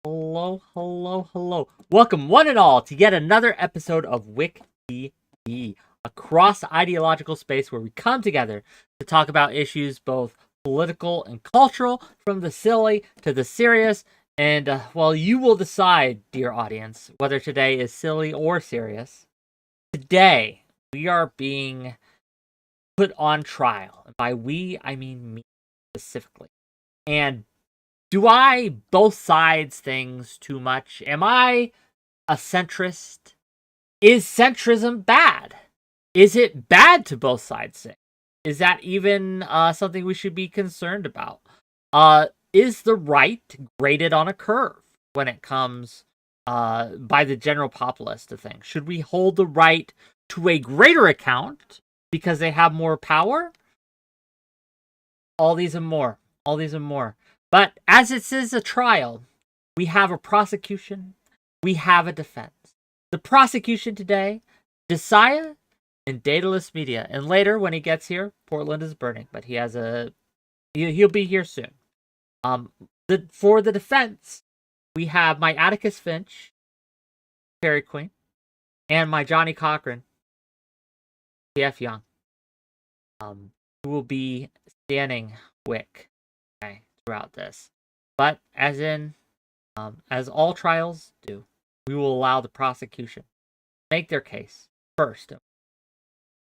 Hello, hello, hello. Welcome, one and all, to yet another episode of WhickTV, a cross-ideological space where we come together to talk about issues both political and cultural, from the silly to the serious, and, well, you will decide, dear audience, whether today is silly or serious. Today, we are being put on trial. And by we, I mean me specifically. And do I both sides things too much? Am I a centrist? Is centrism bad? Is it bad to both sides things? Is that even something we should be concerned about? Is the right graded on a curve when it comes by the general populace to things? Should we hold the right to a greater account because they have more power? All these and more. All these and more. But as it is a trial, we have a prosecution, we have a defense. The prosecution today, 𝕵𝖎𝖙 and Daedalus Media. And later, when he gets here, Portland is burning, but he'll be here soon. For the defense, we have my Atticus Finch, Fairy Queen, and my Johnny Cochran, 𝕵𝖎𝖙, who will be standing Whick throughout this. But as all trials do, we will allow the prosecution to make their case first.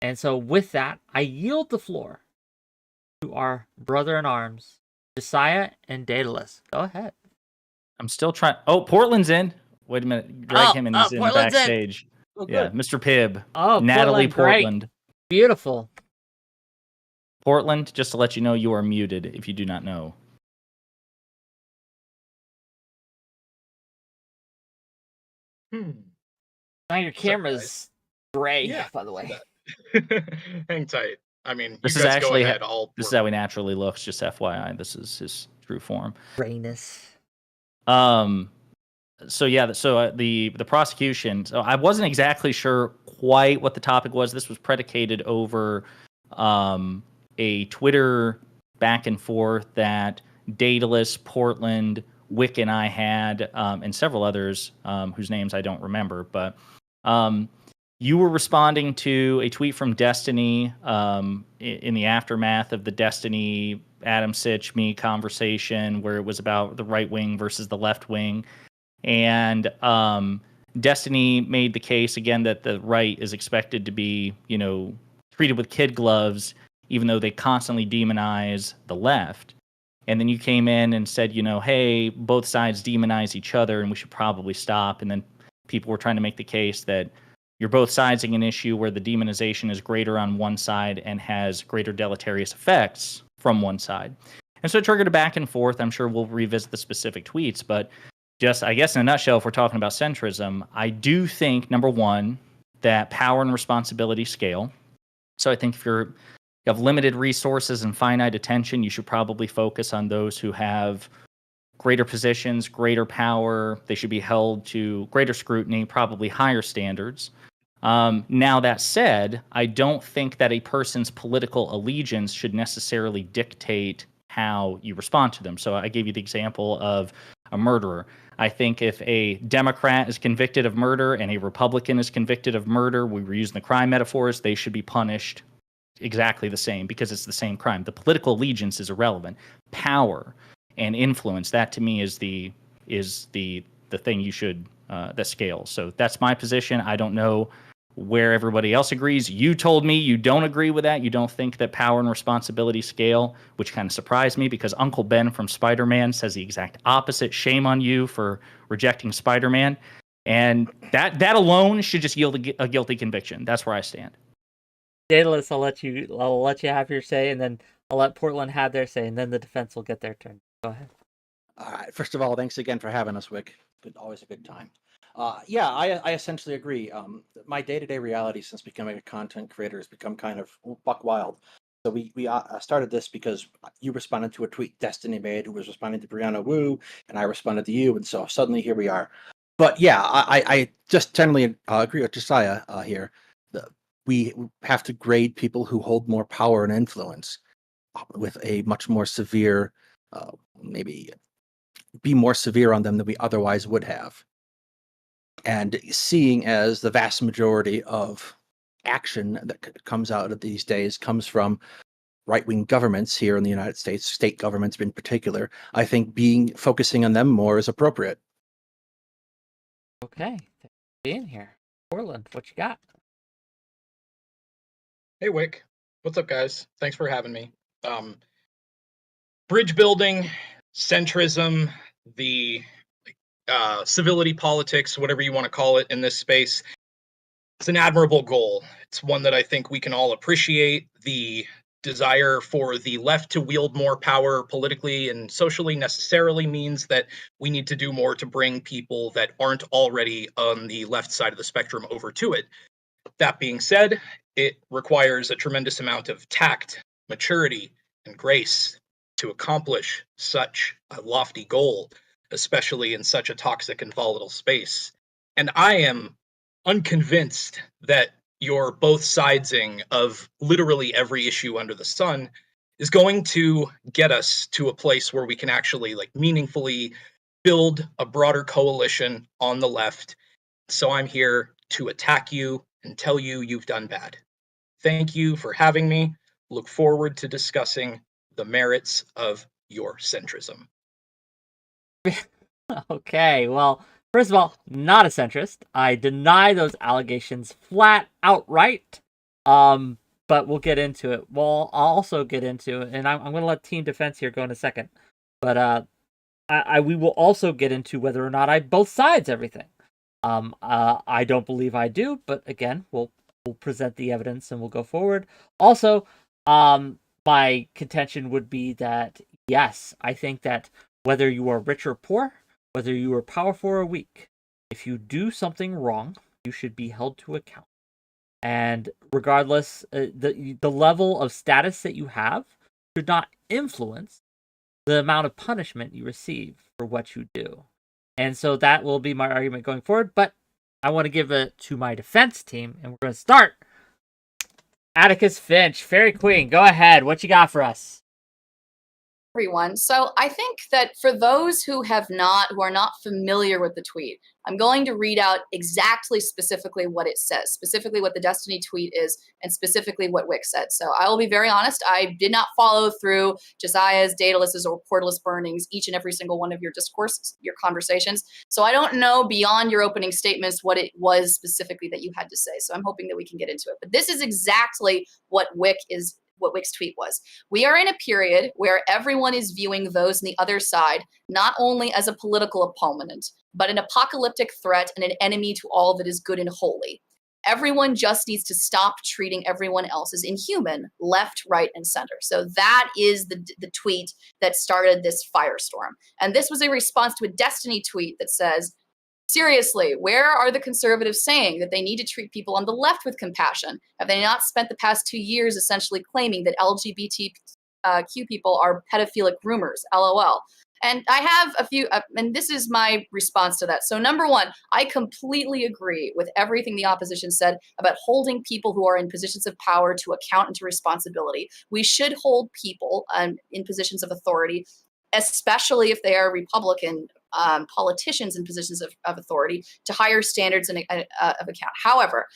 And so with that, I yield the floor to our brother-in-arms, 𝕵𝖎𝖙 and Daedalus. Go ahead. I'm still trying. Oh, Portland's in. Wait a minute. Drag him and he's in Portland's backstage. Oh, yeah, Mr. Pibb. Oh, Natalie Portland. Great. Beautiful. Portland, just to let you know, you are muted if you do not know. Now your camera's gray, by the way. Hang tight. I mean, this is actually this is how he naturally looks. Just FYI, this is his true form. Grayness. So yeah. So the prosecution. So I wasn't exactly sure quite what the topic was. This was predicated over a Twitter back and forth that Daedalus, Portland, Whick, and I had, and several others whose names I don't remember. But you were responding to a tweet from Destiny in the aftermath of the Destiny 𝕵𝖎𝖙 conversation, where it was about the right wing versus the left wing. And Destiny made the case again that the right is expected to be, treated with kid gloves, even though they constantly demonize the left. And then you came in and said, hey, both sides demonize each other and we should probably stop. And then people were trying to make the case that you're both siding an issue where the demonization is greater on one side and has greater deleterious effects from one side. And so it triggered a back and forth. I'm sure we'll revisit the specific tweets, but just, I guess in a nutshell, if we're talking about centrism, I do think, number one, that power and responsibility scale. So I think if you have limited resources and finite attention, you should probably focus on those who have greater positions, greater power. They should be held to greater scrutiny, probably higher standards. Now, that said, I don't think that a person's political allegiance should necessarily dictate how you respond to them. So I gave you the example of a murderer. I think if a Democrat is convicted of murder and a Republican is convicted of murder, we were using the crime metaphors, they should be punished exactly the same because it's the same crime. The political allegiance is irrelevant. Power and influence, that to me is the thing you should that scales. So that's my position. I don't know where everybody else agrees. You told me you don't agree with that. You don't think that power and responsibility scale, which kind of surprised me because Uncle Ben from Spider-Man says the exact opposite. Shame on you for rejecting Spider-Man. And that alone should just yield a guilty conviction. That's where I stand. Daedalus, I'll let you have your say, and then I'll let Portland have their say, and then the defense will get their turn. Go ahead. All right. First of all, thanks again for having us, Whick. Always a good time. I essentially agree. My day-to-day reality since becoming a content creator has become kind of buck wild. So we started this because you responded to a tweet Destiny made, who was responding to Brianna Wu, and I responded to you, and so suddenly here we are. But yeah, I just generally agree with 𝕵𝖎𝖙 here. We have to grade people who hold more power and influence with a much more severe, maybe be more severe on them than we otherwise would have. And seeing as the vast majority of action that comes out of these days comes from right-wing governments here in the United States, state governments in particular, I think focusing on them more is appropriate. Okay, thanks for being here. Portland, what you got? Hey, Whick. What's up, guys? Thanks for having me. Bridge building, centrism, the civility politics, whatever you want to call it in this space, it's an admirable goal. It's one that I think we can all appreciate. The desire for the left to wield more power politically and socially necessarily means that we need to do more to bring people that aren't already on the left side of the spectrum over to it. That being said, it requires a tremendous amount of tact, maturity, and grace to accomplish such a lofty goal, especially in such a toxic and volatile space. And I am unconvinced that your both sidesing of literally every issue under the sun is going to get us to a place where we can actually meaningfully build a broader coalition on the left. So I'm here to attack you and tell you you've done bad. Thank you for having me. Look forward to discussing the merits of your centrism. Okay, well, first of all, not a centrist. I deny those allegations flat outright. But we'll get into it. Well, I'll also get into it, and I'm going to let Team Defense here go in a second. But we will also get into whether or not I both sides everything. I don't believe I do, but again, we'll present the evidence and we'll go forward. Also, my contention would be that yes, I think that whether you are rich or poor, whether you are powerful or weak, if you do something wrong, you should be held to account. And regardless, the level of status that you have should not influence the amount of punishment you receive for what you do. And so that will be my argument going forward. But I want to give it to my defense team, and we're going to start. Atticus Finch, Fairy Queen, go ahead. What you got for us? Everyone. So I think that for those who are not familiar with the tweet, I'm going to read out exactly specifically what it says, specifically what the Destiny tweet is, and specifically what Whick said. So I will be very honest, I did not follow through Josiah's, Daedalus' or Portalus burnings, each and every single one of your discourses, your conversations. So I don't know beyond your opening statements what it was specifically that you had to say. So I'm hoping that we can get into it. But this is exactly what Whick's tweet was. We are in a period where everyone is viewing those on the other side not only as a political opponent, but an apocalyptic threat and an enemy to all that is good and holy. Everyone just needs to stop treating everyone else as inhuman, left, right, and center. So that is the tweet that started this firestorm. And this was a response to a Destiny tweet that says, seriously, where are the conservatives saying that they need to treat people on the left with compassion? Have they not spent the past 2 years essentially claiming that LGBTQ people are pedophilic groomers? LOL. And I have a few, and this is my response to that. So number one, I completely agree with everything the opposition said about holding people who are in positions of power to account and to responsibility. We should hold people in positions of authority, especially if they are Republican politicians in positions of authority, to higher standards of account. However,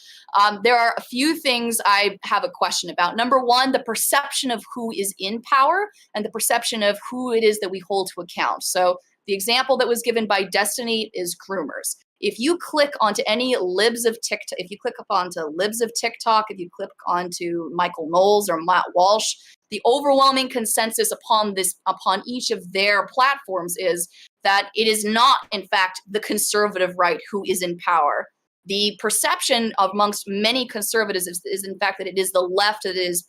there are a few things I have a question about. Number one, the perception of who is in power and the perception of who it is that we hold to account. So the example that was given by Destiny is groomers. If you click onto any libs of TikTok, if you click onto libs of TikTok, if you click onto Michael Knowles or Matt Walsh, the overwhelming consensus upon each of their platforms is that it is not, in fact, the conservative right who is in power. The perception amongst many conservatives is in fact, that it is the left that is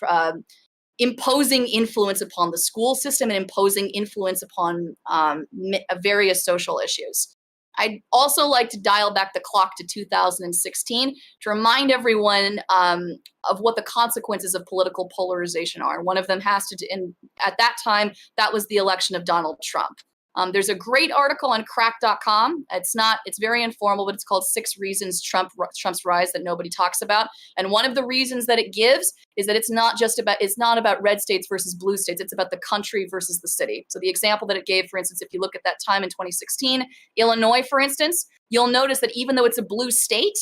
imposing influence upon the school system and imposing influence upon various social issues. I'd also like to dial back the clock to 2016 to remind everyone of what the consequences of political polarization are. One of them has to do, and at that time, that was the election of Donald Trump. There's a great article on crack.com. It's very informal, but it's called 6 Reasons Trump's Rise That Nobody Talks About. And one of the reasons that it gives is that it's not about red states versus blue states. It's about the country versus the city. So the example that it gave, for instance, if you look at that time in 2016, Illinois, for instance, you'll notice that even though it's a blue state,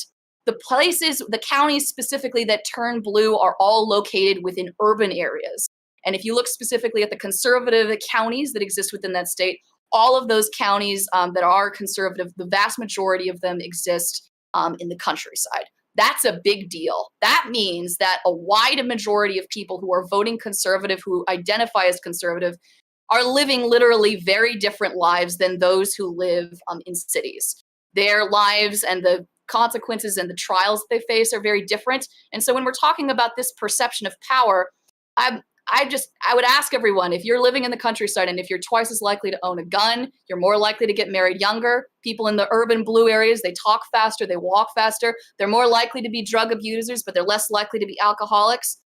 the counties specifically that turn blue are all located within urban areas. And if you look specifically at the conservative counties that exist within that state, all of those counties that are conservative, the vast majority of them exist in the countryside. That's a big deal. That means that a wide majority of people who are voting conservative, who identify as conservative, are living literally very different lives than those who live in cities. Their lives and the consequences and the trials that they face are very different. And so when we're talking about this perception of power, I would ask everyone, if you're living in the countryside and if you're twice as likely to own a gun, you're more likely to get married younger. People in the urban blue areas, they talk faster, they walk faster. They're more likely to be drug abusers, but they're less likely to be alcoholics.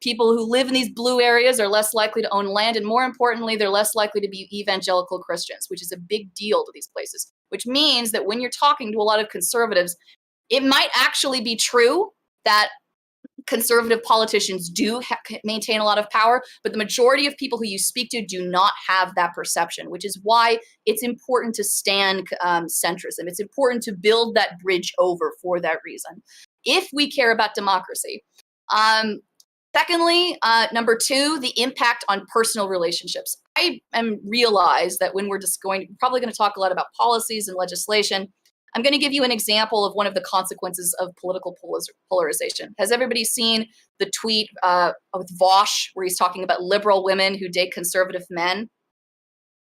People who live in these blue areas are less likely to own land. And more importantly, they're less likely to be evangelical Christians, which is a big deal to these places, which means that when you're talking to a lot of conservatives, it might actually be true that conservative politicians do maintain a lot of power, but the majority of people who you speak to do not have that perception, which is why it's important to stand centrism. It's important to build that bridge over for that reason, if we care about democracy. Secondly, number 2, the impact on personal relationships. I realize that when we're probably going to talk a lot about policies and legislation, I'm going to give you an example of one of the consequences of political polarization. Has everybody seen the tweet with 𝕵𝖎, where he's talking about liberal women who date conservative men?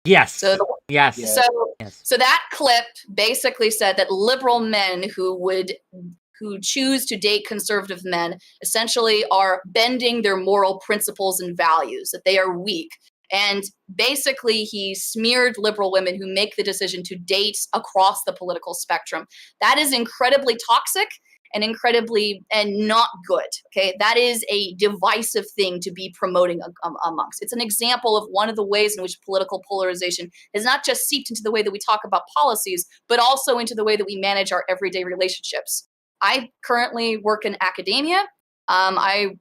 Yes. Yes. So that clip basically said that liberal men who choose to date conservative men essentially are bending their moral principles and values, that they are weak. And basically, he smeared liberal women who make the decision to date across the political spectrum. That is incredibly toxic and not good. Okay, that is a divisive thing to be promoting amongst. It's an example of one of the ways in which political polarization has not just seeped into the way that we talk about policies, but also into the way that we manage our everyday relationships. I currently work in academia. I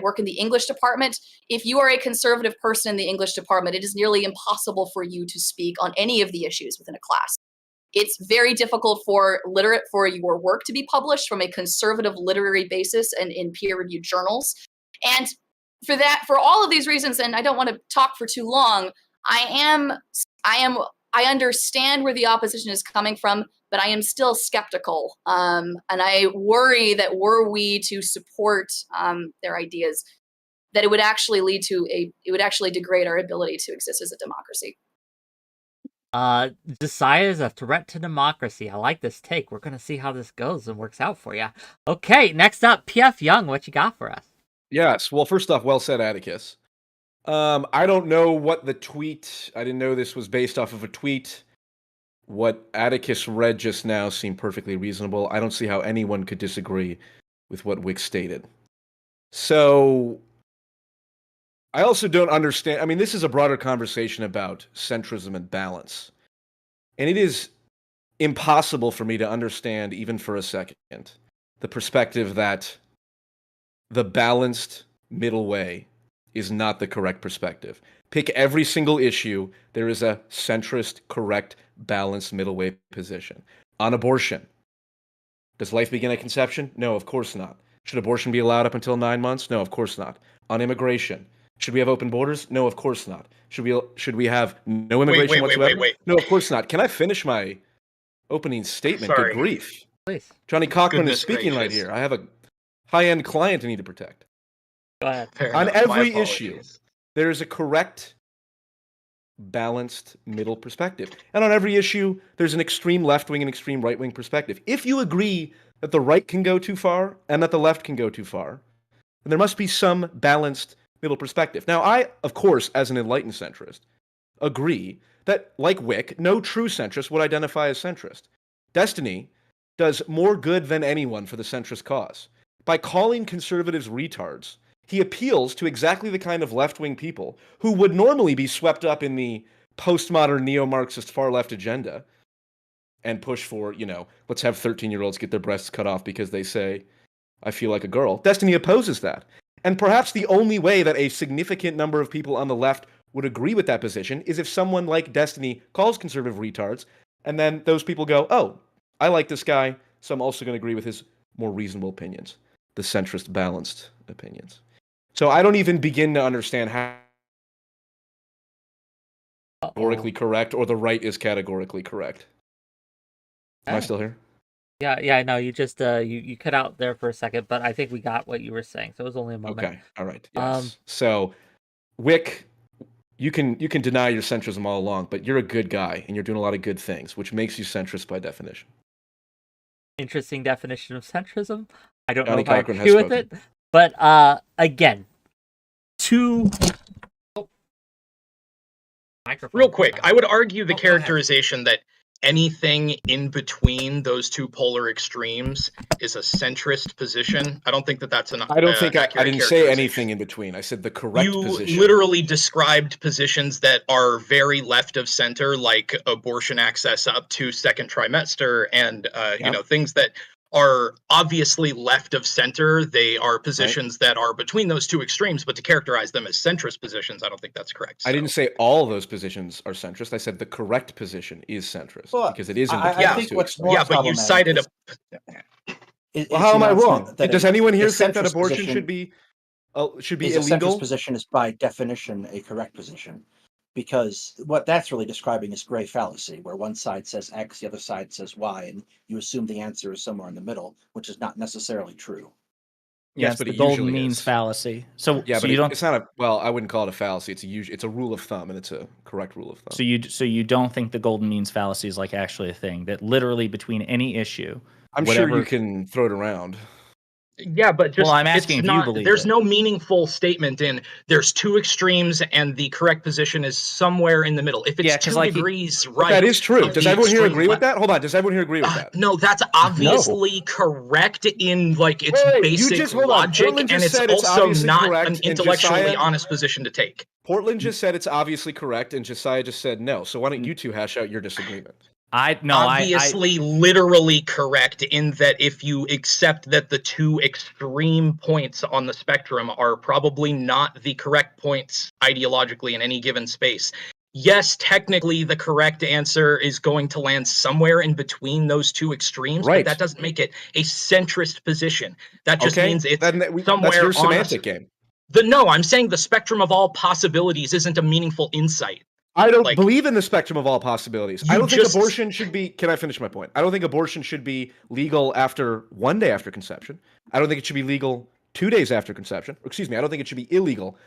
work in the English department. If you are a conservative person in the English department, it is nearly impossible for you to speak on any of the issues within a class. It's very difficult for your work to be published from a conservative literary basis and in peer-reviewed journals. And for all of these reasons, and I don't want to talk for too long, I understand where the opposition is coming from, but I am still skeptical. And I worry that were we to support their ideas, that it would actually degrade our ability to exist as a democracy. 𝕵𝖎 is a threat to democracy. I like this take. We're going to see how this goes and works out for you. Okay, next up, P.F. Young, what you got for us? Yes, well, first off, well said, Atticus. I don't know what the tweet, I didn't know this was based off of a tweet. What Atticus read just now seemed perfectly reasonable. I don't see how anyone could disagree with what Whick stated. So, I also don't understand, I mean, this is a broader conversation about centrism and balance. And it is impossible for me to understand, even for a second, the perspective that the balanced middle way is not the correct perspective. Pick every single issue, there is a centrist, correct, balanced middle way position. On abortion, does life begin at conception? No, of course not. Should abortion be allowed up until 9 months? No, of course not. On immigration, should we have open borders? No, of course not. Should we have no immigration whatsoever? Wait. No, of course not. Can I finish my opening statement? Sorry. Good grief. Please. Johnny Cochran Goodness is speaking right gracious. here. I have a high-end client I need to protect. Go ahead. Fair On enough. My every issue, apologies. there is a correct, balanced middle perspective. And on every issue, there's an extreme left-wing and extreme right-wing perspective. If you agree that the right can go too far and that the left can go too far, then there must be some balanced middle perspective. Now, I, of course, as an enlightened centrist, agree that, like Whick, no true centrist would identify as centrist. Destiny does more good than anyone for the centrist cause. By calling conservatives retards, he appeals to exactly the kind of left-wing people who would normally be swept up in the postmodern neo-Marxist far left agenda and push for, let's have 13-year-olds get their breasts cut off because they say, I feel like a girl. Destiny opposes that. And perhaps the only way that a significant number of people on the left would agree with that position is if someone like Destiny calls conservative retards, and then those people go, oh, I like this guy, so I'm also going to agree with his more reasonable opinions, the centrist balanced opinions. So I don't even begin to understand how categorically correct or the right is categorically correct. Am I still here? Yeah, no, you just you cut out there for a second, but I think we got what you were saying, so it was only a moment. Okay, all right, yes. So, Whick, you can deny your centrism all along, but you're a good guy, and you're doing a lot of good things, which makes you centrist by definition. Interesting definition of centrism. I don't Johnny know if Cochran I agree with it, but again, Real quick, I would argue the characterization that anything in between those two polar extremes is a centrist position. I don't think that that's an I don't think I didn't say anything in between. I said the correct position. You literally described positions that are very left of center, like abortion access up to second trimester, and things that are obviously left of center. They are positions that are between those two extremes, but to characterize them as centrist positions, I don't think that's correct. I didn't say all those positions are centrist. I said the correct position is centrist because it is in between those two extremes. But you cited well, how am I wrong? Does anyone here think that abortion should be illegal? A centrist position is by definition a correct position. Because what that's really describing is gray fallacy, where one side says X, the other side says Y, and you assume the answer is somewhere in the middle, which is not necessarily true. Yes, but the golden means fallacy. So yeah, so but you don't. It's not a. Well, I wouldn't call it a fallacy. It's a rule of thumb, and it's a correct rule of thumb. So you don't think the golden means fallacy is like actually a thing that literally between any issue. I'm sure you can throw it around. Yeah, but just I'm asking if you believe there's it. no meaningful statement in there's two extremes and the correct position is somewhere in the middle. If it's 2 degrees right, that is true. Does everyone here agree with that? Hold on. Does everyone here agree with that? No, that's obviously correct in like its basic logic, and it's also not an intellectually honest position to take. Portland just said it's obviously correct, and Josiah just said no. So why don't you two hash out your disagreement? Obviously literally correct in that if you accept that the two extreme points on the spectrum are probably not the correct points ideologically in any given space. Yes, technically the correct answer is going to land somewhere in between those two extremes, but that doesn't make it a centrist position. That just means it's somewhere that's your semantic game. No, I'm saying the spectrum of all possibilities isn't a meaningful insight. I don't believe in the spectrum of all possibilities. I don't think abortion should be... Can I finish my point? I don't think abortion should be legal after 1 day after conception. I don't think it should be legal 2 days after conception. Or excuse me, I don't think it should be illegal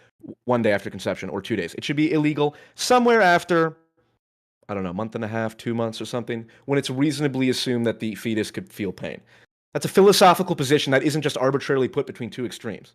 1 day after conception or 2 days. It should be illegal somewhere after, I don't know, a month and a half, 2 months or something, when it's reasonably assumed that the fetus could feel pain. That's a philosophical position that isn't just arbitrarily put between two extremes.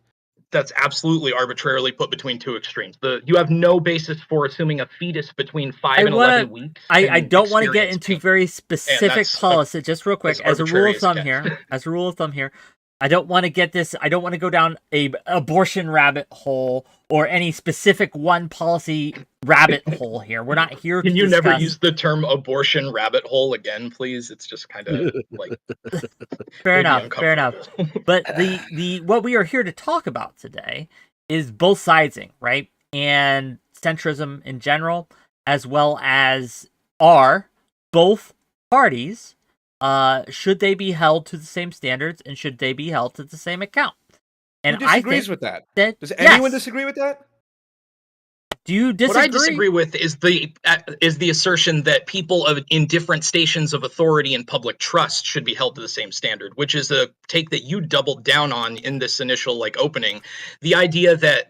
That's absolutely arbitrarily put between two extremes. You have no basis for assuming a fetus between 5 and 11 weeks. I don't want to get into very specific policy. Just real quick, as a rule of thumb here, I don't want to get this. I don't want to go down a abortion rabbit hole or any specific one policy rabbit hole here. We're not here to Can you discuss... never use the term abortion rabbit hole again, please? It's just kind of like... Fair enough. But the what we are here to talk about today is both sidesing, right? And centrism in general, as well as are both parties... should they be held to the same standards and should they be held to the same account? And who disagrees with that? Does anyone disagree with that? Do you disagree? What I disagree with is the assertion that people in different stations of authority and public trust should be held to the same standard, which is a take that you doubled down on in this initial opening. The idea that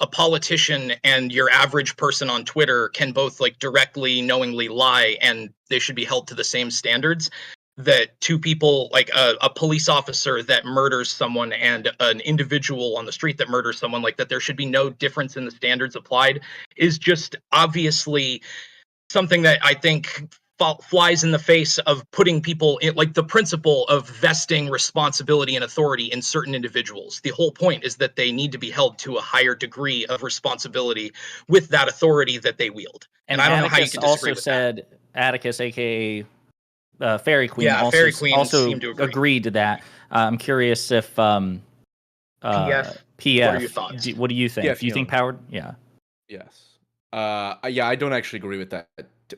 a politician and your average person on Twitter can both directly, knowingly lie, and they should be held to the same standards. That two people, a police officer that murders someone and an individual on the street that murders someone, that there should be no difference in the standards applied, is just obviously something that I think flies in the face of putting people in, like the principle of vesting responsibility and authority in certain individuals. The whole point is that they need to be held to a higher degree of responsibility with that authority that they wield. And I don't know how you can disagree with that. Atticus, aka Fairy Queen, Yeah, Fairy Queen also seemed to agree. agreed to that. I'm curious if PF, PF, what are your thoughts? what do you think? PF, Do you think powered? Yeah. Yes. Yeah, I don't actually agree with that.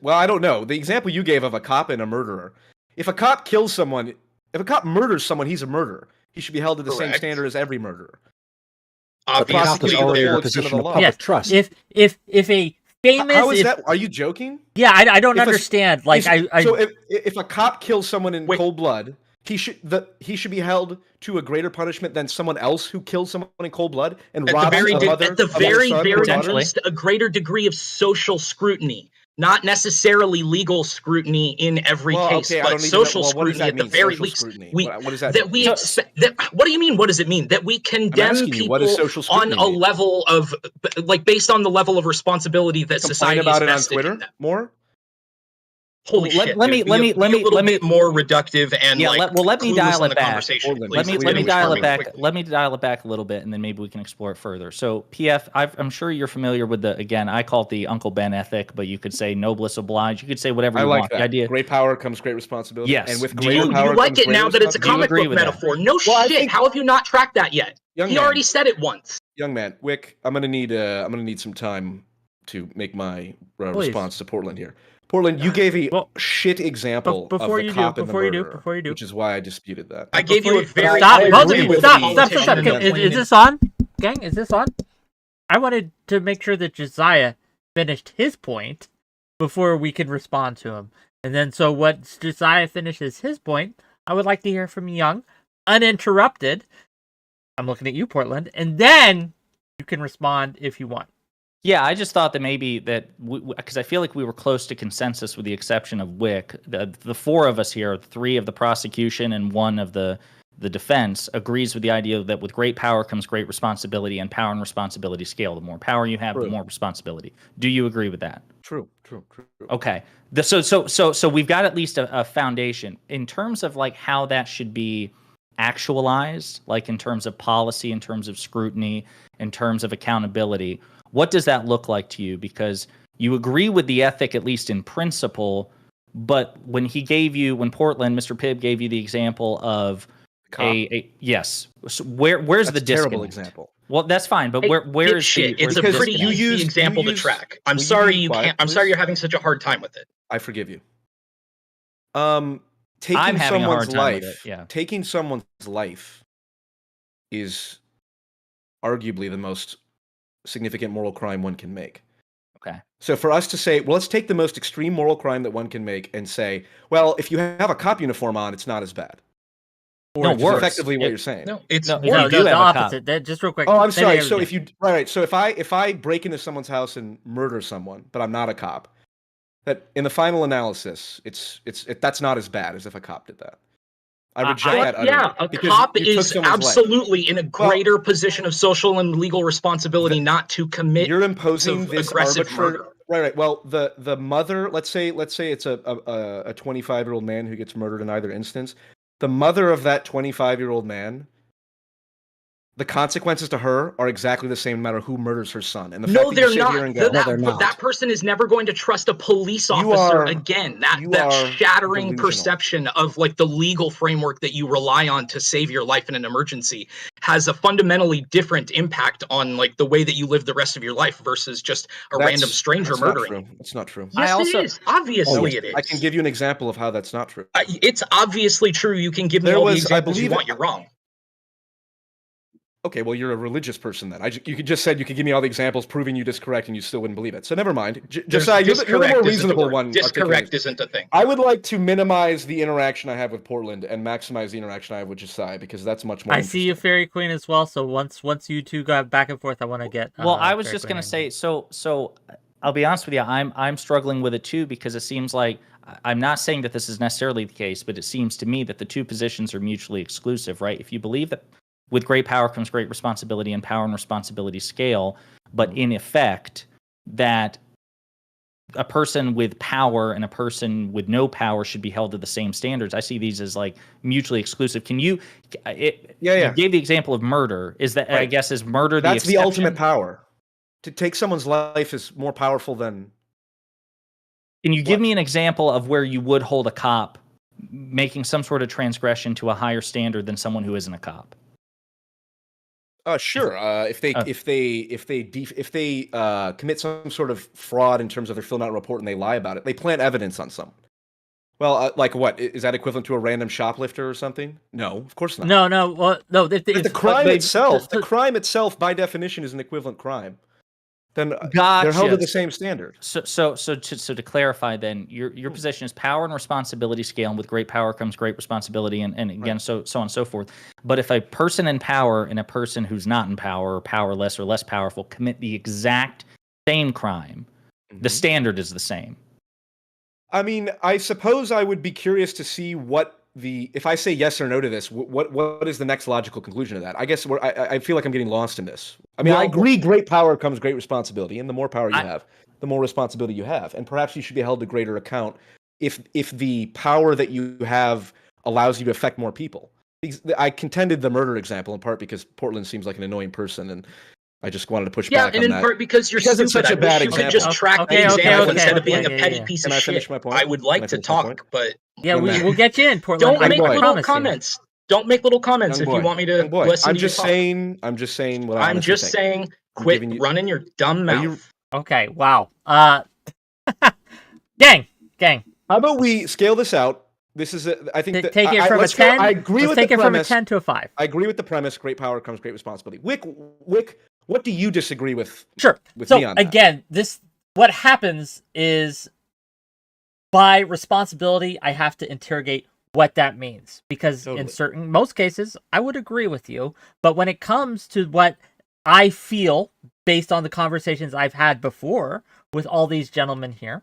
Well, I don't know. The example you gave of a cop and a murderer. If a cop kills someone, if a cop murders someone, he's a murderer. He should be held to the same standard as every murderer. Obviously, already in a full position extent of of the public Yes. trust. If a famous, How is that? Are you joking? Yeah, I don't If a- understand. Like So if a cop kills someone in Wait. cold blood, he should be held to a greater punishment than someone else who killed someone in cold blood and at the robs very, a mother at the of their very, son or very daughter? least, a greater degree of social scrutiny. Not necessarily legal scrutiny in every Well, case, okay, I but don't even social know. Well, what does scrutiny that at the mean, very social least. scrutiny? We, What does that that mean? we expect. What do you mean? What does it mean? That we condemn asking you, people what does social on scrutiny a mean? level of, like, based on the level of responsibility that Complain society about is it on vested in Twitter them. more? Holy Let- shit! let me- dude. let Be me- a let me- little let me- bit more reductive and Yeah, like let me clueless dial on it the back. conversation. Portland, Please. Let me It's let me getting dial it charming back. quickly. Let me dial it back a little bit, and then maybe we can explore it further. So PF, I'm sure you're familiar with again, I call it the Uncle Ben ethic, but you could say noblesse oblige. You could say whatever I you like want. that. The idea. Great power comes great responsibility. Yes. And with Do greater you- power You like comes it greater now that it's a Do you comic agree book with that? metaphor. No Well, I shit. think- How have you not tracked that yet? Young He man. already said it once. Young man, Wick, I'm gonna need some time to make my Please. response to Portland here. Portland, you gave a Well, shit example before of the you do, cop and the before you do, murderer, before you do. which is why I disputed that. I gave you a very Stop, clear both of example you, of stop, a stop, politician stop. and a Is plain- this on? Gang, is this on? I wanted to make sure that Josiah finished his point before we could respond to him. And then, so once Josiah finishes his point, I would like to hear from Young, uninterrupted. I'm looking at you, Portland. And then you can respond if you want. Yeah, I just thought that maybe that because I feel like we were close to consensus with the exception of Whick. The four of us here, three of the prosecution and one of the defense, agrees with the idea that with great power comes great responsibility, and power and responsibility scale. The more power you have, the more responsibility. Do you agree with that? True. Okay. So we've got at least a foundation in terms of like how that should be actualized, like in terms of policy, in terms of scrutiny, in terms of accountability. What does that look like to you? Because you agree with the ethic, at least in principle, but when Portland, Mr. Pibb gave you the example of yes. So where's the disconnect? Terrible example. Well, that's fine, but where's shit? the It's a where's the pretty disconnect? easy example to track. I'm sorry you can't. I'm sorry you're having such a hard time with it. I forgive you. I'm having a hard time with it, yeah. Taking someone's life is arguably the most significant moral crime one can make. Okay. So for us to say, well, let's take the most extreme moral crime that one can make and say, well, if you have a cop uniform on, it's not as bad. No, Which is worse. effectively what you're saying. No, it's No, worse. you do the have a cop. opposite. Just real quick. Oh, I'm Then sorry. I- So if you right, so if I break into someone's house and murder someone, but I'm not a cop, that in the final analysis, that's not as bad as if a cop did that. I reject that utterly. Yeah, a because cop you took is someone's life. absolutely in a greater position of social and legal responsibility not to commit. You're imposing of this aggressive arbitrary. murder. Right. Well, the mother. Let's say it's a 25-year-old man who gets murdered in either instance. The mother of that 25-year-old man. The consequences to her are exactly the same no matter who murders her son. And the fact that you sit here and go, they're not. That person is never going to trust a police officer again. That shattering delusional. perception of like the legal framework that you rely on to save your life in an emergency has a fundamentally different impact on like the way that you live the rest of your life versus just a random stranger murdering. That's not true. Yes, it is. Obviously, it is. I can give you an example of how that's not true. It's obviously true. You can give me all the examples you want. You're wrong. Okay, well, you're a religious person then. You just said you could give me all the examples proving you discorrect and you still wouldn't believe it. So never mind. Josiah, you're the more reasonable one. Discorrect isn't a thing. I would like to minimize the interaction I have with Portland and maximize the interaction I have with Josiah because that's much more I see you, Fairy Queen, as well. So once you two go back and forth, I want to get. Well, I was just gonna say. So I'll be honest with you. I'm struggling with it too because it seems like I'm not saying that this is necessarily the case, but it seems to me that the two positions are mutually exclusive, right? If you believe that with great power comes great responsibility and power and responsibility scale, but in effect that a person with power and a person with no power should be held to the same standards. I see these as like mutually exclusive. Can you? You gave the example of murder. Is that I guess is murder the exception? That's the ultimate power. To take someone's life is more powerful than. Can you give me an example of where you would hold a cop making some sort of transgression to a higher standard than someone who isn't a cop? Sure. If they commit some sort of fraud in terms of they're filling out a report and they lie about it, they plant evidence on someone. Well, like what? Is that equivalent to a random shoplifter or something? No, of course not. No. Well, no. But the crime itself, the crime itself, by definition, is an equivalent crime. Then they're held to the same standard. So to clarify, then your position is power and responsibility scale, and with great power comes great responsibility, and again, so on and so forth. But if a person in power and a person who's not in power or powerless or less powerful commit the exact same crime, the standard is the same. I mean, I suppose I would be curious to see what if I say yes or no to this, what is the next logical conclusion of that? I guess I feel like I'm getting lost in this. I mean, I agree, great power comes great responsibility, and the more power you have, the more responsibility you have, and perhaps you should be held to greater account if the power that you have allows you to affect more people. I contended the murder example in part because Portland seems like an annoying person, and I just wanted to push back on that. Yeah, and in part because you're stupid. It's such a bad example. You could just track the example instead of being a petty piece of shit. Finish my point? I would like to talk, but yeah, we'll get you in, Portland. Don't make little comments. Don't make little comments if you want me to listen. I'm just saying what I'm just saying. Quit running your dumb mouth. Okay. Wow. Gang. How about we scale this out? This is I think take it from a 10. I agree with take the it premise. from a 10 to a 5. I agree with the premise. Great power comes great responsibility. Whick, what do you disagree with? Sure. With so me on that? Again, what happens is by responsibility, I have to interrogate what that means because in most cases, I would agree with you. But when it comes to what I feel based on the conversations I've had before with all these gentlemen here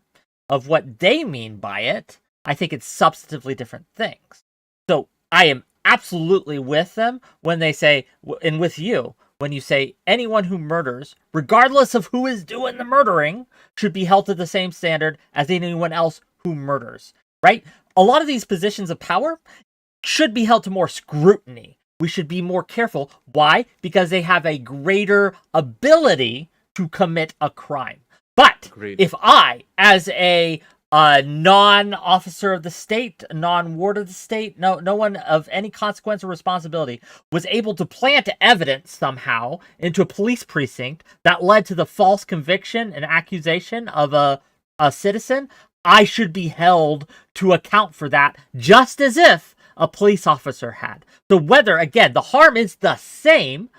of what they mean by it, I think it's substantively different things. So I am absolutely with them when they say, and with you, when you say anyone who murders, regardless of who is doing the murdering, should be held to the same standard as anyone else who murders, right? A lot of these positions of power should be held to more scrutiny. We should be more careful. Why? Because they have a greater ability to commit a crime. But if I, as a non-officer of the state, non-ward of the state, no one of any consequence or responsibility, was able to plant evidence somehow into a police precinct that led to the false conviction and accusation of a citizen, I should be held to account for that just as if a police officer had. So whether, again, the harm is the same,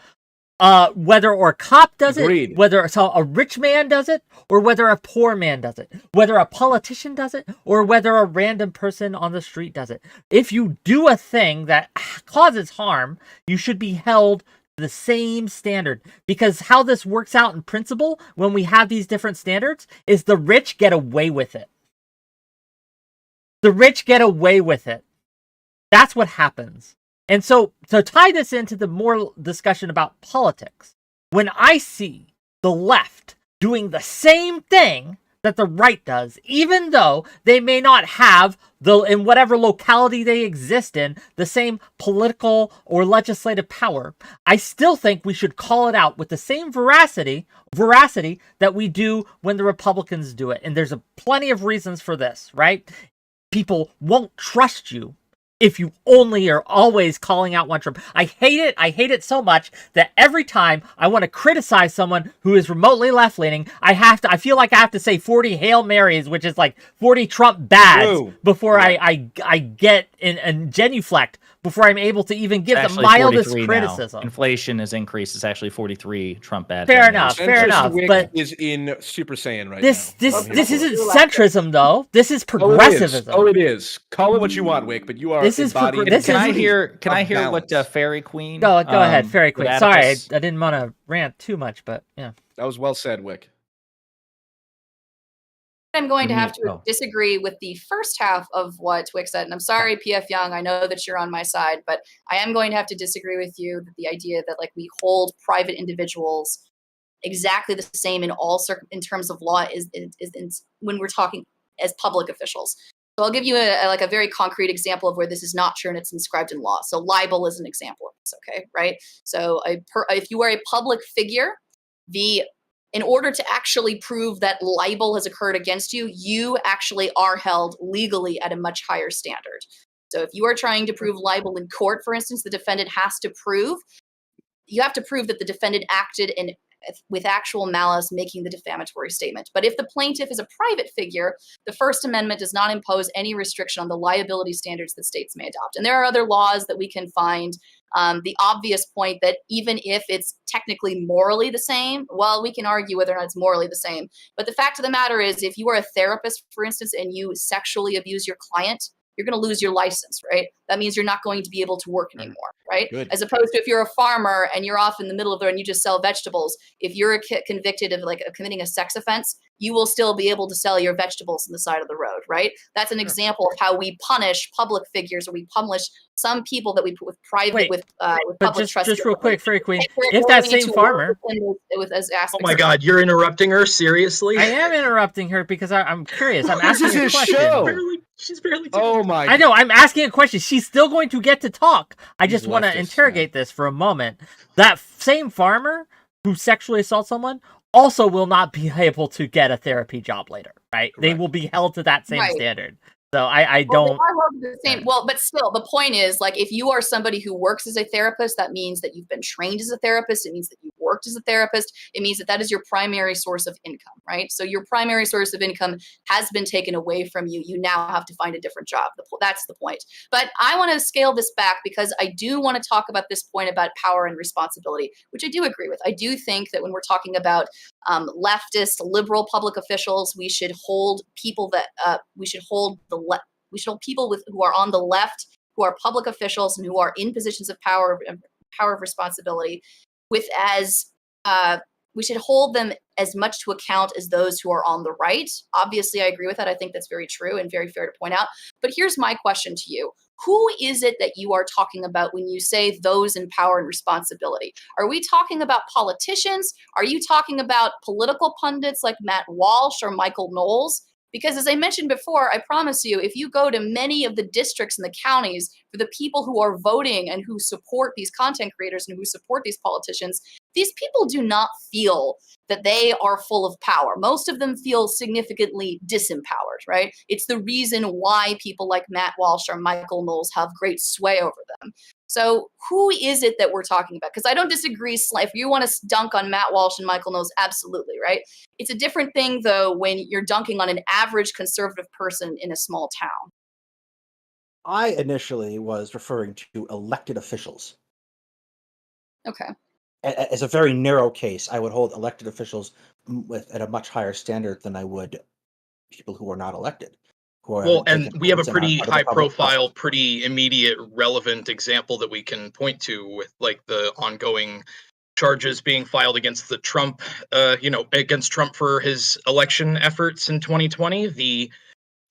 whether or a cop does it, whether a rich man does it, or whether a poor man does it, whether a politician does it, or whether a random person on the street does it. If you do a thing that causes harm, you should be held to the same standard. Because how this works out in principle, when we have these different standards, is the rich get away with it. The rich get away with it. That's what happens. And so, to tie this into the more discussion about politics, when I see the left doing the same thing that the right does, even though they may not have, in whatever locality they exist in, the same political or legislative power, I still think we should call it out with the same veracity that we do when the Republicans do it. And there's plenty of reasons for this, right? People won't trust you if you only are always calling out one Trump. I hate it. I hate it so much that every time I want to criticize someone who is remotely left-leaning, I feel like I have to say 40 Hail Marys, which is like 40 Trump bads, before I get in genuflect, before I'm able to even give the mildest criticism. Now. Inflation has increased. It's actually 43 Trump bad. Fair enough. But is in Super Saiyan right now. This isn't centrism, though. This is progressivism. Oh, it is. Call it what you want, Wick, but you are embodying. Can I hear what Fairy Queen? Go ahead, Fairy Queen. Sorry, I didn't want to rant too much, but yeah. That was well said, Wick. I'm going to have to disagree with the first half of what Whick said. And I'm sorry, PF Young, I know that you're on my side, but I am going to have to disagree with you that the idea that like we hold private individuals exactly the same in all in terms of law is when we're talking as public officials. So I'll give you a very concrete example of where this is not true and it's inscribed in law. So libel is an example of this, okay, right? So if you are a public figure, in order to actually prove that libel has occurred against you, you actually are held legally at a much higher standard. So if you are trying to prove libel in court, for instance, you have to prove that the defendant acted with actual malice, making the defamatory statement. But if the plaintiff is a private figure, the First Amendment does not impose any restriction on the liability standards that states may adopt. And there are other laws that we can find. The obvious point that even if it's technically morally the same, well, we can argue whether or not it's morally the same. But the fact of the matter is, if you are a therapist, for instance, and you sexually abuse your client, you're going to lose your license, right? That means you're not going to be able to work anymore, right? Good. As opposed to if you're a farmer and you're off in the middle of the road and you just sell vegetables, if you're convicted of committing a sex offense, you will still be able to sell your vegetables on the side of the road, right? That's an example of how we punish public figures, or we punish some people that we put with private, with public trust. Just real quick, Fairy Queen, if that same farmer, oh my God, you're interrupting her? Seriously? I am interrupting her because I'm curious. I'm asking This is a his question. show. She's barely. Oh my! I know. I'm asking a question. She's still going to get to talk. I just want to leftist, interrogate this for a moment. That same farmer who sexually assaults someone also will not be able to get a therapy job later, right? Correct. They will be held to that same standard. So I Well, don't. they are held to the same. Well, but still, the point is, like, if you are somebody who works as a therapist, that means that you've been trained as a therapist. It means that you've worked as a therapist. It means that is your primary source of income, right? So your primary source of income has been taken away from you. You now have to find a different job. That's the point. But I want to scale this back because I do want to talk about this point about power and responsibility, which I do agree with. I do think that when we're talking about leftist, liberal public officials, we should hold people who are on the left, who are public officials and who are in positions of power of responsibility, we should hold them as much to account as those who are on the right. Obviously, I agree with that. I think that's very true and very fair to point out. But here's my question to you. Who is it that you are talking about when you say those in power and responsibility? Are we talking about politicians? Are you talking about political pundits like Matt Walsh or Michael Knowles? Because as I mentioned before, I promise you, if you go to many of the districts and the counties for the people who are voting and who support these content creators and who support these politicians, these people do not feel that they are full of power. Most of them feel significantly disempowered, right? It's the reason why people like Matt Walsh or Michael Knowles have great sway over them. So who is it that we're talking about? Because I don't disagree. If you want to dunk on Matt Walsh and Michael Knowles, absolutely, right? It's a different thing, though, when you're dunking on an average conservative person in a small town. I initially was referring to elected officials. Okay. As a very narrow case, I would hold elected officials at a much higher standard than I would people who are not elected. Well, and we have a pretty high profile, pretty immediate, relevant example that we can point to with like the ongoing charges being filed against the Trump, against Trump for his election efforts in 2020. The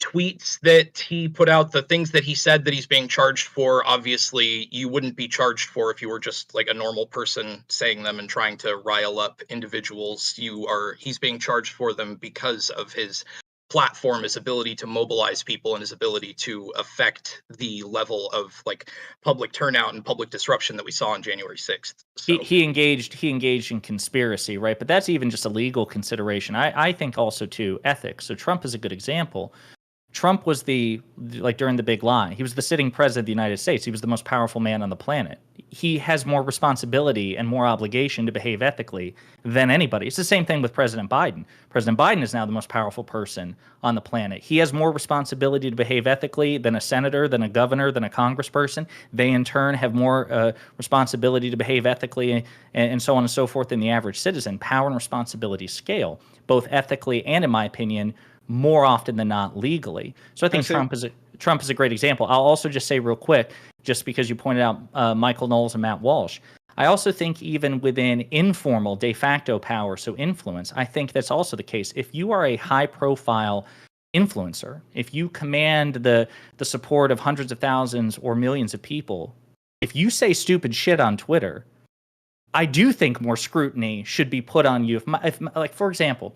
tweets that he put out, the things that he said that he's being charged for, obviously you wouldn't be charged for if you were just like a normal person saying them and trying to rile up individuals. He's being charged for them because of his platform, his ability to mobilize people, and his ability to affect the level of like public turnout and public disruption that we saw on January 6th. So. He engaged in conspiracy, right? But that's even just a legal consideration. I think also too ethics. So Trump is a good example. Trump was during the big lie, he was the sitting president of the United States. He was the most powerful man on the planet. He has more responsibility and more obligation to behave ethically than anybody. It's the same thing with President Biden. President Biden is now the most powerful person on the planet. He has more responsibility to behave ethically than a senator, than a governor, than a congressperson. They, in turn, have more responsibility to behave ethically and so on and so forth than the average citizen. Power and responsibility scale, both ethically and, in my opinion, more often than not legally. So I think Trump is a great example. I'll also just say real quick, just because you pointed out Michael Knowles and Matt Walsh, I also think even within informal de facto power, so influence, I think that's also the case. If you are a high-profile influencer, if you command the support of hundreds of thousands or millions of people, if you say stupid shit on Twitter, I do think more scrutiny should be put on you. If like, for example,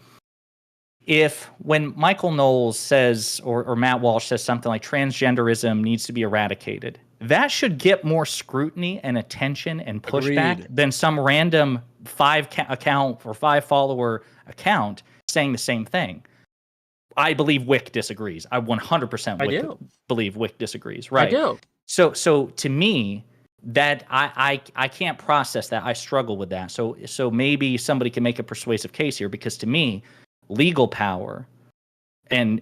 if when Michael Knowles says or Matt Walsh says something like transgenderism needs to be eradicated, that should get more scrutiny and attention and pushback Agreed. than some random 5 account or 5 follower account saying the same thing. I believe Whick disagrees. I 100% believe Whick disagrees. Right. I do. So to me, that I can't process that. I struggle with that. So maybe somebody can make a persuasive case here, because to me, legal power and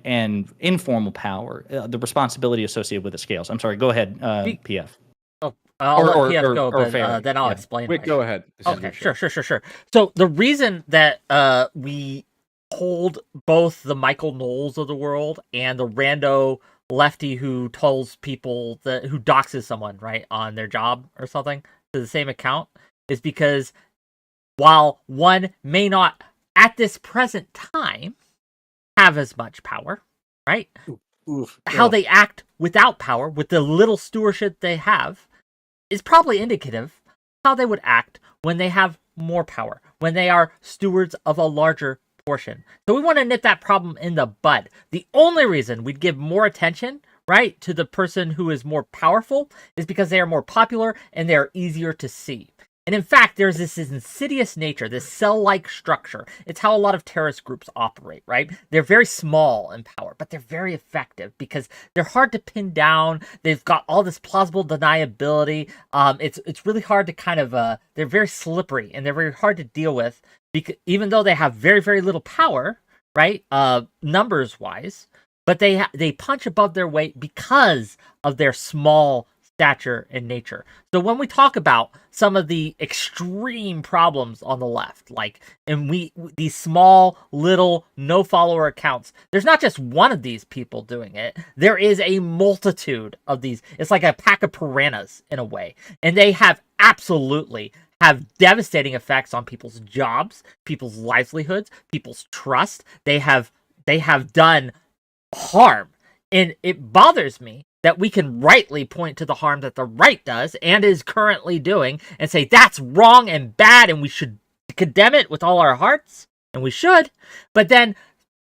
informal power, the responsibility associated with it scales. I'm sorry. Go ahead, PF. I'll let PF go, but then I'll explain. Wait, go ahead. Okay, sure. So the reason that we hold both the Michael Knowles of the world and the rando lefty who tells people who doxes someone, right, on their job or something to the same account is because while one may not at this present time have as much power, right? How they act without power, with the little stewardship they have, is probably indicative how they would act when they have more power, when they are stewards of a larger portion. So we want to nip that problem in the bud. The only reason we'd give more attention, right, to the person who is more powerful is because they are more popular and they are easier to see. And in fact, there's this insidious nature, this cell-like structure. It's how a lot of terrorist groups operate, right? They're very small in power, but they're very effective because they're hard to pin down. They've got all this plausible deniability. It's really hard to kind of, they're very slippery and they're very hard to deal with, because even though they have very, very little power, right, numbers-wise, but they punch above their weight because of their small stature and nature. So when we talk about some of the extreme problems on the left, like, and these small little no follower accounts, there's not just one of these people doing it. There is a multitude of these. It's like a pack of piranhas in a way, and they absolutely have devastating effects on people's jobs, people's livelihoods, people's trust. They have done harm, and it bothers me that we can rightly point to the harm that the right does and is currently doing and say that's wrong and bad and we should condemn it with all our hearts, and we should, but then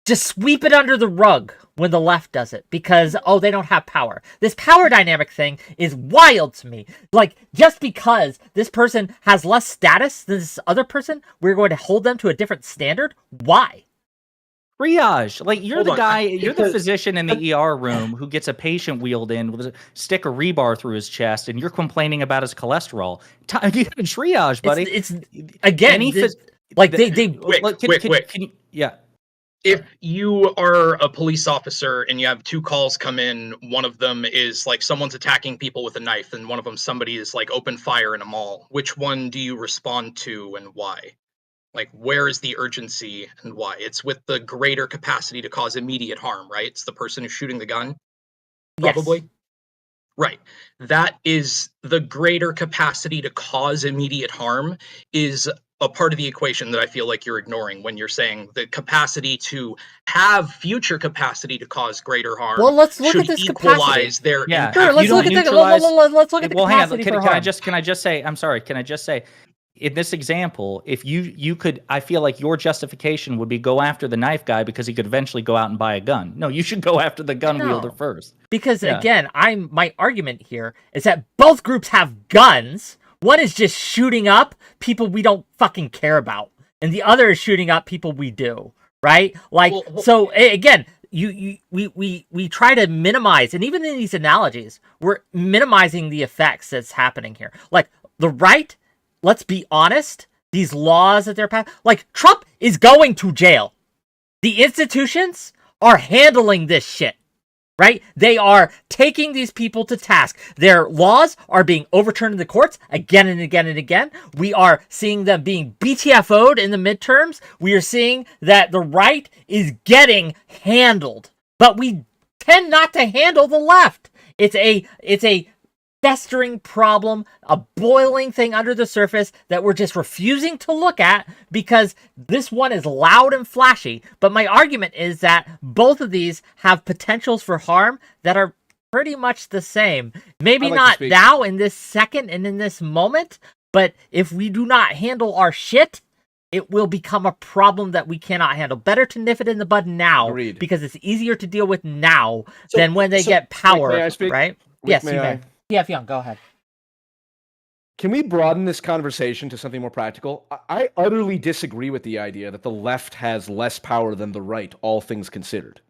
just sweep it under the rug when the left does it because, they don't have power. This power dynamic thing is wild to me. Like, just because this person has less status than this other person, we're going to hold them to a different standard? Why? Triage. Like, you're the physician in the ER room who gets a patient wheeled in with a stick of rebar through his chest, and you're complaining about his cholesterol. You got to triage, buddy. It's again, yeah. If you are a police officer and you have 2 calls come in, one of them is like someone's attacking people with a knife, and one of them somebody is like open fire in a mall. Which one do you respond to and why? Like, where is the urgency and why? It's with the greater capacity to cause immediate harm, right? It's the person who's shooting the gun, probably. Yes. Right. That is the greater capacity to cause immediate harm is a part of the equation that I feel like you're ignoring when you're saying the capacity to have future capacity to cause greater harm. Well, let's look at this capacity. Their impact. Sure, let's look at the capacity. Can I just say, I'm sorry, can I just say, in this example, if you could, I feel like your justification would be go after the knife guy because he could eventually go out and buy a gun. No, you should go after the gun wielder first. Because again, my argument here is that both groups have guns. One is just shooting up people we don't fucking care about, and the other is shooting up people we do, right? Like, so again, we try to minimize, and even in these analogies, we're minimizing the effects that's happening here. Like, the right, let's be honest, these laws that they're passing, like, Trump is going to jail. The institutions are handling this shit, right? They are taking these people to task. Their laws are being overturned in the courts again and again and again. We are seeing them being BTFO'd in the midterms. We are seeing that the right is getting handled, but we tend not to handle the left. It's a festering problem, a boiling thing under the surface that we're just refusing to look at because this one is loud and flashy. But my argument is that both of these have potentials for harm that are pretty much the same. Maybe not now in this second and in this moment, But if we do not handle our shit, it will become a problem that we cannot handle. Better to nip it in the bud now, Agreed. because it's easier to deal with now than when they get power, may I speak? right? Whick, Yes, may you I? may. Yeah, Young, go ahead. Can we broaden this conversation to something more practical? I utterly disagree with the idea that the left has less power than the right, all things considered.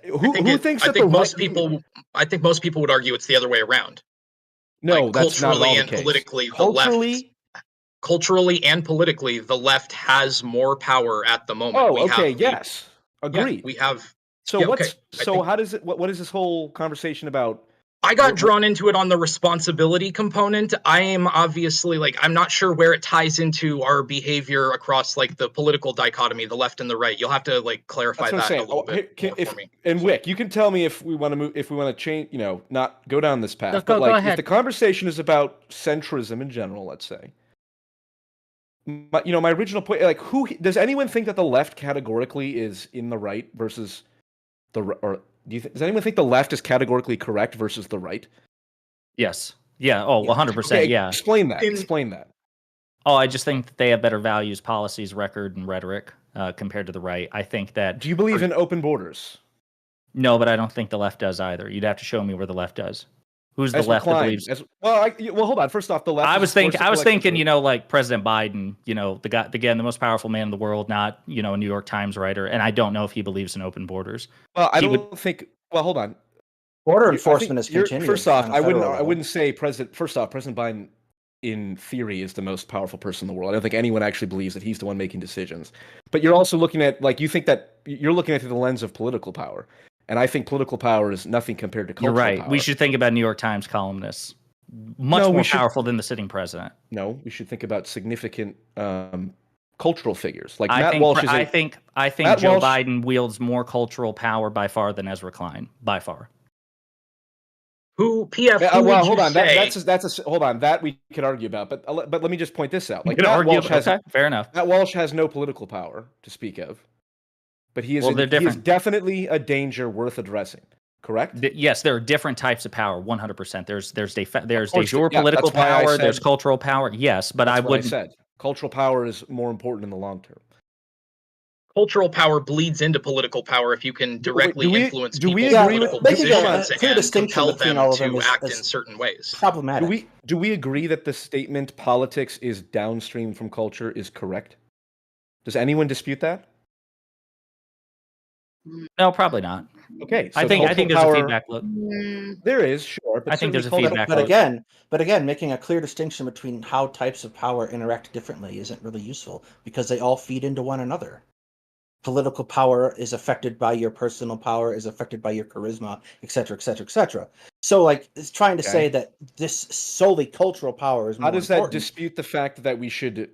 Who thinks that the most right... people? I think most people would argue it's the other way around. No, Like, that's not at all culturally the and case. politically, Culturally, and politically, the left has more power at the moment. oh, okay, yes, agreed. Yeah, we have. So yeah, what's okay. so? How does it? What is this whole conversation about? I got drawn into it on the responsibility component. I am obviously, like, I'm not sure where it ties into our behavior across, like, the political dichotomy, the left and the right. You'll have to, like, clarify that a little bit more for me. And Whick, you can tell me if we want to move, if we want to change, not go down this path. Go ahead. If the conversation is about centrism in general, let's say, my original point, like, who does anyone think that the left categorically is in the right versus or does anyone think the left is categorically correct versus the right? Yes. Yeah. Oh, 100%. Okay, yeah. Explain that. Oh, I just think that they have better values, policies, record, and rhetoric compared to the right. I think that. Do you believe in open borders? No, but I don't think the left does either. You'd have to show me where the left does. Who's the As left that McCline, believes? well, hold on. First off, the left. I was thinking, like President Biden, the most powerful man in the world, not, a New York Times writer, and I don't know if he believes in open borders. Well, I don't think. Well, hold on. Border enforcement is continuing. First off, I wouldn't say President Biden, in theory, is the most powerful person in the world. I don't think anyone actually believes that he's the one making decisions. But you're also looking at, like, you think that you're looking at it through the lens of political power. And I think political power is nothing compared to cultural power. You're right. We should think about New York Times columnists. Much more powerful than the sitting president. No, we should think about significant cultural figures. Like I Matt think, Walsh is I think Joe Biden wields more cultural power by far than Ezra Klein. By far. Who PF? Well, hold on. Hold on. That we could argue about, but let me just point this out. Like, Matt Walsh fair enough. Matt Walsh has no political power to speak of, but he is definitely a danger worth addressing. Correct? Yes, there are different types of power. 100%. There's de jure political power. There's cultural power. Yes, but I wouldn't. Cultural power is more important in the long term. Cultural power bleeds into political power if you can directly influence people's political positions and compel them to act in certain ways. Problematic. Do we agree that the statement "politics is downstream from culture" is correct? Does anyone dispute that? No, probably not. Okay, so I think there's a feedback loop. There is, sure, but I think there's a feedback loop. But again, making a clear distinction between how types of power interact differently isn't really useful because they all feed into one another. Political power is affected by your personal power, is affected by your charisma, etc., etc., etc. So, like, it's trying to say that this solely cultural power is more important. How does that dispute the fact that we should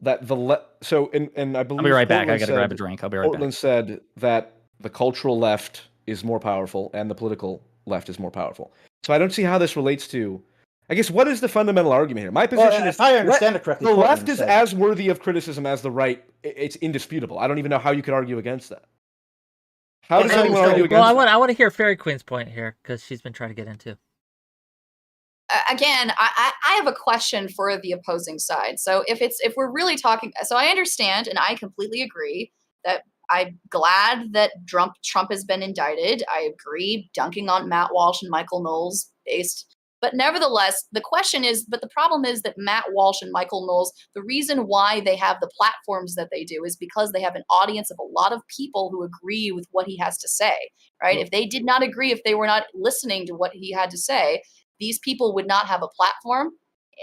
and I believe I'll be right back. I got to grab a drink. I'll be right back. Portland said that the cultural left is more powerful and the political left is more powerful. So I don't see how this relates to. I guess what is the fundamental argument here? My position is, if I understand it correctly, the left is as worthy of criticism as the right. It's indisputable. I don't even know how you could argue against that. How does anyone argue against that? Well, I want to hear Fairy Queen's point here because she's been trying to get into. Again, I have a question for the opposing side. So if we're really talking, so I understand and I completely agree that I'm glad that Trump has been indicted. I agree, dunking on Matt Walsh and Michael Knowles based. But nevertheless, the question is, but the problem is that Matt Walsh and Michael Knowles, the reason why they have the platforms that they do is because they have an audience of a lot of people who agree with what he has to say, right? If they did not agree, if they were not listening to what he had to say, these people would not have a platform.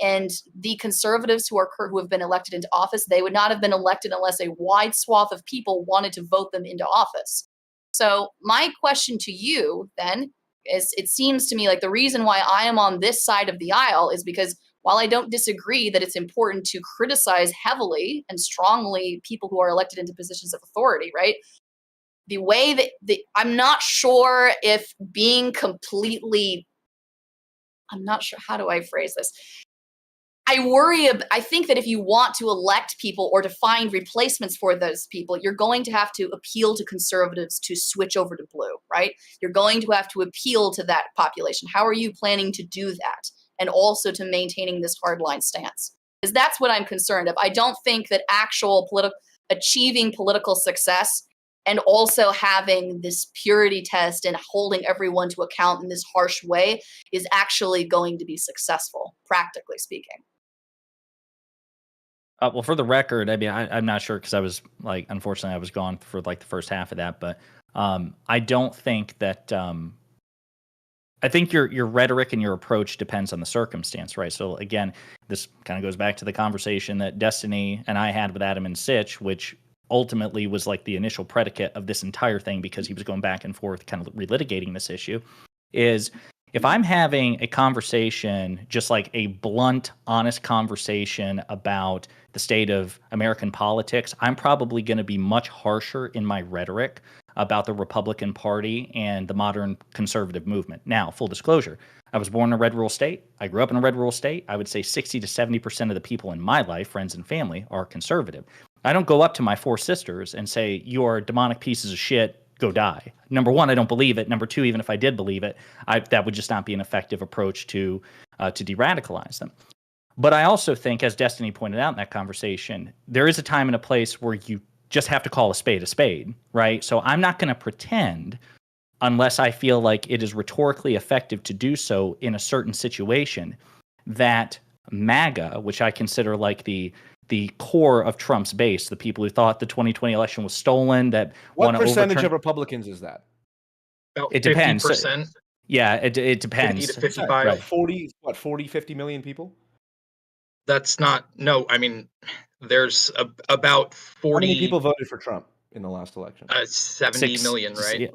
And the conservatives who have been elected into office, they would not have been elected unless a wide swath of people wanted to vote them into office. So my question to you then is, it seems to me like the reason why I am on this side of the aisle is because while I don't disagree that it's important to criticize heavily and strongly people who are elected into positions of authority, right? The way that I'm not sure if being completely, I'm not sure, how do I phrase this? I think that if you want to elect people or to find replacements for those people, you're going to have to appeal to conservatives to switch over to blue, right? You're going to have to appeal to that population. How are you planning to do that? and also to maintaining this hardline stance. Because that's what I'm concerned of. I don't think that achieving political success and also having this purity test and holding everyone to account in this harsh way is actually going to be successful, practically speaking. Well, for the record, I mean, I'm not sure because I was unfortunately, I was gone for the first half of that, but I don't think that. I think your rhetoric and your approach depends on the circumstance, right? So again, this kind of goes back to the conversation that Destiny and I had with Adam and Sitch, which ultimately was the initial predicate of this entire thing because he was going back and forth, kind of relitigating this issue. Is if I'm having a conversation, just a blunt, honest conversation about the state of American politics, I'm probably going to be much harsher in my rhetoric about the Republican Party and the modern conservative movement. Now, full disclosure, I was born in a red rural state. I grew up in a red rural state. I would say 60 to 70% of the people in my life, friends and family, are conservative. I don't go up to my four sisters and say, you are demonic pieces of shit, go die. Number one, I don't believe it. Number two, even if I did believe it, that would just not be an effective approach to de-radicalize them. But I also think, as Destiny pointed out in that conversation, there is a time and a place where you just have to call a spade, right? So I'm not going to pretend, unless I feel like it is rhetorically effective to do so in a certain situation, that MAGA, which I consider the core of Trump's base, the people who thought the 2020 election was stolen, that what want to percentage overturn. of Republicans is that? About It depends. 50%. Yeah, it depends. 50 to 55. Right. 40, 50 million people? That's not, no, I mean, there's about 40. How many people voted for Trump in the last election? 70 million, right?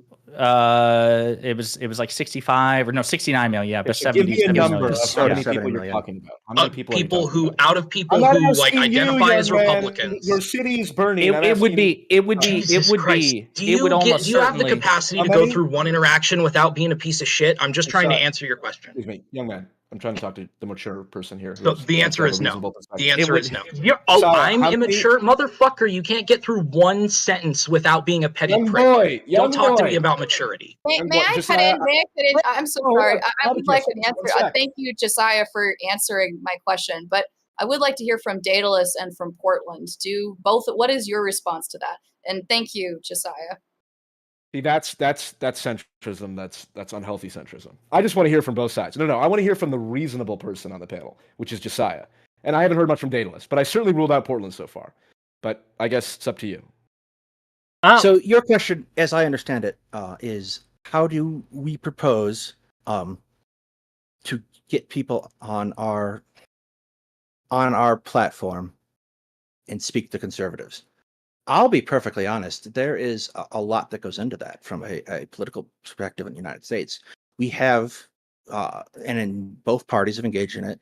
It was 65 or no 69 million. Yeah, but So give 70. me a number million. of how many 77 people you're million. talking about. How many people are you talking who, about? out of people I'm not who asking you, identify as young man. Republicans. Your city is burning. It would be. Jesus Christ. Do It would almost you have the certainly. capacity How to go many? through one interaction without being a piece of shit? I'm just trying to answer your question. Excuse me, young man. I'm trying to talk to the mature person here. So the answer is no. The answer is no. I'm immature? Motherfucker, you can't get through one sentence without being a petty prick. Don't talk to me about maturity. May I cut in? I'm so sorry. I would like an answer. Thank you, Josiah, for answering my question. But I would like to hear from Daedalus and from Portland. What is your response to that? And thank you, Josiah. See, that's centrism. That's unhealthy centrism. I just want to hear from both sides. No, I want to hear from the reasonable person on the panel, which is Josiah. And I haven't heard much from Daedalus, but I certainly ruled out Portland so far. But I guess it's up to you. So your question, as I understand it, is how do we propose to get people on our platform and speak to conservatives? I'll be perfectly honest. There is a lot that goes into that from a political perspective in the United States. We have, and in both parties have engaged in it,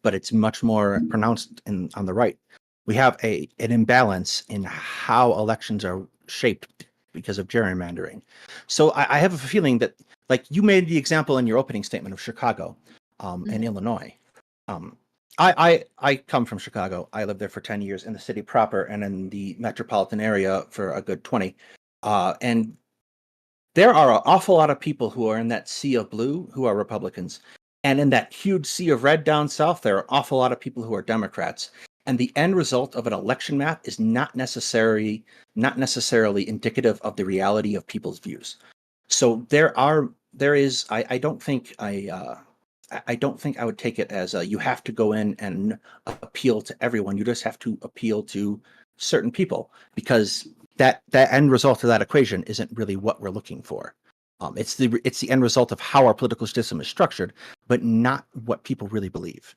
but it's much more pronounced on the right. We have an imbalance in how elections are shaped because of gerrymandering. So I have a feeling that, you made the example in your opening statement of Chicago and Illinois. I come from Chicago. I lived there for 10 years in the city proper and in the metropolitan area for a good 20. And there are an awful lot of people who are in that sea of blue who are Republicans. And in that huge sea of red down south, there are an awful lot of people who are Democrats. And the end result of an election map is not necessarily indicative of the reality of people's views. So I don't think I would take it as you have to go in and appeal to everyone. You just have to appeal to certain people, because that end result of that equation isn't really what we're looking for. It's the end result of how our political system is structured, but not what people really believe.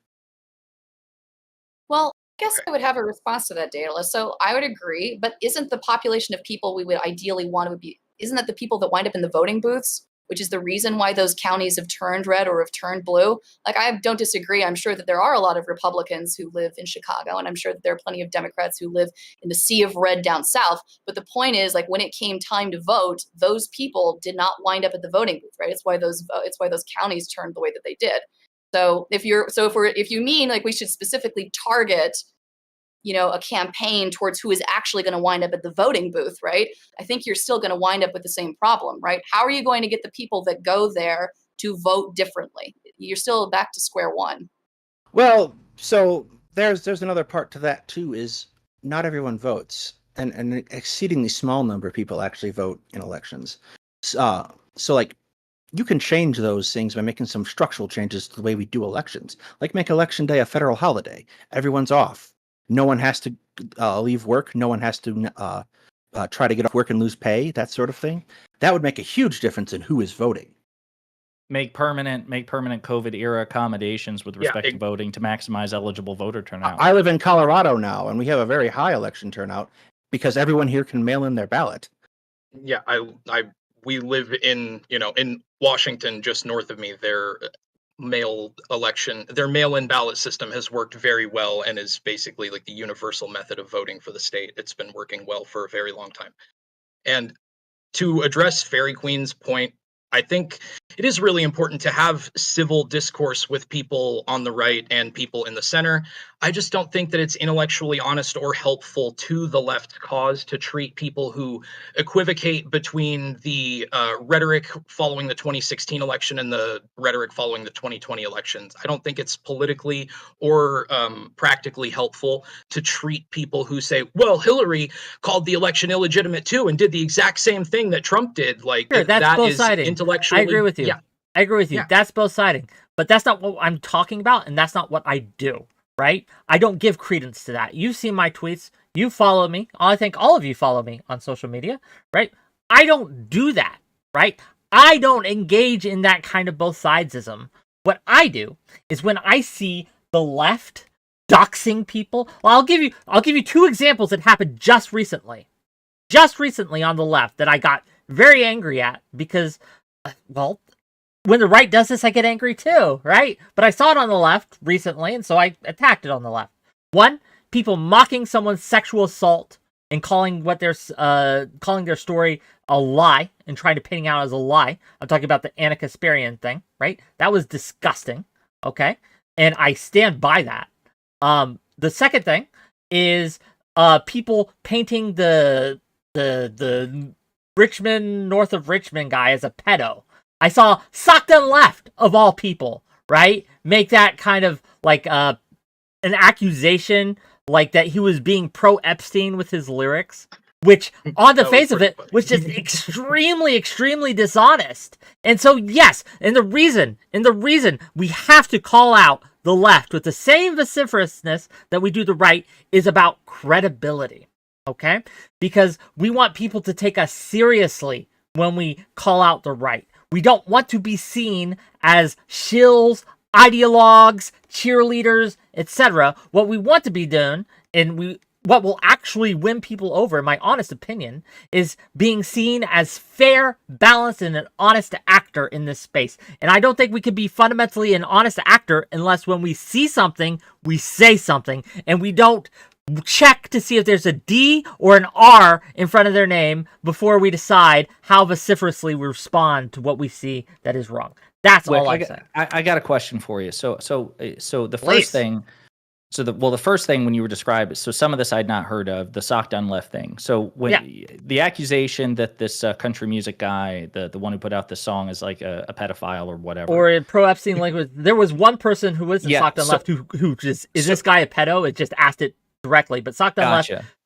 Well, I guess I would have a response to that, Daedalus. So I would agree, but isn't the population of people we would ideally want to be, isn't that the people that wind up in the voting booths, which is the reason why those counties have turned red or have turned blue? I don't disagree. I'm sure that there are a lot of Republicans who live in Chicago, and I'm sure that there are plenty of Democrats who live in the sea of red down south. But the point is, when it came time to vote, those people did not wind up at the voting booth, right? It's why those counties turned the way that they did. So if you mean we should specifically target, a campaign towards who is actually going to wind up at the voting booth, right? I think you're still going to wind up with the same problem, right? How are you going to get the people that go there to vote differently? you're still back to square one. Well, so there's another part to that too, is not everyone votes, and an exceedingly small number of people actually vote in elections. So like, you can change those things by making some structural changes to the way we do elections. Like make election day a federal holiday. Everyone's off. No one has to leave work. No one has to try to get off work and lose pay, that sort of thing. That would make a huge difference in who is voting. Make permanent COVID era accommodations with respect to voting to maximize eligible voter turnout. I live in Colorado now, and we have a very high election turnout because everyone here can mail in their ballot. Yeah, we live in Washington, just north of me. Their mail-in ballot system has worked very well and is basically like the universal method of voting for the state. It's been working well for a very long time. And to address Fairy Queen's point, I think it is really important to have civil discourse with people on the right and people in the center. I just don't think that it's intellectually honest or helpful to the left cause to treat people who equivocate between the rhetoric following the 2016 election and the rhetoric following the 2020 elections. I don't think it's politically or practically helpful to treat people who say, well, Hillary called the election illegitimate too and did the exact same thing that Trump did. Like, sure, that's that both is sided. intellectually. I agree with you. Yeah. I agree with you. Yeah. That's both sided. But that's not what I'm talking about, and that's not what I do, right? I don't give credence to that. You've seen my tweets. You follow me. I think all of you follow me on social media, right? I don't do that, right? I don't engage in that kind of both sidesism. What I do is when I see the left doxing people, well, I'll give you two examples that happened just recently on the left that I got very angry at because, well, when the right does this, I get angry too, right? But I saw it on the left recently, and so I attacked it on the left. One, people mocking someone's sexual assault and calling their story a lie and trying to paint it out as a lie. I'm talking about the 𝕾𝖎𝖎 thing, right? That was disgusting, okay? And I stand by that. The second thing is people painting the Richmond, north of Richmond guy as a pedo. I saw 𝕲𝖓 Left, of all people, right, make that kind of like an accusation, like that he was being pro-Epstein with his lyrics, which on the face of it was just extremely, extremely dishonest. And so, yes, and the reason we have to call out the left with the same vociferousness that we do the right is about credibility, okay? Because we want people to take us seriously when we call out the right. We don't want to be seen as shills, ideologues, cheerleaders, etc. What we want to be doing, and what will actually win people over, in my honest opinion, is being seen as fair, balanced, and an honest actor in this space. And I don't think we can be fundamentally an honest actor unless when we see something, we say something, and we don't check to see if there's a D or an R in front of their name before we decide how vociferously we respond to what we see that is wrong. That's all I say. I got a question for you. So the first thing, the first thing when you were describing, so some of this I'd not heard of, the 𝕲𝖓 thing. So when the accusation that this country music guy, the one who put out this song, is like a pedophile or whatever, or in pro-Epstein language, there was one person who was in 𝕲𝖓 Left who just is this guy a pedo? It just asked it directly, but 𝕲𝖓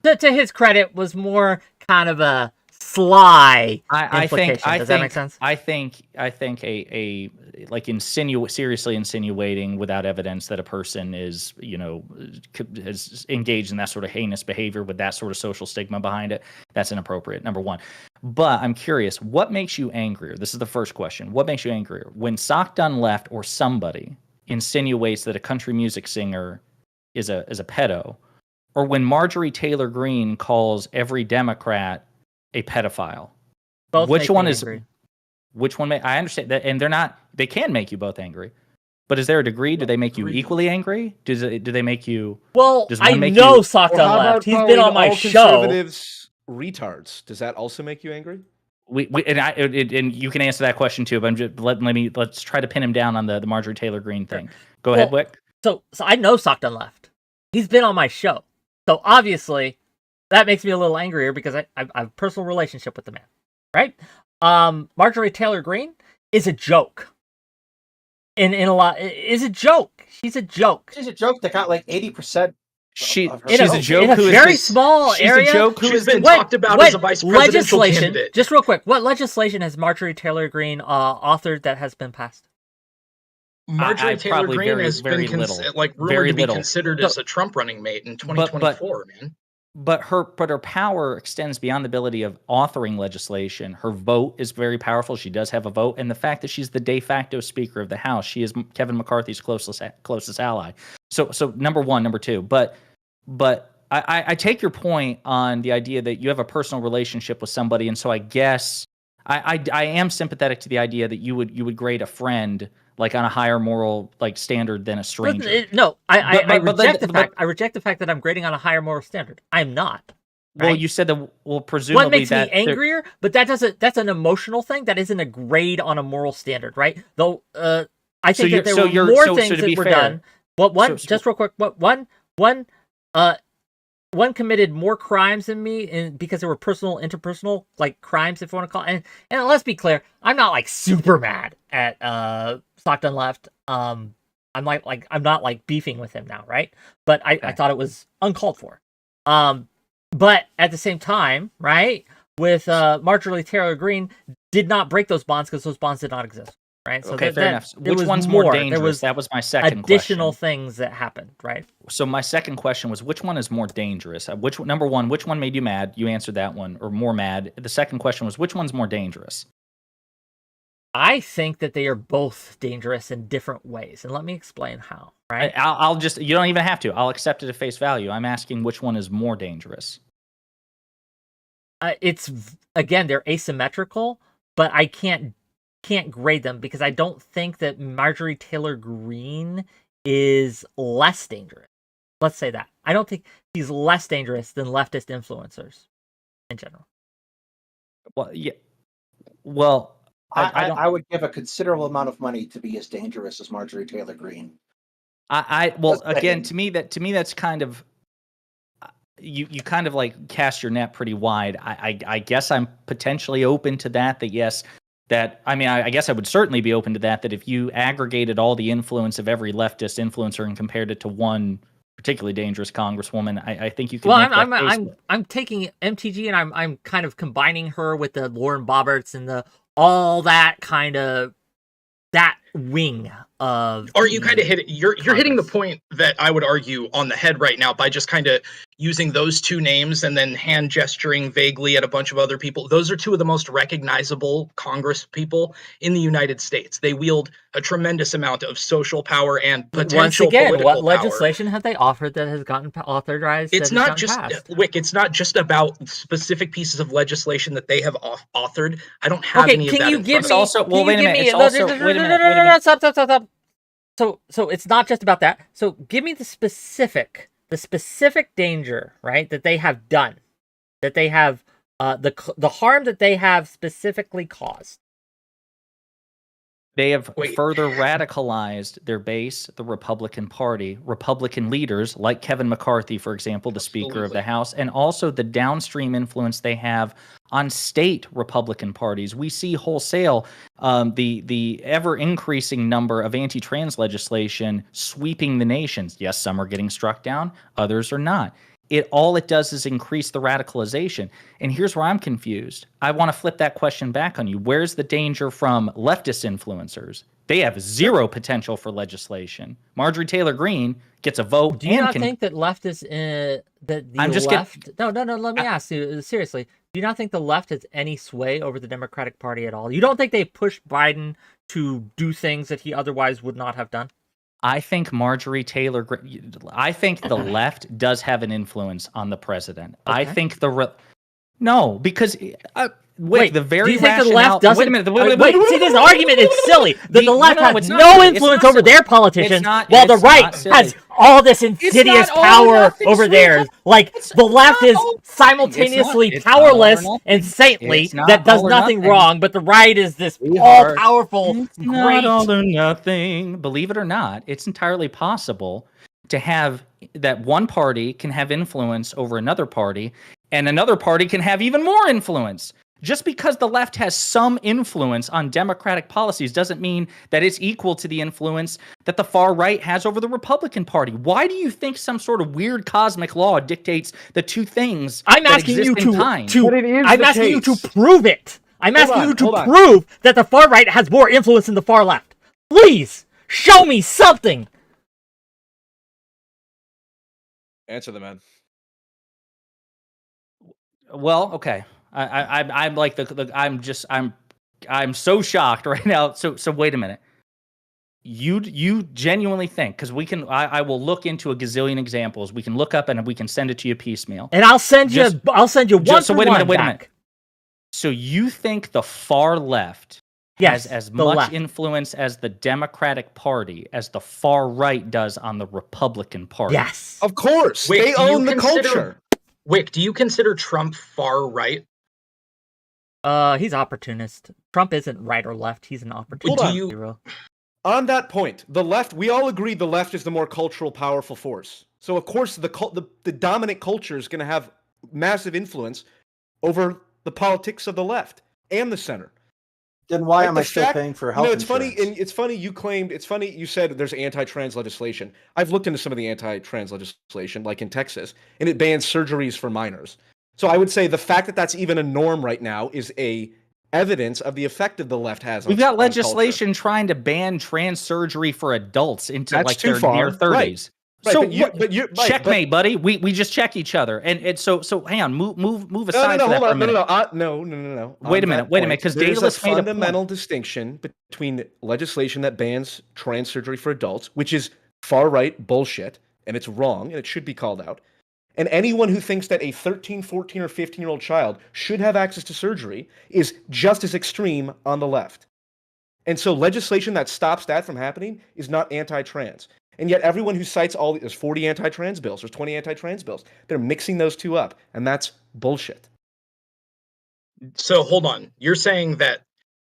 Left, to his credit, was more kind of a sly implication. Does that make sense? I think a like seriously insinuating without evidence that a person is is engaged in that sort of heinous behavior with that sort of social stigma behind it, that's inappropriate, number one. But I'm curious, what makes you angrier? This is the first question. What makes you angrier? When 𝕲𝖓 Left or somebody insinuates that a country music singer is a pedo, or when Marjorie Taylor Greene calls every Democrat a pedophile? Both which one is angry. Which one I understand that, and they can make you both angry, but is there a degree? Do they make you equally angry? Do they make you? Well, I know 𝕲𝖓 Left. He's been on my show. Conservatives retards. Does that also make you angry? And you can answer that question too, but I'm just let's try to pin him down on the Marjorie Taylor Greene thing. Go ahead, Whick. So I know 𝕲𝖓 Left. He's been on my show. So obviously, that makes me a little angrier because I have a personal relationship with the man, right? Marjorie Taylor Greene is a joke. in a lot is a joke. She's a joke. She's a joke that got like 80%. She's of her a vote. joke in a who is very this- small she's area. a joke who She's is been the- talked about as a vice presidential legislation? candidate. Just real quick, what legislation has Marjorie Taylor Greene authored that has been passed? Marjorie Taylor probably Greene very, has very been little. rumored Very to be little. considered as a Trump running mate in 2024, man. But her power extends beyond the ability of authoring legislation. Her vote is very powerful. She does have a vote, and the fact that she's the de facto Speaker of the House, she is Kevin McCarthy's closest ally. So number one, number two. But I take your point on the idea that you have a personal relationship with somebody, and so I guess I am sympathetic to the idea that you would grade a friend like on a higher moral like standard than a stranger. I reject the fact that I'm grading on a higher moral standard. I'm not. Right? Well, you said that. Well, presumably what makes me that angrier, but that's an emotional thing. That isn't a grade on a moral standard, right? Though I think that there were more things that were done. Just real quick, one committed more crimes than me, because there were interpersonal like crimes, if you want to call it. And let's be clear, I'm not like super mad at Stockton Left. I'm not like beefing with him now, right? But I thought it was uncalled for. But at the same time, right, with Marjorie Taylor Greene did not break those bonds because those bonds did not exist, right? So okay, fair enough. Which was one's more more. dangerous? That was my second additional question. things that happened, right? So my second question was, which one is more dangerous? Number one, which one made you mad? You answered that one, or more mad. The second question was, which one's more dangerous? I think that they are both dangerous in different ways, and let me explain how. Right? I'll just, you don't even have to. I'll accept it at face value. I'm asking which one is more dangerous. It's, again, they're asymmetrical, but I can't grade them because I don't think that Marjorie Taylor Greene is less dangerous. Let's say that. I don't think she's less dangerous than leftist influencers in general. Well, yeah. Well, I would give a considerable amount of money to be as dangerous as Marjorie Taylor Greene. Again, to me that's kind of, you kind of like cast your net pretty wide. I guess I'm potentially open to that. I guess I would certainly be open to that if you aggregated all the influence of every leftist influencer and compared it to one particularly dangerous congresswoman, I think you could. Well, I'm taking MTG and I'm kind of combining her with the Lauren Bobberts and all that kind of that wing of. Or you kind of hit it. You're hitting the point that I would argue on the head right now by just kind of using those two names and then hand gesturing vaguely at a bunch of other people. Those are two of the most recognizable Congress people in the United States. They wield a tremendous amount of social power and potential Once again, political what power. legislation have they offered that has gotten authorized? It's not just passed? Whick. It's not just about specific pieces of legislation that they have authored. I don't have any of that. Can you give me? Also, well, wait a minute. It's also, wait a minute. No, stop. So it's not just about that. So give me the specific danger, right? That they have done, that they have the harm that they have specifically caused. They have further radicalized their base, the Republican Party, Republican leaders like Kevin McCarthy, for example, the Speaker of the House, and also the downstream influence they have on state Republican parties. We see wholesale the ever-increasing number of anti-trans legislation sweeping the nations. Yes, some are getting struck down, others are not. All it does is increase the radicalization. And here's where I'm confused. I want to flip that question back on you. Where's the danger from leftist influencers? They have zero potential for legislation. Marjorie Taylor Greene gets a vote. Do you not think that left is that the left? No. Let me ask you seriously. Do you not think the left has any sway over the Democratic Party at all? You don't think they pushed Biden to do things that he otherwise would not have done? I think I think the left does have an influence on the president. Okay. I think no, because wait, the very do you think rationale, the left doesn't? Wait a minute. Wait, see, this argument is silly. The left has no influence over their politicians, while the right has all this insidious power over theirs. Like the left is simultaneously powerless and saintly that does nothing wrong, but the right is this all-powerful, great. Not all or nothing. Believe it or not, it's entirely possible to have that one party can have influence over another party, and another party can have even more influence. Just because the left has some influence on democratic policies doesn't mean that it's equal to the influence that the far right has over the Republican Party. Why do you think some sort of weird cosmic law dictates the two things I'm that asking you exist in to time? I'm asking you to prove it. I'm asking you to prove that the far right has more influence than the far left. Please show me something. Answer the man. Well, okay. I'm like I'm so shocked right now. So wait a minute. You genuinely think, because I will look into a gazillion examples. We can look up and we can send it to you piecemeal. And I'll send you one. So wait a minute. So you think the far left has as much influence as the Democratic Party as the far right does on the Republican Party? Yes. Of course. They own the culture. Wick, do you consider Trump far right? He's opportunist. Trump isn't right or left. He's an opportunist. On that point, the left, we all agree the left is the more cultural, powerful force. So, of course, the dominant culture is going to have massive influence over the politics of the left and the center. Then why am I still paying for health insurance? It's funny you said there's anti-trans legislation. I've looked into some of the anti-trans legislation, like in Texas, and it bans surgeries for minors. So I would say the fact that that's even a norm right now is evidence of the effect that the left has on We've got legislation culture. trying to ban trans surgery for adults into that's like their near 30s. Right, so checkmate, buddy. We just check each other, and so hang on, move aside for that for a minute. No. Wait a minute, because there's Daedalus a fundamental distinction between legislation that bans trans surgery for adults, which is far right bullshit, and it's wrong, and it should be called out. And anyone who thinks that a 13, 14, or 15-year-old child should have access to surgery is just as extreme on the left. And so legislation that stops that from happening is not anti-trans. And yet everyone who cites there's 40 anti-trans bills, there's 20 anti-trans bills, they're mixing those two up, and that's bullshit. So hold on. You're saying that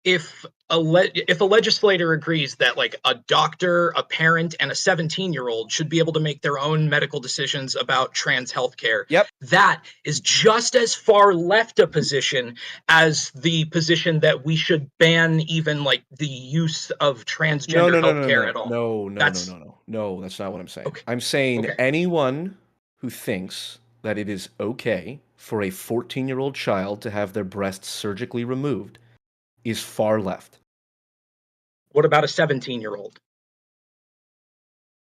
if a legislator agrees that like a doctor, a parent, and a 17-year-old should be able to make their own medical decisions about trans healthcare, that is just as far left a position as the position that we should ban even like the use of transgender healthcare at all. No, that's not what I'm saying. Okay. I'm saying anyone who thinks that it is okay for a 14-year-old child to have their breasts surgically removed is far left. What about a 17-year-old?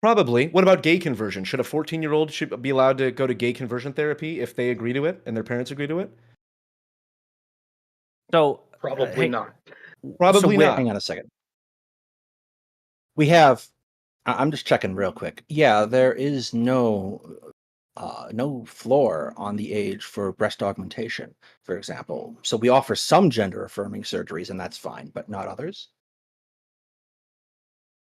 Probably. What about gay conversion? Should a 14-year-old be allowed to go to gay conversion therapy if they agree to it and their parents agree to it? So probably not. Probably not. Hang on a second. We have. I'm just checking real quick. Yeah, there is no floor on the age for breast augmentation, for example. So we offer some gender-affirming surgeries, and that's fine, but not others.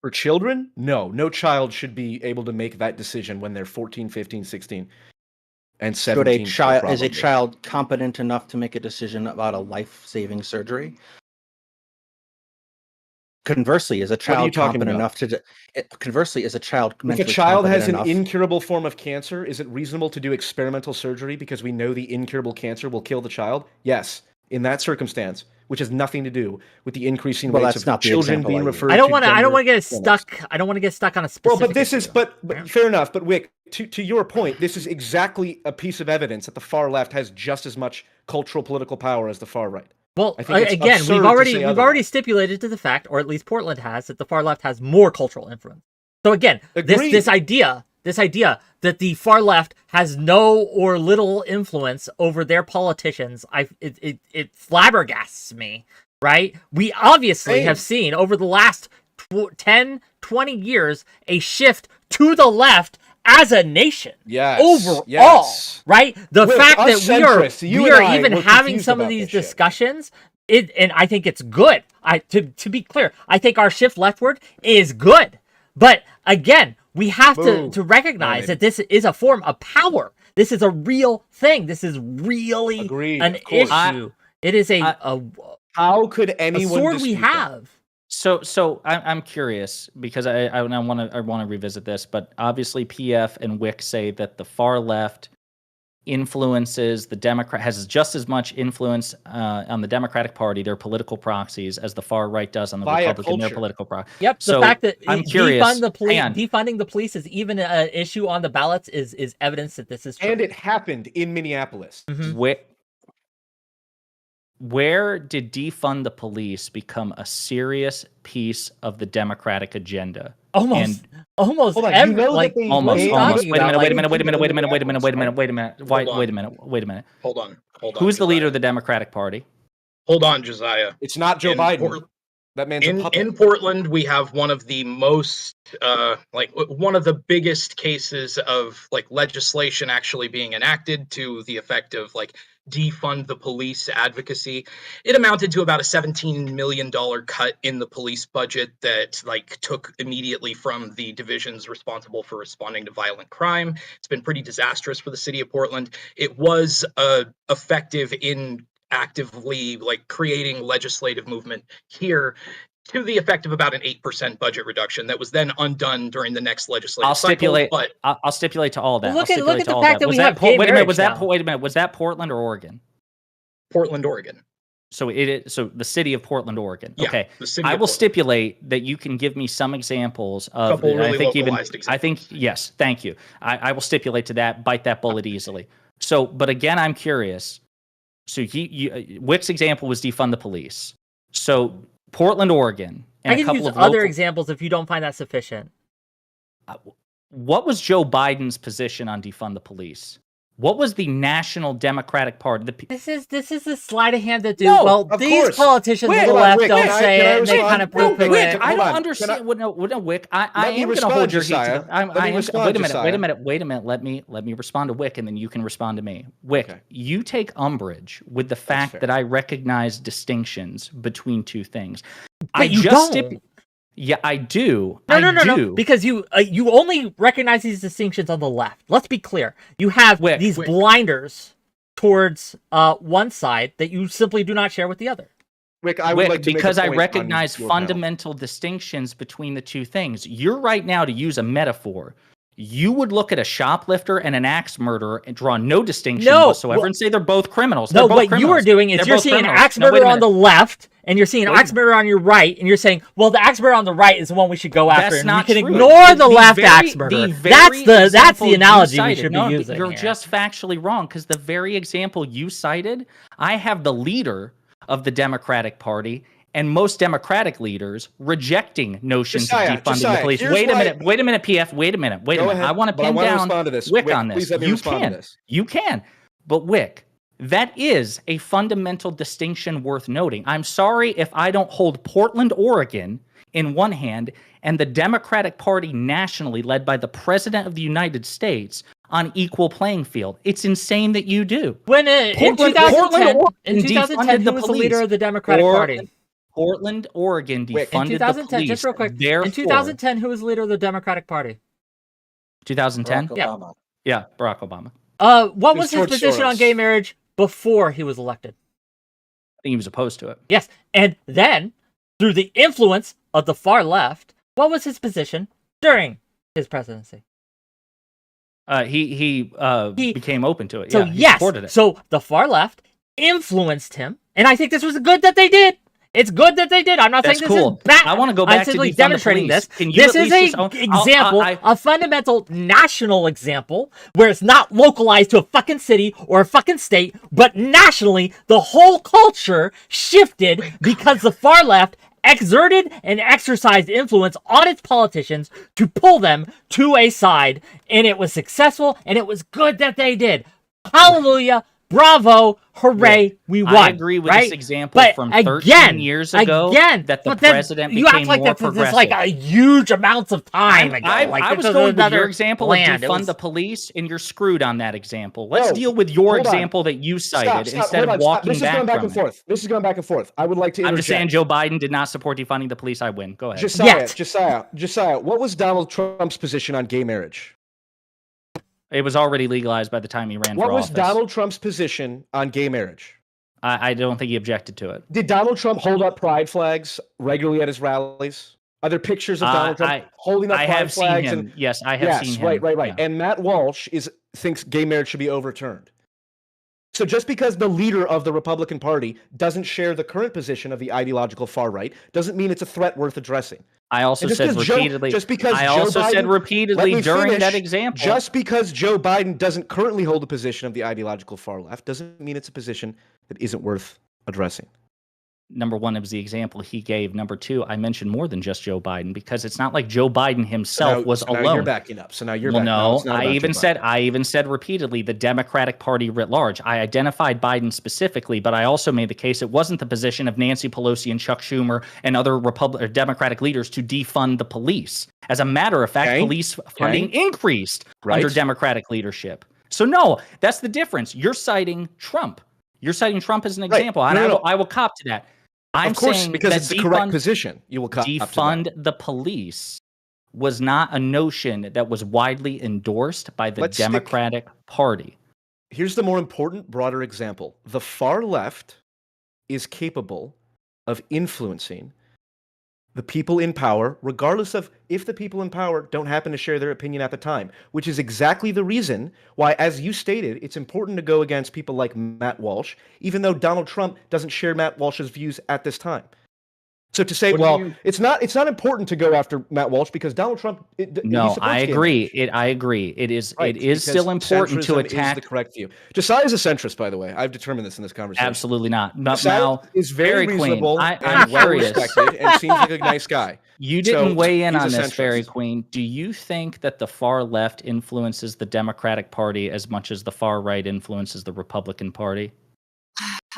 For children? No child should be able to make that decision when they're 14, 15, 16, and 17. Is a child competent enough to make a decision about a life-saving surgery? Conversely, is a child competent enough to? Conversely, is a child mentally if a child has an enough? incurable form of cancer, is it reasonable to do experimental surgery because we know the incurable cancer will kill the child? Yes, in that circumstance, which has nothing to do with the increasing rates of children being referred to. I don't want to get stuck. I don't want to get stuck on a specific. Well, but this is, but fair enough. But Wick, to your point, this is exactly a piece of evidence that the far left has just as much cultural political power as the far right. Well, again, we've already stipulated to the fact, or at least Portland has, that the far left has more cultural influence. So again, this idea that the far left has no or little influence over their politicians, it flabbergasts me, right? We obviously have seen over the last 10, 20 years a shift to the left as a nation. Overall, right? The fact that we are even having some of these discussions, and I think it's good. To be clear, I think our shift leftward is good. But again, we have to recognize that this is a form of power. This is a real thing. This is really an issue. It is how could anyone sword we have. So I'm curious because I want to revisit this, but obviously PF and Whick say that the far left influences the Democrat, has just as much influence on the Democratic Party, their political proxies, as the far right does on the Via Republican, their culture. political proxies. Yep. The So fact that I'm curious. defunding the police is even an issue on the ballots is evidence that this is true. And it happened in Minneapolis. Mhm. Where did defund the police become a serious piece of the Democratic agenda? Almost Hold on, you every, know like that they Almost. made- talking Wait a about, minute. like, Wait a minute. Wait a minute. Wait a minute. Wait a minute. Wait a minute. Wait a minute. Hold on. Who's the Josiah. leader of the Democratic Party? Hold on, Josiah. It's not Joe In Biden. Port- That man's a puppet. In Portland, we have one of the most, one of the biggest cases of like legislation actually being enacted to the effect of like defund the police advocacy. It amounted to about a $17 million cut in the police budget that like took immediately from the divisions responsible for responding to violent crime. It's been pretty disastrous for the city of Portland. It was effective in actively like creating legislative movement here to the effect of about an 8% budget reduction that was then undone during the next legislative I'll cycle. stipulate. But I'll stipulate to all that. Look I'll at stipulate the to all fact that we have gay wait a minute. Was marriage that now. wait a minute? Was that Portland or Oregon? Portland, Oregon. So it is. So the city of Portland, Oregon. Yeah, Okay. the city I of will Portland. stipulate that you can give me some examples of. Couple really I think even. localized I think yes. Thank you. I will stipulate to that. Bite that bullet easily. So, but again, I'm curious. So Whick's example was defund the police. So Portland, Oregon, and I a can couple use of other local- examples if you don't find that sufficient. What was Joe Biden's position on defund the police? What was the National Democratic Party? This is the sleight of hand that do. No, well, of these course. politicians Wait, on the hold on, left Whick, don't can I say it, and they respond? kind of No, poo-poo Whick, it. I Hold don't on. understand. No, Whick. I Let me am going to respond, hold your heat. Josiah. Let me respond, Wait a minute. Josiah. Wait a minute. Let me respond to Whick, and then you can respond to me. Whick, Okay. you take umbrage with the fact fair. that I recognize distinctions between two things. But you don't. Yeah, I do. No, because you only recognize these distinctions on the left. Let's be clear. You have Whick, these blinders towards one side that you simply do not share with the other. Rick, I would like to because make a I point recognize on your panel. fundamental distinctions between the two things. You're right now, to use a metaphor, you would look at a shoplifter and an axe murderer and draw no distinction whatsoever and say they're both criminals. No, what you are doing is you're seeing an axe murderer on the left and you're seeing an axe murderer on your right, and you're saying, well, the axe murderer on the right is the one we should go after. That's and not you can true. ignore the left axe murderer. That's the analogy we should be using. You're here. just factually wrong, because the very example you cited, I have the leader of the Democratic Party and most Democratic leaders rejecting notions of defunding the police. Wait a minute, PF. Wait a minute. I want to pin down Whick on this. Please let me respond to this. You can. But Whick, that is a fundamental distinction worth noting. I'm sorry if I don't hold Portland, Oregon in one hand and the Democratic Party nationally, led by the President of the United States, on equal playing field. It's insane that you do. When in 2010, who was the leader of the Democratic Party? Portland, Oregon defunded in 2010, the police. just real quick. Therefore, In 2010, who was the leader of the Democratic Party? 2010? Obama. Yeah, Barack Obama. What was his George position on Soros. gay marriage before he was elected? I think he was opposed to it. Yes, and then, through the influence of the far left, what was his position during his presidency? He became open to it. So He yes, supported it. so the far left influenced him, and I think this was good that they did. It's good that they did. I'm not That's saying this cool. is bad. I want to go back I'm to simply defund the demonstrating police. this. Can you This at is least an just- example, a fundamental national example, where it's not localized to a fucking city or a fucking state, but nationally, the whole culture shifted because the far left exerted and exercised influence on its politicians to pull them to a side, and it was successful, and it was good that they did. Hallelujah. Bravo, hooray, we won. I agree with right? this example But from 13 years ago that the but then president you became act like more that's progressive. like a huge amounts of time ago. I Like, was this is going with another your example land. of It defund was- the police, and you're screwed on that example. Let's No, deal with your hold on. example that you cited Stop. instead Hold of on, stop. walking This is back going back from and it. forth. This is going back and forth. I would like to I'm interject. just saying Joe Biden did not support defunding the police. I win. Go ahead. Josiah, what was Donald Trump's position on gay marriage? It was already legalized by the time he ran What for was office. Donald Trump's position on gay marriage? I don't think he objected to it. Did Donald Trump hold up pride flags regularly at his rallies? Are there pictures of Donald Trump holding up I pride have seen flags? him. Yes, I have seen him. Right. Yeah. And Matt Walsh thinks gay marriage should be overturned. So just because the leader of the Republican Party doesn't share the current position of the ideological far right doesn't mean it's a threat worth addressing. I also said repeatedly. Let me during finish. that example. Just because Joe Biden doesn't currently hold a position of the ideological far left doesn't mean it's a position that isn't worth addressing. Number one, it was the example he gave. Number two, I mentioned more than just Joe Biden, because it's not like Joe Biden himself was alone. Now you're backing up. So now you're backing up. No, I even said repeatedly the Democratic Party writ large. I identified Biden specifically, but I also made the case it wasn't the position of Nancy Pelosi and Chuck Schumer and other Democratic leaders to defund the police. As a matter of fact, police funding increased under Democratic leadership. So no, that's the difference. You're citing Trump. You're citing Trump as an example, and I will cop to that. I'm saying because that it's the correct position. You will defund the police was not a notion that was widely endorsed by the Democratic Party. Here's the more important, broader example. The far left is capable of influencing the people in power, regardless of if the people in power don't happen to share their opinion at the time, which is exactly the reason why, as you stated, it's important to go against people like Matt Walsh, even though Donald Trump doesn't share Matt Walsh's views at this time. So to say, it's not important to go after Matt Walsh because Donald Trump. I agree. I agree. It is still important to attack. Is the correct view. Josiah is a centrist, by the way. I've determined this in this conversation. Absolutely not. Josiah is very reasonable and well respected and seems like a nice guy. You didn't weigh in on this, Fairy Queen. Do you think that the far left influences the Democratic Party as much as the far right influences the Republican Party?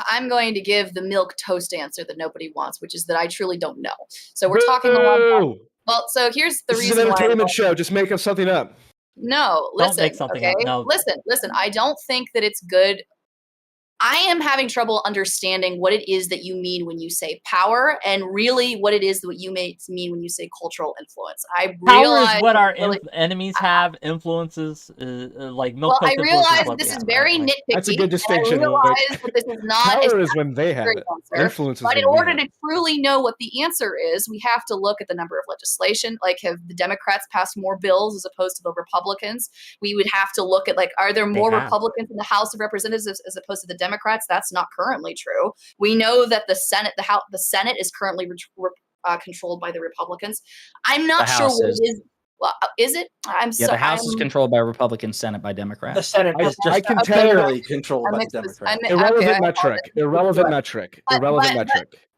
I'm going to give the milk toast answer that nobody wants, which is that I truly don't know. So we're talking a lot. Well, so here's the reason. This is an entertainment show. Just make up something up. No, listen. Don't make something up. No. Listen. I don't think that it's good. I am having trouble understanding what it is that you mean when you say power, and really what it is that you mean when you say cultural influence. Power is what our enemies have. Influences, like milk. Well, I realize this is very nitpicky. That's a good distinction. I realize that this is not. Power is when they have it. Influence is but in order to truly know what the answer is, we have to look at the number of legislation. Like, have the Democrats passed more bills as opposed to the Republicans? We would have to look at, like, are there more Republicans in the House of Representatives as opposed to the Democrats? That's not currently true. We know that the Senate is currently controlled by the Republicans. I'm not sure what it is. Well, is it? The House is controlled by Republicans, Senate by Democrats. The Senate is just entirely controlled by Democrats. Irrelevant metric.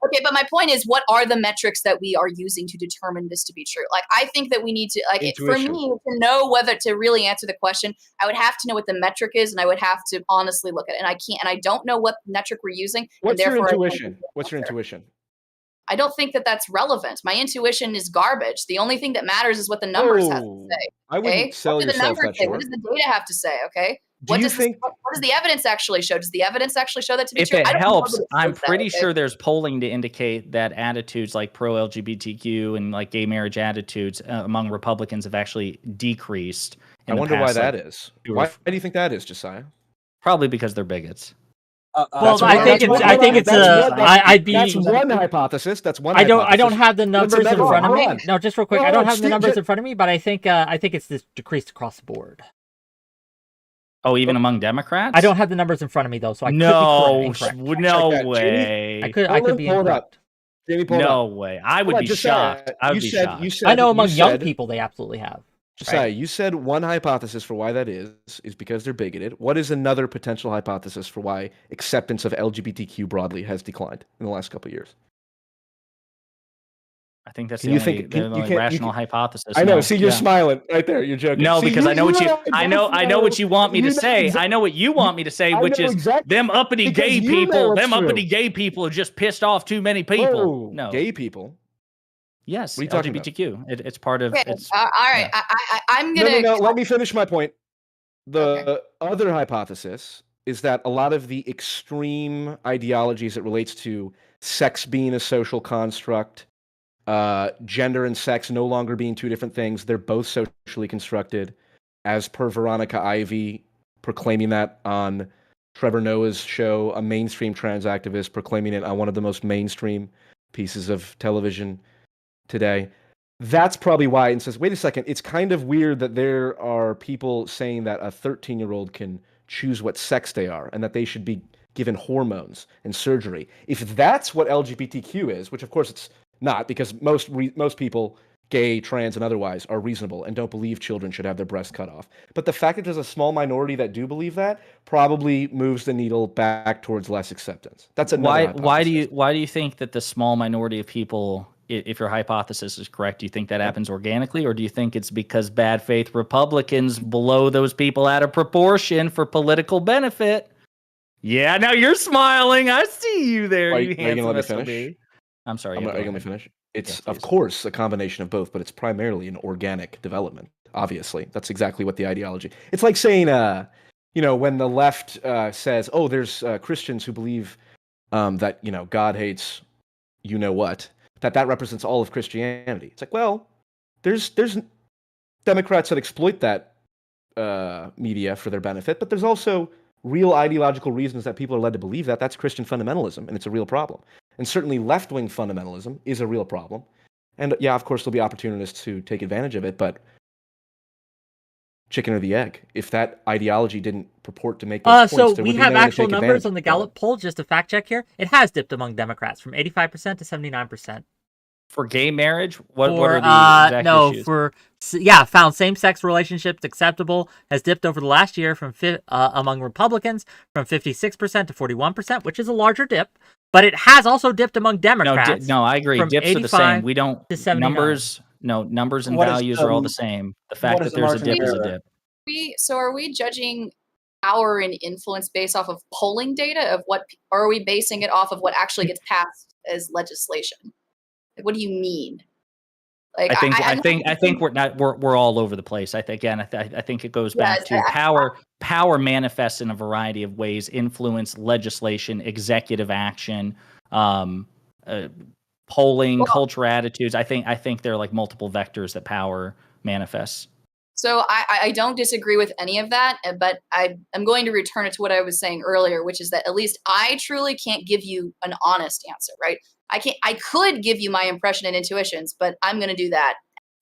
Okay, but my point is, what are the metrics that we are using to determine this to be true? Like, I think that we need to, for me, to know whether to really answer the question, I would have to know what the metric is, and I would have to honestly look at it. And I can't, and I don't know what metric we're using. What's your intuition? I don't think that that's relevant. My intuition is garbage. The only thing that matters is what the numbers have to say. I wouldn't sell yourself that short. What does the data have to say? Okay. What does the evidence actually show? Does the evidence actually show that to be true? If it helps, I'm pretty sure there's polling to indicate that attitudes like pro-LGBTQ and like gay marriage attitudes among Republicans have actually decreased. I wonder why that is. Why do you think that is, Josiah? Probably because they're bigots. Well, I think it's That's one hypothesis. That's one. I don't have the numbers in front of me. No, just real quick. I don't have the numbers in front of me, but I think it's this decreased across the board. Oh, even among Democrats? I don't have the numbers in front of me though, so I could be incorrect. No way. I could be incorrect. No way. I would be shocked. I would be shocked. I know among young people they absolutely have. Josiah, you said one hypothesis for why that is because they're bigoted. What is another potential hypothesis for why acceptance of LGBTQ broadly has declined in the last couple of years? I think that's the only rational hypothesis. I know. See, you're smiling right there. You're joking. No, because I know what you want me to say. I know what you want me to say, which is them uppity gay people. Them uppity gay people are just pissed off too many people. No, gay people. Yes, what are you talking LGBTQ. about? It's part of. Okay. All right. Yeah. I'm gonna. No. Let me finish my point. The other hypothesis is that a lot of the extreme ideologies that relates to sex being a social construct, gender and sex no longer being two different things, they're both socially constructed, as per Veronica Ivy proclaiming that on Trevor Noah's show, a mainstream trans activist proclaiming it on one of the most mainstream pieces of television today. That's probably why it says, wait a second, it's kind of weird that there are people saying that a 13-year-old can choose what sex they are and that they should be given hormones and surgery. If that's what LGBTQ is, which of course it's not, because most people, gay, trans, and otherwise, are reasonable and don't believe children should have their breasts cut off. But the fact that there's a small minority that do believe that probably moves the needle back towards less acceptance. That's another hypothesis. Why do you think that the small minority of people, if your hypothesis is correct, do you think that happens organically, or do you think it's because bad faith Republicans blow those people out of proportion for political benefit? Yeah, now you're smiling. I see you there. Are you you gonna let me handsome finish? SOB. I'm sorry. Are you going to finish? It's, of course, a combination of both, but it's primarily an organic development, obviously. That's exactly what the ideology... It's like saying, when the left says, oh, there's Christians who believe that, God hates you-know-what, that represents all of Christianity. It's like, well, there's Democrats that exploit that media for their benefit, but there's also real ideological reasons that people are led to believe that. That's Christian fundamentalism, and it's a real problem. And certainly left-wing fundamentalism is a real problem. And yeah, of course, there'll be opportunists who take advantage of it, but chicken or the egg? If that ideology didn't purport to make those points, so we have actual numbers on the Gallup poll, just to fact check here. It has dipped among Democrats from 85% to 79%. For gay marriage? What are the exact issues? Found same-sex relationships acceptable has dipped over the last year from among Republicans from 56% to 41%, which is a larger dip. But it has also dipped among Democrats. No, I agree. Dips are the same. We don't numbers and values are all the same. The fact that there's a dip is a dip. So are we judging power and influence based off of polling data or are we basing it off of what actually gets passed as legislation? Like, what do you mean? Like, I think we're all over the place. I think it goes back to power. Power manifests in a variety of ways: influence, legislation, executive action, polling, culture, attitudes. I think there are like multiple vectors that power manifests. So I don't disagree with any of that, but I'm going to return it to what I was saying earlier, which is that at least I truly can't give you an honest answer, right? I could give you my impression and intuitions, but I'm going to do that.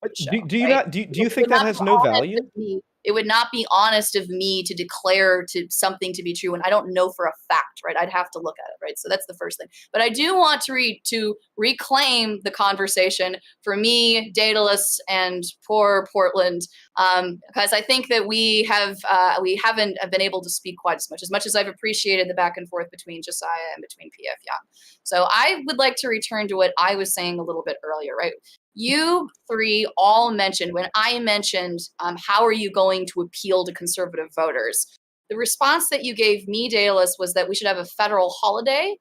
Do you think that has no value? It would not be honest of me to declare something to be true when I don't know for a fact, right? I'd have to look at it, right? So that's the first thing. But I do want to reclaim the conversation for me, Daedalus, and poor Portland, because I think that we haven't been able to speak quite as much as I've appreciated the back and forth between 𝕍𝖎 and between 𝕵𝖎. So I would like to return to what I was saying a little bit earlier, right? You three all mentioned, when I mentioned, how are you going to appeal to conservative voters? The response that you gave me, Daedalus, was that we should have a federal holiday,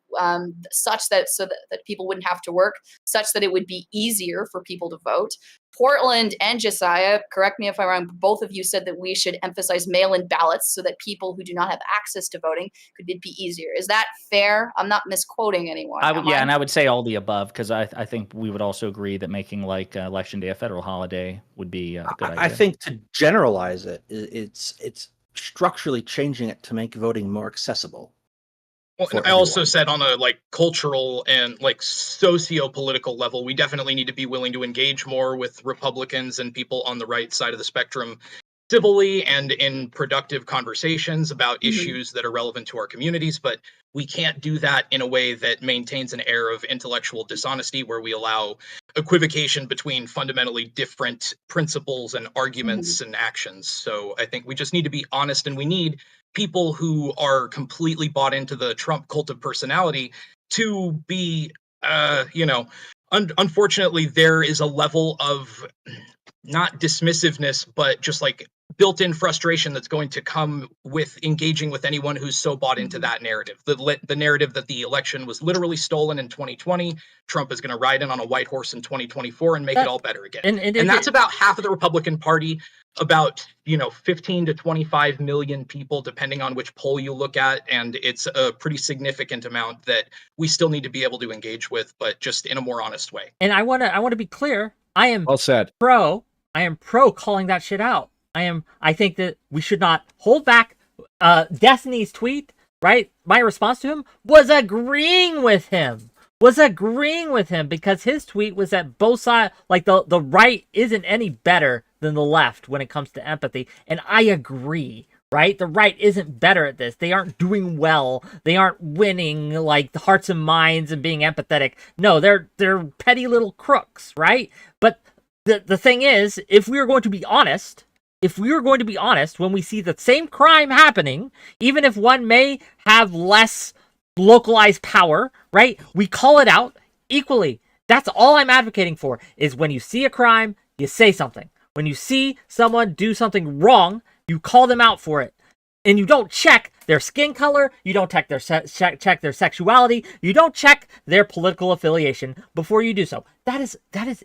so that people wouldn't have to work, such that it would be easier for people to vote. Portland and 𝕍𝖎, correct me if I'm wrong, both of you said that we should emphasize mail-in ballots so that people who do not have access to voting could be easier. Is that fair? I'm not misquoting anyone. And I would say all the above, because I think we would also agree that making like Election Day a federal holiday would be a good idea. I think to generalize it, it's structurally changing it to make voting more accessible. Well, and I also said on a cultural and socio-political level, we definitely need to be willing to engage more with Republicans and people on the right side of the spectrum civilly and in productive conversations about issues that are relevant to our communities. But we can't do that in a way that maintains an air of intellectual dishonesty where we allow equivocation between fundamentally different principles and arguments and actions. So I think we just need to be honest, and we need people who are completely bought into the Trump cult of personality to be, unfortunately, there is a level of not dismissiveness, but just built-in frustration that's going to come with engaging with anyone who's so bought into that narrative. The narrative that the election was literally stolen in 2020, Trump is going to ride in on a white horse in 2024 and make it all better again. And that's about half of the Republican Party, about 15 to 25 million people, depending on which poll you look at, and it's a pretty significant amount that we still need to be able to engage with, but just in a more honest way. And I want to be clear. I am well said. I am pro calling that shit out. I think that we should not hold back. Destiny's tweet, right? My response to him was agreeing with him. Because his tweet was that both sides, the right isn't any better than the left when it comes to empathy. And I agree, right? The right isn't better at this. They aren't doing well. They aren't winning like the hearts and minds and being empathetic. No, they're petty little crooks, right? But the thing is, if we are going to be honest, when we see the same crime happening, even if one may have less localized power, right? We call it out equally. That's all I'm advocating for, is when you see a crime, you say something. When you see someone do something wrong, you call them out for it. And you don't check their skin color, you don't check their check their sexuality, you don't check their political affiliation before you do so. That is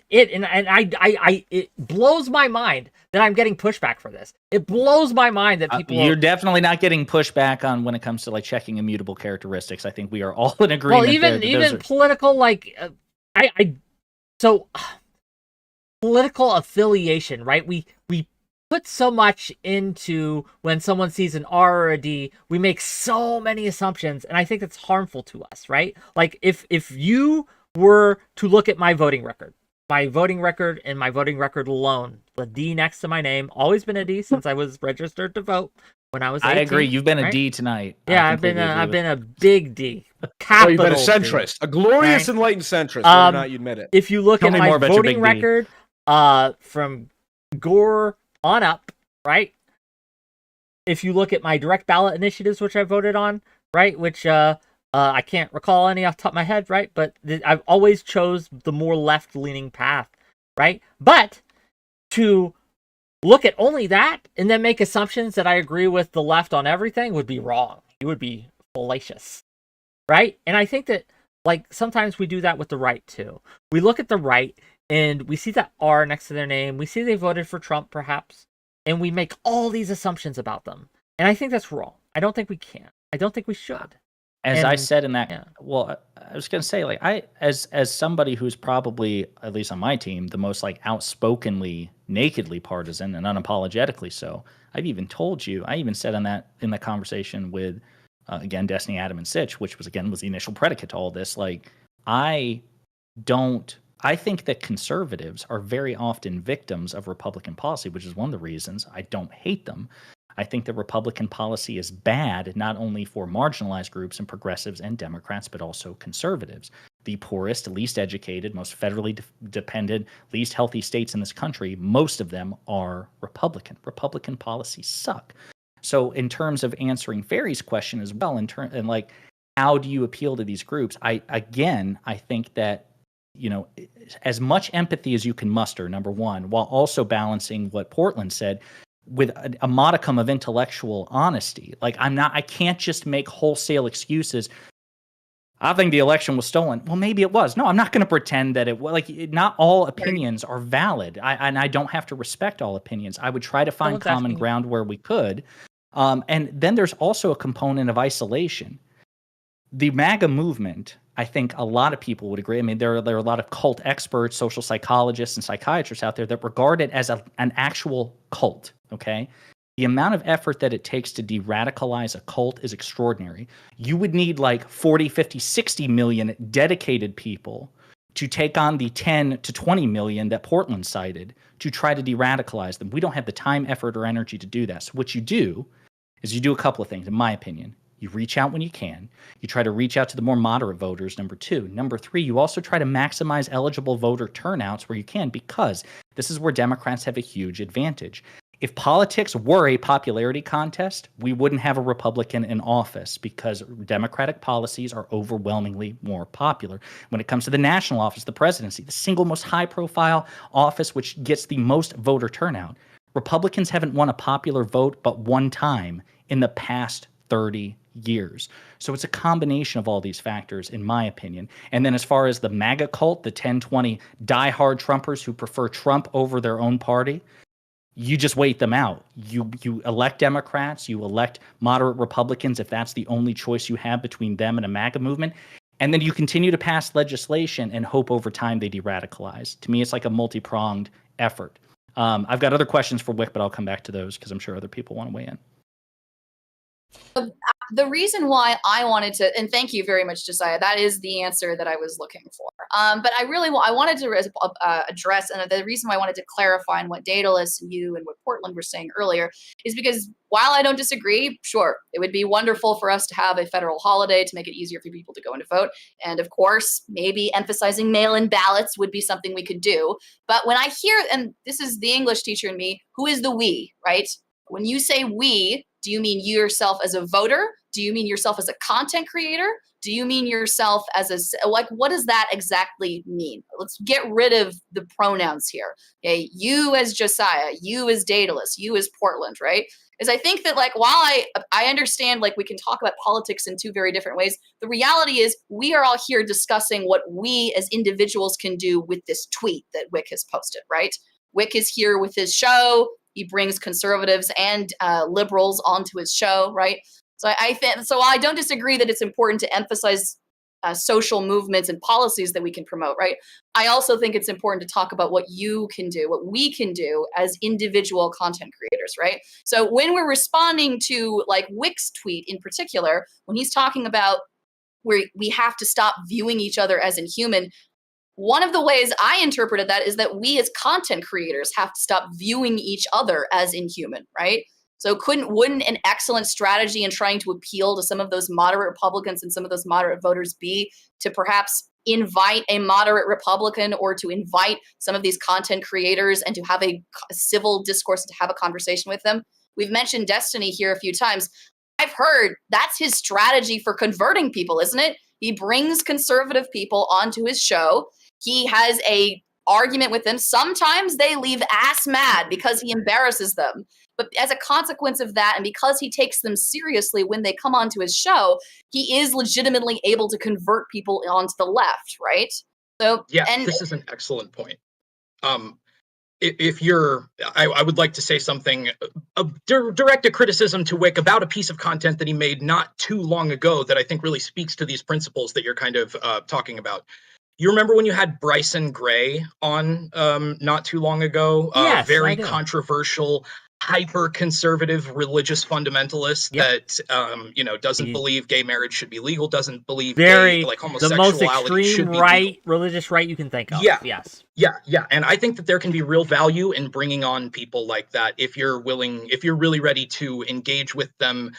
it. And I it blows my mind that I'm getting pushback for this. It blows my mind that people you're definitely not getting pushback on when it comes to like checking immutable characteristics. I think we are all in agreement. Well, even political, like political affiliation, right? We put so much into when someone sees an R or a D, we make so many assumptions, and I think that's harmful to us, right? Like if you were to look at my voting record and my voting record alone, the D next to my name, always been a D since I was registered to vote when I was 18. I agree. You've been right? a D tonight. Yeah, I've been a big D. Capital you've been a centrist, a glorious enlightened centrist, whether or not you admit it. If you look at my voting record, from Gore on up, right? If you look at my direct ballot initiatives, which I voted on, right? Which I can't recall any off the top of my head, right? But I've always chose the more left-leaning path, right? But to look at only that and then make assumptions that I agree with the left on everything would be wrong. It would be fallacious, right? And I think that like sometimes we do that with the right too. We look at the right and we see that R next to their name. We see they voted for Trump, perhaps, and we make all these assumptions about them. And I think that's wrong. I don't think we can. I don't think we should. I said in that, well, I was going to say, like, as somebody who's probably, at least on my team, the most like outspokenly, nakedly partisan and unapologetically so, I've even told you, I even said in that conversation with, again, 𝕵𝖎𝖙, and 𝕬𝖎, which was the initial predicate to all this, like, I think that conservatives are very often victims of Republican policy, which is one of the reasons I don't hate them. I think that Republican policy is bad, not only for marginalized groups and progressives and Democrats, but also conservatives. The poorest, least educated, most federally dependent, least healthy states in this country, most of them are Republican. Republican policies suck. So in terms of answering Ferry's question as well, and like, how do you appeal to these groups? I think that, you know, as much empathy as you can muster, number one, while also balancing what Portland said with a modicum of intellectual honesty. Like, I can't just make wholesale excuses. I think the election was stolen. Well, maybe it was. No, I'm not going to pretend that it was. Like, not all opinions are valid. I don't have to respect all opinions. I would try to find common ground where we could. And then there's also a component of isolation. The MAGA movement, I think a lot of people would agree. I mean, there are a lot of cult experts, social psychologists, and psychiatrists out there that regard it as an actual cult, okay? The amount of effort that it takes to de-radicalize a cult is extraordinary. You would need like 40, 50, 60 million dedicated people to take on the 10 to 20 million that Portland cited to try to de-radicalize them. We don't have the time, effort, or energy to do that. So what you do is you do a couple of things, in my opinion. You reach out when you can. You try to reach out to the more moderate voters, number two. Number three, you also try to maximize eligible voter turnouts where you can, because this is where Democrats have a huge advantage. If politics were a popularity contest, we wouldn't have a Republican in office because Democratic policies are overwhelmingly more popular. When it comes to the national office, the presidency, the single most high-profile office which gets the most voter turnout, Republicans haven't won a popular vote but one time in the past 30 years. So it's a combination of all these factors, in my opinion. And then as far as the MAGA cult, the 10-20 diehard Trumpers who prefer Trump over their own party, you just wait them out. You elect Democrats, you elect moderate Republicans if that's the only choice you have between them and a MAGA movement. And then you continue to pass legislation and hope over time they de-radicalize. To me, it's like a multi-pronged effort. I've got other questions for Whick, but I'll come back to those because I'm sure other people want to weigh in. The reason why I wanted to, and thank you very much, Josiah, that is the answer that I was looking for. But I wanted to address, and the reason why I wanted to clarify on what Daedalus and you and what Portland were saying earlier is because while I don't disagree, sure, it would be wonderful for us to have a federal holiday to make it easier for people to go and to vote. And of course, maybe emphasizing mail-in ballots would be something we could do. But when I hear, and this is the English teacher in me, who is the we, right? When you say we, do you mean you yourself as a voter? Do you mean yourself as a content creator? Do you mean yourself as a, like, what does that exactly mean? Let's get rid of the pronouns here. Okay, you as Josiah, you as Daedalus, you as Portland, right? Because I think that, like, while I understand, like, we can talk about politics in two very different ways, the reality is we are all here discussing what we as individuals can do with this tweet that Whick has posted, right? Whick is here with his show. He brings conservatives and liberals onto his show, right? So I don't disagree that it's important to emphasize social movements and policies that we can promote, right? I also think it's important to talk about what you can do, what we can do as individual content creators, right? So when we're responding to, like, Whick's tweet in particular, when he's talking about where we have to stop viewing each other as inhuman, one of the ways I interpreted that is that we as content creators have to stop viewing each other as inhuman, right? So wouldn't an excellent strategy in trying to appeal to some of those moderate Republicans and some of those moderate voters be to perhaps invite a moderate Republican or to invite some of these content creators and to have a civil discourse, to have a conversation with them? We've mentioned Destiny here a few times. I've heard that's his strategy for converting people, isn't it? He brings conservative people onto his show. He has a argument with them. Sometimes they leave ass mad because he embarrasses them. But as a consequence of that, and because he takes them seriously when they come onto his show, he is legitimately able to convert people onto the left, right? So yeah, this is an excellent point. If you're, I would like to say something, direct a criticism to Whick about a piece of content that he made not too long ago that I think really speaks to these principles that you're kind of talking about. You remember when you had Bryson Gray on not too long ago? Yes, very I do. Controversial, hyper-conservative religious fundamentalist that doesn't believe gay marriage should be legal, doesn't believe Very, gay, like, the homosexuality most extreme should be right, legal. religious right you can think of. Yeah. Yes. Yeah. And I think that there can be real value in bringing on people like that if you're really ready to engage with them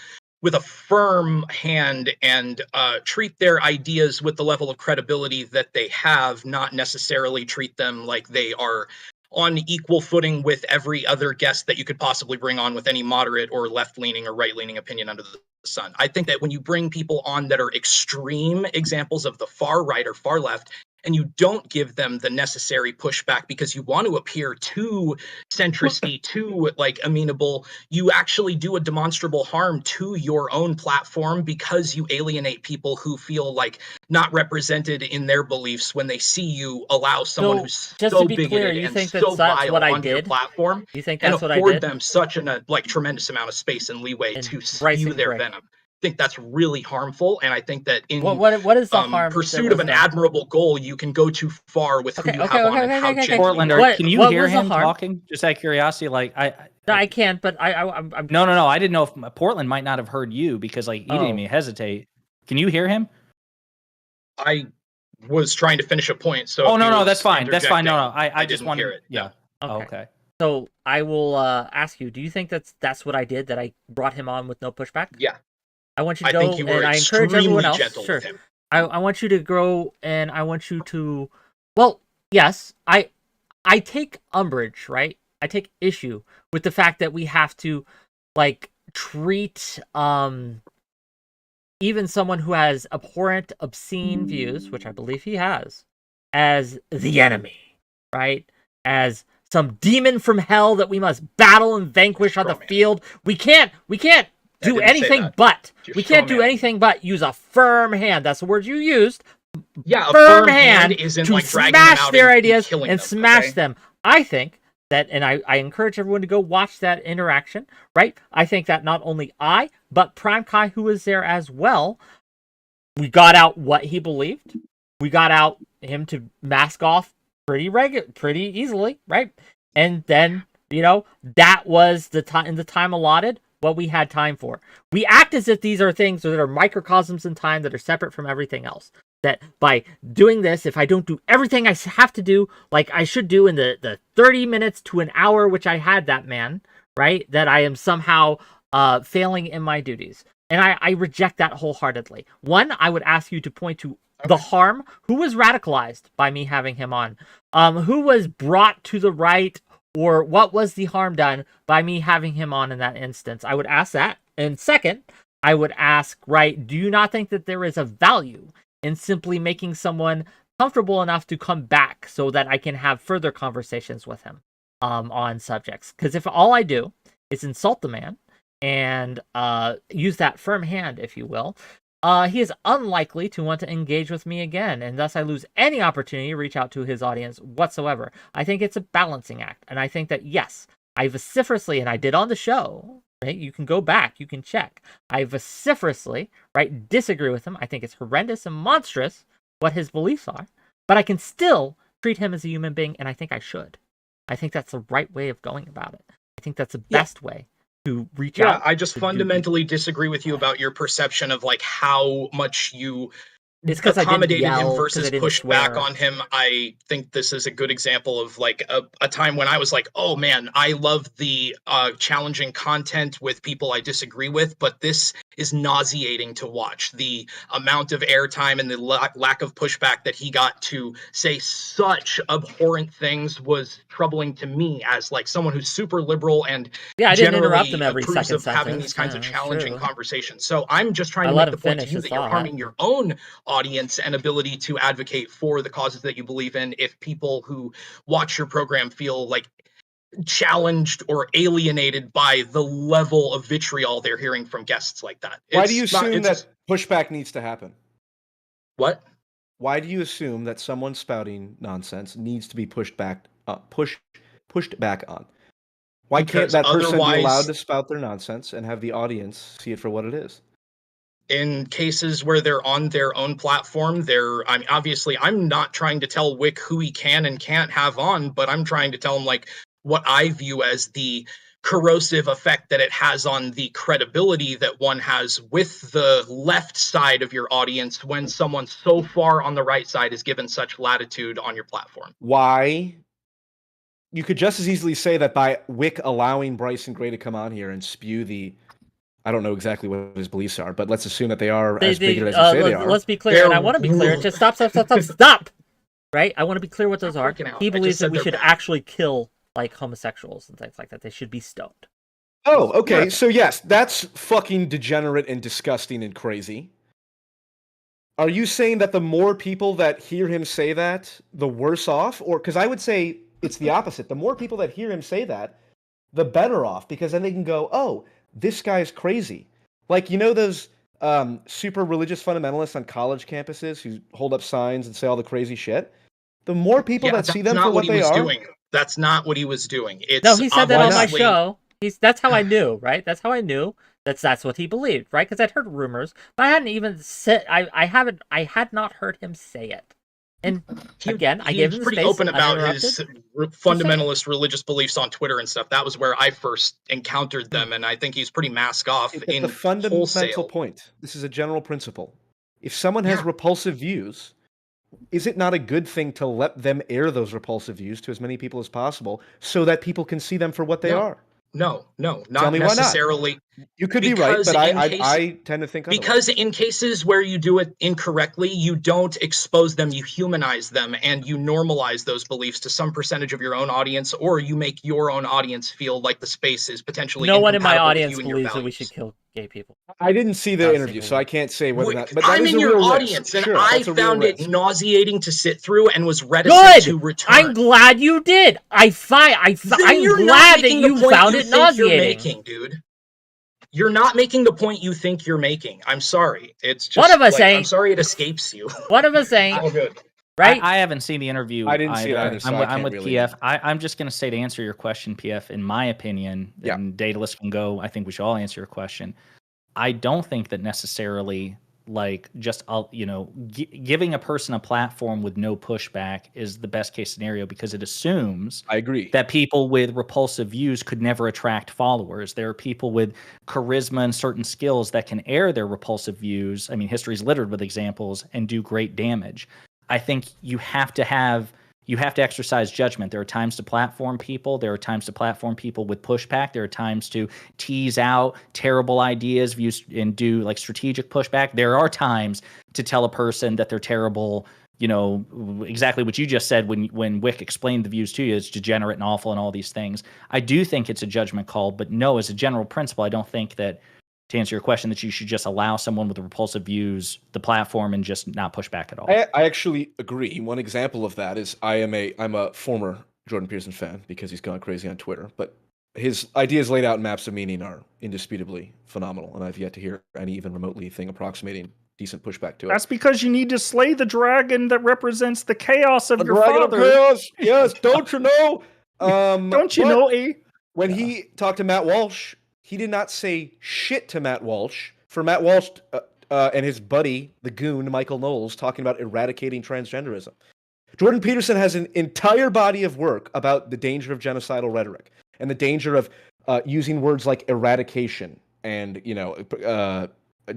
with a firm hand and treat their ideas with the level of credibility that they have, not necessarily treat them like they are on equal footing with every other guest that you could possibly bring on with any moderate or left-leaning or right-leaning opinion under the sun. I think that when you bring people on that are extreme examples of the far right or far left, and you don't give them the necessary pushback because you want to appear too centristy, too, like, amenable, you actually do a demonstrable harm to your own platform because you alienate people who feel like not represented in their beliefs when they see you allow someone So, who's just so to be bigoted clear, you and think so that's vile what I onto your did? platform, You think and that's what I afford did? them such a tremendous amount of space and leeway And to spew Bryson their Gray. venom. I think that's really harmful, and I think that in What is the harm pursuit that of was an done? admirable goal, you can go too far with who you have on and how gently. Portland, can you hear him talking? Just out of curiosity, like No, I can't, but I'm No. I didn't know if Portland might not have heard you because, like, he didn't even hesitate. Can you hear him? I was trying to finish a point, so no, that's fine. That's fine. No, I just didn't want to hear it. Yeah. No. Okay. So I will ask you, do you think that's what I did, that I brought him on with no pushback? Yeah. I want you to I go, think you were and I encourage everyone else. gentle Sure. with him. I want you to grow, and I want you to, well, yes, I take umbrage, right? I take issue with the fact that we have to, like, treat even someone who has abhorrent, obscene views, which I believe he has, as the enemy, right? As some demon from hell that we must battle and vanquish on the field. We can't do anything but use a firm hand. That's the word you used. Yeah, a firm hand isn't to like dragging them smash out their and ideas killing and them, smash okay? them. I think that, and I encourage everyone to go watch that interaction, right? I think that not only I, but Prime Kai, who was there as well, we got out what he believed. We got out him to mask off pretty easily, right? And then You know, that was the time in the time allotted, what we had time for. We act as if these are things that are microcosms in time that are separate from everything else. That by doing this, if I don't do everything I have to do, like I should do in the 30 minutes to an hour, which I had that man, right? That I am somehow failing in my duties. And I reject that wholeheartedly. One, I would ask you to point to the harm. Who was radicalized by me having him on? Who was brought to the right, or what was the harm done by me having him on in that instance? I would ask that. And second, I would ask, right, do you not think that there is a value in simply making someone comfortable enough to come back so that I can have further conversations with him on subjects? Because if all I do is insult the man and use that firm hand, if you will, he is unlikely to want to engage with me again, and thus I lose any opportunity to reach out to his audience whatsoever. I think it's a balancing act, and I think that, yes, I vociferously, and I did on the show, right? You can go back, you can check. I vociferously, right, disagree with him. I think it's horrendous and monstrous what his beliefs are, but I can still treat him as a human being, and I think I should. I think that's the right way of going about it. I think that's the best way to reach out. Yeah, I just fundamentally disagree with you about your perception of like how much you accommodated him versus pushed back on him. I think this is a good example of like a time when I was like, oh man, I love the challenging content with people I disagree with, but this is nauseating to watch. The amount of airtime and the lack of pushback that he got to say such abhorrent things was troubling to me as like someone who's super liberal and I didn't interrupt him every approves second of having these kinds of challenging true. conversations. So I'm just trying to make the point to you that you're harming your own audience and ability to advocate for the causes that you believe in if people who watch your program feel like challenged or alienated by the level of vitriol they're hearing from guests like that. Why do you assume that pushback needs to happen? What? Why do you assume that someone spouting nonsense needs to be pushed back on? Why can't that person be allowed to spout their nonsense and have the audience see it for what it is? In cases where they're on their own platform, obviously I'm not trying to tell Whick who he can and can't have on, but I'm trying to tell him like what I view as the corrosive effect that it has on the credibility that one has with the left side of your audience when someone so far on the right side is given such latitude on your platform. Why? You could just as easily say that by Whick allowing 𝕵𝖎 to come on here and spew the, I don't know exactly what his beliefs are, but let's assume that they are as bigoted as you say they are. Let's be clear, and I want to be clear. Just stop! Right? I want to be clear what those are. He believes that we should actually kill like homosexuals and things like that. They should be stoned. Oh, okay. So yes, that's fucking degenerate and disgusting and crazy. Are you saying that the more people that hear him say that, the worse off? Or because I would say it's the opposite. The more people that hear him say that, the better off, because then they can go, oh, this guy's crazy. Like, you know those super religious fundamentalists on college campuses who hold up signs and say all the crazy shit? The more people that see them for what they are... That's not what he was doing. No, he said that on my show. That's how I knew, right? That's how I knew that's what he believed, right? Because I'd heard rumors, but I hadn't even said I had not heard him say it. And again, I gave him the space. He's pretty open about his fundamentalist religious beliefs on Twitter and stuff. That was where I first encountered them, and I think he's pretty mask off in the fundamental wholesale. point. This is a general principle. If someone has repulsive views, is it not a good thing to let them air those repulsive views to as many people as possible so that people can see them for what they are? No, not Tell me necessarily. Why not? You could be right, but I tend to think otherwise. Because in cases where you do it incorrectly, you don't expose them, you humanize them, and you normalize those beliefs to some percentage of your own audience, or you make your own audience feel like the space is potentially no one in my audience believes that we should kill gay people. I didn't see the interview, so I can't say whether that. But I'm in your audience, and I found it nauseating to sit through, and was reticent to return. I'm glad you did. I'm glad that you found it nauseating, dude. You're not making the point you think you're making. I'm sorry. It's just one of us I'm sorry it escapes you. One of us ain't. All good. Right? I haven't seen the interview. I didn't see it either. So I'm with PF. I'm just going to say, to answer your question, PF, in my opinion, and Daedalus can go, I think we should all answer your question. I don't think that necessarily like just giving a person a platform with no pushback is the best case scenario, because it assumes I agree that people with repulsive views could never attract followers. There are people with charisma and certain skills that can air their repulsive views. I mean, history's littered with examples, and do great damage. I think you have to exercise judgment. There are times to platform people. There are times to platform people with pushback. There are times to tease out terrible ideas, views, and do like strategic pushback. There are times to tell a person that they're terrible, exactly what you just said when Whick explained the views to you, is degenerate and awful and all these things. I do think it's a judgment call, but no, as a general principle, I don't think that, to answer your question, that you should just allow someone with repulsive views the platform and just not push back at all. I actually agree. One example of that is I'm a former Jordan Peterson fan because he's gone crazy on Twitter, but his ideas laid out in Maps of Meaning are indisputably phenomenal, and I've yet to hear any even remotely thing approximating decent pushback to it. That's because you need to slay the dragon that represents the chaos of The your dragon father. of chaos. Yes, don't you know? Don't you know, eh? When he talked to Matt Walsh, he did not say shit to Matt Walsh. For Matt Walsh and his buddy, the goon, Michael Knowles, talking about eradicating transgenderism. Jordan Peterson has an entire body of work about the danger of genocidal rhetoric and the danger of using words like eradication and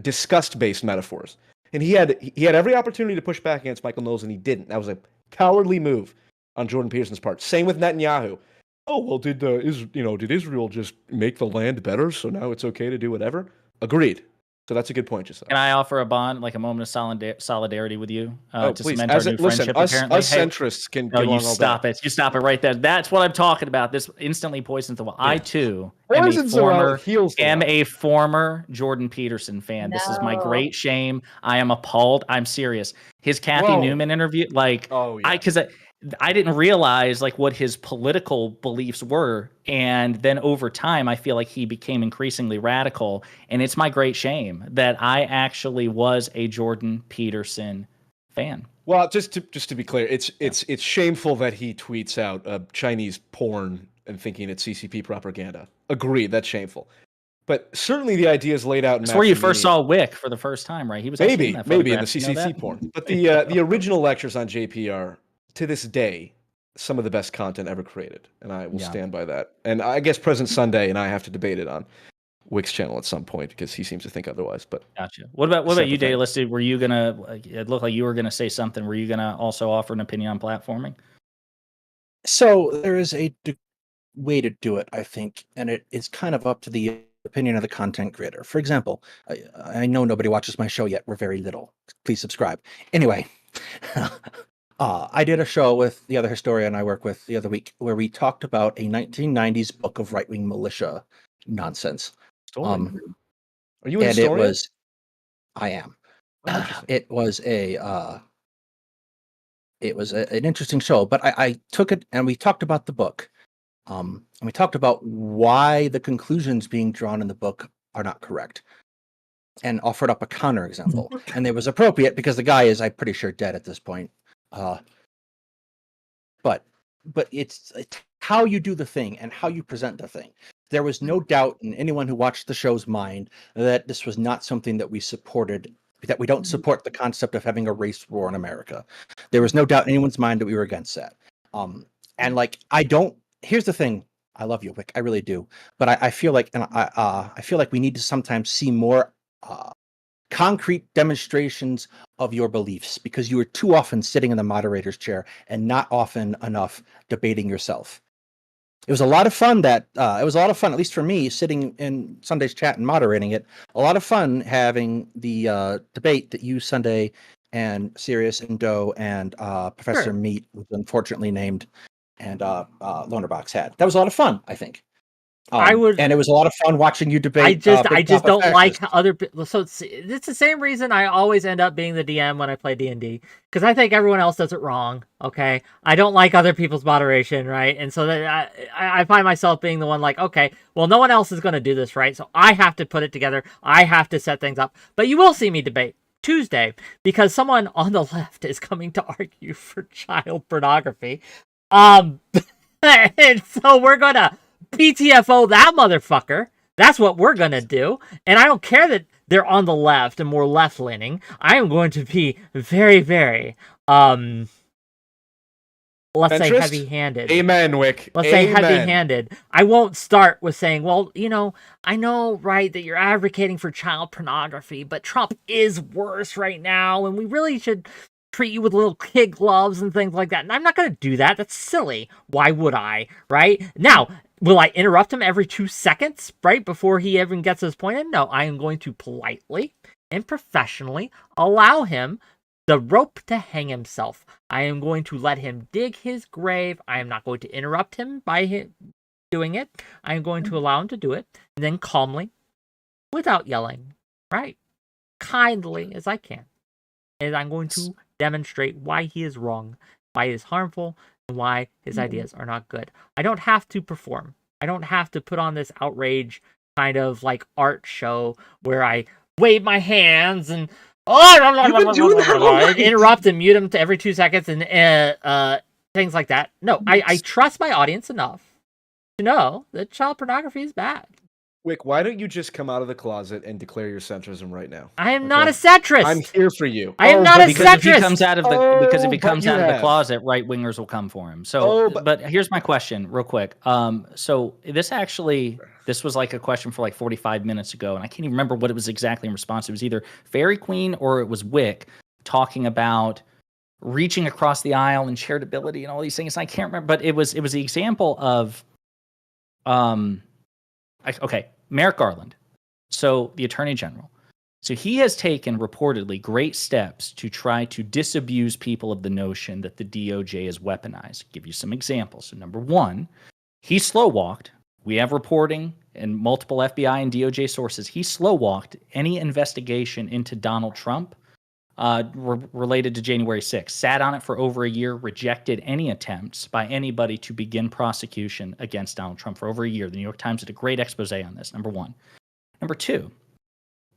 disgust-based metaphors. And he had every opportunity to push back against Michael Knowles, and he didn't. That was a cowardly move on Jordan Peterson's part. Same with Netanyahu. Oh, well, did Israel just make the land better, so now it's okay to do whatever? Agreed. So that's a good point, Josiah. Can I offer a bond, like a moment of solidarity with you to please. cement our new friendship? Us apparently, centrists can no, get along you all stop day. it. You stop it right there. That's what I'm talking about. This instantly poisons the well. I too Poisons the well, heals the am well. a former Jordan Peterson fan. This is my great shame. I am appalled. I'm serious. His Kathy Newman interview, because I didn't realize like what his political beliefs were, and then over time I feel like he became increasingly radical, and it's my great shame that I actually was a Jordan Peterson fan. Well, just to be clear, it's shameful that he tweets out Chinese porn and thinking it's CCP propaganda. Agreed, that's shameful. But certainly the ideas laid out in That's where you first saw Whick for the first time, right? He was maybe in the photograph. CCC porn. But the original lectures on JP are, to this day, some of the best content ever created, and I will stand by that. And I guess President Sunday and I have to debate it on Whick's channel at some point because he seems to think otherwise. But gotcha. What about you, Datalist? Were you gonna? It looked like you were gonna say something. Were you gonna also offer an opinion on platforming? So there is a way to do it, I think, and it is kind of up to the opinion of the content creator. For example, I know nobody watches my show yet. We're very little. Please subscribe. Anyway. I did a show with the other historian I work with the other week where we talked about a 1990s book of right-wing militia nonsense. Are you a historian? I am. It was an interesting show, but I took it and we talked about the book. And we talked about why the conclusions being drawn in the book are not correct, and offered up a counterexample. And it was appropriate because the guy is, I'm pretty sure, dead at this point. But it's how you do the thing and how you present the thing. There was no doubt in anyone who watched the show's mind that this was not something that we supported, that we don't support the concept of having a race war in America. There was no doubt in anyone's mind that we were against that. And like, here's the thing. I love you, Whick. I really do. But I feel like, I feel like we need to sometimes see more concrete demonstrations of your beliefs, because you are too often sitting in the moderator's chair and not often enough debating yourself. It was a lot of fun at least for me, sitting in Sunday's chat and moderating it. A lot of fun having the debate that you, Sunday, and Sirius and Doe and Professor Meat, was unfortunately named, and Lonerbox had. That was a lot of fun, I think. And it was a lot of fun watching you debate. I just don't like other people. So it's the same reason I always end up being the DM when I play D&D, because I think everyone else does it wrong. Okay, I don't like other people's moderation, right? And so that I find myself being the one like, okay, well, no one else is going to do this, right? So I have to put it together. I have to set things up. But you will see me debate Tuesday because someone on the left is coming to argue for child pornography. And so we're gonna PTFO that motherfucker. That's what we're gonna do. And I don't care that they're on the left and more left-leaning, I am going to be very, very, let's say Centrist? heavy-handed. Amen, Whick. Let's say Amen. heavy-handed. I won't start with saying, well, you know, I know, right, that you're advocating for child pornography, but Trump is worse right now, and we really should treat you with little kid gloves and things like that. And I'm not going to do that. That's silly. Why would I, right? Now, will I interrupt him every 2 seconds, right, before he even gets his point in? No, I am going to politely and professionally allow him the rope to hang himself. I am going to let him dig his grave. I am not going to interrupt him by him doing it. I am going to allow him to do it, and then calmly, without yelling, right, kindly as I can, and I'm going to demonstrate why he is wrong, why he is harmful, and why his ideas are not good. I don't have to perform. I don't have to put on this outrage kind of like art show where I wave my hands and interrupt and mute him to every 2 seconds and things like that. No, I trust my audience enough to know that child pornography is bad. Whick, why don't you just come out of the closet and declare your centrism right now? I am not a centrist. I'm here for you. I am not a Because if he centrist. comes out of the because if he but comes you out of the have. closet, right wingers will come for him. So, Oh, but here's my question, real quick. So this was like a question for like 45 minutes ago, and I can't even remember what it was exactly in response. It was either Fairy Queen or it was Whick talking about reaching across the aisle and charitability and all these things. I can't remember, but it was the example of Merrick Garland, so the Attorney General. So he has taken reportedly great steps to try to disabuse people of the notion that the DOJ is weaponized. I'll give you some examples. So number one, he slow-walked. We have reporting and multiple FBI and DOJ sources. He slow-walked any investigation into Donald Trump related to January 6th, sat on it for over a year, rejected any attempts by anybody to begin prosecution against Donald Trump for over a year. The New York Times did a great expose on this, number one. Number two,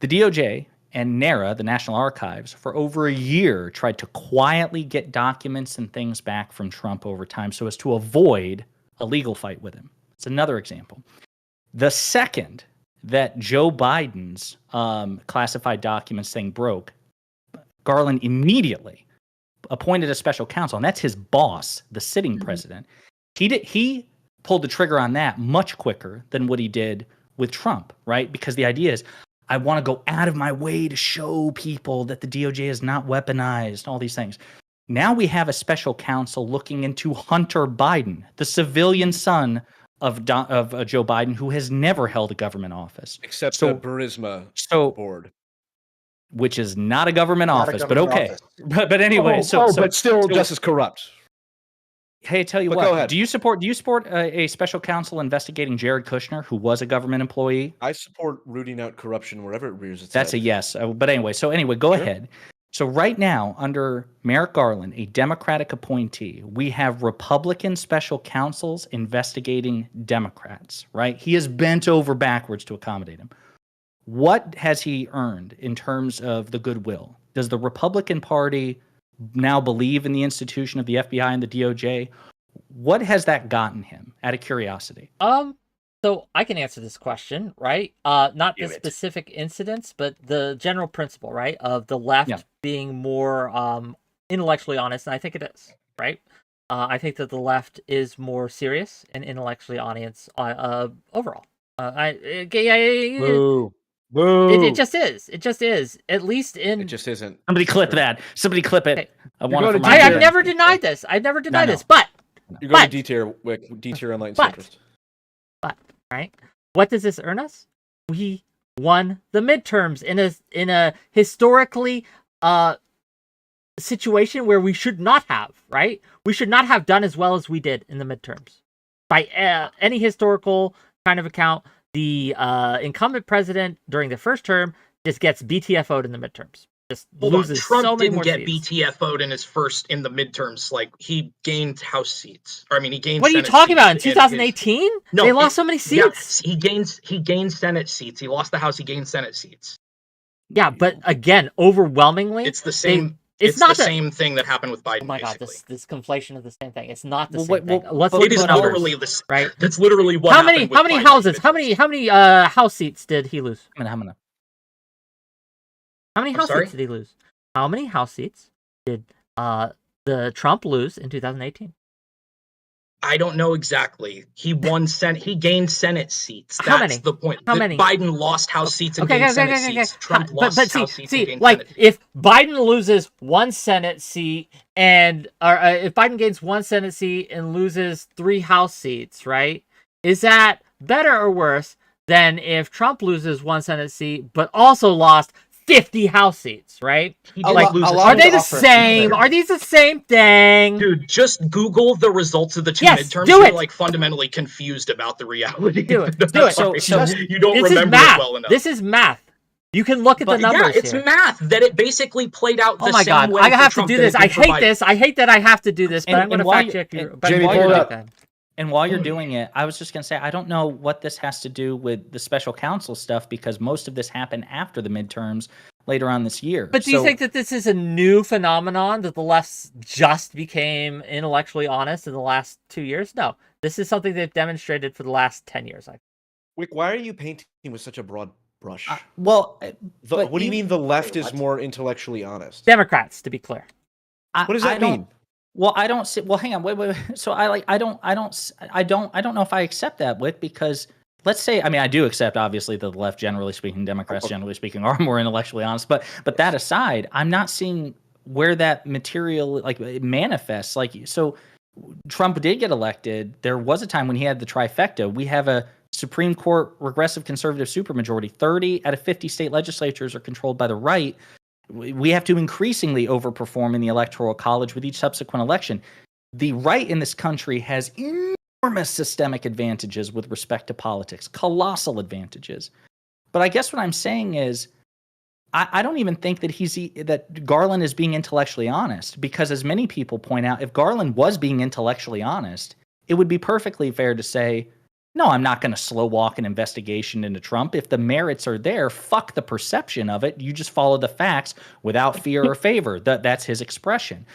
the DOJ and NARA, the National Archives, for over a year tried to quietly get documents and things back from Trump over time so as to avoid a legal fight with him. It's another example. The second that Joe Biden's classified documents thing broke, Garland immediately appointed a special counsel, and that's his boss, the sitting president. He pulled the trigger on that much quicker than what he did with Trump, right? Because the idea is, I want to go out of my way to show people that the DOJ is not weaponized, all these things. Now we have a special counsel looking into Hunter Biden, the civilian son of Joe Biden, who has never held a government office. Except the 𝕵𝖍𝖎𝖙 board. Which is not a government Not a office, government but okay. office. But anyway, but still just as corrupt. Hey, I tell you But what. go ahead. Do you support a special counsel investigating Jared Kushner, who was a government employee? I support rooting out corruption wherever it rears its That's head. a yes. But anyway, go ahead. So right now, under Merrick Garland, a Democratic appointee, we have Republican special counsels investigating Democrats, right? He is bent over backwards to accommodate him. What has he earned in terms of the goodwill? Does the Republican Party now believe in the institution of the FBI and the DOJ? What has that gotten him, out of curiosity? So I can answer this question, right? Not the specific incidents, but the general principle, right, of the left being more intellectually honest, and I think it is, right? I think that the left is more serious and intellectually honest overall. Boo. It just is. It just is. At least in. It just isn't. Somebody clip that. Somebody clip it. Okay. I want it for I've my never denied this. I've never denied this. No. But You're going to D-tier, Whick. D-tier enlightened centrist. But right, what does this earn us? We won the midterms in a historically situation where we should not have. Right, we should not have done as well as we did in the midterms by any historical kind of account. The incumbent president during the first term just gets BTFO'd in the midterms. Just loses Trump so many didn't more get seats. BTFO'd in the midterms. Like, he gained House seats. Or, I mean, he gained. What are you Senate talking about? In seats 2018? No, they lost so many seats. Yeah, he gained Senate seats. He lost the House. He gained Senate seats. Yeah, but again, overwhelmingly, It's the same. It's not not the same thing that happened with Biden. Oh my god, basically. this conflation of the same thing. It's not the same thing. well, Let's but look It at is the numbers, literally this. right? That's literally what. How many happened with Biden houses? individually. How many house seats did he lose? I'm gonna. How many House seats did he lose? How many House seats did the Trump lose in 2018? I don't know exactly. He gained Senate seats. How That's many? the point. How many? Biden lost House seats and gained Senate seats. Trump lost House seats and gained like Senate. if Biden loses one Senate seat if Biden gains one Senate seat and loses 3 House seats, right? Is that better or worse than if Trump loses one Senate seat but also lost 50 House seats, right? Are they the same? Are these the same thing? Dude, just Google the results of the 2 midterms. You're like fundamentally confused about the reality. Do it. So you don't remember it well enough. This is math. You can look at the numbers. Yeah, it's math that it basically played out the same way. I have to do this. I hate this. I hate that I have to do this, but I'm going to fact check you. And while you're doing it, I was just going to say, I don't know what this has to do with the special counsel stuff, because most of this happened after the midterms later on this year. But do you think that this is a new phenomenon, that the left just became intellectually honest in the last 2 years? No. This is something they've demonstrated for the last 10 years. Whick, why are you painting with such a broad brush? What do you mean the left is more intellectually honest? Democrats, to be clear. What does that mean? Well, I don't see. Well, hang on, wait. So I don't know if I accept that, Whick, because let's say, I mean, I do accept obviously that the left, generally speaking, Democrats generally speaking, are more intellectually honest. But that aside, I'm not seeing where that material it manifests. So Trump did get elected. There was a time when he had the trifecta. We have a Supreme Court regressive conservative supermajority. 30 out of 50 state legislatures are controlled by the right. We have to increasingly overperform in the Electoral College with each subsequent election. The right in this country has enormous systemic advantages with respect to politics, colossal advantages. But I guess what I'm saying is, I don't even think that Garland is being intellectually honest, because as many people point out, if Garland was being intellectually honest, it would be perfectly fair to say, no, I'm not going to slow walk an investigation into Trump. If the merits are there, fuck the perception of it. You just follow the facts without fear or favor. That's his expression.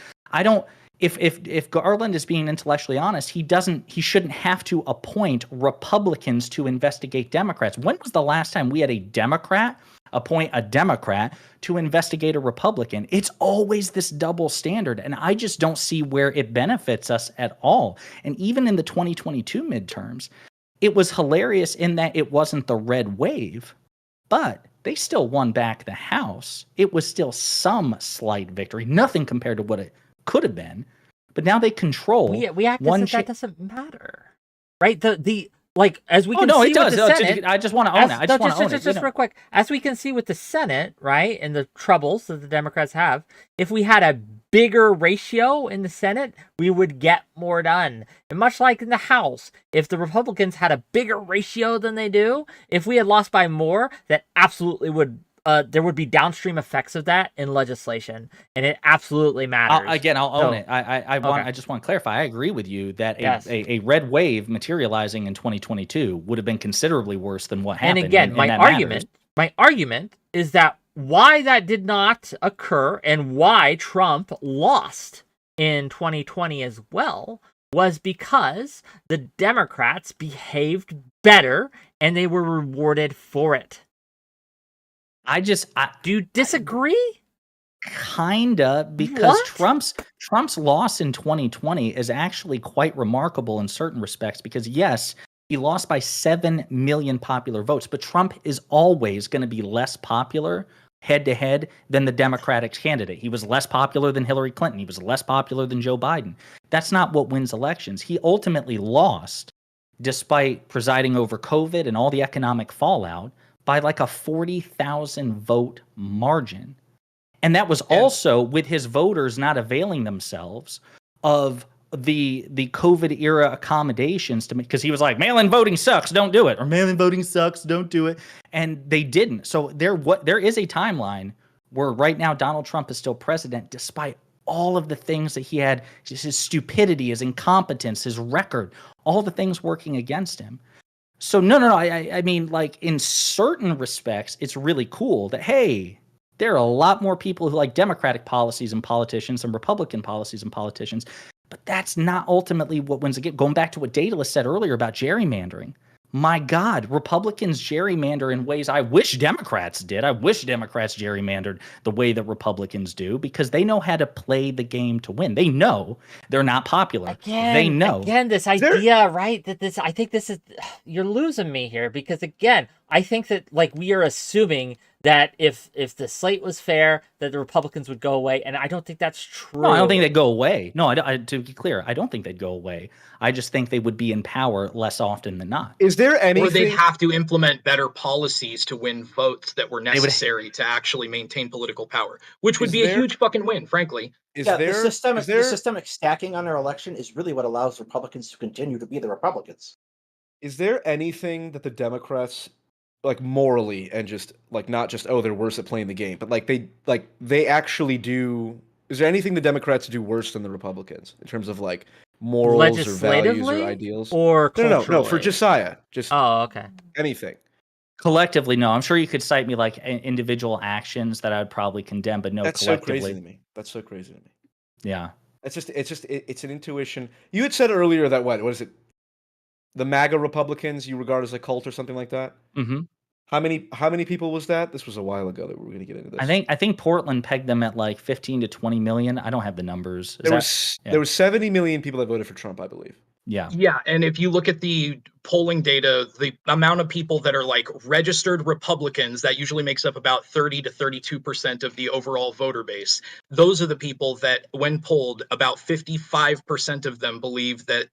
If Garland is being intellectually honest, he shouldn't have to appoint Republicans to investigate Democrats. When was the last time we had a Democrat appoint a Democrat to investigate a Republican? It's always this double standard, and I just don't see where it benefits us at all. And even in the 2022 midterms, it was hilarious in that it wasn't the red wave, but they still won back the House. It was still some slight victory, nothing compared to what it could have been. But now they control. We act as if that doesn't matter, right? As we can see it does. with the Senate, I just want to own it. Just real quick, as we can see with the Senate, right, and the troubles that the Democrats have, if we had a bigger ratio in the Senate, we would get more done. And much like in the House, if the Republicans had a bigger ratio than they do, if we had lost by more, that absolutely would. There would be downstream effects of that in legislation, and it absolutely matters. I'll own it. I just want to clarify. I agree with you that a red wave materializing in 2022 would have been considerably worse than what happened. And again, my argument is that why that did not occur and why Trump lost in 2020 as well was because the Democrats behaved better and they were rewarded for it. Do you disagree? Kinda, because Trump's loss in 2020 is actually quite remarkable in certain respects, because yes, he lost by 7 million popular votes, but Trump is always going to be less popular head to head than the Democratic candidate. He was less popular than Hillary Clinton. He was less popular than Joe Biden. That's not what wins elections. He ultimately lost, despite presiding over COVID and all the economic fallout, by like a 40,000 vote margin. And that was also with his voters not availing themselves of the COVID era accommodations because he was like, mail-in voting sucks, don't do it, or mail-in voting sucks, don't do it. And they didn't. So there is a timeline where right now Donald Trump is still president despite all of the things that he had, just his stupidity, his incompetence, his record, all the things working against him. So no. I mean, like, in certain respects, it's really cool that, hey, there are a lot more people who like Democratic policies and politicians than Republican policies and politicians. But that's not ultimately what wins again. Going back to what Daedalus said earlier about gerrymandering, my God, Republicans gerrymander in ways I wish Democrats did. I wish Democrats gerrymandered the way that Republicans do, because they know how to play the game to win. They know they're not popular. They know. Again, this idea, right? I think this is, you're losing me here, because again, I think that like we are assuming that if the slate was fair, that the Republicans would go away, and I don't think that's true. No, I don't think they'd go away. No, to be clear, I don't think they'd go away. I just think they would be in power less often than not. Is there anything? Or they'd have to implement better policies to win votes that were necessary to actually maintain political power, which would be a huge fucking win, frankly. The systemic stacking on our election is really what allows Republicans to continue to be the Republicans. Is there anything that the Democrats, like morally, and just like not just they're worse at playing the game, but like they actually do? Is there anything the Democrats do worse than the Republicans in terms of like morals or values or ideals? Or no, for Josiah, just okay, anything. Collectively, no. I'm sure you could cite me like individual actions that I would probably condemn, but no, That's collectively. so crazy to me. That's so crazy to me. Yeah. It's an intuition. You had said earlier that what is it? The MAGA Republicans you regard as a cult or something like that? Mm-hmm. How many people was that? This was a while ago that we were going to get into this. I think Portland pegged them at like 15 to 20 million. I don't have the numbers. There was 70 million people that voted for Trump, I believe. Yeah, and if you look at the polling data, the amount of people that are like registered Republicans, that usually makes up about 30 to 32% of the overall voter base. Those are the people that, when polled, about 55% of them believe that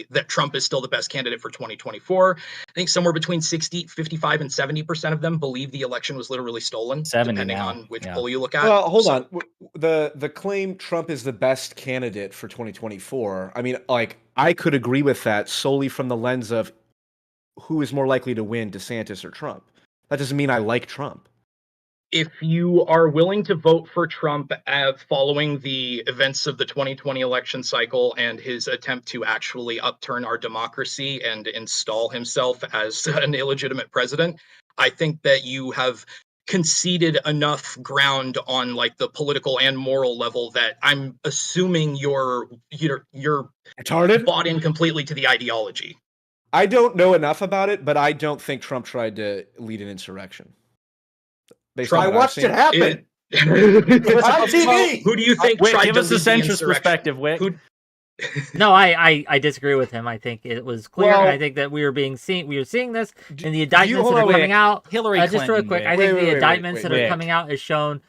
that Trump is still the best candidate for 2024. I think somewhere between 55 and 70% of them believe the election was literally stolen, depending on which poll you look at. Well, hold on. The claim Trump is the best candidate for 2024, I mean, like, I could agree with that solely from the lens of who is more likely to win, DeSantis or Trump. That doesn't mean I like Trump. If you are willing to vote for Trump following the events of the 2020 election cycle and his attempt to actually upturn our democracy and install himself as an illegitimate president, I think that you have conceded enough ground on like the political and moral level that I'm assuming you're retarded, bought in completely to the ideology. I don't know enough about it, but I don't think Trump tried to lead an insurrection. I watched it happen. It was on TV. Who do you think tried give to us the lead centrist perspective, Whick? No, I disagree with him. I think it was clear. And I think that we were seeing this in the indictments that are coming out. Hillary Clinton, just real quick, I think the indictments that are coming out has shown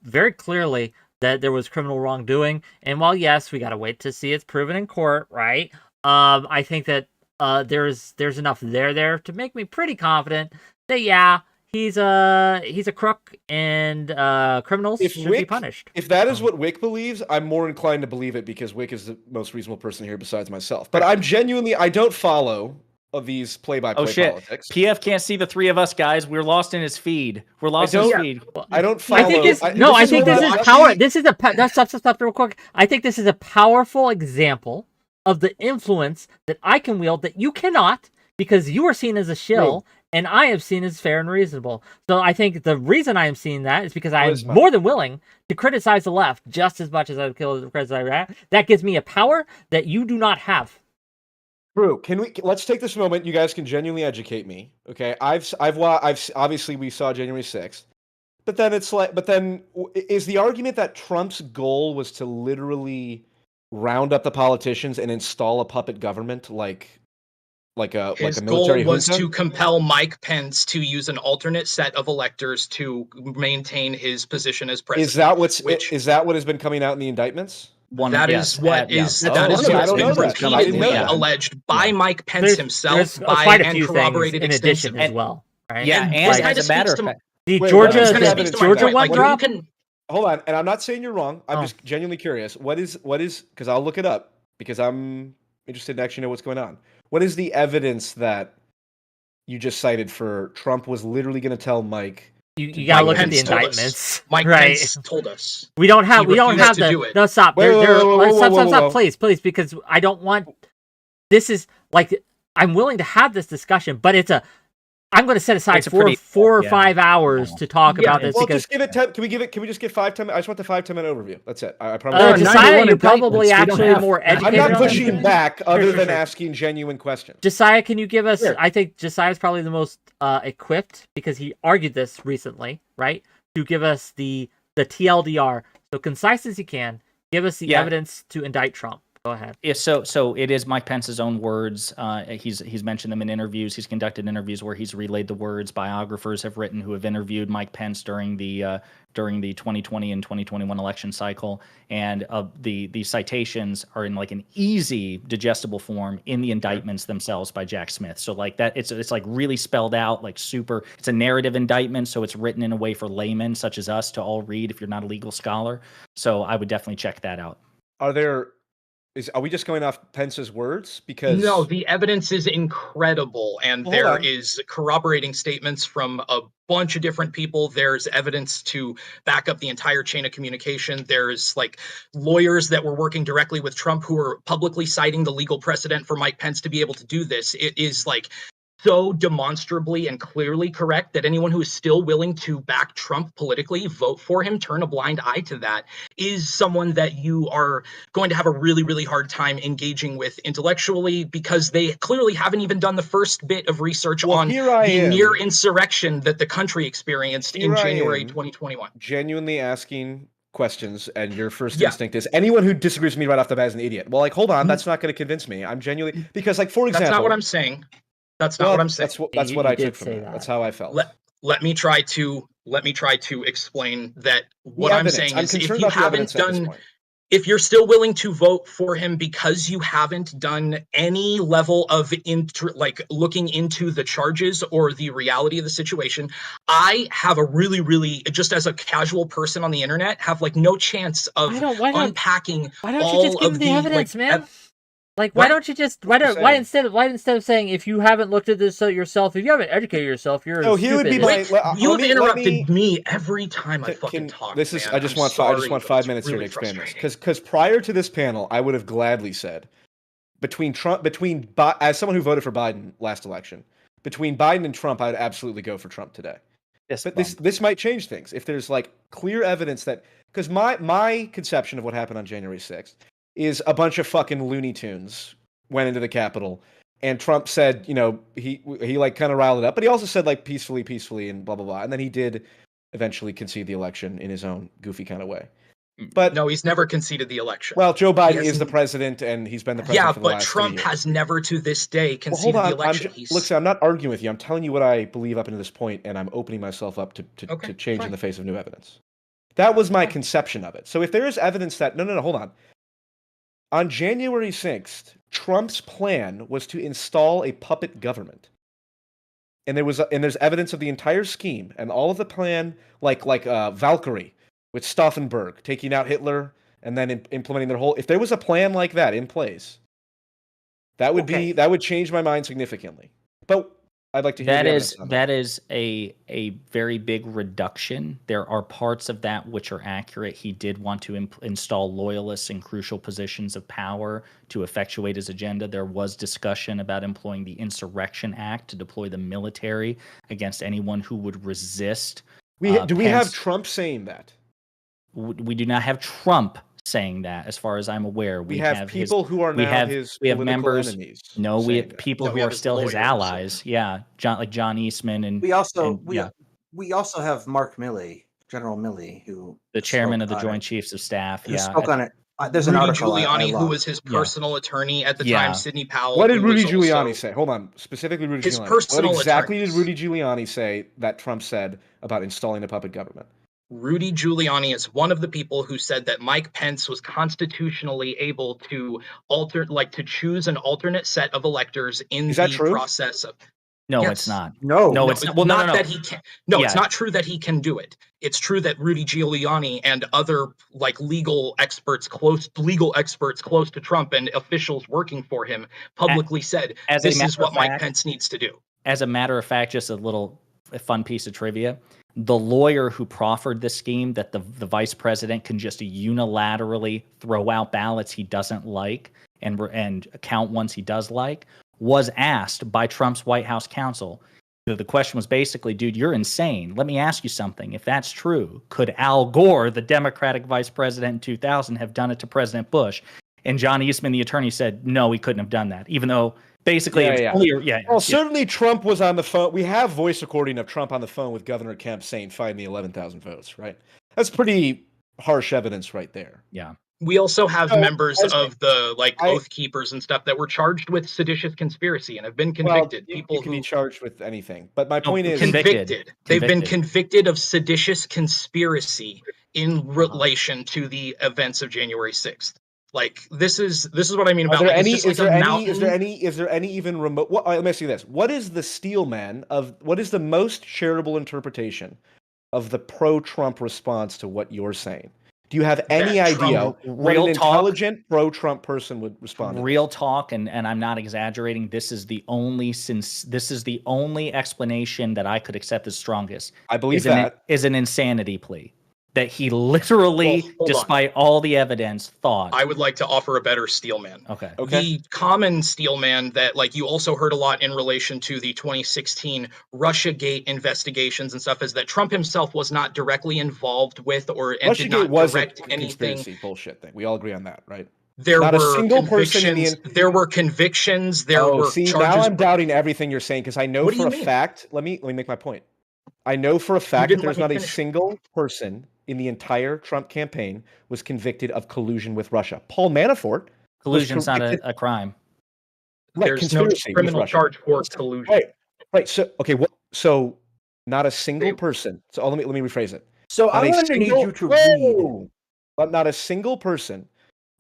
very clearly that there was criminal wrongdoing. And while yes, we got to wait to see it's proven in court, right? I think that there's enough there to make me pretty confident that he's a crook and criminals should be punished. If that is what Whick believes, I'm more inclined to believe it because Whick is the most reasonable person here besides myself. But I'm genuinely, I don't follow these play-by-play politics. PF can't see the three of us, guys. We're lost in his feed. We're lost in his feed. I don't follow. I think this is power. This is stop real quick. I think this is a powerful example of the influence that I can wield that you cannot, because you are seen as a shill. And I am seen as fair and reasonable. So I think the reason I am seeing that is because I am more than willing to criticize the left just as much as I've criticized the right. That gives me a power that you do not have. True. Let's take this moment. You guys can genuinely educate me. Okay. I've obviously we saw January 6th, but then is the argument that Trump's goal was to literally round up the politicians and install a puppet government like a military goal was junta? to compel Mike Pence to use an alternate set of electors to maintain his position as president. Is that what has been coming out in the indictments? That is what has been repeatedly alleged by Mike Pence himself, quite a few corroborated in addition as well. Right? Yeah, and as a matter of fact, the Georgia one drop. Hold on, and I'm not saying you're wrong. I'm just genuinely curious. What is? Because I'll look it up because I'm interested to actually know what's going on. What is the evidence that you just cited for Trump was literally going to tell Mike? You gotta look at the indictments. Mike Pence told us. We don't have the. No, stop. Stop, please, because I don't want. This is like I'm willing to have this discussion, but it's a I'm going to set aside It's a four pretty- or yeah. 5 hours to talk Yeah, about this Well, because just give it 10. Can we just give 5, 10 minutes? I just want the 5, 10 minute overview. That's it. I promise. There are Josiah, 91 you're probably indictments. We don't actually have- more I'm educated. I'm not on this. pushing back other Sure, than sure. asking genuine questions. Josiah, can you give us? Sure. I think Josiah's probably the most equipped because he argued this recently, right? To give us the TLDR, so concise as you can. Give us the evidence to indict Trump. Go ahead. Yeah, so it is Mike Pence's own words. He's mentioned them in interviews. He's conducted interviews where he's relayed the words biographers have written who have interviewed Mike Pence during the 2020 and 2021 election cycle, and the citations are in like an easy, digestible form in the indictments themselves by Jack Smith. So like that, it's like really spelled out, like super. It's a narrative indictment, so it's written in a way for laymen such as us to all read if you're not a legal scholar. So I would definitely check that out. Are we just going off Pence's words? Because No, the evidence is incredible, and Well, hold there on. is corroborating statements from a bunch of different people. There's evidence to back up the entire chain of communication. There's like lawyers that were working directly with Trump who are publicly citing the legal precedent for Mike Pence to be able to do this. It is like so demonstrably and clearly correct that anyone who is still willing to back Trump politically, vote for him, turn a blind eye to that, is someone that you are going to have a really, really hard time engaging with intellectually, because they clearly haven't even done the first bit of research on the near insurrection that the country experienced in January 2021. Genuinely asking questions, and your first instinct is anyone who disagrees with me right off the bat is an idiot. Well, like, hold on, that's not going to convince me. I'm genuinely, because, like, for example, that's not what I'm saying. That's not what I'm saying. That's what I did took from say that. that. That's how I felt. Let me try to explain that. What I'm evidence. saying I'm is, if concerned you about the haven't evidence at this done, point. if you're still willing to vote for him because you haven't done any level of looking into the charges or the reality of the situation, I have a really, really, just as a casual person on the internet, have like no chance of unpacking Why don't all you just give of him the evidence, like, man? Like, why don't you just why instead of saying if you haven't looked at this yourself, if you haven't educated yourself, you're No, he would be stupid. my. You have interrupted me every time I fucking talk. This is. Man. I just I'm want. sorry, I just want but 5 it's minutes really here to expand this, frustrating. because prior to this panel, I would have gladly said as someone who voted for Biden last election, between Biden and Trump, I'd absolutely go for Trump today. Yes, But this might change things if there's like clear evidence that, because my conception of what happened on January 6th is a bunch of fucking Looney Tunes went into the Capitol, and Trump said, he like kind of riled it up, but he also said like peacefully and blah blah blah, and then he did eventually concede the election in his own goofy kind of way. But no, he's never conceded the election. Well, Joe Biden is the president, and he's been the president for the last 3 years. Trump has never to this day conceded Well, the hold on. election. Look, I'm not arguing with you. I'm telling you what I believe up until this point, and I'm opening myself up to change in the face of new evidence. That was my conception of it. So if there is evidence that no, hold on. On January 6th, Trump's plan was to install a puppet government. And there's evidence of the entire scheme and all of the plan, like Valkyrie with Stauffenberg taking out Hitler and then implementing their whole. If there was a plan like that in place, that would change my mind significantly. But I'd like to hear that is a very big reduction. There are parts of that which are accurate. He did want to install loyalists in crucial positions of power to effectuate his agenda. There was discussion about employing the Insurrection Act to deploy the military against anyone who would resist. Do we have Trump saying that? We do not have Trump saying that, as far as I'm aware. We have people who are now his members. enemies. No, we have people who are still his allies. Yeah, John Eastman, and we also have Mark Milley, General Milley, who the chairman of the Joint Chiefs of Staff. Who spoke on it. There's an article. Giuliani, who was his personal attorney at the time, Sidney Powell. What did Rudy Giuliani say? Hold on, specifically Rudy his Giuliani. Personal what exactly attorneys. did Rudy Giuliani say that Trump said about installing a puppet government? Rudy Giuliani is one of the people who said that Mike Pence was constitutionally able to choose an alternate set of electors in the process of. No, yes. It's not. No, it's not. Well, not no. that he can. No, it's not true that he can do it. It's true that Rudy Giuliani and other legal experts close to Trump and officials working for him publicly said this is what Mike Pence needs to do. As a matter of fact, just a fun piece of trivia. The lawyer who proffered this scheme that the vice president can just unilaterally throw out ballots he doesn't like and count ones he does like was asked by Trump's White House counsel, The question was basically, dude, you're insane. Let me ask you something. If that's true, could Al Gore, the Democratic vice president in 2000, have done it to President Bush? And John Eastman, the attorney, said, no, he couldn't have done that, even though basically Well, certainly Trump was on the phone. We have voice recording of Trump on the phone with Governor Kemp saying, find me 11,000 votes, right? That's pretty harsh evidence right there. Yeah. We also have members of the Oath Keepers and stuff that were charged with seditious conspiracy and have been convicted. Well, People you can who be charged with anything, but my point is convicted. They've been convicted of seditious conspiracy in relation to the events of January 6th. Like this is what I mean about. Is there any even remote? Let me ask you this: what is the steelman of? What is the most charitable interpretation of the pro-Trump response to what you're saying? Do you have any idea what an intelligent pro-Trump person would respond to? Real talk, and I'm not exaggerating. This is the only explanation that I could accept as strongest. I believe that is an insanity plea. That he literally, despite all the evidence, thought. I would like to offer a better steelman. Okay. The common steelman that you also heard a lot in relation to the 2016 Russiagate investigations and stuff is that Trump himself was not directly involved with or did not direct anything. Conspiracy bullshit thing. We all agree on that, right? There were convictions. There were convictions. There were charges. Now I'm doubting everything you're saying because I know for a fact. Let me make my point. I know for a fact that there's not a single person in the entire Trump campaign was convicted of collusion with Russia. Paul Manafort. Collusion's not a crime. Right, there's no criminal charge for collusion. Right. So so not a single person. So let me rephrase it. So I'm going to need you to read. But not a single person,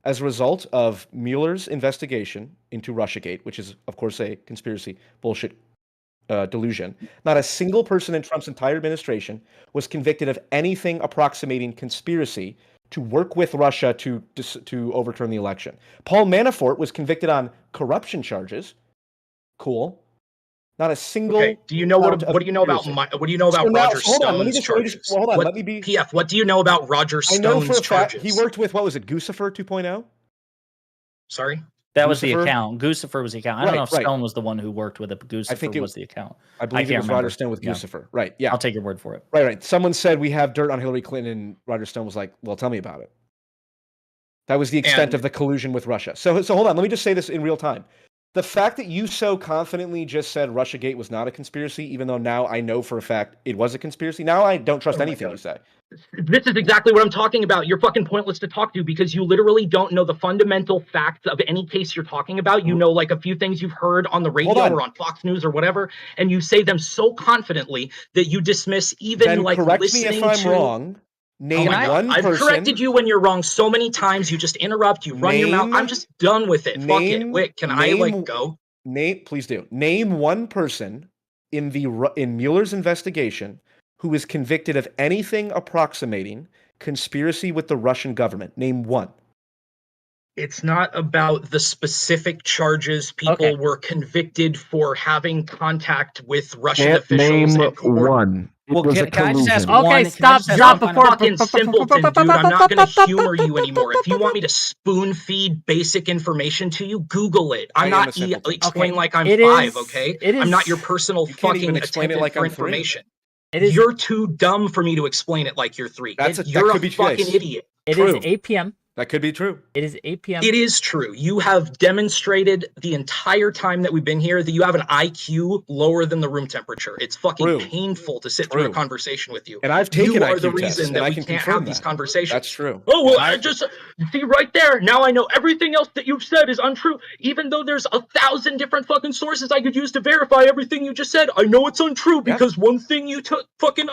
as a result of Mueller's investigation into Russiagate, which is of course a conspiracy bullshit delusion. Not a single person in Trump's entire administration was convicted of anything approximating conspiracy to work with Russia to overturn the election. Paul Manafort was convicted on corruption charges. Cool. Not a single. Okay. Do you know what do you know about Roger Stone's charges? Hold on. Let me be. PF. What do you know about Roger Stone's charges? He worked with 𝕬𝖎 2.0. Sorry. That was the account. 𝕬𝖎 was the account. I don't know if Stone was the one who worked with it, but 𝕬𝖎 was the account. I believe it was Roger Stone with 𝕬𝖎. Right. Yeah. I'll take your word for it. Right. Someone said we have dirt on Hillary Clinton, and Roger Stone was like, "Well, tell me about it." That was the extent of the collusion with Russia. So hold on. Let me just say this in real time. The fact that you so confidently just said Russiagate was not a conspiracy, even though now I know for a fact it was a conspiracy, now I don't trust anything you say. This is exactly what I'm talking about. You're fucking pointless to talk to because you literally don't know the fundamental facts of any case you're talking about. You know a few things you've heard on the radio or on Fox News or whatever, and you say them so confidently that you dismiss even then correct listening me if I'm wrong. Name one person. I've corrected you when you're wrong so many times. You just interrupt. You run your mouth. I'm just done with it. Fuck it. Whick, can I go? Please do. Name one person in Mueller's investigation who is convicted of anything approximating conspiracy with the Russian government. Name one. It's not about the specific charges people were convicted for having contact with Russian officials. Name one. Well, can I just ask one? Okay, stop, drop before. Fucking simpleton, dude. I'm not going to humor you anymore. If you want me to spoon feed basic information to you, Google it. I'm not explaining like I'm 5, okay? I'm not your personal fucking attendant for information. You're too dumb for me to explain it like you're 3. You're a fucking idiot. It is 8 p.m. That could be true. It is 8 p.m. It is true. You have demonstrated the entire time that we've been here that you have an IQ lower than the room temperature. It's fucking painful to sit through a conversation with you. And I've taken you are IQ the reason that I we can can't have these conversations. That's true. Oh, well, I just see right there. Now I know everything else that you've said is untrue, even though there's 1,000 different fucking sources I could use to verify everything you just said. I know it's untrue because one thing you took fucking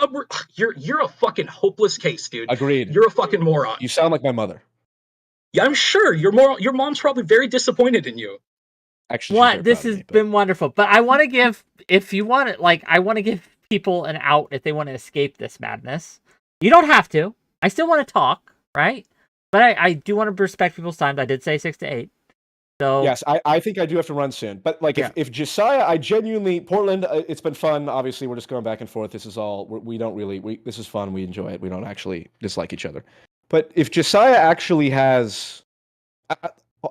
you're a fucking hopeless case, dude. Agreed. You're a fucking moron. You sound like my mother. Yeah, I'm sure your mom's probably very disappointed in you. Actually, this has been wonderful, but I want to give, if you want it, I want to give people an out if they want to escape this madness. You don't have to. I still want to talk, right? But I do want to respect people's time. I did say 6 to 8. So yes, I think I do have to run soon. But if 𝕬𝖎, I genuinely Portland. It's been fun. Obviously, we're just going back and forth. This is all we don't really. This is fun. We enjoy it. We don't actually dislike each other. But if 𝕬𝖎 actually has,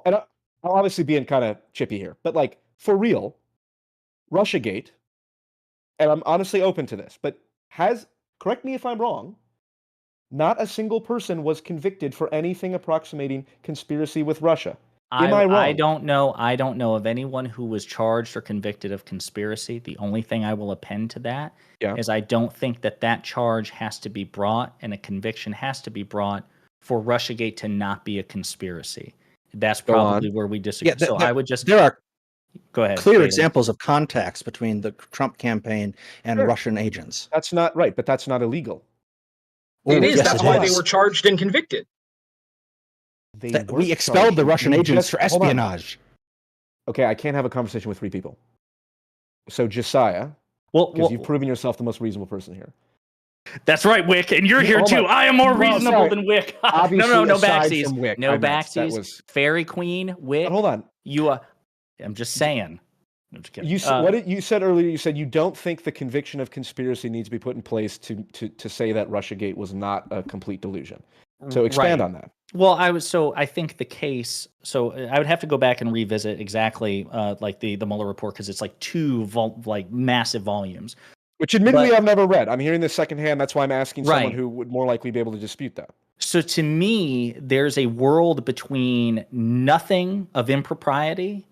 and I'll obviously being kind of chippy here, but for real, Russiagate and I'm honestly open to this, but correct me if I'm wrong, not a single person was convicted for anything approximating conspiracy with Russia. Am I wrong? I don't know. I don't know of anyone who was charged or convicted of conspiracy. The only thing I will append to that is I don't think that charge has to be brought and a conviction has to be brought for Russiagate to not be a conspiracy. That's probably where we disagree. Yeah, I would just there are go ahead. clear examples of contacts between the Trump campaign and Sure. Russian agents. That's not right, but that's not illegal. It is. Yes, That's it why is. they were charged and convicted. We expelled the Russian agents for espionage. Okay, I can't have a conversation with three people. So Josiah, because you've proven yourself the most reasonable person here. That's right, Whick, and you're here too. I am more reasonable than Whick. no backsies. No backsies. Fairy Queen, Whick. But hold on. I'm just saying. I'm just kidding. You said earlier? You said you don't think the conviction of conspiracy needs to be put in place to say that Russiagate was not a complete delusion. So expand on that. Well, I think the case. So I would have to go back and revisit exactly like the Mueller report because it's like two massive volumes. Which admittedly I've never read. I'm hearing this secondhand. That's why I'm asking someone who would more likely be able to dispute that. So to me, there's a world between nothing of impropriety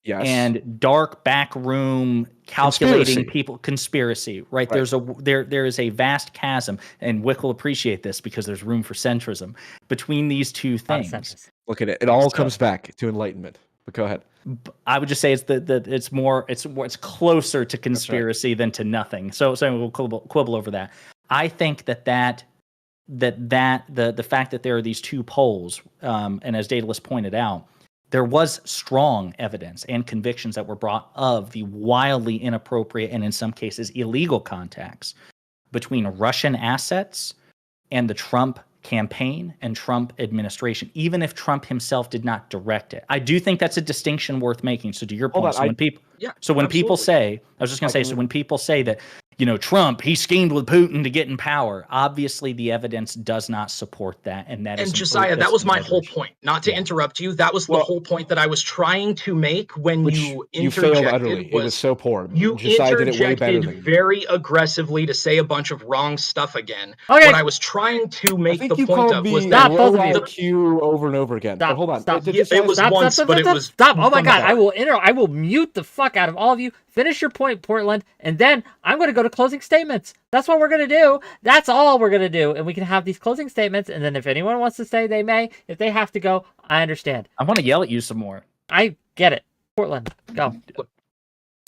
and dark backroom calculating people conspiracy, right? There is a vast chasm, and Whick will appreciate this because there's room for centrism between these two things. Look at it. It all comes back to enlightenment. But go ahead. I would just say it's closer to conspiracy than to nothing. So we'll quibble over that. I think that the fact that there are these two poles, and as Daedalus pointed out, there was strong evidence and convictions that were brought of the wildly inappropriate and in some cases illegal contacts between Russian assets and the Trump campaign and Trump administration, even if Trump himself did not direct it. I do think that's a distinction worth making. So to your point, when people say that, Trump, he schemed with Putin to get in power, obviously the evidence does not support that. And Josiah, that was my whole point. Not to interrupt you. That was the whole point that I was trying to make when you interjected. You failed utterly. It was so poor. You Josiah did it way better than you. Very aggressively to say a bunch of wrong stuff again. Okay. What I was trying to make the point of was that the cue over and over again. Stop, but hold on. Stop. It was once, but it was stop. Oh my god! I will mute the fuck out of all of you. Finish your point, Portland, and then I'm going to go to closing statements. That's what we're going to do. That's all we're going to do, and we can have these closing statements. And then if anyone wants to stay, they may. If they have to go, I understand. I want to yell at you some more. I get it. Portland, go.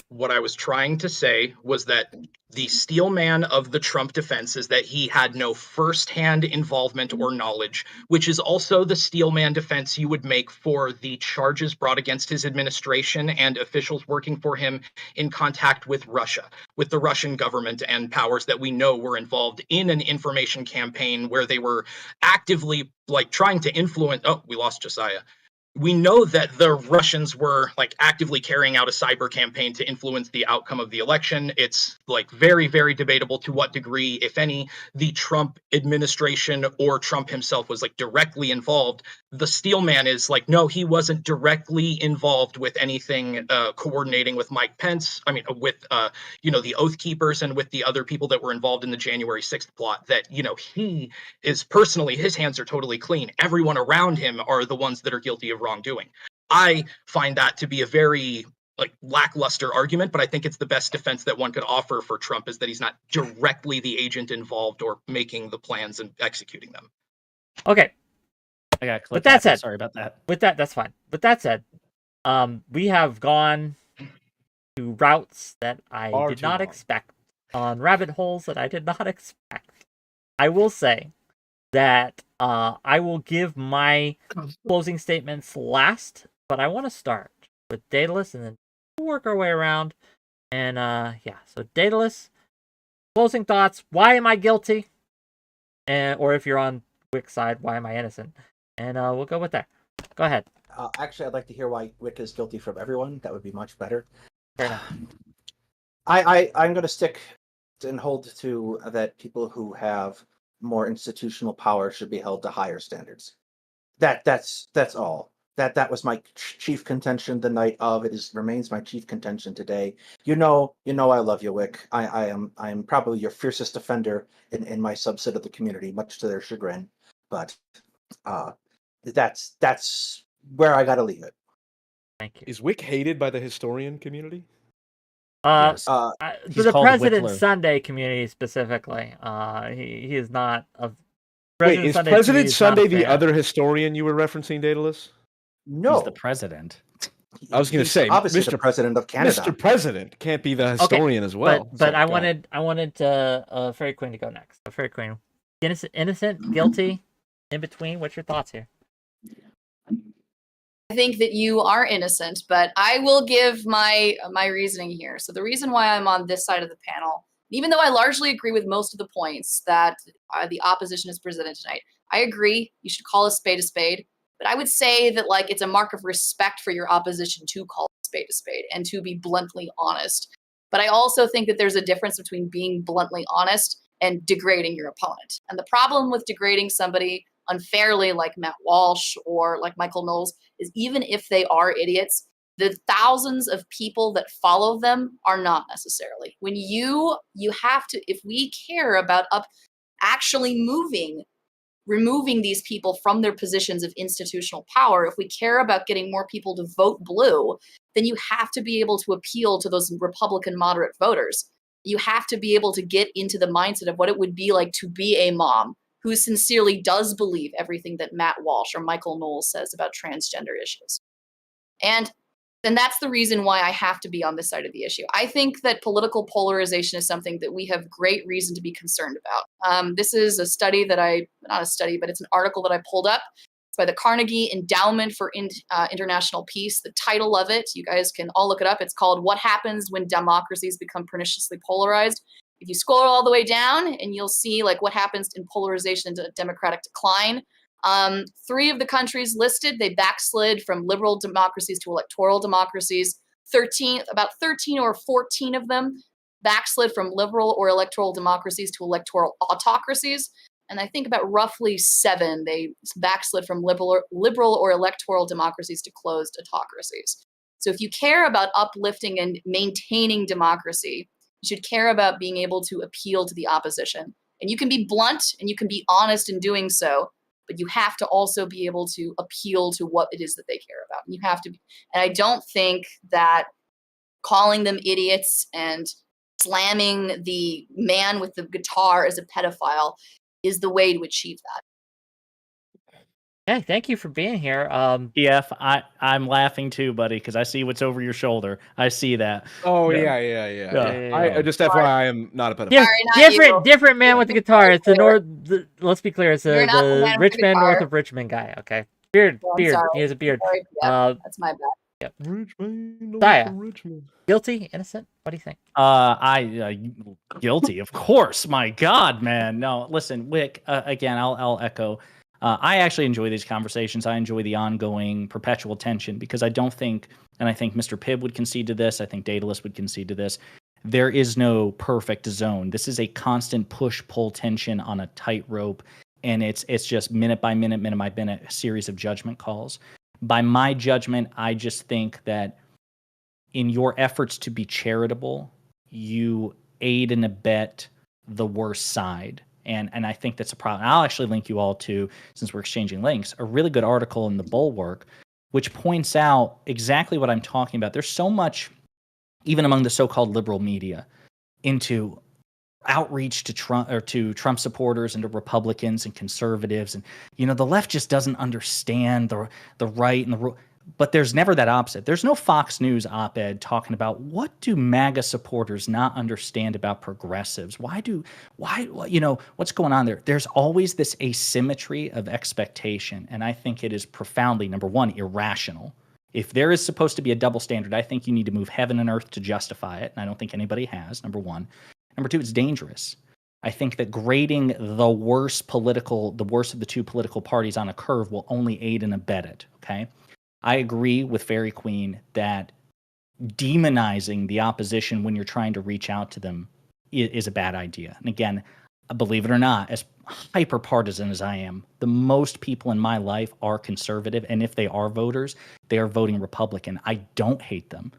What I was trying to say was that the steel man of the Trump defense is that he had no firsthand involvement or knowledge, which is also the steel man defense you would make for the charges brought against his administration and officials working for him in contact with Russia, with the Russian government and powers that we know were involved in an information campaign where they were actively trying to influence. Oh, we lost Josiah. We know that the Russians were actively carrying out a cyber campaign to influence the outcome of the election. It's very, very debatable to what degree, if any, the Trump administration or Trump himself was directly involved. The steel man is no, he wasn't directly involved with anything coordinating with Mike Pence. I mean, with the Oath Keepers and with the other people that were involved in the January 6th plot. That he is personally, his hands are totally clean. Everyone around him are the ones that are guilty of wrongdoing. I find that to be a very lackluster argument, but I think it's the best defense that one could offer for Trump is that he's not directly the agent involved or making the plans and executing them. Okay. I got with that said, sorry about that. With that's fine. With that said, we have gone to routes that I did not expect, on rabbit holes that I did not expect. I will say that I will give my closing statements last, but I want to start with Daedalus and then work our way around. And so Daedalus, closing thoughts. Why am I guilty? Or if you're on Whick's side, why am I innocent? And we'll go with that. Go ahead. Actually, I'd like to hear why Whick is guilty from everyone. That would be much better. Fair enough. I'm going to stick and hold to that people who have more institutional power should be held to higher standards. That's all. that was my chief contention the night of. Remains my chief contention today. I love you, Whick. I am probably your fiercest defender in my subset of the community, much to their chagrin. But that's where I got to leave it. Thank you. Is Whick hated by the historian community? Yes. So He's the called President Whickler. Sunday community specifically, he is not a. Wait, is Sunday President community is not a Sunday the fan. other historian you were referencing, Daedalus? No, He's the president. I was going to he's say, obviously Mr. the president of Canada. Mr. President can't be the historian as well. But Sorry, I go ahead. wanted Fairy Queen to go next. So Fairy Queen, innocent, guilty, in between. What's your thoughts here? I think that you are innocent, but I will give my reasoning here. So the reason why I'm on this side of the panel, even though I largely agree with most of the points that the opposition has presented tonight, I agree you should call a spade, but I would say that like it's a mark of respect for your opposition to call a spade and to be bluntly honest. But I also think that there's a difference between being bluntly honest and degrading your opponent. And the problem with degrading somebody unfairly like Matt Walsh or like Michael Knowles is even if they are idiots, the thousands of people that follow them are not necessarily. When you have to, if we care about actually removing these people from their positions of institutional power, if we care about getting more people to vote blue, then you have to be able to appeal to those Republican moderate voters. You have to be able to get into the mindset of what it would be like to be a mom who sincerely does believe everything that Matt Walsh or Michael Knowles says about transgender issues. And that's the reason why I have to be on this side of the issue. I think that political polarization is something that we have great reason to be concerned about. This is a study that not a study, but it's an article that I pulled up. It's by the Carnegie Endowment for International Peace. The title of it, you guys can all look it up. It's called What Happens When Democracies Become Perniciously Polarized. If you scroll all the way down and you'll see like what happens in polarization and democratic decline. 3 of the countries listed, they backslid from liberal democracies to electoral democracies. About 13 or 14 of them backslid from liberal or electoral democracies to electoral autocracies. And I think about roughly 7, they backslid from liberal or electoral democracies to closed autocracies. So if you care about uplifting and maintaining democracy, you should care about being able to appeal to the opposition. And you can be blunt and you can be honest in doing so, but you have to also be able to appeal to what it is that they care about. And you have to be, and I don't think that calling them idiots and slamming the man with the guitar as a pedophile is the way to achieve that. Hey, thank you for being here. I'm laughing too, buddy, because I see what's over your shoulder. I see that. Oh, Yeah. yeah. I just FYI, I am not a pedophile. Yeah, Sorry, not different man with the guitar. It's let's be clear. It's You're not the the man with rich the man north guitar. of Richmond guy. Okay, beard. I'm sorry. He has a beard. Sorry, that's my bad. Richmond, Saya. Richmond. Guilty, innocent. What do you think? Guilty, of course. My God, man. No, listen, Whick. Again, I'll echo. I actually enjoy these conversations. I enjoy the ongoing perpetual tension because I don't think, and I think Mr. Pibb would concede to this. I think Daedalus would concede to this. There is no perfect zone. This is a constant push-pull tension on a tightrope, and it's just minute by minute a series of judgment calls. By my judgment, I just think that in your efforts to be charitable, you aid and abet the worst side. And I think that's a problem. I'll actually link you all to, since we're exchanging links, a really good article in the Bulwark, which points out exactly what I'm talking about. There's so much, even among the so-called liberal media, into outreach to Trump supporters and to Republicans and conservatives. And, the left just doesn't understand the right and the but there's never that opposite. There's no Fox News op-ed talking about what do MAGA supporters not understand about progressives? Why, what's going on there? There's always this asymmetry of expectation. And I think it is profoundly, number one, irrational. If there is supposed to be a double standard, I think you need to move heaven and earth to justify it. And I don't think anybody has, number one. Number two, it's dangerous. I think that grading the worst of the two political parties on a curve will only aid and abet it, okay? I agree with Fairy Queen that demonizing the opposition when you're trying to reach out to them is a bad idea. And again, believe it or not, as hyper partisan as I am, the most people in my life are conservative, and if they are voters, they are voting Republican. I don't hate them.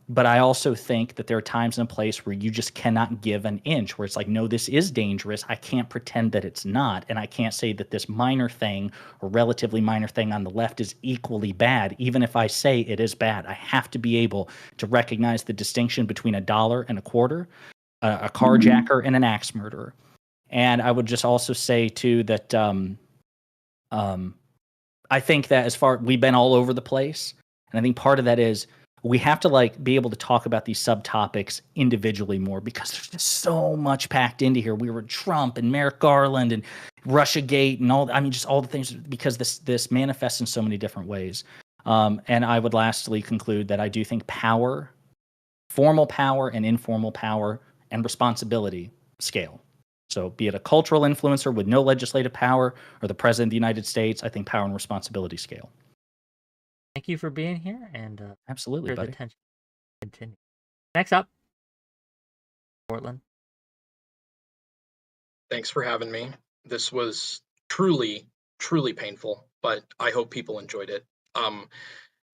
But I also think that there are times and a place where you just cannot give an inch, where it's like, no, this is dangerous. I can't pretend that it's not. And I can't say that this minor thing or relatively minor thing on the left is equally bad. Even if I say it is bad, I have to be able to recognize the distinction between $1 and a quarter, a carjacker and an axe murderer. And I would just also say too that I think that we've been all over the place. And I think part of that is, we have to like be able to talk about these subtopics individually more, because there's just so much packed into here. We were Trump and Merrick Garland and Russiagate and all. I mean, just all the things, because this manifests in so many different ways. And I would lastly conclude that I do think power, formal power and informal power and responsibility scale. So be it a cultural influencer with no legislative power or the president of the United States, I think power and responsibility scale. Thank you for being here, and absolutely, buddy. Attention. Continue. Next up, Portland. Thanks for having me. This was truly, truly painful, but I hope people enjoyed it.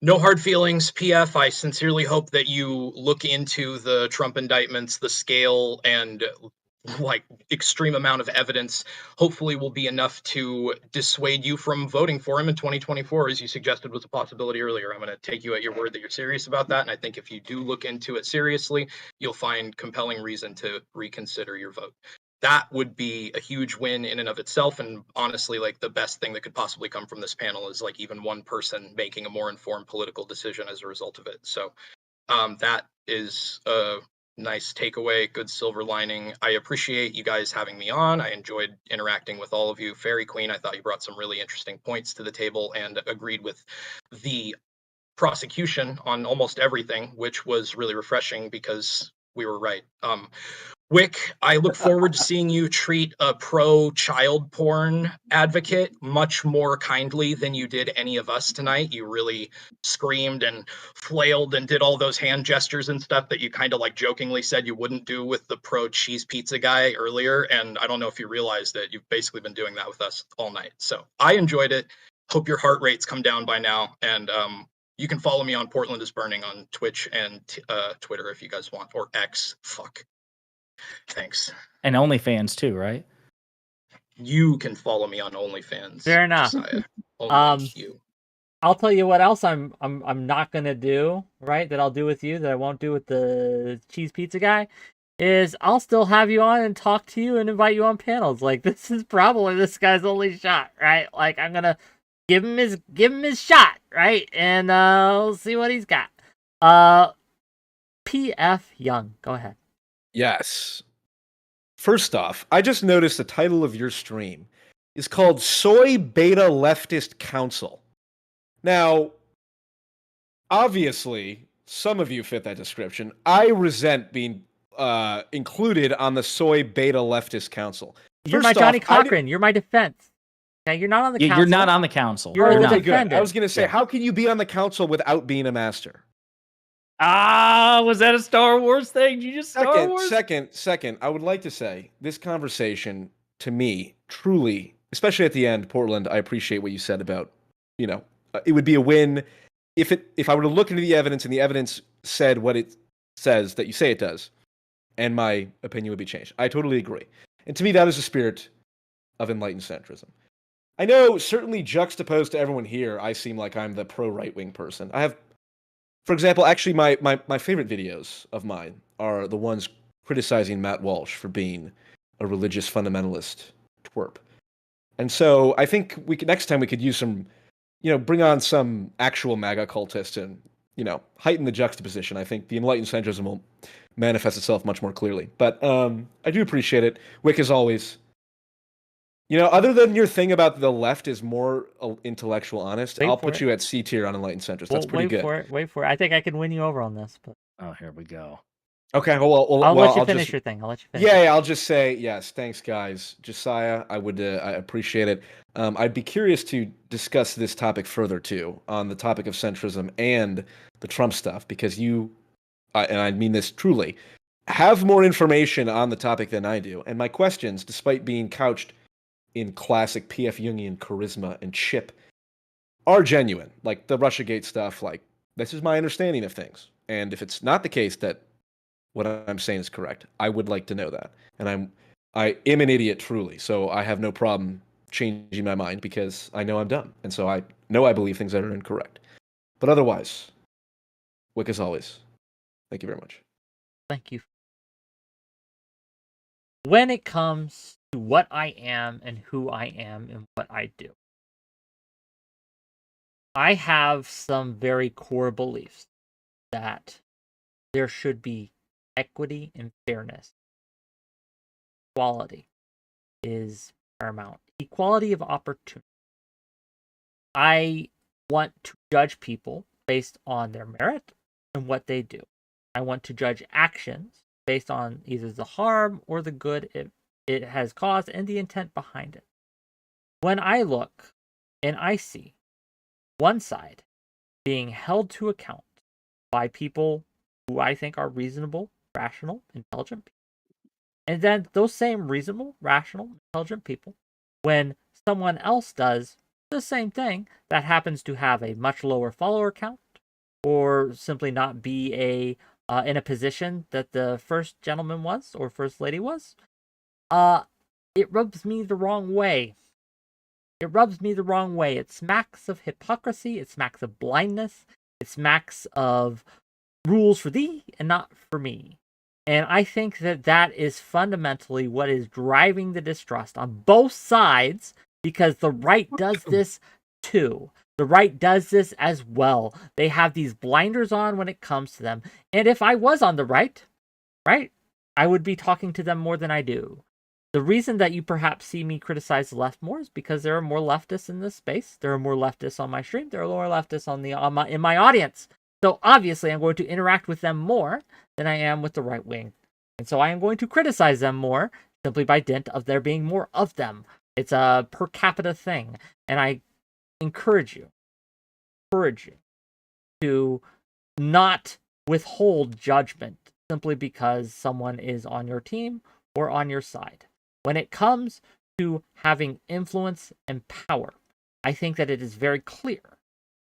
No hard feelings, PF. I sincerely hope that you look into the Trump indictments, the scale, and like extreme amount of evidence hopefully will be enough to dissuade you from voting for him in 2024, as you suggested was a possibility earlier. I'm going to take you at your word that you're serious about that, and I think if you do look into it seriously, you'll find compelling reason to reconsider your vote. That would be a huge win in and of itself, and honestly, like, the best thing that could possibly come from this panel is like even one person making a more informed political decision as a result of it. So that is a nice takeaway, good silver lining. I appreciate you guys having me on. I enjoyed interacting with all of you. Fairy Queen, I thought you brought some really interesting points to the table and agreed with the prosecution on almost everything, which was really refreshing because we were right. Whick, I look forward to seeing you treat a pro-child porn advocate much more kindly than you did any of us tonight. You really screamed and flailed and did all those hand gestures and stuff that you kind of like jokingly said you wouldn't do with the pro-cheese pizza guy earlier. And I don't know if you realize that you've basically been doing that with us all night. So I enjoyed it. Hope your heart rates come down by now. And you can follow me on Portland is Burning on Twitch and Twitter if you guys want, or X. Fuck. Thanks. And OnlyFans too, right? You can follow me on OnlyFans. Fair enough. You. I'll tell you what else I'm not gonna do, right? That I'll do with you that I won't do with the cheese pizza guy, is I'll still have you on and talk to you and invite you on panels. Like, this is probably this guy's only shot, right? Like, I'm gonna give him his shot, right? And we'll see what he's got. PF Young, go ahead. Yes. First off, I just noticed the title of your stream is called Soy Beta Leftist Council. Now, obviously, some of you fit that description. I resent being included on the Soy Beta Leftist Council. You're my Johnny Cochran. You're my defense. Now, you're not on the council. You're not on the council. You're okay, good. I was going to say, how can you be on the council without being a master? Was that a Star Wars thing? Did you just Star Wars? Second, I would like to say this conversation, to me, truly, especially at the end, Portland, I appreciate what you said about, it would be a win if I were to look into the evidence and the evidence said what it says that you say it does, and my opinion would be changed. I totally agree. And to me, that is the spirit of enlightened centrism. I know, certainly juxtaposed to everyone here, I seem like I'm the pro-right-wing person. I have, for example, actually my favorite videos of mine are the ones criticizing Matt Walsh for being a religious fundamentalist twerp. And so I think next time we could use some, bring on some actual MAGA cultists and, heighten the juxtaposition. I think the enlightened centrism will manifest itself much more clearly. But I do appreciate it. Whick, as always. Other than your thing about the left is more intellectual honest, I'll put you at C tier on enlightened centrist. That's pretty good. Wait for it. I think I can win you over on this. But oh, here we go. Okay, well, I'll let you finish your thing. I'll let you finish. Yeah, I'll just say yes. Thanks, guys. 𝕬𝖎, I appreciate it. I'd be curious to discuss this topic further too, on the topic of centrism and the Trump stuff, because and I mean this truly, have more information on the topic than I do, and my questions, despite being couched in classic P.F. Jungian charisma and chip, are genuine. Like the Russiagate stuff, like, this is my understanding of things. And if it's not the case that what I'm saying is correct, I would like to know that. And I am an idiot, truly, so I have no problem changing my mind because I know I'm dumb. And so I know I believe things that are incorrect. But otherwise, Whick as always, thank you very much. Thank you. When it comes to what I am and who I am and what I do, I have some very core beliefs that there should be equity and fairness. Equality is paramount. Equality of opportunity. I want to judge people based on their merit and what they do. I want to judge actions based on either the harm or the good it has caused and the intent behind it. When I look and I see one side being held to account by people who I think are reasonable, rational, intelligent people, and then those same reasonable, rational, intelligent people, when someone else does the same thing that happens to have a much lower follower count or simply not be in a position that the first gentleman was or first lady was, it rubs me the wrong way. It rubs me the wrong way. It smacks of hypocrisy. It smacks of blindness. It smacks of rules for thee and not for me. And I think that that is fundamentally what is driving the distrust on both sides, because the right does this too. The right does this as well. They have these blinders on when it comes to them. And if I was on the right, I would be talking to them more than I do. The reason that you perhaps see me criticize the left more is because there are more leftists in this space. There are more leftists on my stream. There are more leftists in my audience. So obviously I'm going to interact with them more than I am with the right wing. And so I am going to criticize them more simply by dint of there being more of them. It's a per capita thing. And I encourage you to not withhold judgment simply because someone is on your team or on your side. When it comes to having influence and power, I think that it is very clear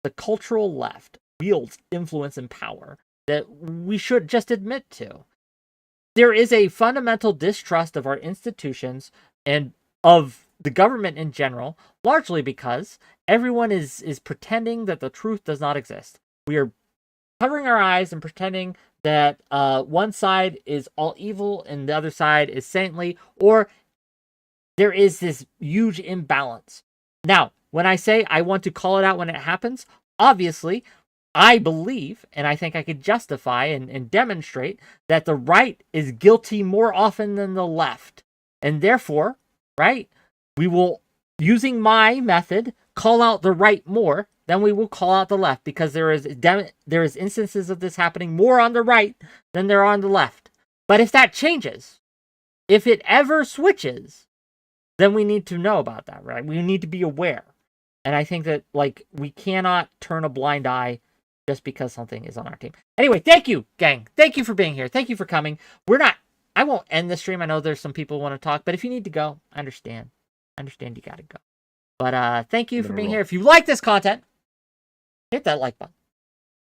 the cultural left wields influence and power that we should just admit to. There is a fundamental distrust of our institutions and of the government in general, largely because everyone is pretending that the truth does not exist. We are covering our eyes and pretending that one side is all evil and the other side is saintly, or there is this huge imbalance. Now, when I say I want to call it out when it happens, obviously, I believe, and I think I could justify and demonstrate that the right is guilty more often than the left. And therefore, we will, using my method, call out the right more than we will call out the left, because there is instances of this happening more on the right than there are on the left. But if that changes, if it ever switches, then we need to know about that, right? We need to be aware. And I think that, we cannot turn a blind eye just because something is on our team. Anyway, thank you, gang. Thank you for being here. Thank you for coming. I won't end the stream. I know there's some people who want to talk, but if you need to go, I understand. I understand you gotta go. But thank you for being here. If you like this content, hit that like button.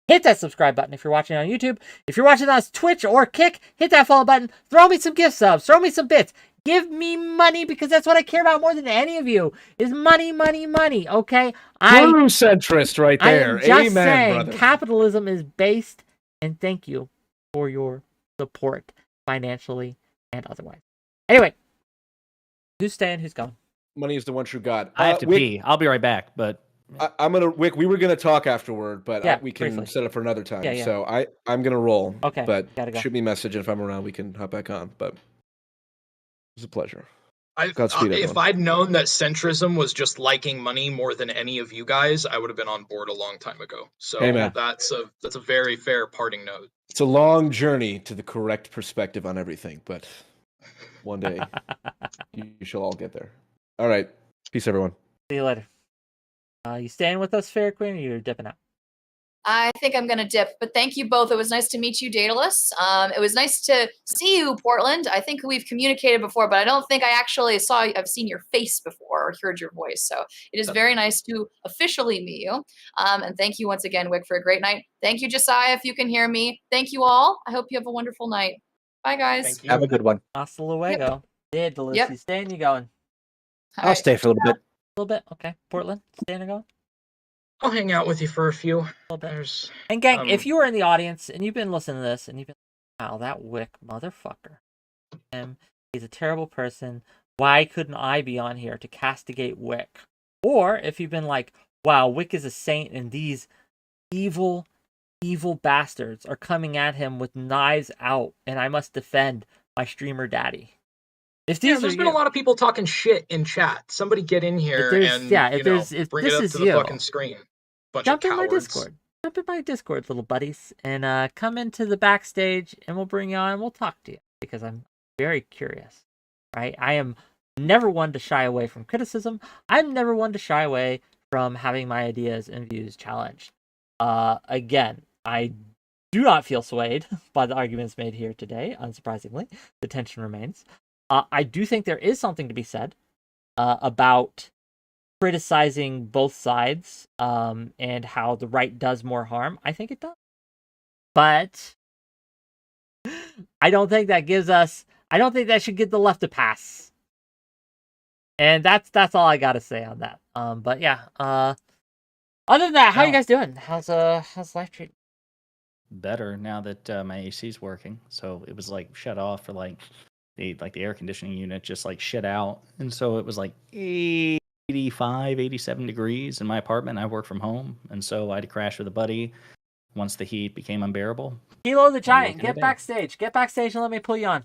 Hit that subscribe button if you're watching on YouTube. If you're watching on Twitch or Kick, hit that follow button. Throw me some gift subs. Throw me some bits. Give me money, because that's what I care about more than any of you, is money, money, money, okay? True centrist right there. I am just Amen, saying, brother. capitalism is based, and thank you for your support, financially and otherwise. Anyway, who's staying, who's going? Money is the one true God. I have to Whick, pee. I'll be right back, but I'm gonna Whick. We were gonna talk afterward, but Yeah, we can briefly. set up for another time. Yeah. So I'm gonna roll. Okay, But gotta go. shoot me a message, and if I'm around, we can hop back on. But it was a pleasure. If everyone. I'd known that centrism was just liking money more than any of you guys, I would have been on board a long time ago. So Amen. that's a very fair parting note. It's a long journey to the correct perspective on everything, but one day you shall all get there. All right. Peace, everyone. See you later. You staying with us, Fair Queen, or you're dipping out? I think I'm going to dip, but thank you both. It was nice to meet you, Daedalus. It was nice to see you, Portland. I think we've communicated before, but I don't think I actually I've seen your face before or heard your voice. So it is very nice to officially meet you. And thank you once again, Whick, for a great night. Thank you, Josiah, if you can hear me. Thank you all. I hope you have a wonderful night. Bye, guys. Thank you. Have a good one. Hasta luego. Daedalus, Yep. you staying? You going? All I'll right. stay for a little bit. A little bit. Okay. Portland, staying or going? I'll hang out with you for a few. A little bit. There's And gang, if you were in the audience and you've been listening to this and you've been, wow, that Whick motherfucker, he's a terrible person. Why couldn't I be on here to castigate Whick? Or if you've been like, wow, Whick is a saint and these evil, evil bastards are coming at him with knives out and I must defend my streamer daddy. If these there's been a lot of people talking shit in chat. Somebody get in here and if bring this it up is to the you, fucking screen. Bunch jump of in my cowards. Discord. Jump in my Discord, little buddies, and come into the backstage, and we'll bring you on, and we'll talk to you, because I'm very curious, right? I am never one to shy away from criticism. I'm never one to shy away from having my ideas and views challenged. Again, I do not feel swayed by the arguments made here today, unsurprisingly. The tension remains. I do think there is something to be said about criticizing both sides and how the right does more harm. I think it does. But I don't think that should give the left a pass. And that's all I gotta say on that. But yeah. Other than that, how are you guys doing? How's life treating? Better now that my AC is working. So it was like shut off for like the air conditioning unit just like shit out. And so it was like 85, 87 degrees in my apartment. I work from home, and so I had to crash with a buddy once the heat became unbearable. 𝕾𝖍𝖎𝖙 the Giant, get backstage. Get backstage and let me pull you on.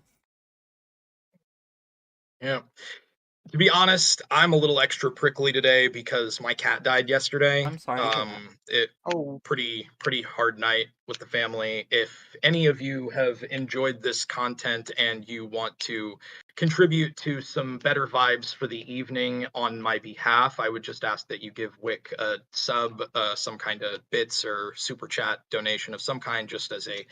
Yeah. To be honest, I'm a little extra prickly today because my cat died yesterday. I'm sorry to hear that. Pretty hard night with the family. If any of you have enjoyed this content and you want to contribute to some better vibes for the evening on my behalf, I would just ask that you give Whick a sub, some kind of bits or super chat donation of some kind, just as a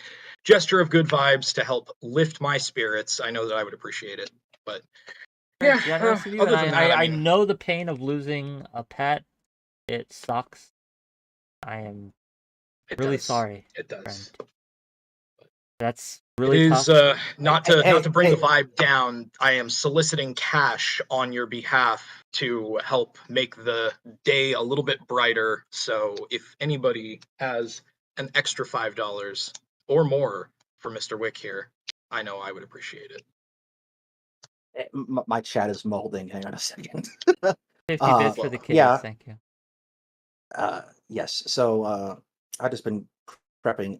gesture of good vibes to help lift my spirits. I know that I would appreciate it, but yeah, other than that, I know the pain of losing a pet. It sucks. I am really sorry. It does. Friend. That's really tough. Not to bring the vibe down. I am soliciting cash on your behalf to help make the day a little bit brighter. So if anybody has an extra $5 or more for Mr. Whick here, I know I would appreciate it. My chat is molding. Hang on a second. 50 bits for the kids. Yeah. Thank you. Yes. So I've just been prepping.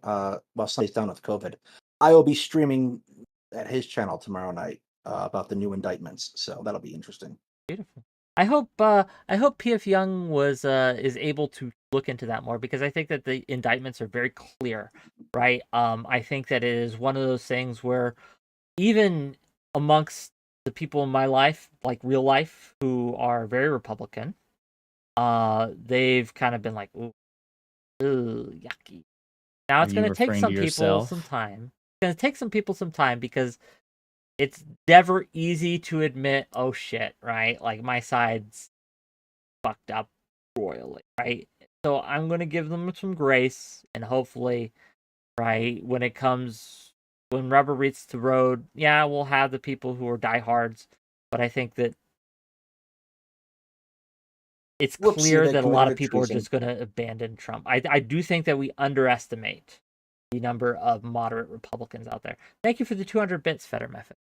While Sonny's down with COVID, I will be streaming at his channel tomorrow night about the new indictments. So that'll be interesting. Beautiful. I hope 𝕾𝖎𝖎𝖙 is able to look into that more, because I think that the indictments are very clear, right? I think that it is one of those things where even amongst the people in my life, like real life, who are very Republican, they've kind of been like, ooh, yucky. Now it's going to take some people some time. It's going to take some people some time, because it's never easy to admit, oh shit, right? Like my side's fucked up royally, right? So I'm going to give them some grace, and hopefully, right, when rubber meets the road, yeah, we'll have the people who are diehards, but I think that it's clear that a lot of people are just going to abandon Trump. I do think that we underestimate the number of moderate Republicans out there. Thank you for the 200 bits, Feder Method.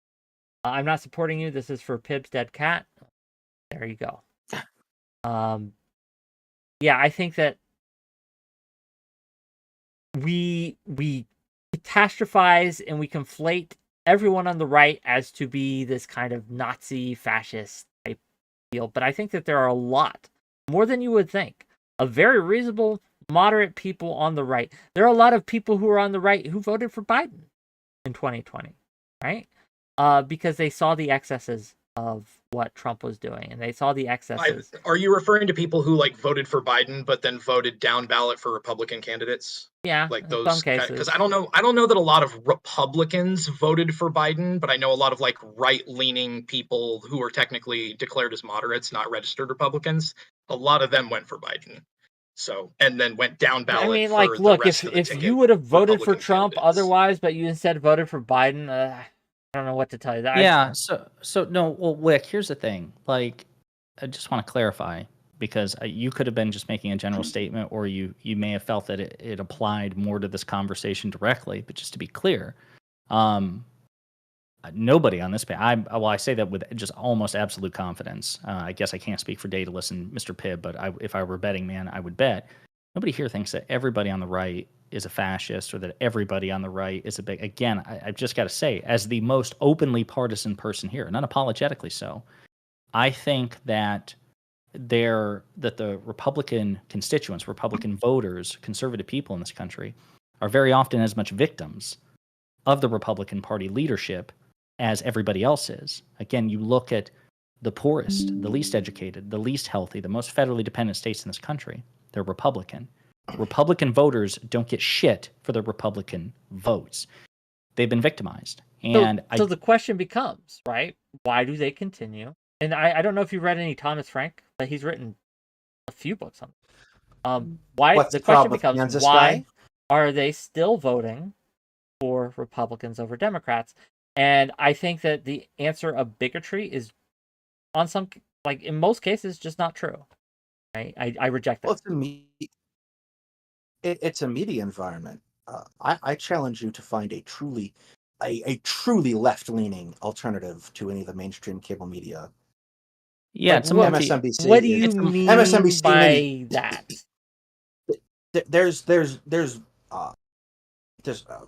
I'm not supporting you. This is for 𝕵𝖔𝖎𝖙 dead cat. There you go. Yeah, I think that we catastrophize and we conflate everyone on the right as to be this kind of Nazi fascist type deal. But I think that there are a lot, more than you would think, of very reasonable, moderate people on the right. There are a lot of people who are on the right who voted for Biden in 2020, right? Because they saw the excesses of what Trump was doing, and they saw the excesses. Are you referring to people who like voted for Biden but then voted down ballot for Republican candidates? Yeah, Like in those, some cases. because I don't know that a lot of Republicans voted for Biden, but I know a lot of like right-leaning people who are technically declared as moderates, not registered Republicans. A lot of them went for Biden. So, and then went down ballot. I mean, for like, the look, rest of the if ticket you would have voted for Republican Trump candidates. otherwise, but you instead voted for Biden, I don't know what to tell you. Yeah. So no. Well, Whick, here's the thing. Like, I just want to clarify because you could have been just making a general statement, or you may have felt that it applied more to this conversation directly. But just to be clear, nobody on this page. I say that with just almost absolute confidence. I guess I can't speak for Daedalus and Mr. Pibb, but if I were a betting man, I would bet nobody here thinks that everybody on the right is a fascist or that everybody on the right is a big. Again, I've just got to say, as the most openly partisan person here, and unapologetically so, I think that the Republican constituents, Republican voters, conservative people in this country are very often as much victims of the Republican Party leadership as everybody else is. Again, you look at the poorest, the least educated, the least healthy, the most federally dependent states in this country. They're Republican. Republican voters don't get shit for the Republican votes. They've been victimized. And so the question becomes, right? Why do they continue? And I don't know if you read any Thomas Frank, but he's written a few books on why. What's the the question problem with becomes, Kansas why guy? are they still voting for Republicans over Democrats? And I think that the answer of bigotry is, on some, like in most cases, just not true. Right? I reject that. Well, it's a media environment. I challenge you to find a truly left-leaning alternative to any of the mainstream cable media. Yeah, it's a multi. MSNBC. What do you mean MSNBC by that? There's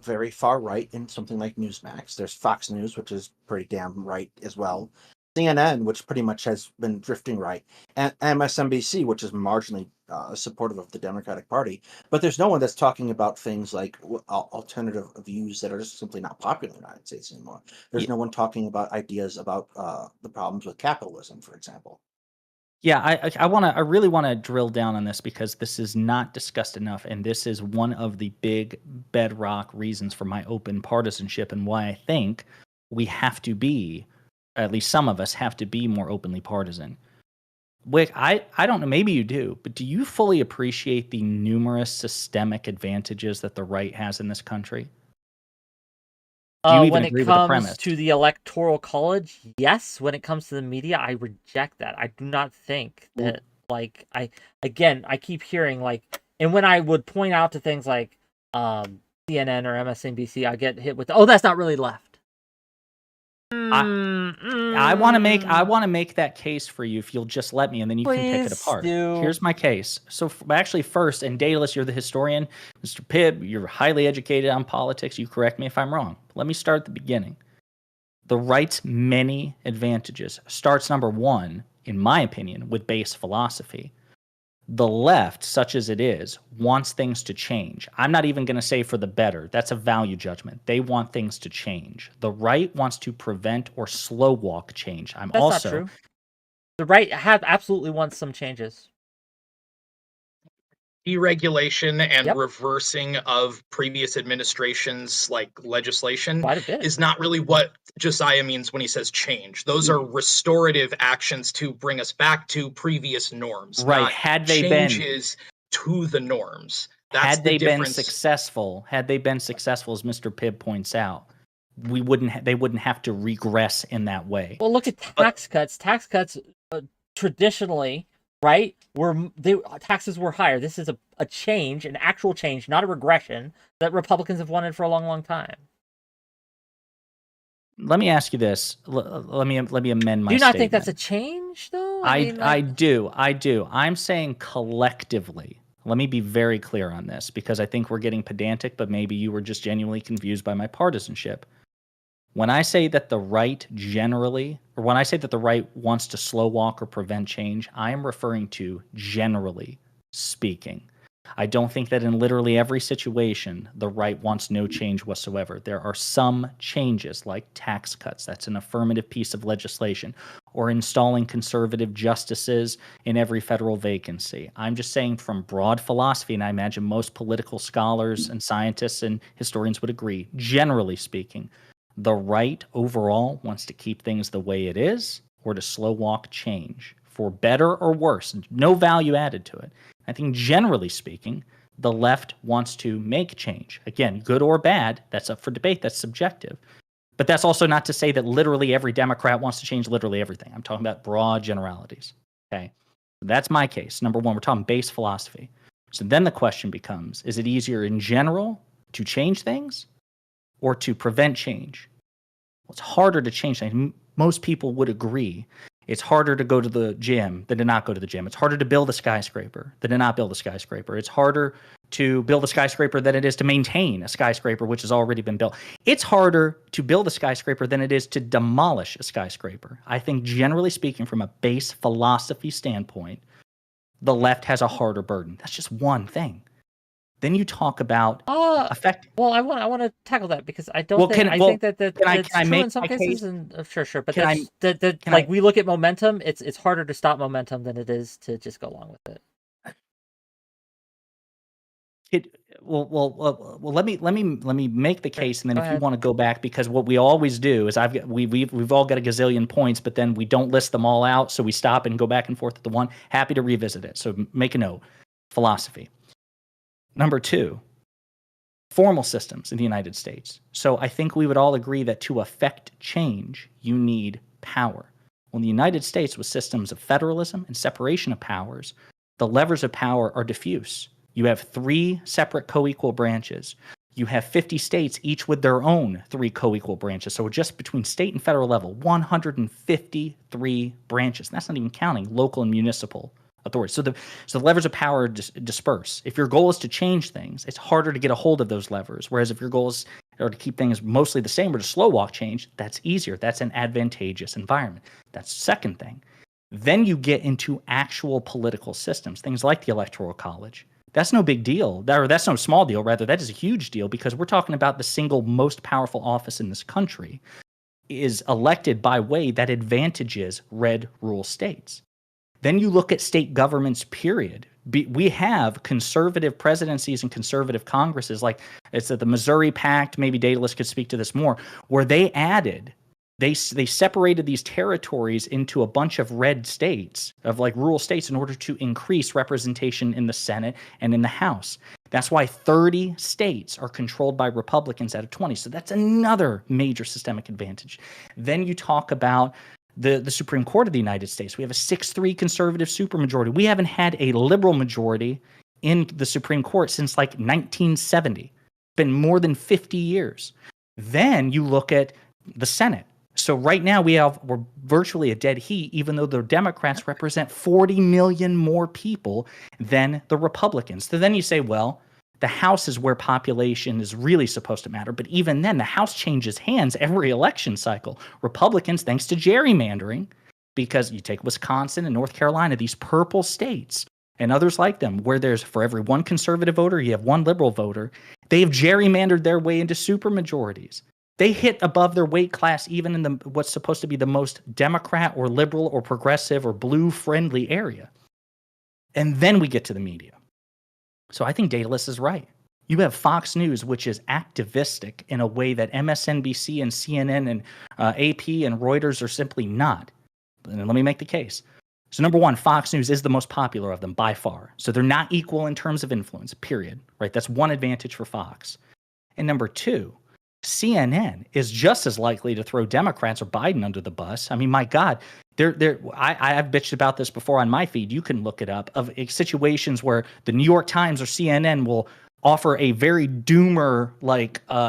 very far right in something like Newsmax. There's Fox News, which is pretty damn right as well. CNN, which pretty much has been drifting right, and MSNBC, which is marginally supportive of the Democratic Party. But there's no one that's talking about things like alternative views that are just simply not popular in the United States anymore. There's no one talking about ideas about the problems with capitalism, for example. Yeah, I really want to drill down on this because this is not discussed enough, and this is one of the big bedrock reasons for my open partisanship and why I think we have to be, at least some of us have to be more openly partisan. Whick, I don't know, maybe you do, but do you fully appreciate the numerous systemic advantages that the right has in this country? Do you even when agree it with the comes premise? to the Electoral College, yes. When it comes to the media, I reject that. I do not think that, like, I keep hearing, like, and when I would point out to things like CNN or MSNBC, I get hit with, oh, that's not really left. I want to make that case for you if you'll just let me, and then you can pick it apart. Here's my case. So actually, first, and Daedalus, you're the historian. Mr. Pibb, you're highly educated on politics. You correct me if I'm wrong. Let me start at the beginning. The right's many advantages starts, number one, in my opinion, with base philosophy. The left, such as it is, wants things to change. I'm not even going to say for the better. That's a value judgment. They want things to change. The right wants to prevent or slow walk change. That's not true. The right absolutely wants some changes. Deregulation and reversing of previous administrations' like legislation is not really what Josiah means when he says change. Those are restorative actions to bring us back to previous norms. Right. Not had they changes to the norms. That's had they the difference. been successful, as Mr. Pibb points out, they wouldn't have to regress in that way. Well, look at tax cuts. Tax cuts traditionally, right, taxes were higher. This is a change, an actual change, not a regression, that Republicans have wanted for a long, long time. Let me ask you this. Let me amend my statement. Do you not think that's a change, though? I do. I'm saying collectively. Let me be very clear on this, because I think we're getting pedantic, but maybe you were just genuinely confused by my partisanship. When I say that the right generally, or when I say that the right wants to slow walk or prevent change, I am referring to generally speaking. I don't think that in literally every situation, the right wants no change whatsoever. There are some changes, like tax cuts. That's an affirmative piece of legislation. Or installing conservative justices in every federal vacancy. I'm just saying from broad philosophy, and I imagine most political scholars and scientists and historians would agree, generally speaking, the right overall wants to keep things the way it is or to slow walk change for better or worse. No value added to it. I think generally speaking, the left wants to make change. Again, good or bad, that's up for debate. That's subjective. But that's also not to say that literally every Democrat wants to change literally everything. I'm talking about broad generalities. Okay, that's my case. Number one, we're talking base philosophy. So then the question becomes, is it easier in general to change things or to prevent change? Well, it's harder to change things. Most people would agree. It's harder to go to the gym than to not go to the gym. It's harder to build a skyscraper than to not build a skyscraper. It's harder to build a skyscraper than it is to maintain a skyscraper which has already been built. It's harder to build a skyscraper than it is to demolish a skyscraper. I think generally speaking, from a base philosophy standpoint, the left has a harder burden. That's just one thing. Then you talk about effect. Well, I want to tackle that because I don't Well, think can- I think well, that can I that's true make in some my cases, case? and sure, but Can that's can like I- we look at momentum. It's harder to stop momentum than it is to just go along with it. Well, let me make the case, and then Go if you ahead. want to go back, because what we always do is we've all got a gazillion points, but then we don't list them all out, so we stop and go back and forth at the one. Happy to revisit it. So make a note. Philosophy. Number two, formal systems in the United States. So I think we would all agree that to affect change, you need power. Well, in the United States, with systems of federalism and separation of powers, the levers of power are diffuse. You have 3 separate co-equal branches. You have 50 states, each with their own 3 co-equal branches. So just between state and federal level, 153 branches. And that's not even counting local and municipal authorities. So the levers of power disperse. If your goal is to change things, it's harder to get a hold of those levers. Whereas if your goals are to keep things mostly the same or to slow walk change, that's easier. That's an advantageous environment. That's the second thing. Then you get into actual political systems, things like the Electoral College. That's no big deal. That's no small deal. Rather, that is a huge deal because we're talking about the single most powerful office in this country is elected by way that advantages red rule states. Then you look at state governments, period. We have conservative presidencies and conservative Congresses, like it's the Missouri Pact, maybe Daedalus could speak to this more, where they separated these territories into a bunch of red states, of like rural states, in order to increase representation in the Senate and in the House. That's why 30 states are controlled by Republicans out of 20. So that's another major systemic advantage. Then you talk about the Supreme Court of the United States. We have a 6-3 conservative supermajority. We haven't had a liberal majority in the Supreme Court since like 1970. It's been more than 50 years. Then you look at the Senate. So right now we're virtually a dead heat, even though the Democrats represent 40 million more people than the Republicans. So then you say, well, the House is where population is really supposed to matter. But even then, the House changes hands every election cycle. Republicans, thanks to gerrymandering, because you take Wisconsin and North Carolina, these purple states, and others like them, where there's for every one conservative voter, you have one liberal voter, they have gerrymandered their way into supermajorities. They hit above their weight class even in what's supposed to be the most Democrat or liberal or progressive or blue-friendly area. And then we get to the media. So I think Daedalus is right. You have Fox News, which is activistic in a way that MSNBC and CNN and AP and Reuters are simply not. And let me make the case. So number one, Fox News is the most popular of them by far. So they're not equal in terms of influence, period. Right? That's one advantage for Fox. And number two, CNN is just as likely to throw Democrats or Biden under the bus. I mean, my God, I've bitched about this before on my feed. You can look it up, of situations where the New York Times or CNN will offer a very doomer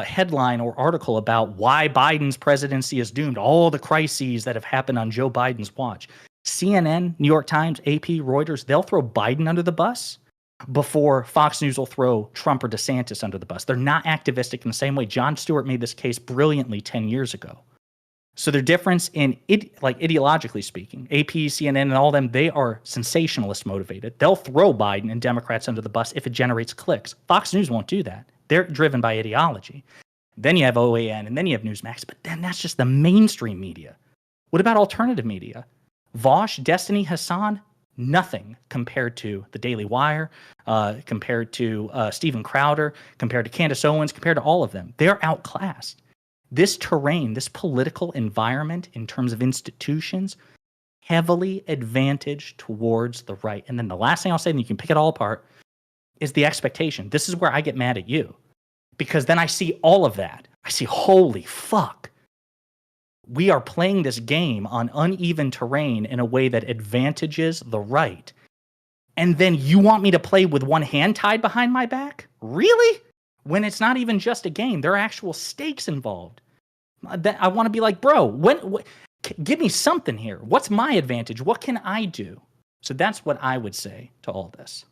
headline or article about why Biden's presidency is doomed, all the crises that have happened on Joe Biden's watch. CNN, New York Times, AP, Reuters, they'll throw Biden under the bus before Fox News will throw Trump or DeSantis under the bus. They're not activistic in the same way. Jon Stewart made this case brilliantly 10 years ago. So their difference in like ideologically speaking, AP, CNN, and all them, they are sensationalist motivated. They'll throw Biden and Democrats under the bus if it generates clicks. Fox News won't do that. They're driven by ideology. Then you have OAN, and then you have Newsmax, but then that's just the mainstream media. What about alternative media? Vosh, Destiny, Hassan, nothing compared to the Daily Wire, compared to Steven Crowder, compared to Candace Owens, compared to all of them. They're outclassed. This terrain, this political environment in terms of institutions, heavily advantaged towards the right. And then the last thing I'll say, and you can pick it all apart, is the expectation. This is where I get mad at you. Because then I see all of that. I see, holy fuck. We are playing this game on uneven terrain in a way that advantages the right. And then you want me to play with one hand tied behind my back? Really? When it's not even just a game, there are actual stakes involved. I want to be like, bro, give me something here. What's my advantage? What can I do? So that's what I would say to all this.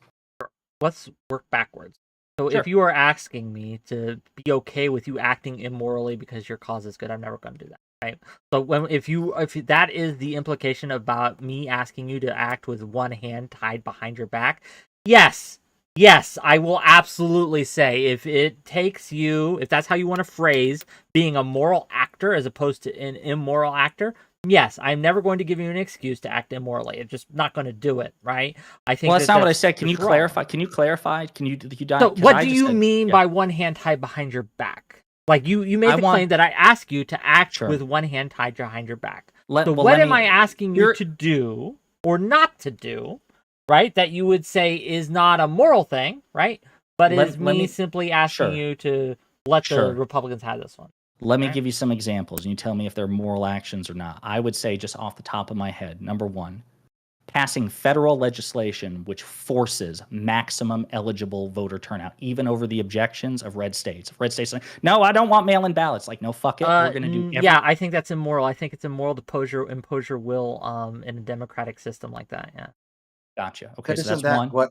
Let's work backwards. So Sure. if you are asking me to be okay with you acting immorally because your cause is good, I'm never going to do that, right? So if that is the implication about me asking you to act with one hand tied behind your back, yes, I will absolutely say if that's how you want to phrase being a moral actor as opposed to an immoral actor, yes, I'm never going to give you an excuse to act immorally. I'm just not going to do it, right? I think Well, that's not what I said. Can you wrong. clarify? Can you clarify? Can you So what do you mean by one hand tied behind your back? Like you made the claim that I ask you to act with one hand tied behind your back. What am I asking you to do or not to do, right? That you would say is not a moral thing, right? But is me simply asking you to let the Republicans have this one. Let me give you some examples, and you tell me if they're moral actions or not. I would say, just off the top of my head, number one, passing federal legislation which forces maximum eligible voter turnout, even over the objections of red states. Red states say, no, I don't want mail-in ballots. Like, no, fuck it. We're going to do everything. Yeah, I think that's immoral. I think it's immoral to impose your will in a democratic system like that, yeah. Gotcha. Okay, But so that's one.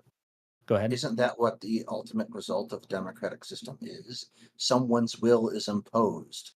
Go ahead. Isn't that what the ultimate result of a democratic system is? Someone's will is imposed.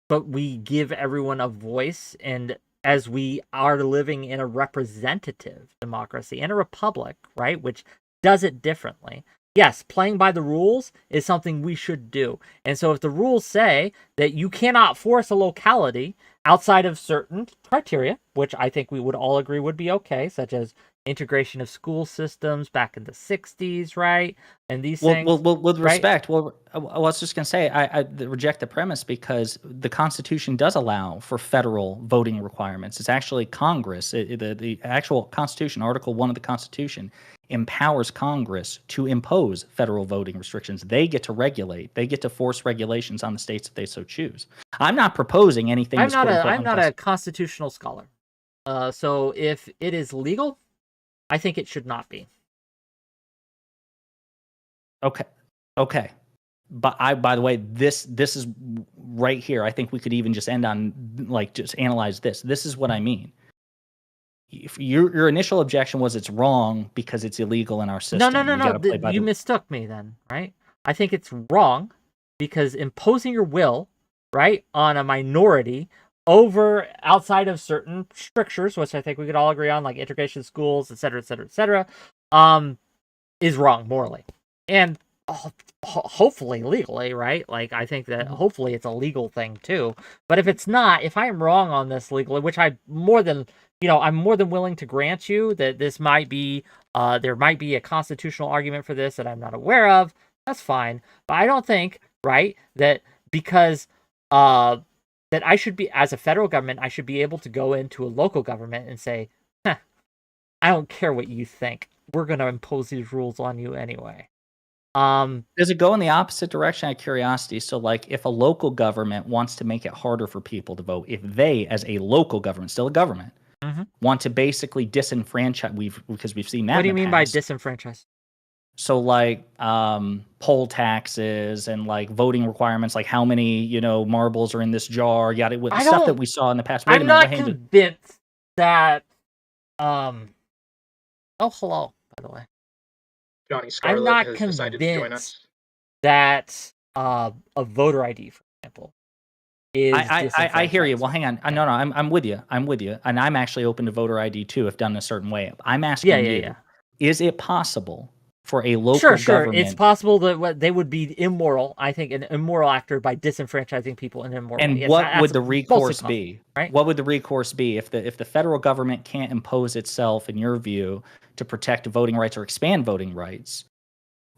But we give everyone a voice, and as we are living in a representative democracy and a republic, right, which does it differently. Yes, playing by the rules is something we should do. And so if the rules say that you cannot force a locality outside of certain criteria, which I think we would all agree would be okay, such as integration of school systems back in the 60s, right? And these things. Well, with respect, I was just going to say, I reject the premise because the Constitution does allow for federal voting requirements. It's actually Congress, the actual Constitution, Article 1 of the Constitution, empowers Congress to impose federal voting restrictions. They get to regulate. They get to force regulations on the states if they so choose. I'm not proposing anything. I'm not a constitutional scholar. So if it is legal, I think it should not be. Okay. But by the way, this is right here. I think we could even just end on just analyze this. This is what I mean. If your initial objection was it's wrong because it's illegal in our system. No. You mistook me then, right? I think it's wrong because imposing your will, right, on a minority over outside of certain strictures, which I think we could all agree on, like integration of schools, et cetera, is wrong morally. And hopefully legally, right? Like, I think that hopefully it's a legal thing too. But if it's not, if I am wrong on this legally, which I'm more than willing to grant you that this might be, there might be a constitutional argument for this that I'm not aware of, that's fine. But I don't think, right, that because, that I should be, as a federal government, I should be able to go into a local government and say, I don't care what you think. We're going to impose these rules on you anyway. Does it go in the opposite direction? Out of curiosity. So, like, if a local government wants to make it harder for people to vote, if they, as a local government, still a government, want to basically disenfranchise, because we've seen that. What do you mean by disenfranchise? So, like, poll taxes and like voting requirements, like how many marbles are in this jar, stuff that we saw in the past. I'm not convinced that. Oh, hello, by the way. Johnny Scarlett I'm not has decided to join us. convinced that a voter ID, for example, is I hear you. Well, disenfranchisement. hang on. No, I'm with you. I'm with you, and I'm actually open to voter ID too, if done a certain way. I'm asking you: is it possible for a local Sure. government? It's possible that they would be immoral. I think an immoral actor by disenfranchising people in an immoral way. And Yes, what would the mostly recourse possible, be? right? What would the recourse be if the federal government can't impose itself, in your view, to protect voting rights or expand voting rights?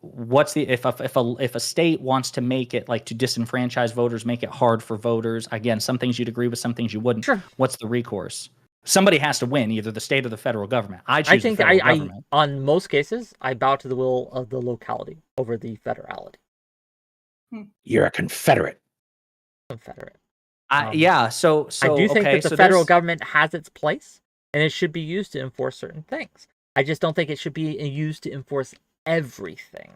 What's the if a state wants to make it like to disenfranchise voters, make it hard for voters? Again, some things you'd agree with, some things you wouldn't. Sure. What's the recourse? Somebody has to win, either the state or the federal government. I choose think the federal government. on most cases, I bow to the will of the locality over the federality. You're a Confederate. Confederate. Yeah. So I do think okay, that the so federal there's- government has its place, and it should be used to enforce certain things. I just don't think it should be used to enforce everything.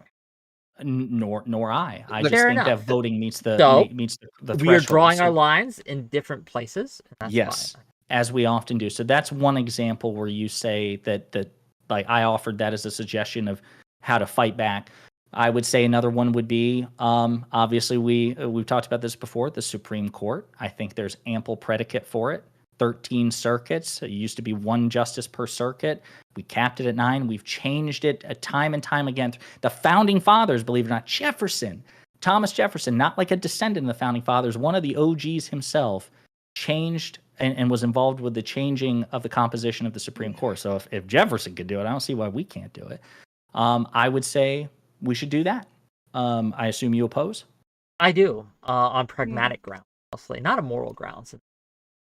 Nor I. I Fair just think enough. that voting meets the So, meets the We are threshold. drawing our So- lines in different places. And that's Yes, fine. as we often do. So that's one example where you say that like I offered that as a suggestion of how to fight back. I would say another one would be obviously we've talked about this before, the Supreme Court. I think there's ample predicate for it. 13 circuits. It used to be one justice per circuit. We capped it at 9. We've changed it time and time again. The founding fathers, believe it or not, Thomas Jefferson, not like a descendant of the founding fathers, one of the OGs himself, changed and was involved with the changing of the composition of the Supreme Court. So if Jefferson could do it, I don't see why we can't do it. I would say we should do that. I assume you oppose? I do, on pragmatic grounds, mostly, not immoral grounds.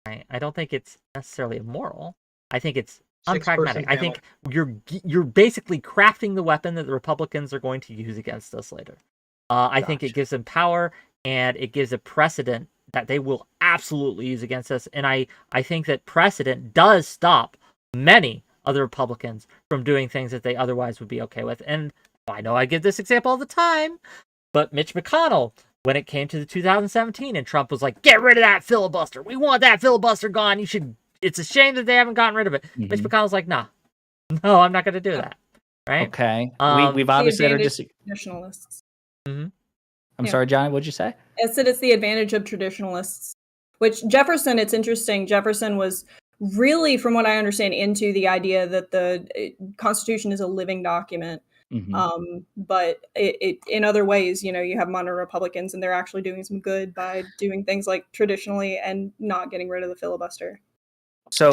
I don't think it's necessarily immoral. I think it's unpragmatic. I think you're basically crafting the weapon that the Republicans are going to use against us later. I think it gives them power, and it gives a precedent that they will absolutely use against us. And I think that precedent does stop many other Republicans from doing things that they otherwise would be okay with. And I know I give this example all the time, but Mitch McConnell, when it came to the 2017 and Trump was like, get rid of that filibuster. We want that filibuster gone. It's a shame that they haven't gotten rid of it. Mm-hmm. Mitch McConnell's like, no, I'm not going to do that. Right? Okay. We've obviously had traditionalists. Mm-hmm. I'm sorry, Johnny, what'd you say? I said it's the advantage of traditionalists, which Jefferson, it's interesting. Jefferson was really, from what I understand, into the idea that the Constitution is a living document. Mm-hmm. But it in other ways, you have modern Republicans, and they're actually doing some good by doing things like traditionally and not getting rid of the filibuster. So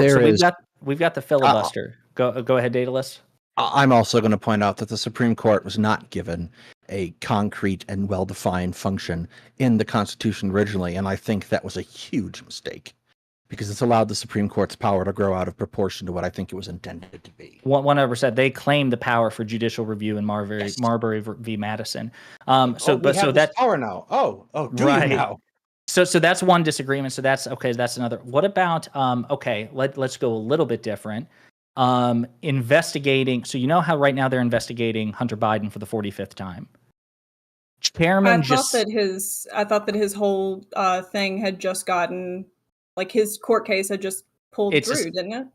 we've got the filibuster. Go ahead, Daedalus. I'm also going to point out that the Supreme Court was not given a concrete and well-defined function in the Constitution originally, and I think that was a huge mistake because it's allowed the Supreme Court's power to grow out of proportion to what I think it was intended to be. 100%. They claimed the power for judicial review in Marbury v. Madison. So that's power now. Do right. you now? So that's one disagreement. So that's okay. That's another. What about let's go a little bit different. Investigating. So you know how right now they're investigating Hunter Biden for the 45th time. I thought that his whole thing had just gotten, like, his court case had just pulled through, didn't it?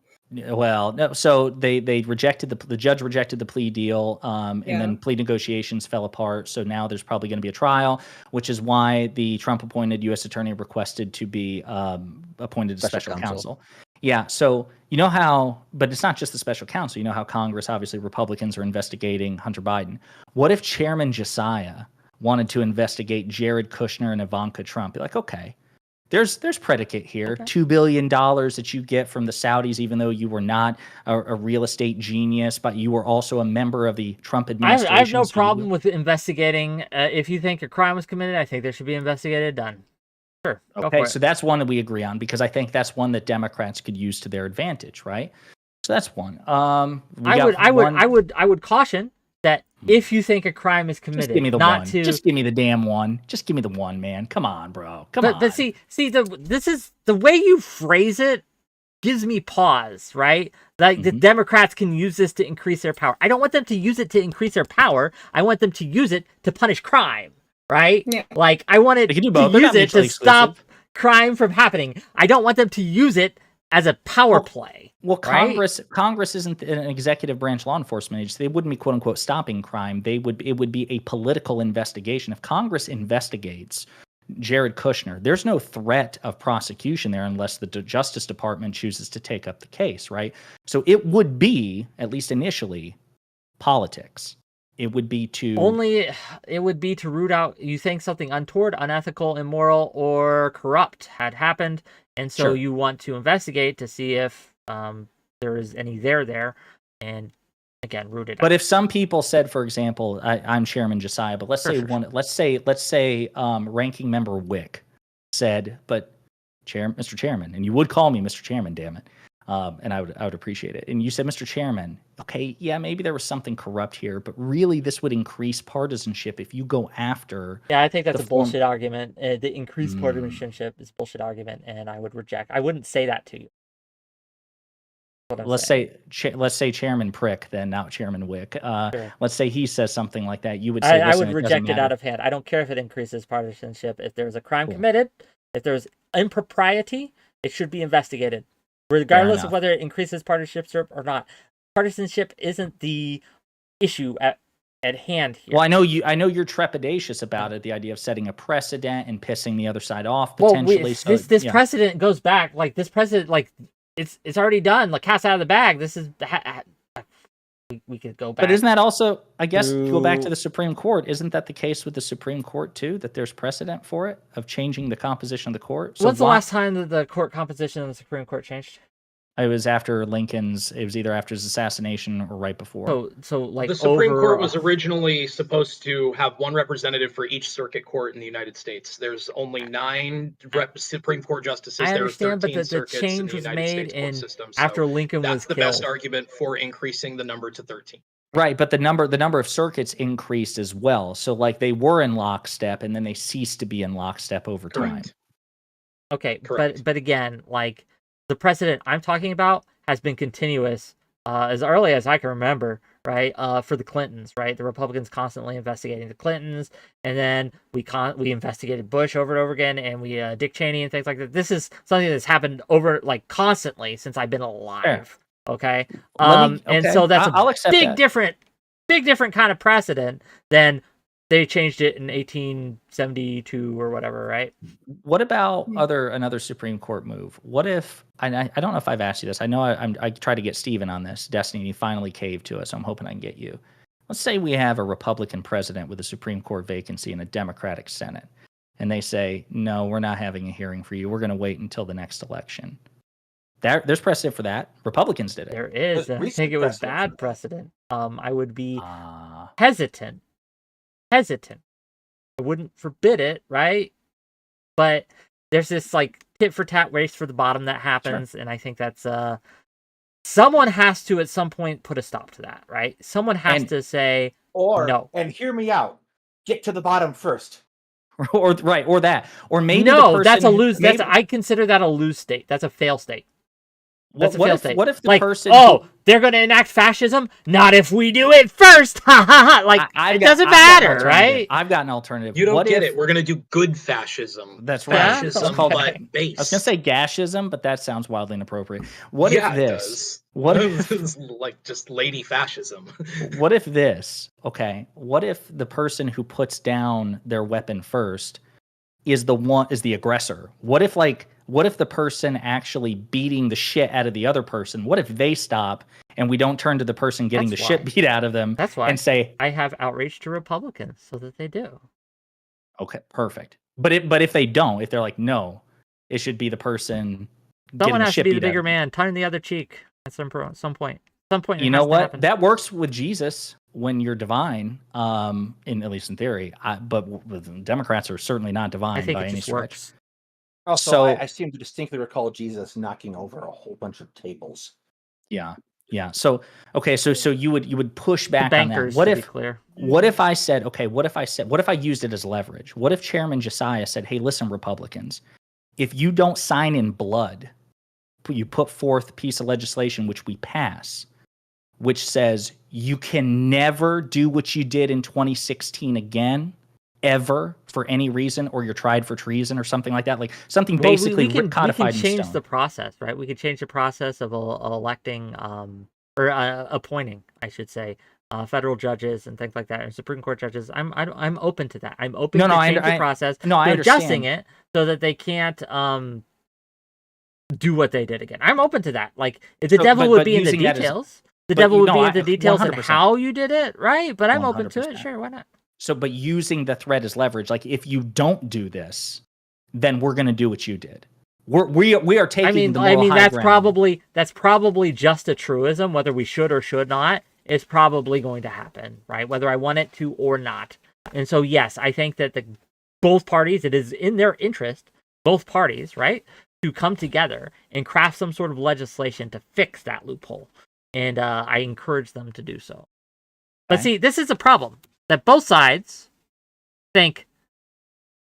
Well, no. So they rejected the judge rejected the plea deal, and then plea negotiations fell apart. So now there's probably going to be a trial, which is why the Trump-appointed U.S. attorney requested to be appointed as special counsel. Yeah. So you know how, but it's not just the special counsel. You know how Congress, obviously, Republicans are investigating Hunter Biden. What if Chairman Josiah wanted to investigate Jared Kushner and Ivanka Trump? Be like, okay. There's predicate here. Okay. $2 billion that you get from the Saudis, even though you were not a real estate genius, but you were also a member of the Trump administration. I have no problem with investigating. If you think a crime was committed, I think there should be investigated. Done. Sure. Okay, so that's one that we agree on because I think that's one that Democrats could use to their advantage, right? So that's one. I would caution that if you think a crime is committed, just give me the one. Just give me the damn one. Just give me the one, man. Come on, bro. Come on. But see, this is the way you phrase it gives me pause, right? Like the Democrats can use this to increase their power. I don't want them to use it to increase their power. I want them to use it to punish crime, right? Yeah. Like I want it to use it to stop crime from happening. I don't want them to use it as a power play. Well, Congress isn't an executive branch law enforcement agency. They wouldn't be quote unquote stopping crime. It would be a political investigation. If Congress investigates Jared Kushner. There's no threat of prosecution there unless the Justice Department chooses to take up the case, right? So it would be, at least initially, politics. It would be to root out, you think something untoward, unethical, immoral, or corrupt had happened, and so you want to investigate to see if there is any there, and again, root it out. But if some people said, for example, I'm Chairman Josiah, but let's say Ranking Member Whick said, but Mr. Chairman, and you would call me Mr. Chairman, damn it. And I would appreciate it. And you said, Mr. Chairman, okay, yeah, maybe there was something corrupt here, but really this would increase partisanship if you go after. Yeah, I think that's a bullshit argument. The increased partisanship is a bullshit argument, and I would reject. I wouldn't say that to you. Let's say Chairman Prick, then not Chairman Whick. Sure. Let's say he says something like that. You would say, I would reject it out of hand. I don't care if it increases partisanship. If there's a crime committed, if there's impropriety, it should be investigated, regardless of whether it increases partisanship or not. Partisanship isn't the issue at hand here. Well, I know you're trepidatious about it, the idea of setting a precedent and pissing the other side off potentially. Well, this precedent goes back, like this precedent, like it's already done. Like cat's out of the bag. This is we could go back. But isn't that also, I guess, go back to the Supreme Court? Isn't that the case with the Supreme Court too? That there's precedent for it of changing the composition of the court. So when's the last time that the court composition of the Supreme Court changed? It was after Lincoln's. It was either after his assassination or right before. So like the Supreme Court was originally supposed to have one representative for each circuit court in the United States. There's only 9 Supreme Court justices. I understand, there are 13 but the circuits change in the was United made States court system. after Lincoln was killed. That's the best argument for increasing the number to 13. Right, but the number of circuits increased as well. So like they were in lockstep, and then they ceased to be in lockstep over time. Correct. Okay, Correct. but again, like the precedent I'm talking about has been continuous as early as I can remember, right? For the Clintons, right? The Republicans constantly investigating the Clintons, and then we investigated Bush over and over again, and we Dick Cheney and things like that. This is something that's happened over like constantly since I've been alive. Okay, and so that's I'll accept big that. different kind of precedent than they changed it in 1872 or whatever, right? What about another Supreme Court move? What if, I don't know if I've asked you this. I know I tried to get Steven on this. Destiny finally caved to us. So I'm hoping I can get you. Let's say we have a Republican president with a Supreme Court vacancy and a Democratic Senate. And they say, no, we're not having a hearing for you. We're going to wait until the next election. There's precedent for that. Republicans did it. There is. And I think it was bad precedent. I would be hesitant. I wouldn't forbid it, right? But there's this like tit for tat race for the bottom that happens, and I think that's someone has to at some point put a stop to that, right? Someone has to say no. And hear me out. Get to the bottom first. or that. Or maybe that's a lose. I consider that a lose state. That's a fail state. That's a fail state. What if the person? They're going to enact fascism? Not if we do it first. Ha ha ha! Like it doesn't matter, right? I've got an alternative. You don't get it. We're going to do good fascism. That's right. Fascism, but base. I was going to say gashism, but that sounds wildly inappropriate. What if this? It does. What if like just lady fascism? What if this? Okay. What if the person who puts down their weapon first is the aggressor? What if the person actually beating the shit out of the other person, what if they stop and we don't turn to the person getting shit beat out of them? That's why. And say, I have outreach to Republicans so that they do. Okay, perfect. But if they don't, if they're like, no, it should be the person Someone getting the has shit to be the beat out bigger of them. man, turn the other cheek at some point. You know what? That works with Jesus when you're divine, at least in theory. But Democrats are certainly not divine I think by it any just stretch. works. Also, I seem to distinctly recall Jesus knocking over a whole bunch of tables. Yeah. So okay, so you would push back the on that. bankers, What if I said, okay, what if I used it as leverage? What if Chairman Josiah said, hey, listen, Republicans, if you don't sign in blood, you put forth a piece of legislation which we pass, which says you can never do what you did in 2016 again, ever, for any reason, or you're tried for treason or something like that, like something basically codified in stone. We can change the process, right? We could change the process of electing or appointing, I should say, federal judges and things like that, and Supreme Court judges. I'm open to that. I'm open No, to no, change the process, no, I to adjusting understand. it so that they can't do what they did again. I'm open to that. Like, if the devil would be in the details, the devil would be in the details and 100%. how you did it, right? But I'm open to it. 100%. Sure, why not? So, but using the threat as leverage, like if you don't do this, then we're going to do what you did. We are taking the moral high ground. That's probably just a truism. Whether we should or should not is probably going to happen, right? Whether I want it to or not. And so, yes, I think that both parties, it is in their interest, both parties, right, to come together and craft some sort of legislation to fix that loophole. And I encourage them to do so. But see, this is a problem that both sides think,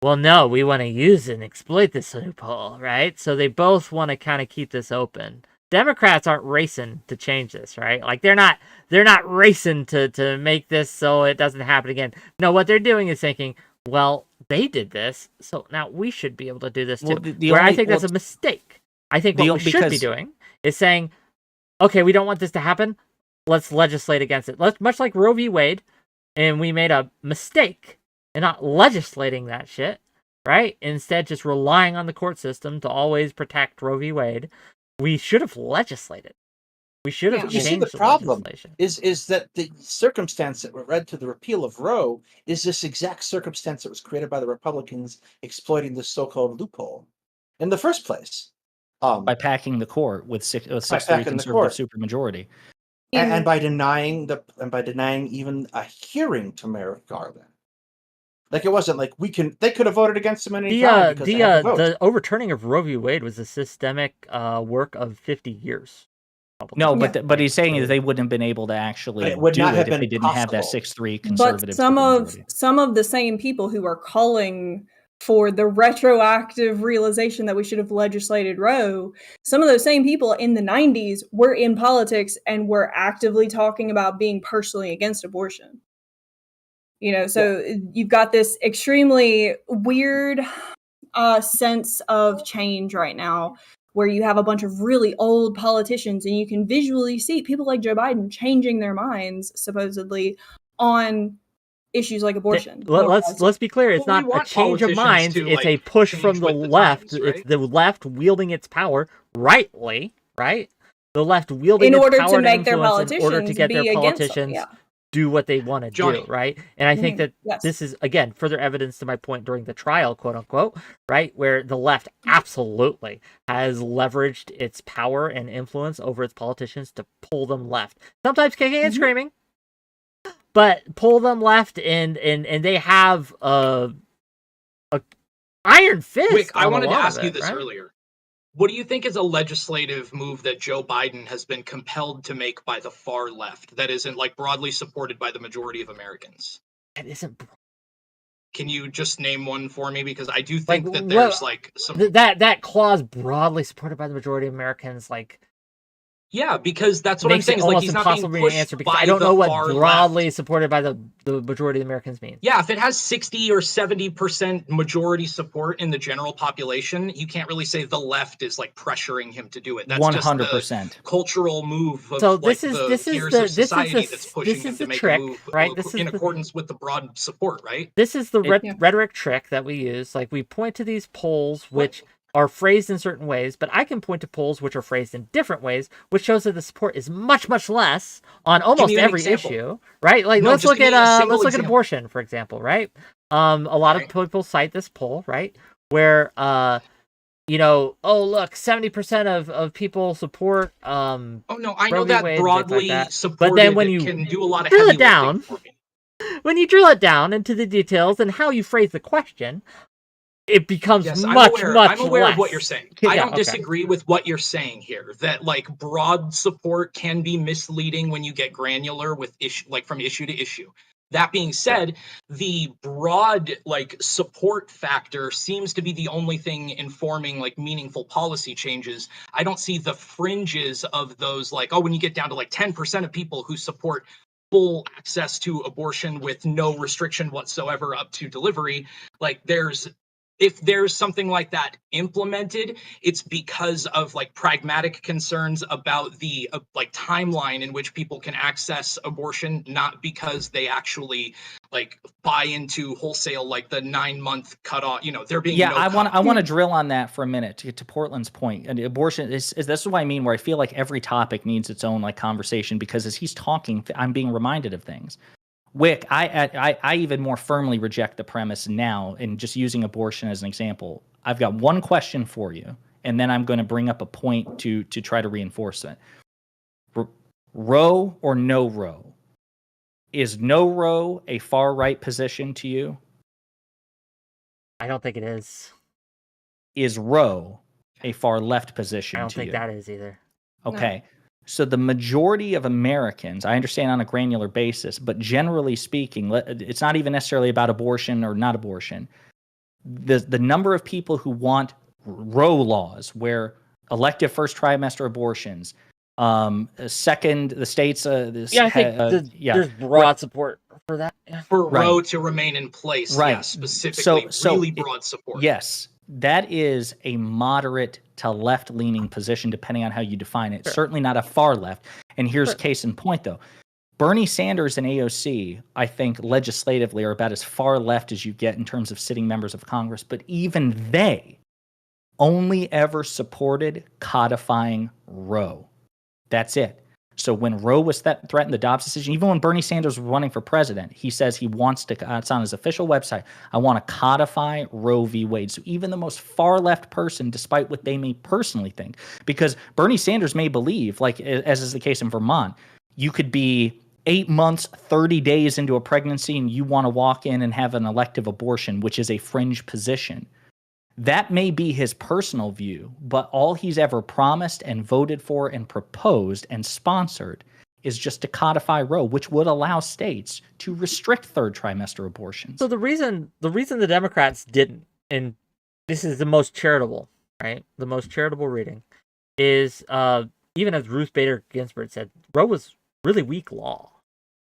well, no, we want to use and exploit this loophole, right? So they both want to kind of keep this open. Democrats aren't racing to change this, right? Like they're not racing to make this so it doesn't happen again. No, what they're doing is thinking, well, they did this, so now we should be able to do this too. I think that's a mistake. I think what we should be doing is saying, okay, we don't want this to happen. Let's legislate against it. Much like Roe v. Wade, and we made a mistake in not legislating that shit, right? Instead, just relying on the court system to always protect Roe v. Wade. We should have legislated. We should have changed the problem legislation. Is that the circumstance that led to the repeal of Roe is this exact circumstance that was created by the Republicans exploiting the so-called loophole in the first place. By packing the court with 6-3 conservative supermajority. And by denying even a hearing to Merrick Garland. Like it wasn't like they could have voted against him any time because the overturning of Roe v. Wade was a systemic work of 50 years. No, but he's saying that they wouldn't have been able to actually do it if they didn't have that 6-3 conservative. But some of the same people who are calling for the retroactive realization that we should have legislated Roe, some of those same people in the 90s were in politics and were actively talking about being personally against abortion. You know, so you've got this extremely weird sense of change right now where you have a bunch of really old politicians and you can visually see people like Joe Biden changing their minds, supposedly, on issues like abortion. Let's be clear. It's not a change of minds. It's a push from the left. Times, right? It's the left wielding its power rightly, right? The left wielding its power to make their politicians in order to get their politicians do what they want to do, right? And I think that this is, again, further evidence to my point during the trial, quote unquote, right? Where the left absolutely has leveraged its power and influence over its politicians to pull them left. Sometimes kicking and screaming, but pull them left, and they have a iron fist. Whick, I wanted to ask you this earlier. What do you think is a legislative move that Joe Biden has been compelled to make by the far left that isn't like broadly supported by the majority of Americans? That isn't. Can you just name one for me? Because I do think that there's like some that clause broadly supported by the majority of Americans, like. Yeah, because that's what I'm saying. Is like he's not being pushed answer because by I don't know what broadly left. Supported by the majority of Americans means. Yeah, if it has 60 or 70% majority support in the general population, you can't really say the left is like pressuring him to do it. That's 100% just the cultural move of this is pushing him to make a move, right? In accordance with the broad support, right? This is the rhetoric trick that we use. Like we point to these polls, which are phrased in certain ways, but I can point to polls which are phrased in different ways, which shows that the support is much, much less on almost every issue, right? Like let's look at abortion, for example, right? A lot of people cite this poll, right, where oh look, 70% of people support. I know that broadly supported, but then when you can do a lot of drill it down, when you drill it down into the details and how you phrase the question, it becomes much I'm aware less. Of what you're saying. I don't disagree with what you're saying here. That like broad support can be misleading when you get granular with from issue to issue. That being said, the broad like support factor seems to be the only thing informing like meaningful policy changes. I don't see the fringes of those when you get down to like 10% of people who support full access to abortion with no restriction whatsoever up to delivery, like there's if there's something like that implemented, it's because of like pragmatic concerns about the like timeline in which people can access abortion, not because they actually like buy into wholesale like the 9-month cutoff. You know, there being no I want to drill on that for a minute to get to Portland's point. And abortion is this is what I mean, where I feel like every topic needs its own like conversation, because as he's talking, I'm being reminded of things. Whick, I even more firmly reject the premise now, and just using abortion as an example. I've got one question for you, and then I'm going to bring up a point to try to reinforce it. Roe or no Roe? Is no Roe a far right position to you? I don't think it is. Is Roe a far left position to you? I don't think that is either. Okay. No. So the majority of Americans, I understand on a granular basis, but generally speaking, it's not even necessarily about abortion or not abortion. The number of people who want Roe laws, where elective first trimester abortions, the states. I think there's broad support for that. Yeah. For Roe to remain in place, right? Yeah, specifically, really broad support. Yes, that is a moderate to left-leaning position, depending on how you define it. Sure. Certainly not a far left. And here's case in point, though. Bernie Sanders and AOC, I think, legislatively are about as far left as you get in terms of sitting members of Congress. But even they only ever supported codifying Roe. That's it. So when Roe was threatened, the Dobbs decision, even when Bernie Sanders was running for president, he says he wants to, it's on his official website, I want to codify Roe v. Wade. So even the most far left person, despite what they may personally think, because Bernie Sanders may believe, like as is the case in Vermont, you could be 8 months, 30 days into a pregnancy and you want to walk in and have an elective abortion, which is a fringe position. That may be his personal view, but all he's ever promised and voted for and proposed and sponsored is just to codify Roe, which would allow states to restrict third trimester abortions. So the reason the Democrats didn't, and this is the most charitable, right? The most charitable reading is, even as Ruth Bader Ginsburg said, Roe was really weak law.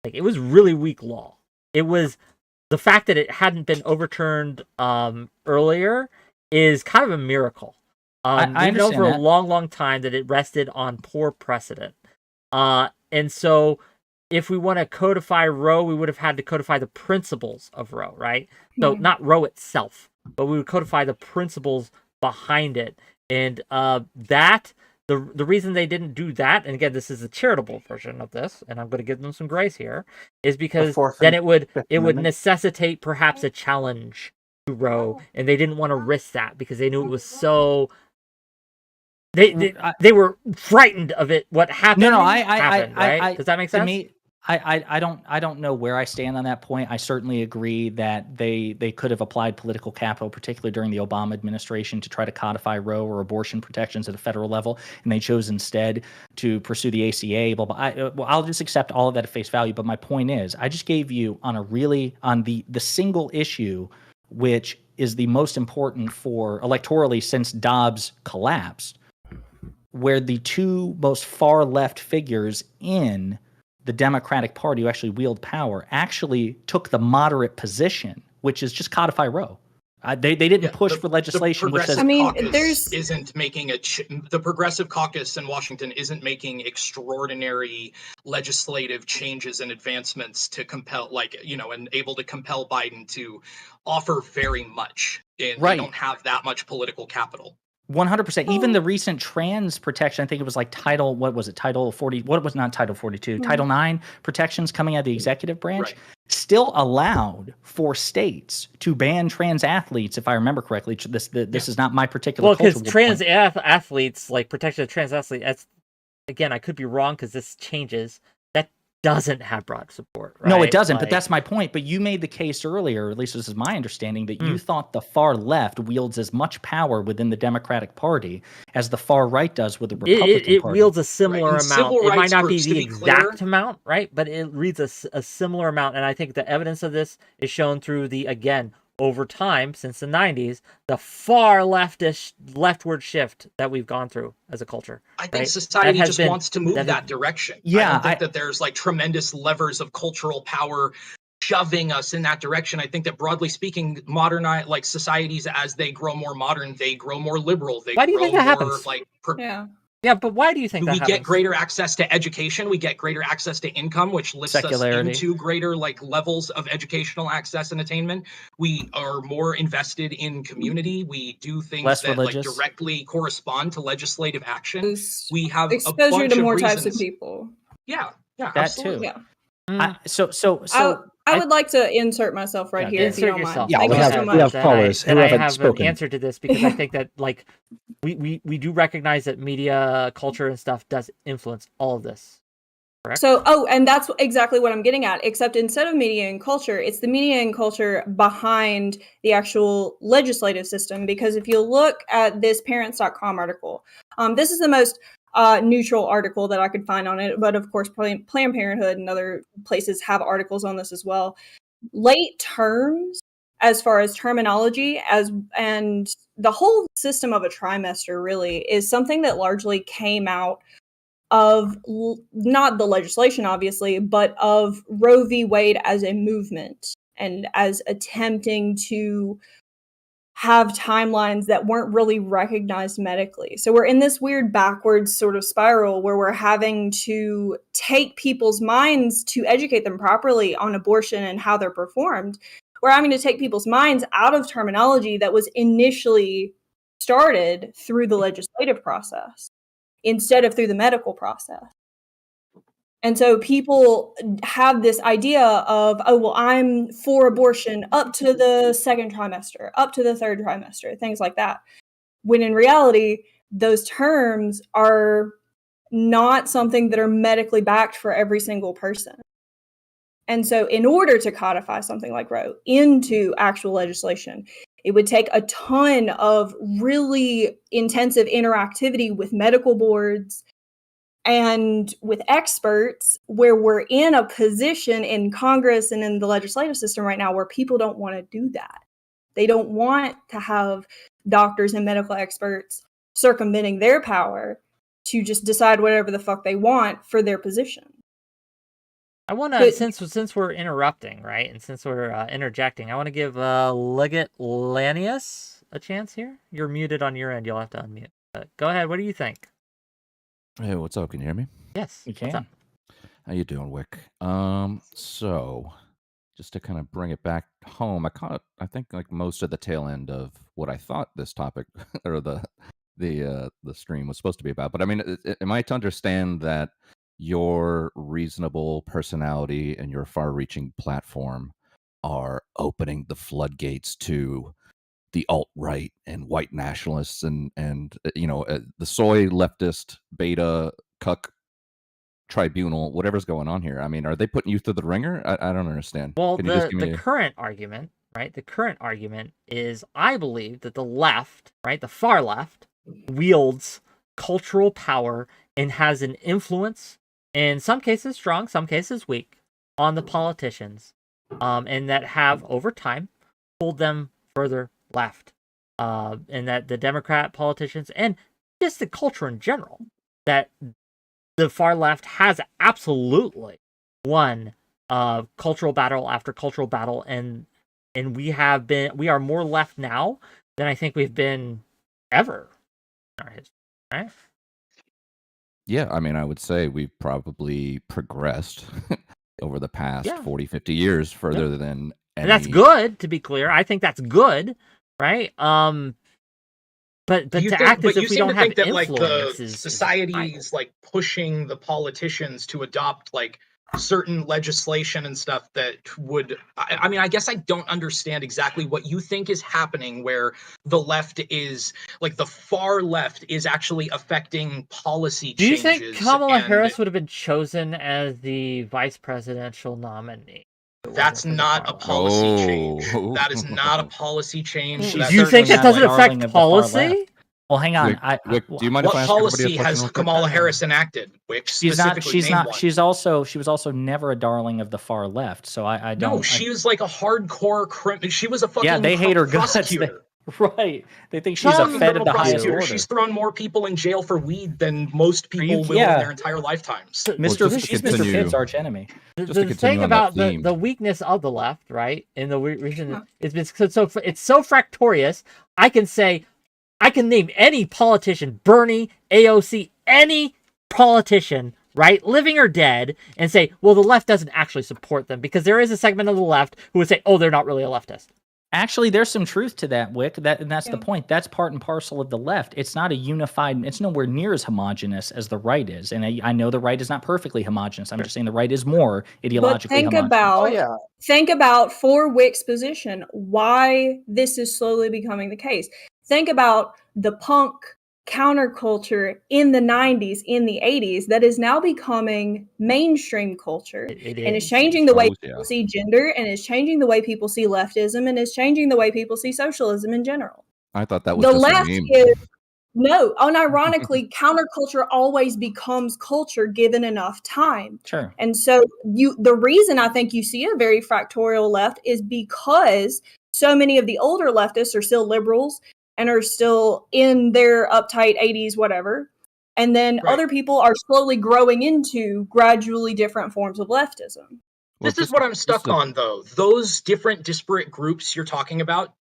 Like, it was really weak law. It was the fact that it hadn't been overturned earlier is kind of a miracle. I know for that. a long time that it rested on poor precedent. And so if we want to codify Roe, we would have had to codify the principles of Roe, right? So not Roe itself, but we would codify the principles behind it. And the reason they didn't do that, and again, this is a charitable version of this, and I'm going to give them some grace here, is because then it would necessitate perhaps a challenge to Roe, and they didn't want to risk that because they knew it was so. They were frightened of it. What happened? Happened, right? Does that make sense? To me, I don't know where I stand on that point. I certainly agree that they could have applied political capital, particularly during the Obama administration, to try to codify Roe or abortion protections at a federal level, and they chose instead to pursue the ACA. I'll just accept all of that at face value. But my point is, I just gave you on the single issue, which is the most important for electorally since Dobbs collapsed, where the two most far left figures in the Democratic Party who actually wield power actually took the moderate position, which is just codify Roe. They didn't push for legislation which says. Isn't making the Progressive Caucus in Washington isn't making extraordinary legislative changes and advancements to compel, and able to compel Biden to offer very much. And they don't have that much political capital. 100%. Even the recent trans protection, I think it was like Title 40, what was not Title 42, Title 9 protections coming out of the executive branch, still allowed for states to ban trans athletes, if I remember correctly. This is not my particular cultural because trans athletes, like protection of trans athletes, that's, again, I could be wrong because this changes. That doesn't have broad support, right? No, it doesn't, but that's my point. But you made the case earlier, or at least this is my understanding, that you thought the far left wields as much power within the Democratic Party as the far right does with the Republican Party. It wields a similar amount. It might not be the exact amount, right? But it reads a similar amount. And I think the evidence of this is shown through over time, since the 90s, the far leftward shift that we've gone through as a culture. I think society just wants to move that direction. Yeah, I don't think that there's tremendous levers of cultural power shoving us in that direction. I think that broadly speaking, modern like societies, as they grow more modern, they grow more liberal. They Why do you think that happens? Yeah, but why do you think that we happens? get greater access to education? We get greater access to income, which lifts us into greater like levels of educational access and attainment. We are more invested in community. We do things that like directly correspond to legislative action. We have exposure a bunch to more of types reasons. of people. Yeah, that absolutely. too. Yeah. I would like to insert myself right here. If you don't mind. Yeah, we have callers who haven't spoken. An answer to this because I think that like we do recognize that media, culture, and stuff does influence all of this. Correct? So, and that's exactly what I'm getting at. Except instead of media and culture, it's the media and culture behind the actual legislative system. Because if you look at this parents.com article, this is the most neutral article that I could find on it, but of course Planned Parenthood and other places have articles on this as well. Late terms, as far as terminology, and the whole system of a trimester really is something that largely came out of not the legislation, obviously, but of Roe v. Wade as a movement and as attempting to have timelines that weren't really recognized medically. So we're in this weird backwards sort of spiral where we're having to take people's minds to educate them properly on abortion and how they're performed. We're having to take people's minds out of terminology that was initially started through the legislative process instead of through the medical process. And so people have this idea of, oh, well, I'm for abortion up to the second trimester, up to the third trimester, things like that. When in reality, those terms are not something that are medically backed for every single person. And so in order to codify something like Roe into actual legislation, it would take a ton of really intensive interactivity with medical boards and with experts, where we're in a position in Congress and in the legislative system right now where people don't want to do that. They don't want to have doctors and medical experts circumventing their power to just decide whatever the fuck they want for their position. I want to, since we're interrupting, right, and since we're interjecting, I want to give 𝕾𝖍𝖎𝖙𝖘𝖍𝖔𝖜 a chance here. You're muted on your end. You'll have to unmute. Go ahead. What do you think? Hey, what's up? Can you hear me? Yes, you can. What's up? How you doing, Whick? So just to kind of bring it back home, I think like most of the tail end of what I thought this topic or the stream was supposed to be about. But I mean, am I to understand that your reasonable personality and your far-reaching platform are opening the floodgates to the alt-right and white nationalists and the soy leftist beta cuck tribunal, whatever's going on here? I mean, are they putting you through the ringer? I don't understand. Well, the current argument, right? The current argument is, I believe that the left, right, the far left, wields cultural power and has an influence, in some cases strong, some cases weak, on the politicians, and that have over time pulled them further left, and that the Democrat politicians and just the culture in general, that the far left has absolutely won cultural battle after cultural battle, and we are more left now than I think we've been ever in our history, right? Yeah, I mean, I would say we've probably progressed over the past 40, 50 years further than any... And that's good, to be clear. I think that's good, right? But to act as if we don't have that, influence, like, the society's like pushing the politicians to adopt like certain legislation and stuff that would, I mean, I guess I don't understand exactly what you think is happening, where the left is, like, the far left is actually affecting policy changes. Do you think Kamala Harris would have been chosen as the vice presidential nominee? That's not a policy change. That is not a policy change. Do you think that doesn't affect policy? Well, hang on. Whick, do you mind if I ask policy has Kamala Harris enacted? Which she's not. She was also never a darling of the far left. So I don't. No, she was like a hardcore criminal. She was a fucking they hate her prosecutor. Right. They think she's a Some fed of the highest prosecutor. order. She's thrown more people in jail for weed than most people will yeah. in their entire lifetimes. So- Mr. just to She's Mr. continue- Pitt's arch enemy. Just to the continue thing on that about theme. the weakness of the left, right, in the reason is because it's so fractorious. I can name any politician, Bernie, AOC, any politician, right, living or dead, and say, well, the left doesn't actually support them, because there is a segment of the left who would say, oh, they're not really a leftist. Actually, there's some truth to that, Whick. And that's Yeah. the point. That's part and parcel of the left. It's not a unified. It's nowhere near as homogenous as the right is. And I know the right is not perfectly homogenous. I'm just saying the right is more ideologically But think homogenous. think about for Whick's position why this is slowly becoming the case. Think about the punk counterculture in the 90s, in the 80s, that is now becoming mainstream culture and is changing the way people see gender, and is changing the way people see leftism, and is changing the way people see socialism in general. I thought that was The just left a meme. is no, unironically, counterculture always becomes culture given enough time. Sure. And so the reason I think you see a very fractorial left is because so many of the older leftists are still liberals and are still in their uptight 80s, whatever. And then other people are slowly growing into gradually different forms of leftism. This is what I'm stuck on, though. Those different disparate groups you're talking about,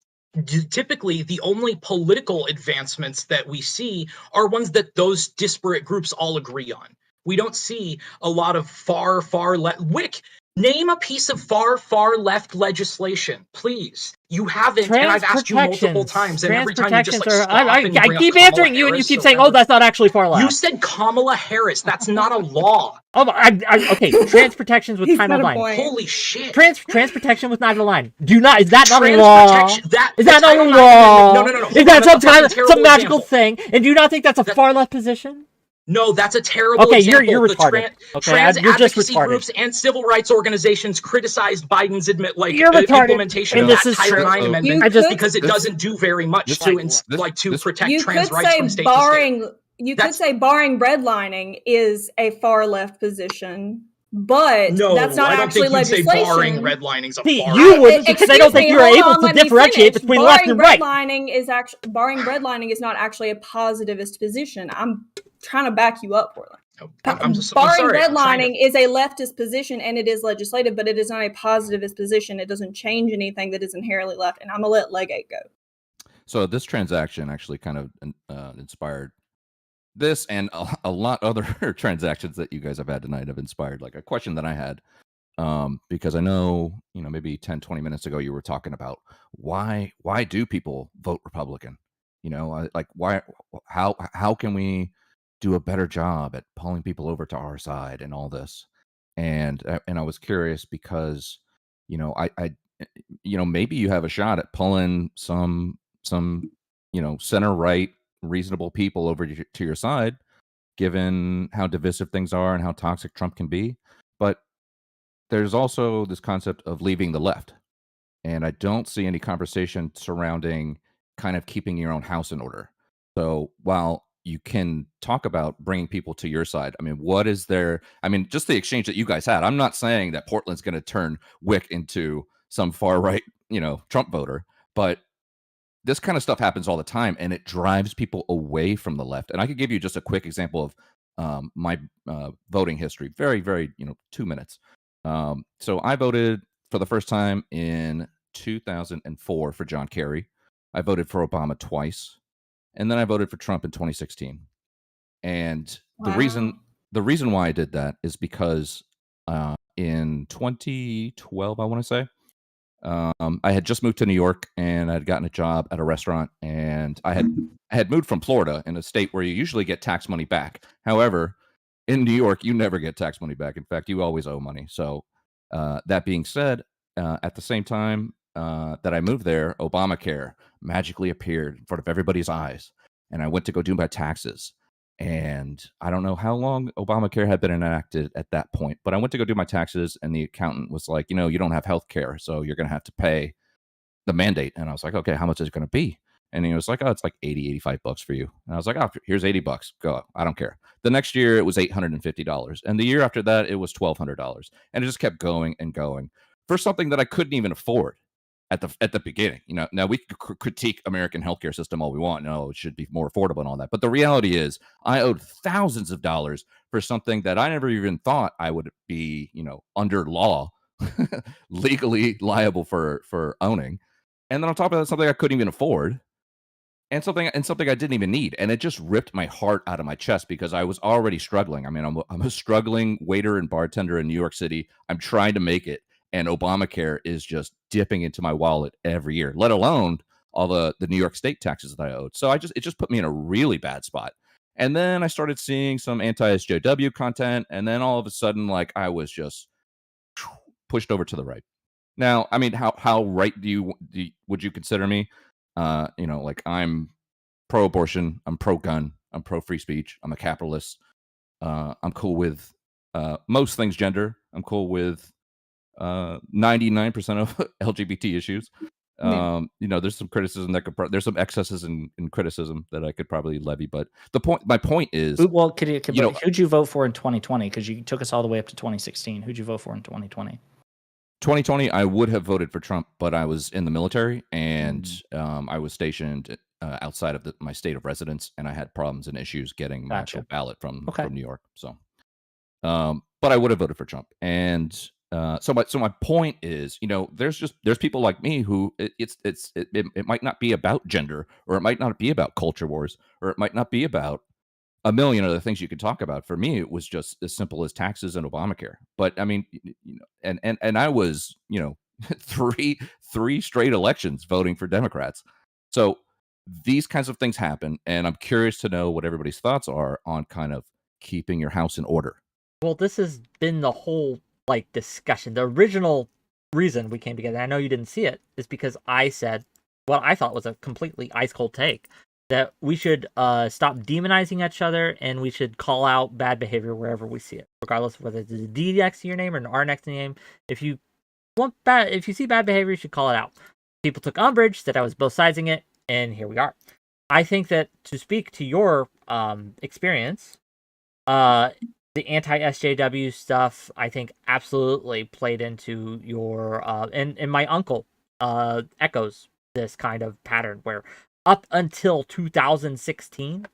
typically the only political advancements that we see are ones that those disparate groups all agree on. We don't see a lot of far left. Whick, name a piece of far left legislation, please. You haven't, and I've asked you multiple times, and every time you just like stop I and bring keep up answering Kamala you, and you Harris keep or saying, whatever. "Oh, that's not actually far left." You said Kamala Harris. That's not a law. Oh, okay. Trans protections with time of line. Holy shit. Trans protection with time of line. Is that not a Trans law? protection- Is that not a Title IX law? Amendment- No. Is that That's a fucking some terrible magical example. thing? And do you not think that's a far left position? No, that's a terrible Okay, example. you're The retarded. Okay, trans you're just advocacy retarded. groups and civil rights organizations criticized Biden's You're retarded. implementation And of this that is Title true. IX amendment because it doesn't do very much to protect You trans could rights say from state to state. could say barring redlining is a far left position, but No, that's not I don't actually think you'd say legislation. barring redlining's a See, far you left wouldn't, because I don't think you're able to differentiate between left and right. Barring redlining is not actually a positivist position. I'm trying to back you up, Portland. I'm Barring sorry, I'm trying redlining is a leftist position, and it is legislative, but it is not a positivist position. It doesn't change anything that is inherently left, and I'm gonna let Legate go. So this transaction actually kind of inspired this, and a lot other transactions that you guys have had tonight have inspired like a question that I had, because I know, maybe 10, 20 minutes ago you were talking about why do people vote Republican? Like how can we do a better job at pulling people over to our side and all this? And I was curious because, I maybe you have a shot at pulling some center right reasonable people over to your side, given how divisive things are and how toxic Trump can be. But there's also this concept of leaving the left, and I don't see any conversation surrounding kind of keeping your own house in order. So while you can talk about bringing people to your side, I mean, what is there? I mean, just the exchange that you guys had. I'm not saying that Portland's going to turn Whick into some far right, Trump voter, but this kind of stuff happens all the time, and it drives people away from the left. And I could give you just a quick example of my voting history. Very, very, 2 minutes. So I voted for the first time in 2004 for John Kerry. I voted for Obama twice, and then I voted for Trump in 2016. And the reason why I did that is because in 2012, I want to say, I had just moved to New York, and I'd gotten a job at a restaurant, and I had moved from Florida, in a state where you usually get tax money back. However, in New York, you never get tax money back. In fact, you always owe money. So that being said, at the same time that I moved there, Obamacare magically appeared in front of everybody's eyes, and I went to go do my taxes. And I don't know how long Obamacare had been enacted at that point, but I went to go do my taxes, and the accountant was like, you don't have health care, so you're going to have to pay the mandate. And I was like, okay, how much is it going to be? And he was like, oh, it's like $85 for you. And I was like, oh, here's $80. Go. I don't care. The next year it was $850. And the year after that, it was $1,200. And it just kept going and going for something that I couldn't even afford. at the beginning. Now we could critique American healthcare system all we want. No, it should be more affordable and all that. But the reality is, I owed thousands of dollars for something that I never even thought I would be, under law, legally liable for owning. And then on top of that, something I couldn't even afford, and something I didn't even need. And it just ripped my heart out of my chest because I was already struggling. I mean, I'm a struggling waiter and bartender in New York City. I'm trying to make it. And Obamacare is just dipping into my wallet every year, let alone all the New York State taxes that I owed. So it just put me in a really bad spot. And then I started seeing some anti-SJW content. And then all of a sudden, like, I was just pushed over to the right. Now, I mean, how right would you consider me? Like, I'm pro-abortion, I'm pro-gun, I'm pro-free speech, I'm a capitalist. I'm cool with most things gender. I'm cool with 99% of LGBT issues. There's some criticism there's some excesses in criticism that I could probably levy, but my point is, well, who'd you vote for in 2020? Because you took us all the way up to 2016. Who'd you vote for in 2020? 2020, I would have voted for Trump, but I was in the military and I was stationed outside of my state of residence, and I had problems and issues getting my actual ballot from New York. So, but I would have voted for Trump. And so my point is, there's people like me who it might not be about gender, or it might not be about culture wars, or it might not be about a million other things you could talk about. For me, it was just as simple as taxes and Obamacare. But I mean, and I was, three straight elections voting for Democrats. So these kinds of things happen, and I'm curious to know what everybody's thoughts are on kind of keeping your house in order. Well, this has been the whole discussion. The original reason we came together, I know you didn't see it, is because I said what I thought was a completely ice cold take, that we should stop demonizing each other, and we should call out bad behavior wherever we see it, regardless of whether it's a D next to your name or an R next to your name. If you see bad behavior, you should call it out. People took umbrage that I was both siding it, and here we are. I think that, to speak to your experience, the anti-SJW stuff, I think, absolutely played into your and my uncle echoes this kind of pattern where, up until 2016,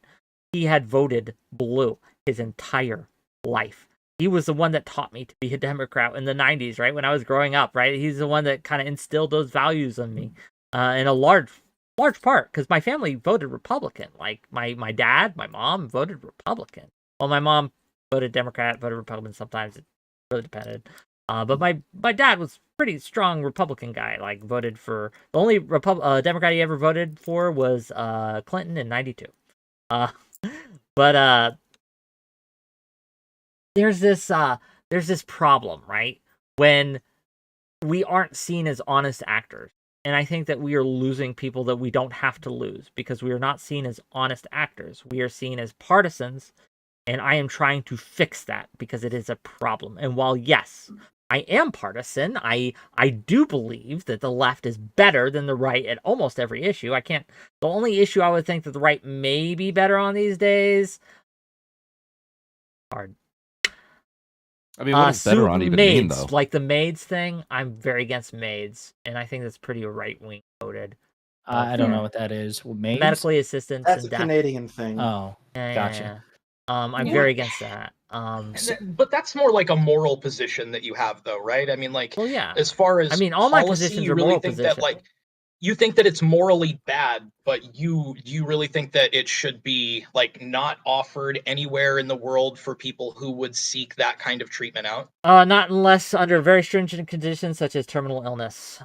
he had voted blue his entire life. He was the one that taught me to be a Democrat in the 90s, right? When I was growing up, right? He's the one that kind of instilled those values in me in a large part, because my family voted Republican. Like, my dad, my mom voted Republican. Well, my mom voted Democrat, voted Republican sometimes. It really depended. But my dad was pretty strong Republican guy. Like, voted for the only Democrat he ever voted for was Clinton in '92. But there's this problem, right? When we aren't seen as honest actors, and I think that we are losing people that we don't have to lose, because we are not seen as honest actors. We are seen as partisans. And I am trying to fix that, because it is a problem. And while, yes, I am partisan, I do believe that the left is better than the right at almost every issue. The only issue I would think that the right may be better on these days, hard. I mean, what does better on even mean, though? Like the maids thing, I'm very against maids, and I think that's pretty right-wing coded. I don't know what that is. Maids? Medically assistants. That's a Canadian thing. Oh, gotcha. Yeah. I'm very against that. But that's more like a moral position that you have, though, right? I mean, like, well, yeah. As far as all my policy, positions you are really moral think positions. that, like, you think that it's morally bad, but you really think that it should be, like, not offered anywhere in the world for people who would seek that kind of treatment out? Not unless under very stringent conditions such as terminal illness.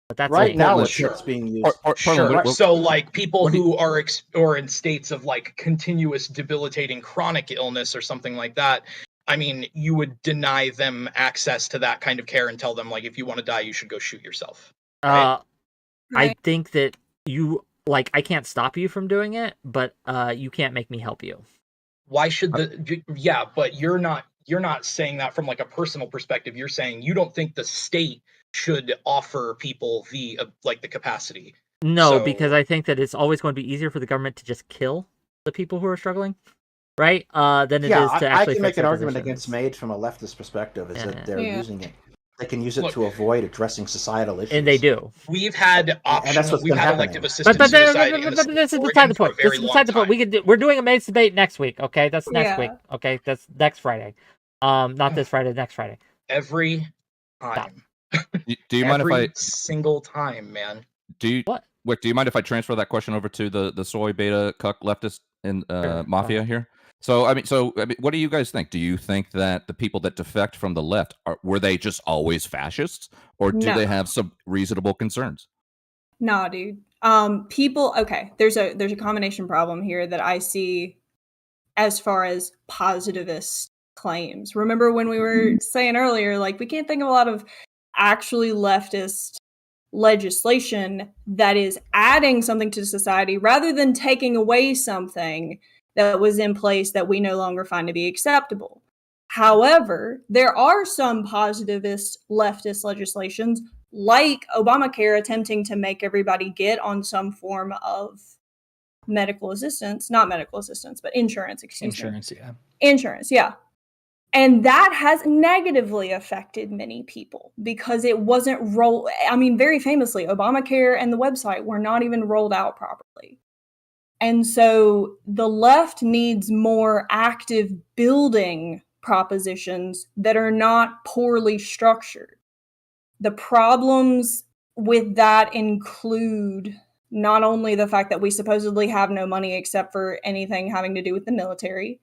But that's right now sure. It's being used. Sure. So, like, people who are or in states of, like, continuous debilitating chronic illness or something like that, I mean, you would deny them access to that kind of care and tell them, like, if you want to die, you should go shoot yourself. Right? I think that I can't stop you from doing it, but you can't make me help you. Why should but you're not saying that from, like, a personal perspective. You're saying you don't think the state should offer people the capacity. No, because I think that it's always going to be easier for the government to just kill the people who are struggling, right? Than it is to actually. I can make an argument against MAID from a leftist perspective, is that they're using it. They can use it Look, to avoid addressing societal issues. And they do. we've had that's optional, what's we've been had happening. elective assisted But suicide in the this state is of beside Oregon the for a point. This very is long beside the point. time. We're doing a Maze debate next week. Okay, that's next Yeah. week. Okay, that's next Friday. Not this Friday. Next Friday. Every time. Do you mind if Every I single time, man. do you What? Wick, do you mind if I transfer that question over to the soy beta cuck leftist and mafia here? So I mean, what do you guys think? Do you think that the people that defect from the left were they just always fascists, or do No. they have some reasonable concerns? Nah, dude. People. Okay, there's a combination problem here that I see as far as positivist claims. Remember when we were saying earlier, like we can't think of a lot of actually leftist legislation that is adding something to society rather than taking away something that was in place that we no longer find to be acceptable. However, there are some positivist leftist legislations like Obamacare attempting to make everybody get on some form of medical assistance, not medical assistance, but insurance, Insurance, yeah. Insurance, yeah. And that has negatively affected many people because it wasn't very famously, Obamacare and the website were not even rolled out properly. And so the left needs more active building propositions that are not poorly structured. The problems with that include not only the fact that we supposedly have no money except for anything having to do with the military,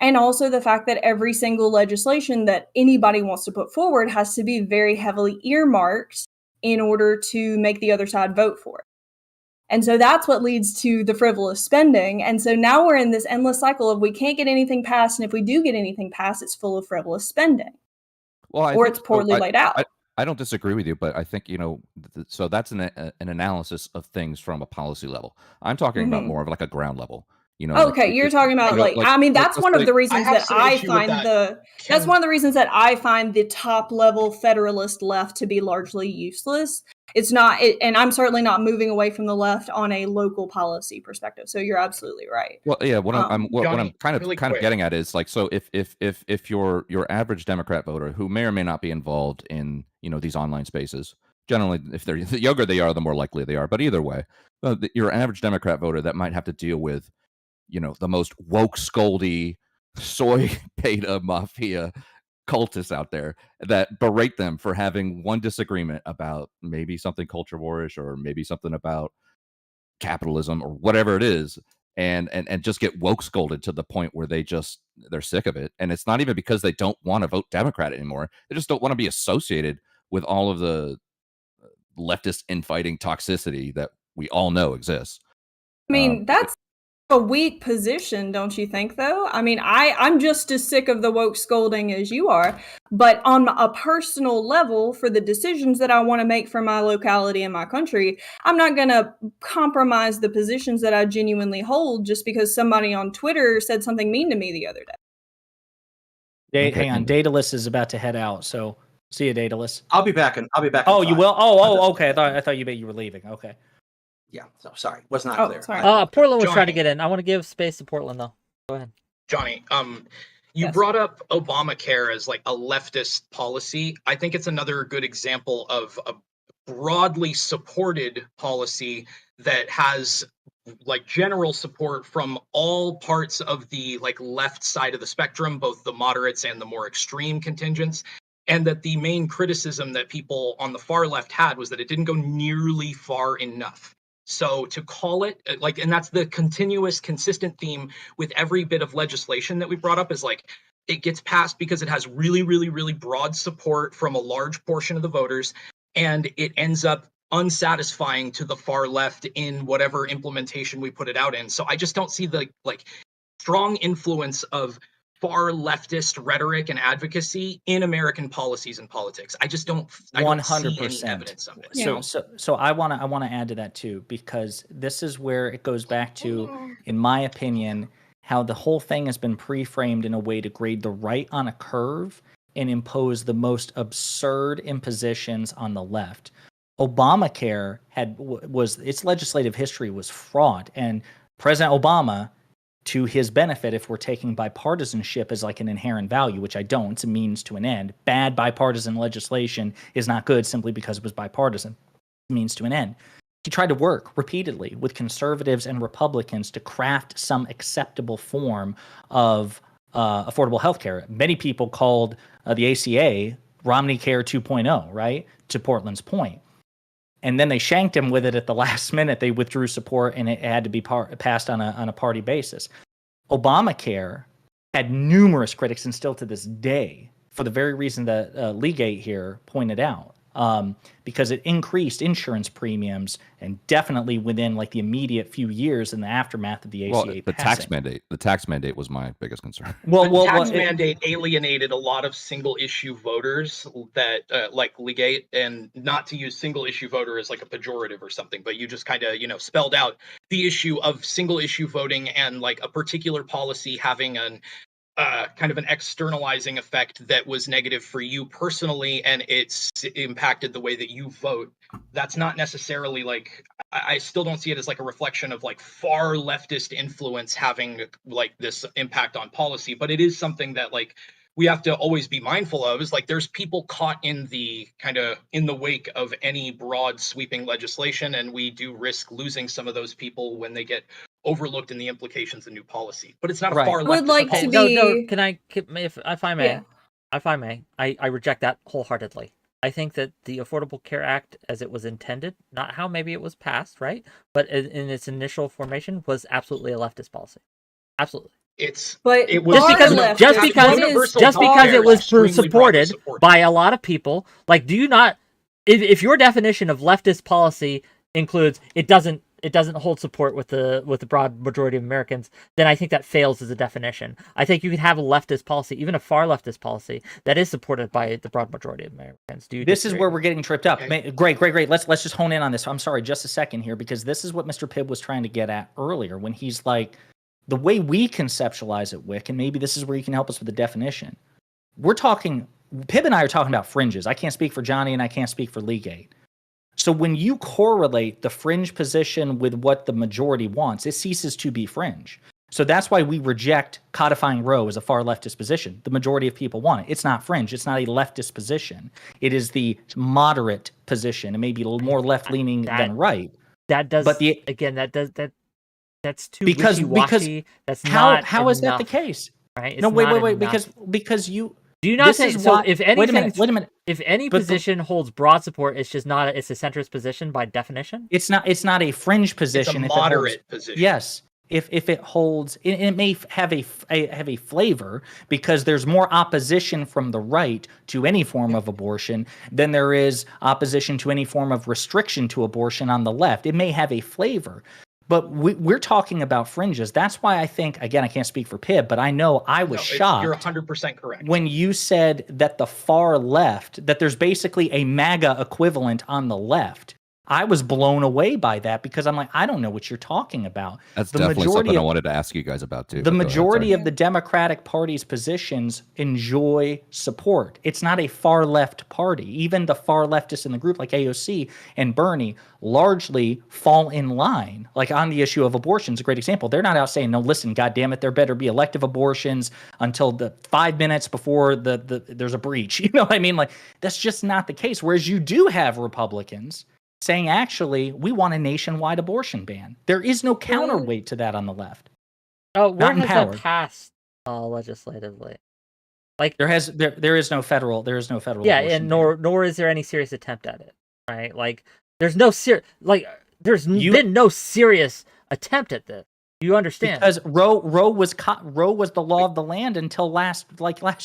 and also the fact that every single legislation that anybody wants to put forward has to be very heavily earmarked in order to make the other side vote for it. And so that's what leads to the frivolous spending. And so now we're in this endless cycle of we can't get anything passed, and if we do get anything passed, it's full of frivolous spending. Well, or it's poorly laid out. I don't disagree with you, but I think, so that's an analysis of things from a policy level. I'm talking about more of like a ground level. Okay, you're talking about that's one of the reasons that I find that's one of the reasons that I find the top level Federalist left to be largely useless. It's not, and I'm certainly not moving away from the left on a local policy perspective. So you're absolutely right. Well, yeah, what I'm Johnny, kind of really kind of quick. getting at is like, so if your average Democrat voter who may or may not be involved in these online spaces, generally if they're the younger they are, the more likely they are. But either way, your average Democrat voter that might have to deal with the most woke scoldy soy beta mafia cultists out there that berate them for having one disagreement about maybe something culture warish or maybe something about capitalism or whatever it is, and just get woke scolded to the point where they're sick of it. And it's not even because they don't want to vote Democrat anymore. They just don't want to be associated with all of the leftist infighting toxicity that we all know exists. I mean, that's a weak position, don't you think, though? I mean, I'm just as sick of the woke scolding as you are, but on a personal level, for the decisions that I want to make for my locality and my country, I'm not going to compromise the positions that I genuinely hold just because somebody on Twitter said something mean to me the other day. Hang on, Daedalus is about to head out, so see you, Daedalus. I'll be back. Oh, you will? Oh, okay. I thought you were leaving. Okay. Yeah, so sorry, was not clear. Sorry. Portland was Johnny. trying to get in. I want to give space to Portland though. Go ahead. Johnny, you Yes. brought up Obamacare as like a leftist policy. I think it's another good example of a broadly supported policy that has like general support from all parts of the like left side of the spectrum, both the moderates and the more extreme contingents. And that the main criticism that people on the far left had was that it didn't go nearly far enough. So to call it like, and that's the continuous, consistent theme with every bit of legislation that we brought up, is like it gets passed because it has really, really, really broad support from a large portion of the voters, and it ends up unsatisfying to the far left in whatever implementation we put it out in. So I just don't see the like strong influence of far leftist rhetoric and advocacy in American policies and politics. I just don't. I don't see any 100%. evidence of it. Yeah. So I want to add to that too, because this is where it goes back to, in my opinion, how the whole thing has been pre-framed in a way to grade the right on a curve and impose the most absurd impositions on the left. Obamacare its legislative history was fraught, and President Obama, to his benefit if we're taking bipartisanship as like an inherent value, which I don't. It's a means to an end. Bad bipartisan legislation is not good simply because it was bipartisan. It's a means to an end. He tried to work repeatedly with conservatives and Republicans to craft some acceptable form of affordable health care. Many people called the ACA Romney Care 2.0, right, to Portland's point. And then they shanked him with it at the last minute. They withdrew support, and it had to be passed on a party basis. Obamacare had numerous critics, and still to this day, for the very reason that 𝕾𝖍𝖎 here pointed out, because it increased insurance premiums, and definitely within like the immediate few years in the aftermath of the ACA Well, the passing. tax mandate was my biggest concern. The tax mandate alienated a lot of single-issue voters that, like 𝕾𝖍𝖎, and not to use single-issue voter as like a pejorative or something, but you just kind of, spelled out the issue of single-issue voting and like a particular policy having an kind of an externalizing effect that was negative for you personally, and it's impacted the way that you vote. That's not necessarily like, I still don't see it as like a reflection of like far leftist influence having like this impact on policy, but it is something that like we have to always be mindful of. Is like there's people caught in the wake of any broad sweeping legislation, and we do risk losing some of those people when they get overlooked in the implications of new policy. But it's not a far left. Would like to No, be. can I, if I may, Yeah. I reject that wholeheartedly. I think that the Affordable Care Act, as it was intended, not how maybe it was passed, right, but in its initial formation, was absolutely a leftist policy. Absolutely. But it was just because it was supported by a lot of people. Like, do you not? If your definition of leftist policy includes it doesn't hold support with the broad majority of Americans, then I think that fails as a definition. I think you can have a leftist policy, even a far leftist policy, that is supported by the broad majority of Americans. This is where we're getting tripped up. Okay. Great. Let's just hone in on this. I'm sorry, just a second here, because this is what Mr. Pibb was trying to get at earlier when he's like, the way we conceptualize it, Whick, and maybe this is where you can help us with the definition. Pibb and I are talking about fringes. I can't speak for Johnny, and I can't speak for 𝕾𝖍𝖎. So when you correlate the fringe position with what the majority wants, it ceases to be fringe. So that's why we reject codifying Roe as a far leftist position. The majority of people want it. It's not fringe. It's not a leftist position. It is the moderate position. It may be a little more left-leaning than right. That's too wishy-washy. That's not how is that the case? Right? No, wait, because you. Do you not say so? If anything, wait a minute. If any position holds broad support, it's just not. It's a centrist position by definition. It's not a fringe position. It's a moderate position. Yes, if it holds, it may have a flavor because there's more opposition from the right to any form of abortion than there is opposition to any form of restriction to abortion on the left. It may have a flavor. But we're talking about fringes. That's why I think, again, I can't speak for Pibb, but I know I was shocked. You're 100% correct. When you said that the far left, that there's basically a MAGA equivalent on the left. I was blown away by that because I'm like, I don't know what you're talking about. That's definitely something I wanted to ask you guys about too. The majority of the Democratic Party's positions enjoy support. It's not a far left party. Even the far leftists in the group like AOC and Bernie largely fall in line. Like on the issue of abortions, a great example. They're not out saying, no, listen, God damn it, there better be elective abortions until the 5 minutes before there's a breach. You know what I mean? Like that's just not the case. Whereas you do have Republicans saying, actually, we want a nationwide abortion ban. There is no counterweight to that on the left. Oh, where has that passed legislatively? Like there is no federal. Yeah, and nor is there any serious attempt at it. Right? Like there's no been no serious attempt at this. You understand? Because Roe was the law of the land until last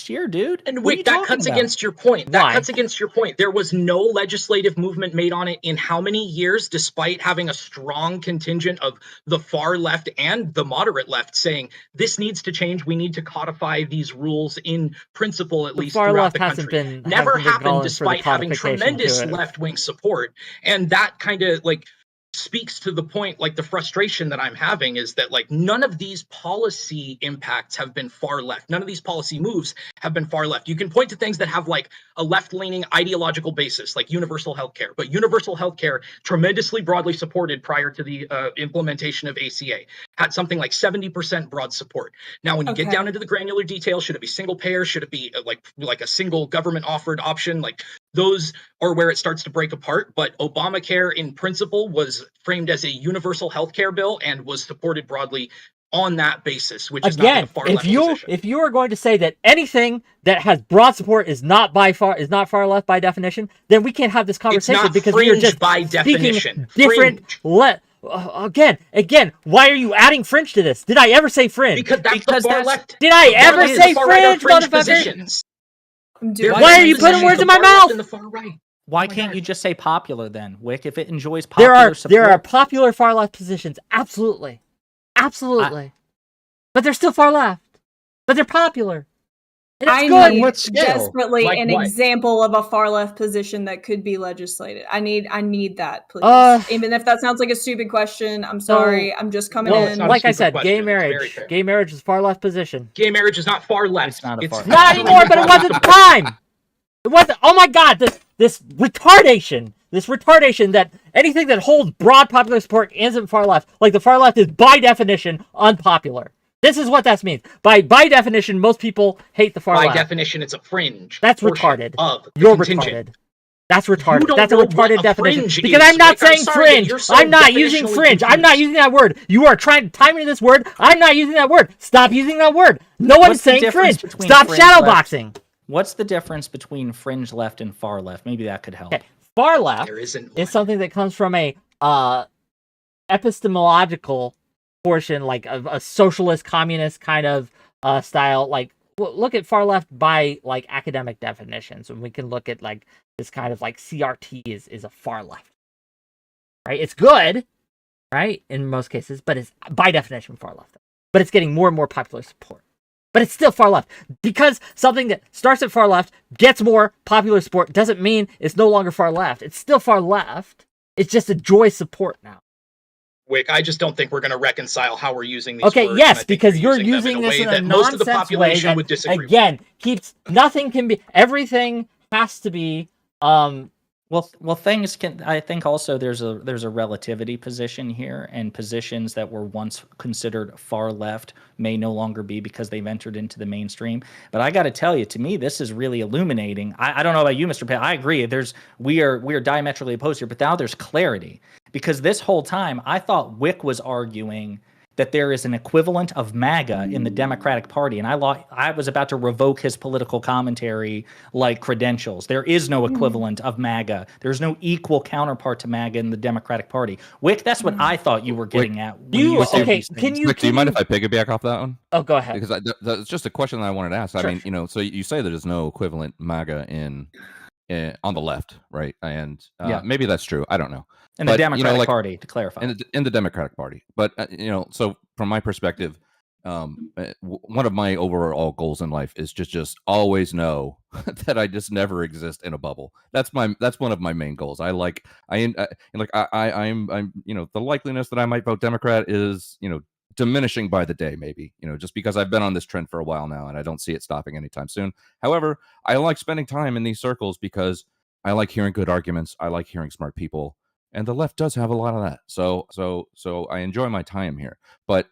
year, dude. And wait, that cuts against your point. Cuts against your point. There was no legislative movement made on it in how many years, despite having a strong contingent of the far left and the moderate left saying this needs to change. We need to codify these rules in principle, at least throughout the country. Never happened, despite having tremendous left-wing support. And that kind of like. speaks to the point, like the frustration that I'm having is that like none of these policy impacts have been far left. None of these policy moves have been far left. You can point to things that have like a left-leaning ideological basis, like universal healthcare, but universal healthcare, tremendously broadly supported prior to the implementation of ACA, had something like 70% broad support. Now, when you get down into the granular details, should it be single payer? Should it be like a single government offered option? Like those are where it starts to break apart. But Obamacare in principle was framed as a universal healthcare bill and was supported broadly on that basis, which is not a far left position. If you are going to say that anything that has broad support is not far left by definition, then we can't have this conversation, it's not because we are just by definition. different. Again, why are you adding fringe to this? Did I ever say fringe? Because that's the far left. Did I ever say fringe, motherfucker? Why are you putting words in my mouth? In the far right. Why can't you just say popular then, Whick? If it enjoys popular support, there are popular far left positions, absolutely, but they're still far left. But they're popular. And it's good. Need desperately an example of a far left position that could be legislated. I need that, please. Even if that sounds like a stupid question, I'm sorry. I'm just coming in. Like I said, gay marriage. Gay marriage is far left position. Gay marriage is not far left. It's not anymore, but it was at the time. It wasn't. Oh my God! This retardation that anything that holds broad popular support isn't far left. Like the far left is by definition unpopular. This is what that means. By definition, most people hate the far left. By definition, it's a fringe. That's retarded. You're retarded. That's retarded. That's a retarded definition. Because I'm not saying fringe. I'm not using fringe. I'm not using that word. You are trying to tie me to this word. I'm not using that word. Stop using that word. No one's saying fringe. Stop shadowboxing. What's the difference between fringe left and far left? Maybe that could help. Okay. Far left is something that comes from a epistemological portion, like a socialist, communist kind of style. Like, look at far left by like academic definitions, and we can look at like this kind of like CRT is a far left, right? It's good, right, in most cases, but it's by definition far left. But it's getting more and more popular support. But it's still far left. Because something that starts at far left, gets more popular support, doesn't mean it's no longer far left. It's still far left. It's just enjoys support now. Whick, I just don't think we're going to reconcile how we're using these words. Okay, yes, because you're using this in a nonsense way that, would disagree again, nothing can be, everything has to be, Well, things can. I think also there's a relativity position here, and positions that were once considered far left may no longer be because they've entered into the mainstream. But I got to tell you, to me, this is really illuminating. I don't know about you, Mr. Pitt. I agree. We are diametrically opposed here, but now there's clarity, because this whole time I thought Whick was arguing that there is an equivalent of MAGA in the Democratic Party, and I was about to revoke his political commentary like credentials. There is no equivalent of MAGA. There's no equal counterpart to MAGA in the Democratic Party. Whick, that's what I thought you were getting at. Can you mind if I piggyback off that one? Oh, go ahead. Because that's just a question that I wanted to ask. Sure. I mean, so you say there's no equivalent MAGA on the left, right? And maybe that's true. I don't know. In the Democratic Party, to clarify. In the Democratic Party. But, so from my perspective, one of my overall goals in life is to just always know that I just never exist in a bubble. That's one of my main goals. I'm the likeliness that I might vote Democrat is, diminishing by the day, maybe, just because I've been on this trend for a while now and I don't see it stopping anytime soon. However, I like spending time in these circles because I like hearing good arguments. I like hearing smart people. And the left does have a lot of that. So I enjoy my time here. But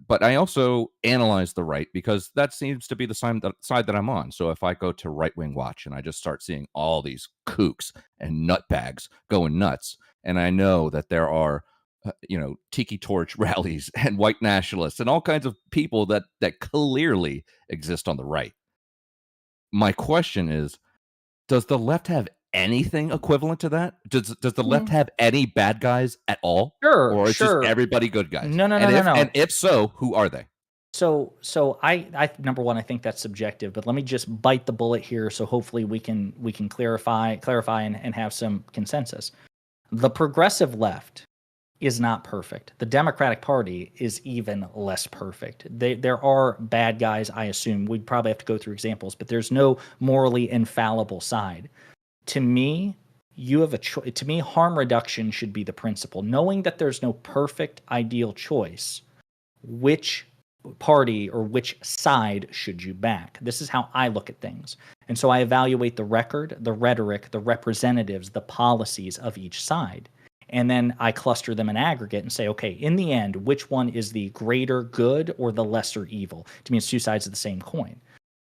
I also analyze the right, because that seems to be the side that I'm on. So if I go to Right Wing Watch and I just start seeing all these kooks and nutbags going nuts, and I know that there are, tiki torch rallies and white nationalists and all kinds of people that clearly exist on the right. My question is, does the left have anything equivalent to that? Does the left have any bad guys at all? Sure, or is just everybody good guys? No. And if so, who are they? So I number one, I think that's subjective, but let me just bite the bullet here, so hopefully we can clarify and have some consensus. The progressive left is not perfect. The Democratic Party is even less perfect. There are bad guys, I assume. We'd probably have to go through examples, but there's no morally infallible side. To me, you have a choice. To me, harm reduction should be the principle. Knowing that there's no perfect ideal choice, which party or which side should you back? This is how I look at things. And so I evaluate the record, the rhetoric, the representatives, the policies of each side. And then I cluster them in aggregate and say, okay, in the end, which one is the greater good or the lesser evil? To me, it's two sides of the same coin.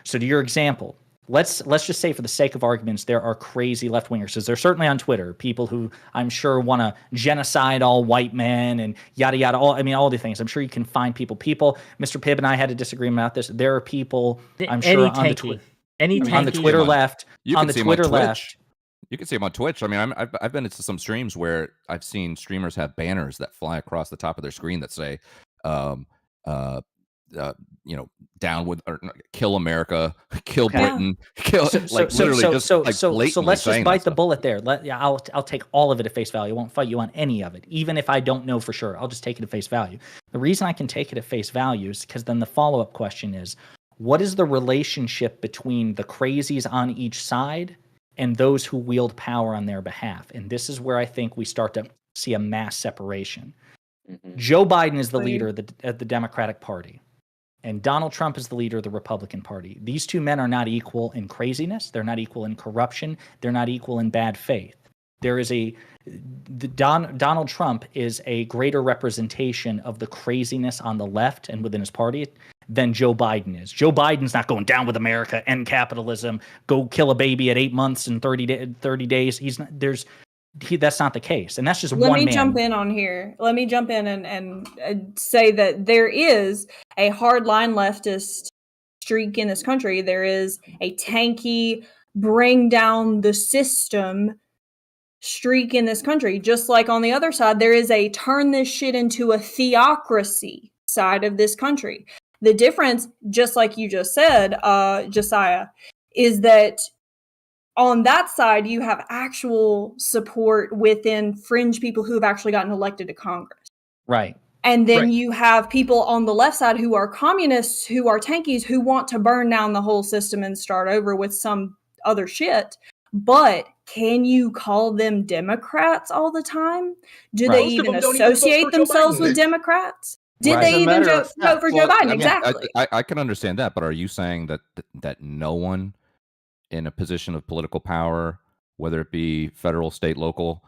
So to your example, let's just say for the sake of arguments, there are crazy left-wingers, because they're certainly on Twitter, people who I'm sure want to genocide all white men and yada, yada, all the things. I'm sure you can find people. Mr. Pibb and I had a disagreement about this. There are people, I'm sure, on the Twitter left, on the Twitter left. You can see them on Twitch. I mean, I've been into some streams where I've seen streamers have banners that fly across the top of their screen that say, down with, or kill America, kill Britain, kill, so let's just bite the bullet there. I'll take all of it at face value. I won't fight you on any of it, even if I don't know for sure. I'll just take it at face value. The reason I can take it at face value is because then the follow-up question is, what is the relationship between the crazies on each side and those who wield power on their behalf? And this is where I think we start to see a mass separation. Mm-hmm. Joe Biden is the leader of the Democratic Party, and Donald Trump is the leader of the Republican Party. These two men are not equal in craziness. They're not equal in corruption. They're not equal in bad faith. Donald Trump is a greater representation of the craziness on the left and within his party than Joe Biden is. Joe Biden's not going down with America, end capitalism, go kill a baby at 8 months and 30 days. That's not the case. And that's just one man. Let me jump in on here. Let me jump in and say that there is a hardline leftist streak in this country. There is a tanky, bring down the system streak in this country. Just like on the other side, there is a turn this shit into a theocracy side of this country. The difference, just like you just said, Josiah, is that on that side, you have actual support within fringe people who have actually gotten elected to Congress. Right. And then you have people on the left side who are communists, who are tankies, who want to burn down the whole system and start over with some other shit. But can you call them Democrats all the time? Do they even associate themselves with Democrats? Did they even vote for Joe Biden? Exactly. I can understand that, but are you saying that no one in a position of political power, whether it be federal, state, local,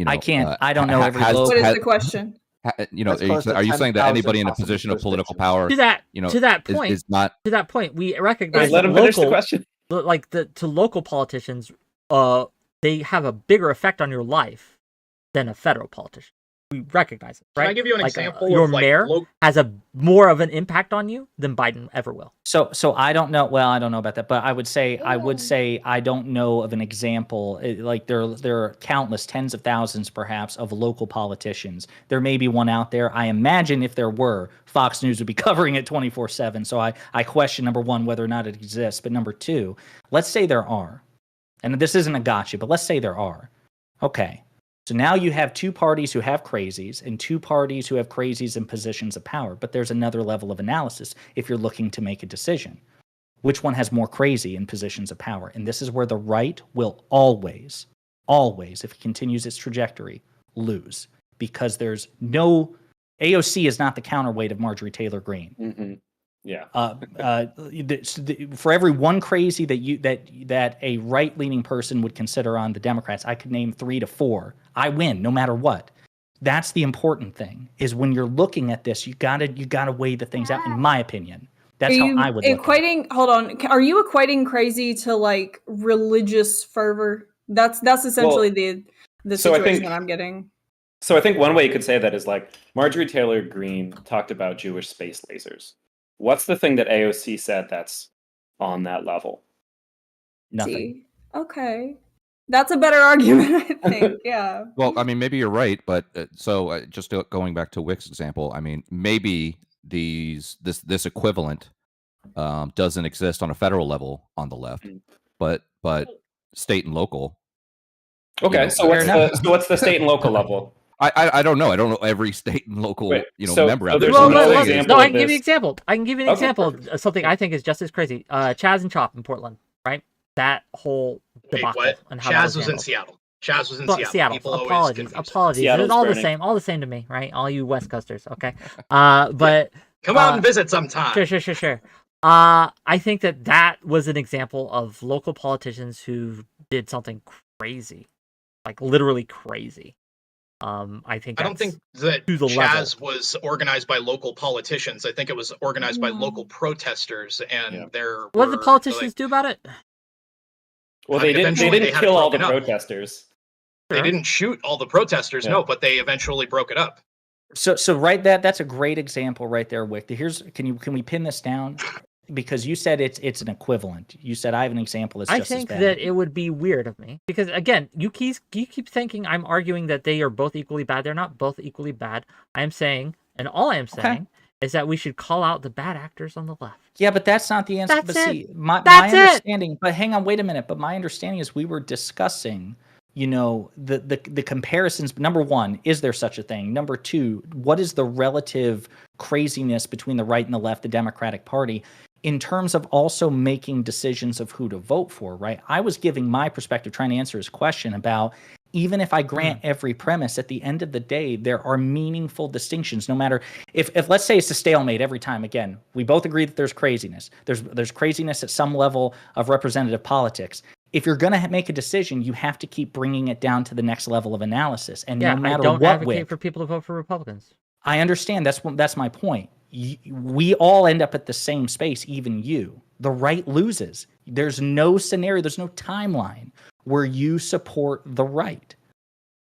I can't. I don't know every local. What is the question? Are you saying that anybody in a position of political power, to that point, we recognize let him finish the question. To local politicians, they have a bigger effect on your life than a federal politician. We recognize it, right? Can I give you an example? Your mayor has a more of an impact on you than Biden ever will. So I don't know. Well, I don't know about that, but I would say I don't know of an example. Like there are countless, tens of thousands, perhaps, of local politicians. There may be one out there. I imagine if there were, Fox News would be covering it 24/7. So I question, number one, whether or not it exists. But number two, let's say there are, and this isn't a gotcha, but let's say there are. Okay. So now you have two parties who have crazies and two parties who have crazies in positions of power. But there's another level of analysis if you're looking to make a decision. Which one has more crazy in positions of power? And this is where the right will always, if it continues its trajectory, lose. Because there's no... AOC is not the counterweight of Marjorie Taylor Greene. Mm-hmm. Yeah. For every one crazy that a right-leaning person would consider on the Democrats, I could name 3 to 4. I win no matter what. That's the important thing. Is when you're looking at this, you gotta weigh the things out. In my opinion, that's how I would look at it. Hold on. Are you equating crazy to like religious fervor? That's essentially the situation that I'm getting. So I think one way you could say that is like Marjorie Taylor Greene talked about Jewish space lasers. What's the thing that AOC said that's on that level? Nothing. Okay. That's a better argument, I think. Yeah. Well, I mean, maybe you're right, but just going back to Whick's example, I mean, maybe this equivalent doesn't exist on a federal level on the left, but state and local. Okay, so what's the state and local level? I don't know. I don't know every state and local member out there. No, I can give you an example. I can give you an example of something I think is just as crazy. Chaz and Chop in Portland, right? that whole Wait, debacle what? and how that Chaz was in handled. Seattle. Chaz was in Well, Seattle. Seattle. People always Apologies. confuse it. Apologies. Seattle's It's all burning. the same. All the same to me, right? All you West Coasters. Okay. But Come out and visit sometime. Sure. I think that was an example of local politicians who did something crazy, like literally crazy. I think I don't think that to the Chaz was organized by local politicians. I think it was organized by local protesters, and what did the politicians do about it? Well, I mean, they eventually didn't they had it kill all the broken up. protesters. They didn't shoot all the protesters, Yeah. no, but they eventually broke it up. So right, that's a great example right there, Whick. Can we pin this down? Because you said it's an equivalent. You said I have an example that's just I think as bad. that it would be weird of me because again, you keep thinking I'm arguing that they are both equally bad. They're not both equally bad. I am saying, and all I am saying is that we should call out the bad actors on the left. Yeah, but that's not the answer. That's but it. see, my That's understanding. But hang on, wait a minute. But my understanding is we were discussing, the comparisons. Number one, is there such a thing? Number two, what is the relative craziness between the right and the left, the Democratic Party, in terms of also making decisions of who to vote for, right? I was giving my perspective, trying to answer his question about even if I grant every premise, at the end of the day, there are meaningful distinctions. No matter if let's say it's a stalemate every time. Again, we both agree that there's craziness. There's craziness at some level of representative politics. If you're going to make a decision, you have to keep bringing it down to the next level of analysis. And no matter I don't what, advocate for people to vote for Republicans. I understand. That's my point. We all end up at the same space, even you. The right loses. There's no scenario, there's no timeline where you support the right.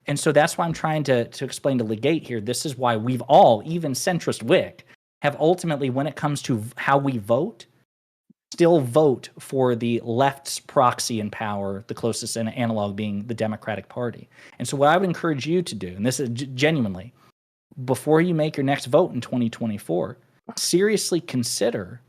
And so that's why I'm trying to explain to 𝕾𝖍𝖎 here. This is why we've all, even centrist Whick, have ultimately, when it comes to how we vote, still vote for the left's proxy in power, the closest analog being the Democratic Party. And so what I would encourage you to do, and this is genuinely, before you make your next vote in 2024, seriously consider,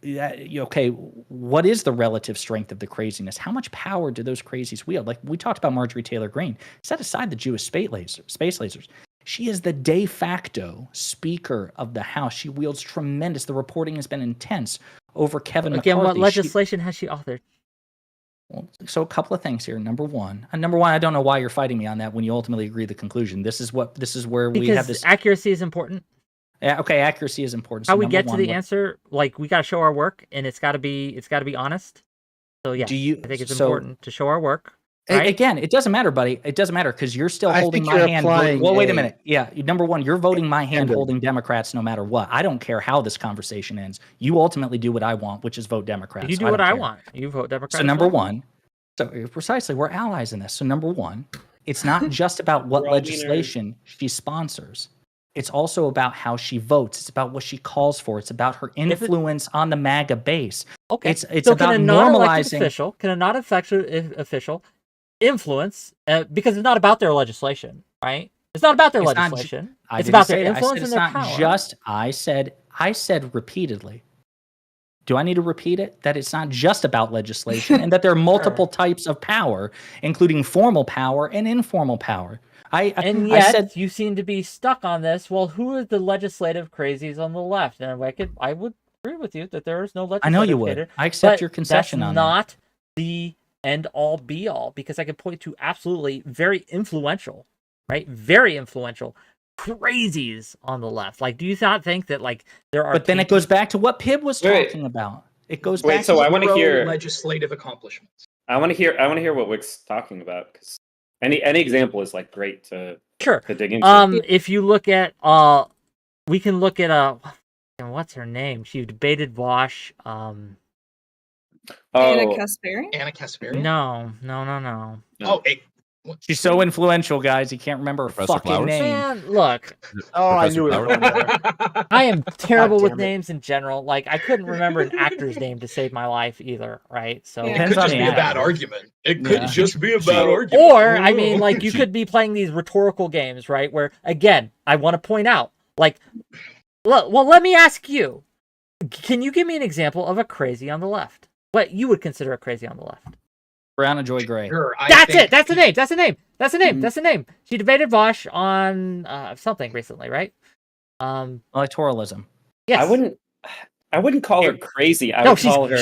okay, what is the relative strength of the craziness? How much power do those crazies wield? Like we talked about Marjorie Taylor Greene. Set aside the Jewish space lasers. She is the de facto Speaker of the House. She wields tremendous. The reporting has been intense over Kevin McCarthy. Again, what legislation has she authored? Well, so a couple of things here. Number one, I don't know why you're fighting me on that when you ultimately agree the conclusion. This is where we have this. Accuracy is important. Yeah, okay, accuracy is important. So how we get to the answer, like we got to show our work, and it's got to be honest. So yeah, I think it's important to show our work. Right? Again, it doesn't matter, buddy. It doesn't matter because you're still holding my hand. Well, wait a minute. Yeah, number one, you're voting my hand, holding Democrats no matter what. I don't care how this conversation ends. You ultimately do what I want, which is vote Democrats. You do what I want. You vote Democrats. So number one, precisely, we're allies in this. So number one, it's not just about what legislation she sponsors. It's also about how she votes. It's about what she calls for. It's about her influence on the MAGA base. Okay, it's so about can a normalizing. Can a non-elected official influence because it's not about their legislation, right? It's not about their legislation. It's about their influence and their power. I said repeatedly. Do I need to repeat it? That it's not just about legislation and that there are multiple types of power, including formal power and informal power. And yet, you seem to be stuck on this. Well, who are the legislative crazies on the left? And I would agree with you that there is no legislative. I know you would. I accept your concession on that. That's not the end-all, be-all, because I can point to absolutely very influential, right? Very influential crazies on the left. Like, do you not think that there are? But then it goes back to what Pibb was talking about. It goes back. So I want to hear legislative accomplishments. I want to hear what Whick's talking about because. Any example is great to dig into. If you look at we can look at what's her name? She debated 𝕵𝖎𝖎. Anna Kasparian? Anna Kasparian? No. Oh, she's so influential, guys. You can't remember her fucking name. Man, look. I knew it. I am terrible with names in general. Like, I couldn't remember an actor's name to save my life either, right? So it could just be a bad argument. It could just be a bad argument. Or, I mean, you could be playing these rhetorical games, right? Where, again, I want to point out, well, let me ask you. Can you give me an example of a crazy on the left? What you would consider a crazy on the left? Brown and Joy Gray. Sure, That's the name. She debated 𝕵𝖎𝖎 on something recently, right? Electoralism. Yes. I wouldn't call her crazy. I would call her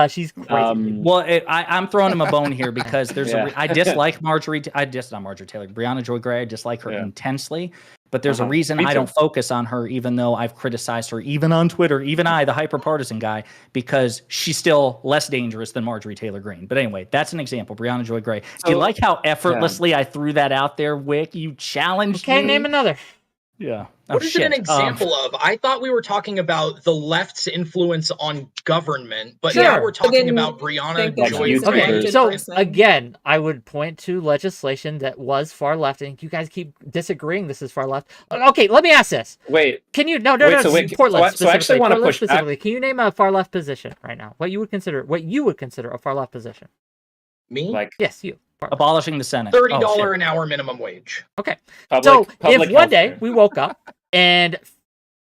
She's crazy. Well, I'm throwing him a bone here because there's Yeah. I dislike Marjorie. Not Marjorie Taylor. 𝕵𝖎𝖎 𝖙𝖘𝖍𝖔. I dislike her intensely. But there's a reason Me I too. don't focus on her, even though I've criticized her, even on Twitter, even I, the hyper-partisan guy, because she's still less dangerous than Marjorie Taylor Greene. But anyway, that's an example. 𝕵𝖎𝖎 𝖙𝖘𝖍𝖔. Do you like how effortlessly I threw that out there, Wick? You challenged Okay, me. name another. Yeah. What is it an example of? I thought we were talking about the left's influence on government, but now Sure. we're talking didn't about 𝕵𝖎𝖎 think that Like she's YouTubers. a Okay, wanted so person. again, I would point to legislation that was far left, and you guys keep disagreeing this is far left. Okay, let me ask this. Wait, Can you no Wait, so wait, Portland so I actually specifically? wanna Portland push back. specifically. Can you name a far left position right now? What you would consider a far left position? Me? like Yes, you. Far left. Abolishing the Senate. $30 an hour minimum wage. Okay. public If one day healthcare. we woke up and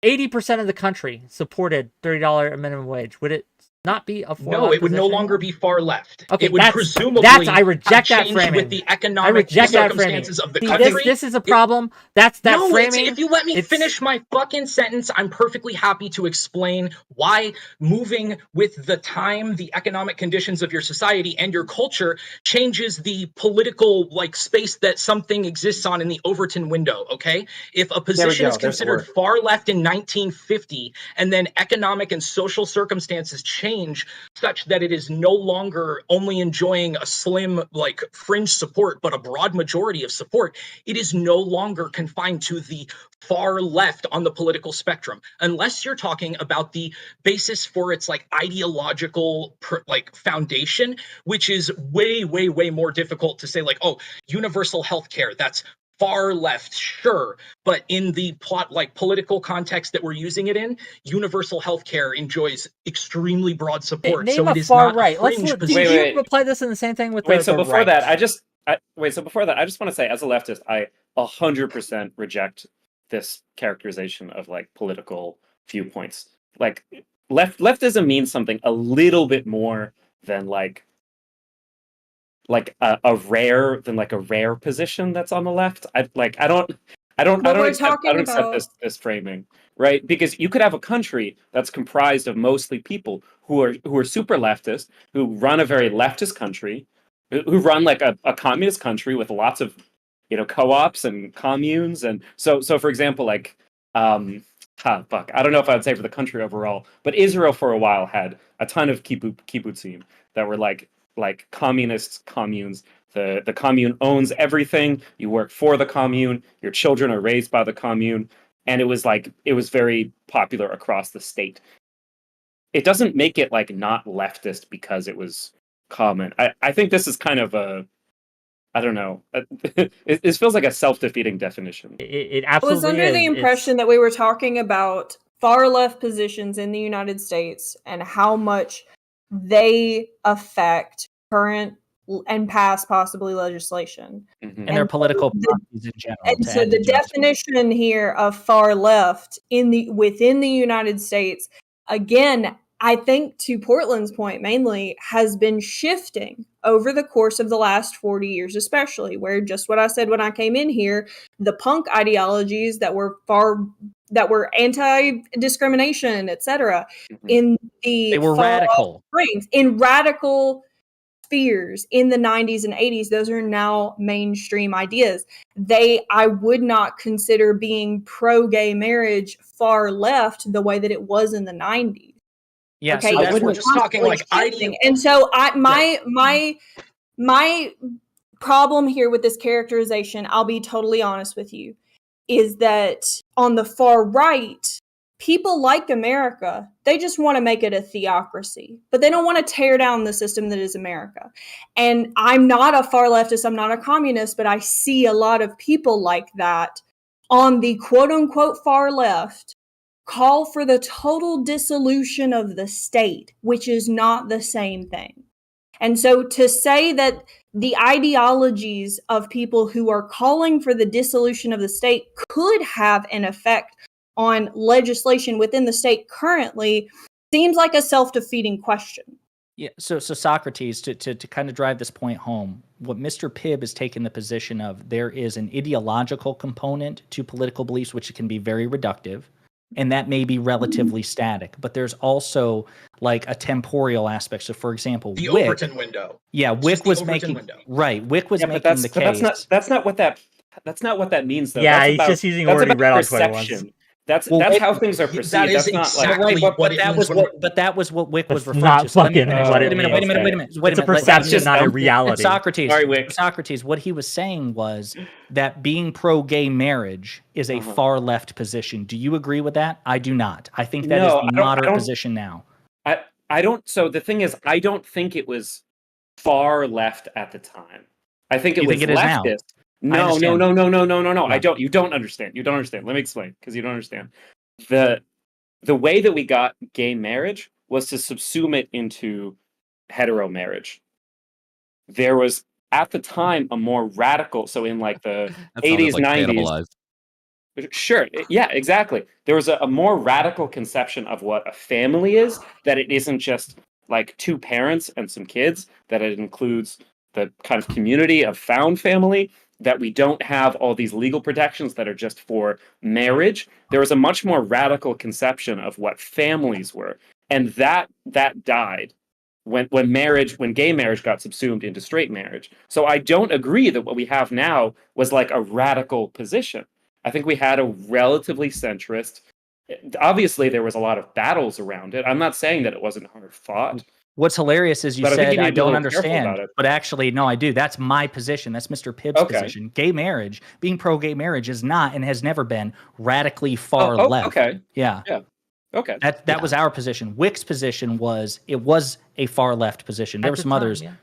80% of the country supported $30 minimum wage, would it not be a far No, left it would no position? longer be far left. Okay, it would that's presumably I reject have that changed framing. with the I economic reject that framing. circumstances of the See, country. this is a problem. That's that No, framing. if you let me it's- finish my fucking sentence, I'm perfectly happy to explain why moving with the time, the economic conditions of your society and your culture changes the political space that something exists on in the Overton window, okay? If a position go. is There's the considered word. far left in 1950 and then economic and social circumstances change such that it is no longer only enjoying a slim fringe support but a broad majority of support, it is no longer confined to the far left on the political spectrum, unless you're talking about the basis for its ideological foundation, which is way more difficult to say, universal health care, that's far left, sure, but in the political context that we're using it in, universal health care enjoys extremely broad support. Name So a it is far not right. a Let's fringe look. position. Did Wait. you apply this in the same thing with Wait, the so before right? that, I just want to say, as a leftist, I 100% reject this characterization of political viewpoints. Leftism means something a little bit more than a rare position that's on the left. I don't accept this framing, right? Because you could have a country that's comprised of mostly people who are super leftist, who run a very leftist country, who run a communist country with lots of co-ops and communes. And so for example, I don't know if I would say for the country overall, but Israel for a while had a ton of kibbutzim that were like communist communes. The commune owns everything. You work for the commune. Your children are raised by the commune, and it was very popular across the state. It doesn't make it not leftist because it was common. I think this is kind of I don't know. It feels like a self-defeating definition. It I absolutely was under is. the impression that we were talking about far left positions in the United States and how much they affect current and past possibly legislation. And their political parties in general. And so the definition here of far left within the United States, again, I think to Portland's point mainly, has been shifting over the course of the last 40 years, especially where just what I said when I came in here, the punk ideologies that were anti-discrimination, etc., in they were radical. In radical spheres in the 90s and 80s, those are now mainstream ideas. I would not consider being pro-gay marriage far left the way that it was in the 90s. Yeah, okay, so we're just talking shifting. And so my problem here with this characterization, I'll be totally honest with you, is that on the far right, people like America, they just want to make it a theocracy, but they don't want to tear down the system that is America. And I'm not a far leftist, I'm not a communist, but I see a lot of people like that on the quote unquote far left call for the total dissolution of the state, which is not the same thing. And so to say that the ideologies of people who are calling for the dissolution of the state could have an effect on legislation within the state currently seems like a self-defeating question. Yeah, so Socrates, to kind of drive this point home, what Mr. Pibb has taken the position of, there is an ideological component to political beliefs, which can be very reductive. and that may be relatively static. But there's also like a temporal aspect. So, for example, The Whick, Overton window. yeah, Whick the was Overton making window. right. Whick was Yeah, making but the case. that's not what that means though. Yeah, That's he's about, just using a that's word he about read on Twitter once. perception. That's Well, how things are perceived. That is that's not like exactly right, what it means when but that was what Wick was That's referring not to. So let me- fucking wait what a it minute, means. wait a minute, wait a minute, wait a It's a minute. perception, just not a dumb. reality. Socrates. Sorry, Wick. Socrates, what he was saying was that being pro-gay marriage is a far left position. Do you agree with that? I do not. I think that is No, the I don't- moderate position now. I don't. So the thing is, I don't think it was far left at the time. I think it You was think it is now? leftist. I No. understand. No. I Yeah. don't. You don't understand. You don't understand. Let me explain, because you don't understand. The way that we got gay marriage was to subsume it into hetero marriage. There was at the time a more radical. So in like the That sounded 80s, like 90s. cannibalized. Sure. Yeah, exactly. There was a more radical conception of what a family is, that it isn't just like two parents and some kids, that it includes the kind of community of found family, that we don't have all these legal protections that are just for marriage. There was a much more radical conception of what families were. And that died when gay marriage got subsumed into straight marriage. So I don't agree that what we have now was like a radical position. I think we had a relatively centrist. Obviously, there was a lot of battles around it. I'm not saying that it wasn't hard fought. What's hilarious is you But I think said you need I to be a don't little careful understand, about it. but actually, no, I do. That's my position. That's Mr. Pibb's Okay. position. Gay marriage, being pro-gay marriage, is not and has never been radically far left. Okay. Yeah. Okay. That was our position. Wick's position was it was a far left position. There At were the some time, others. yeah.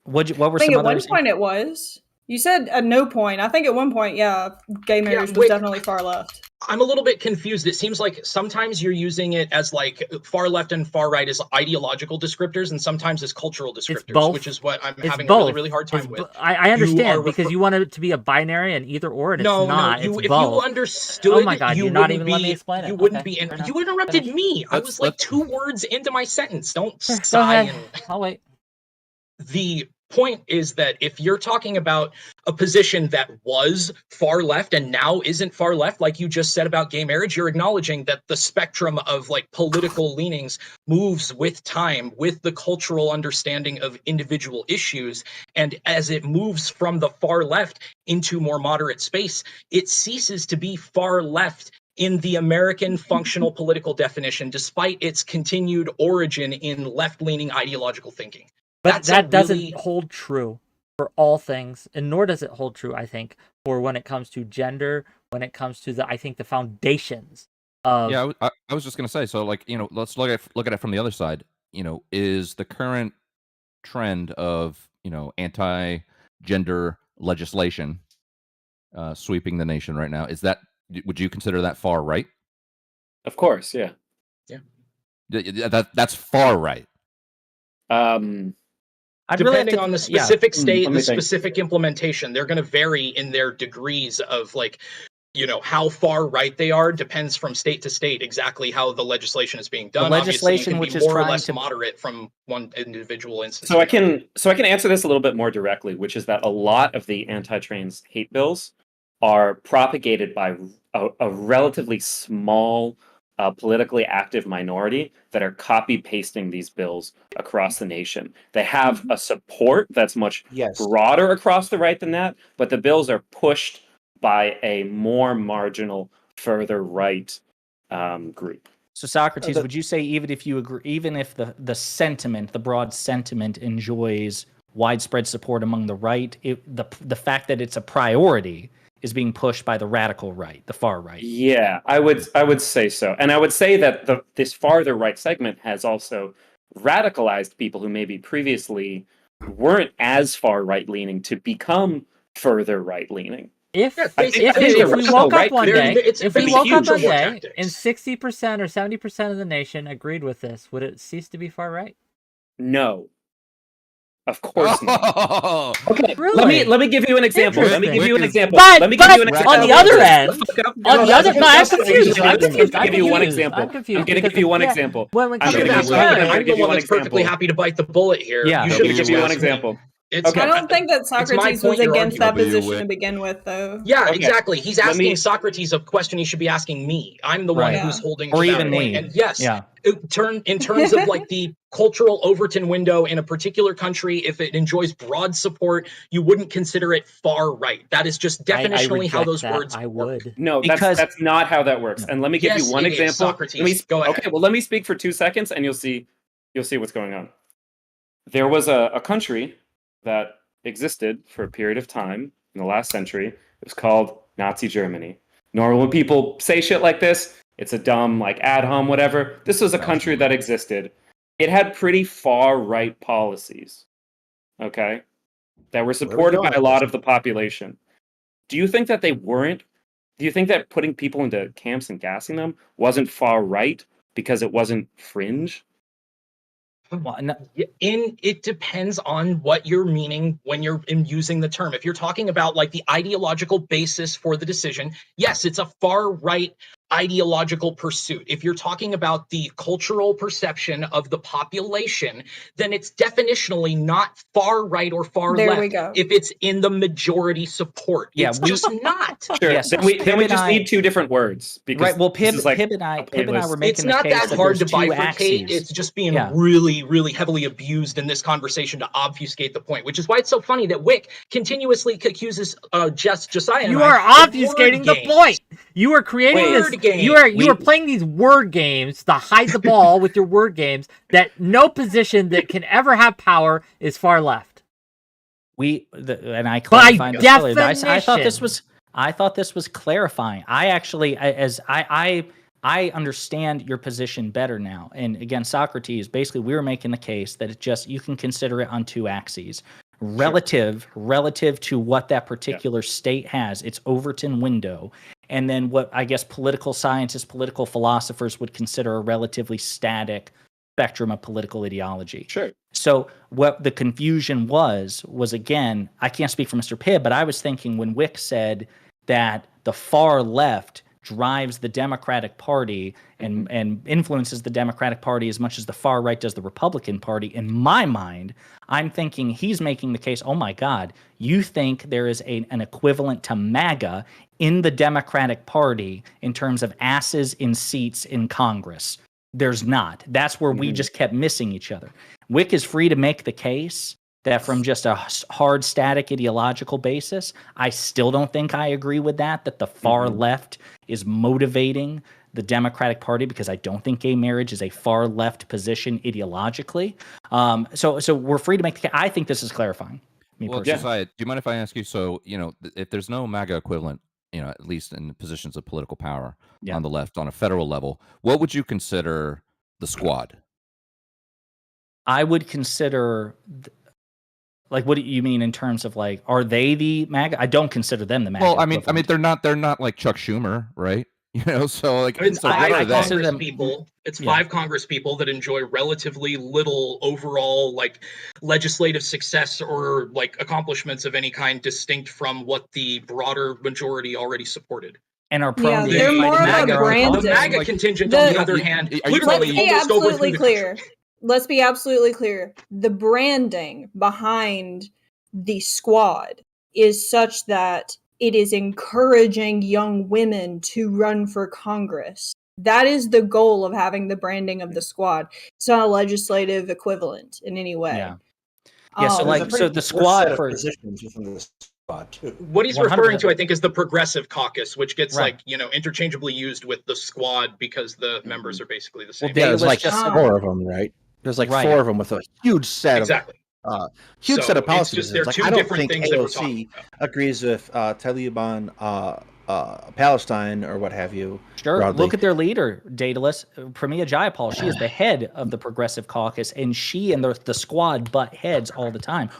What were I think some at one others? point it was. You said at no point. I think at one point, yeah, gay marriage was wait. definitely far left. I'm a little bit confused. It seems like sometimes you're using it as like far left and far right as ideological descriptors, and sometimes as cultural descriptors, both. which is what I'm It's having both. a really, really hard time with. I understand are because you want it to be a binary and either or, and No, it's not. no. It's If both. you understood, Oh my God, you you're not wouldn't even be. letting me explain it. You wouldn't Okay, be. fair enough. You interrupted Finish. me. I Let's- was like let's- 2 words into my sentence. Don't Sure, go sigh. ahead. I'll wait. The point is that if you're talking about a position that was far left and now isn't far left, like you just said about gay marriage, you're acknowledging that the spectrum of like political leanings moves with time, with the cultural understanding of individual issues. And as it moves from the far left into more moderate space, it ceases to be far left in the American functional political definition, despite its continued origin in left-leaning ideological thinking. But that doesn't hold true for all things, and nor does it hold true, I think, for when it comes to gender, when it comes to the foundations of. Yeah, I was just gonna say. So, like, let's look at it from the other side. Is the current trend of anti-gender legislation sweeping the nation right now? Would you consider that far right? Of course, yeah. That's far right. Depending on the specific state, the think. specific implementation, they're going to vary in their degrees of like, how far right they are depends from state to state, exactly how the legislation is being done. Legislation Obviously, it which can is be more or trying less to moderate from one individual instance. So I can answer this a little bit more directly, which is that a lot of the anti-trans hate bills are propagated by a relatively small politically active minority that are copy pasting these bills across the nation. They have a support that's much broader across the right than that, but the bills are pushed by a more marginal, further right group. So Socrates, would you say even if you agree, even if the broad sentiment enjoys widespread support among the right, the fact that it's a priority is being pushed by the radical right, the far right? Yeah, I would say so, and I would say that this farther right segment has also radicalized people who maybe previously weren't as far right leaning to become further right leaning. If we woke up one day tactics. and 60% or 70% of the nation agreed with this, would it cease to be far right? No. Of course not. Okay, Really? let me give you an example. Interesting. Let me give you an example. But Let me give you an example. on the other end, I'm confused. I'm going to give you one example. I'm confused. I'm going to give you one example. When it comes I'm to the that, one that's perfectly happy to bite the bullet here. Yeah. You I'm should going to give you one example. It's, I don't think that Socrates was against that position to begin with, though. Yeah, exactly. He's asking Socrates a question he should be asking me. I'm the one who's holding to that point. And yes, in terms of like the cultural Overton window in a particular country, if it enjoys broad support, you wouldn't consider it far right. That is just definitionally how those words work. No, that's not how that works. And let me give you one example. Socrates, go ahead. Okay, well, let me speak for 2 seconds, and you'll see what's going on. There was a country that existed for a period of time in the last century. It was called Nazi Germany. Normally when people say shit like this, it's a dumb, like, ad hom, whatever. This was a country that existed. It had pretty far-right policies, okay, that were supported by a lot of the population. Do you think that they weren't? Do you think that putting people into camps and gassing them wasn't far-right because it wasn't fringe? It depends on what you're meaning when you're using the term. If you're talking about like the ideological basis for the decision, yes, it's a far right ideological pursuit. If you're talking about the cultural perception of the population, then it's definitionally not far right or far left. We go. If it's in the majority support, it's just not. Sure. Yes, then we just need 2 different words. Because Well, Pib and I were making it's not the case that hard to there's 2 bifurcate. axes. It's just being really, really heavily abused in this conversation to obfuscate the point, which is why it's so funny that Whick continuously accuses Josiah. You are obfuscating the point. You are creating this. You are playing these word games to hide the ball with your word games. That no position that can ever have power is far left. And I clarified this earlier. I thought this was clarifying. I understand your position better now. And again, Socrates, basically, we were making the case that you can consider it on 2 axes. Relative to what that particular state has, its Overton window, and then what I guess political scientists, political philosophers would consider a relatively static spectrum of political ideology. Sure. So what the confusion was again, I can't speak for Mr. Pibb, but I was thinking when Whick said that the far left drives the Democratic Party and influences the Democratic Party as much as the far right does the Republican Party, in my mind, I'm thinking he's making the case, oh my God, you think there is an equivalent to MAGA in the Democratic Party in terms of asses in seats in Congress. There's not. That's where we just kept missing each other. Whick is free to make the case that from just a hard, static ideological basis, I still don't think I agree with that the far left is motivating the Democratic Party, because I don't think gay marriage is a far left position ideologically. So we're free to make the case. I think this is clarifying. Well, Josiah, do you mind if I ask you, so, if there's no MAGA equivalent, at least in positions of political power on the left on a federal level, what would you consider the squad? I would consider... Like, what do you mean in terms of like, are they the MAGA? I don't consider them the MAGA. Well, I mean, they're not like Chuck Schumer, right? So like, it's so 5 Congress people. It's 5 Congress people that enjoy relatively little overall like legislative success or like accomplishments of any kind, distinct from what the broader majority already supported. And are prone to they're more of a brand. The MAGA contingent, on the other hand, let's be absolutely clear. Let's be absolutely clear. The branding behind the squad is such that it is encouraging young women to run for Congress. That is the goal of having the branding of the squad. It's not a legislative equivalent in any way. Yeah. So the squad for positions within the squad too. What he's 100%. Referring to, I think, is the Progressive Caucus, which gets interchangeably used with the squad because the members are basically the same. Well, there's like 4 of them, right? There's like 4 of them with a huge set of set of policies. Like, I don't think AOC agrees with Taliban Palestine or what have you. Sure. Broadly. Look at their leader, Daedalus, 𝕵𝖎𝖎𝖙. She is the head of the Progressive Caucus, and she and the squad butt heads all the time.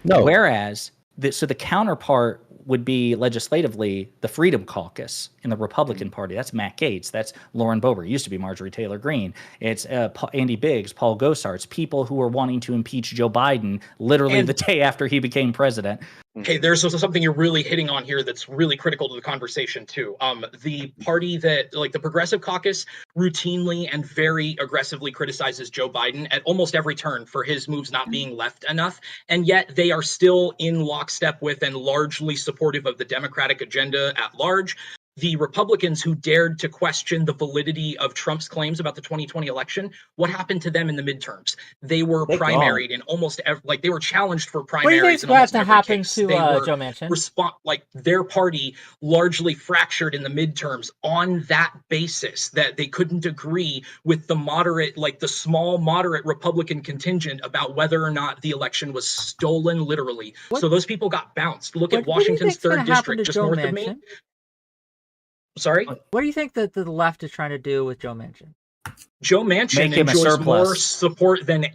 Whereas the counterpart would be legislatively the Freedom Caucus in the Republican Party. That's Matt Gaetz. That's Lauren Boebert. It used to be Marjorie Taylor Greene. It's Andy Biggs, Paul Gosar. It's people who are wanting to impeach Joe Biden literally the day after he became president. Hey, there's also something you're really hitting on here that's really critical to the conversation too. The party that, like the Progressive Caucus, routinely and very aggressively criticizes Joe Biden at almost every turn for his moves not being left enough, and yet they are still in lockstep with and largely supportive of the Democratic agenda at large. The Republicans who dared to question the validity of Trump's claims about the 2020 election, what happened to them in the midterms? They were primaried in almost every, like they were challenged for What do you primaries think's in about almost to every happen case. to They were Joe Manchin? like their party largely fractured in the midterms on that basis, that they couldn't agree with the moderate, like the small moderate Republican contingent about whether or not the election was stolen literally. So those people got bounced. Look at Washington's 3rd district just north of me. Sorry? What do you think that the left is trying to do with Joe Manchin? Joe Manchin enjoys more support than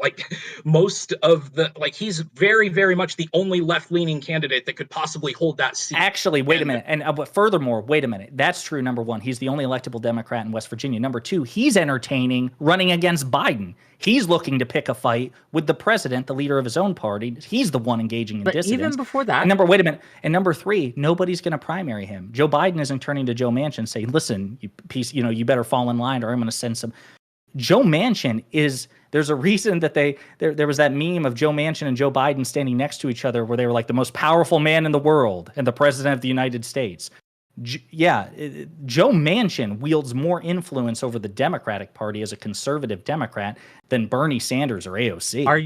like most of the, like he's very, very much the only left-leaning candidate that could possibly hold that seat. Actually, wait a minute. And furthermore, wait a minute. That's true, number one. He's the only electable Democrat in West Virginia. Number two, he's entertaining running against Biden. He's looking to pick a fight with the president, the leader of his own party. He's the one engaging in dissidence. Even before that. Wait a minute. And number three, nobody's going to primary him. Joe Biden isn't turning to Joe Manchin saying, listen, you better fall in line or I'm going to send some. Joe Manchin there's a reason that there was that meme of Joe Manchin and Joe Biden standing next to each other where they were like the most powerful man in the world and the president of the United States. Joe Manchin wields more influence over the Democratic Party as a conservative Democrat than Bernie Sanders or AOC. Are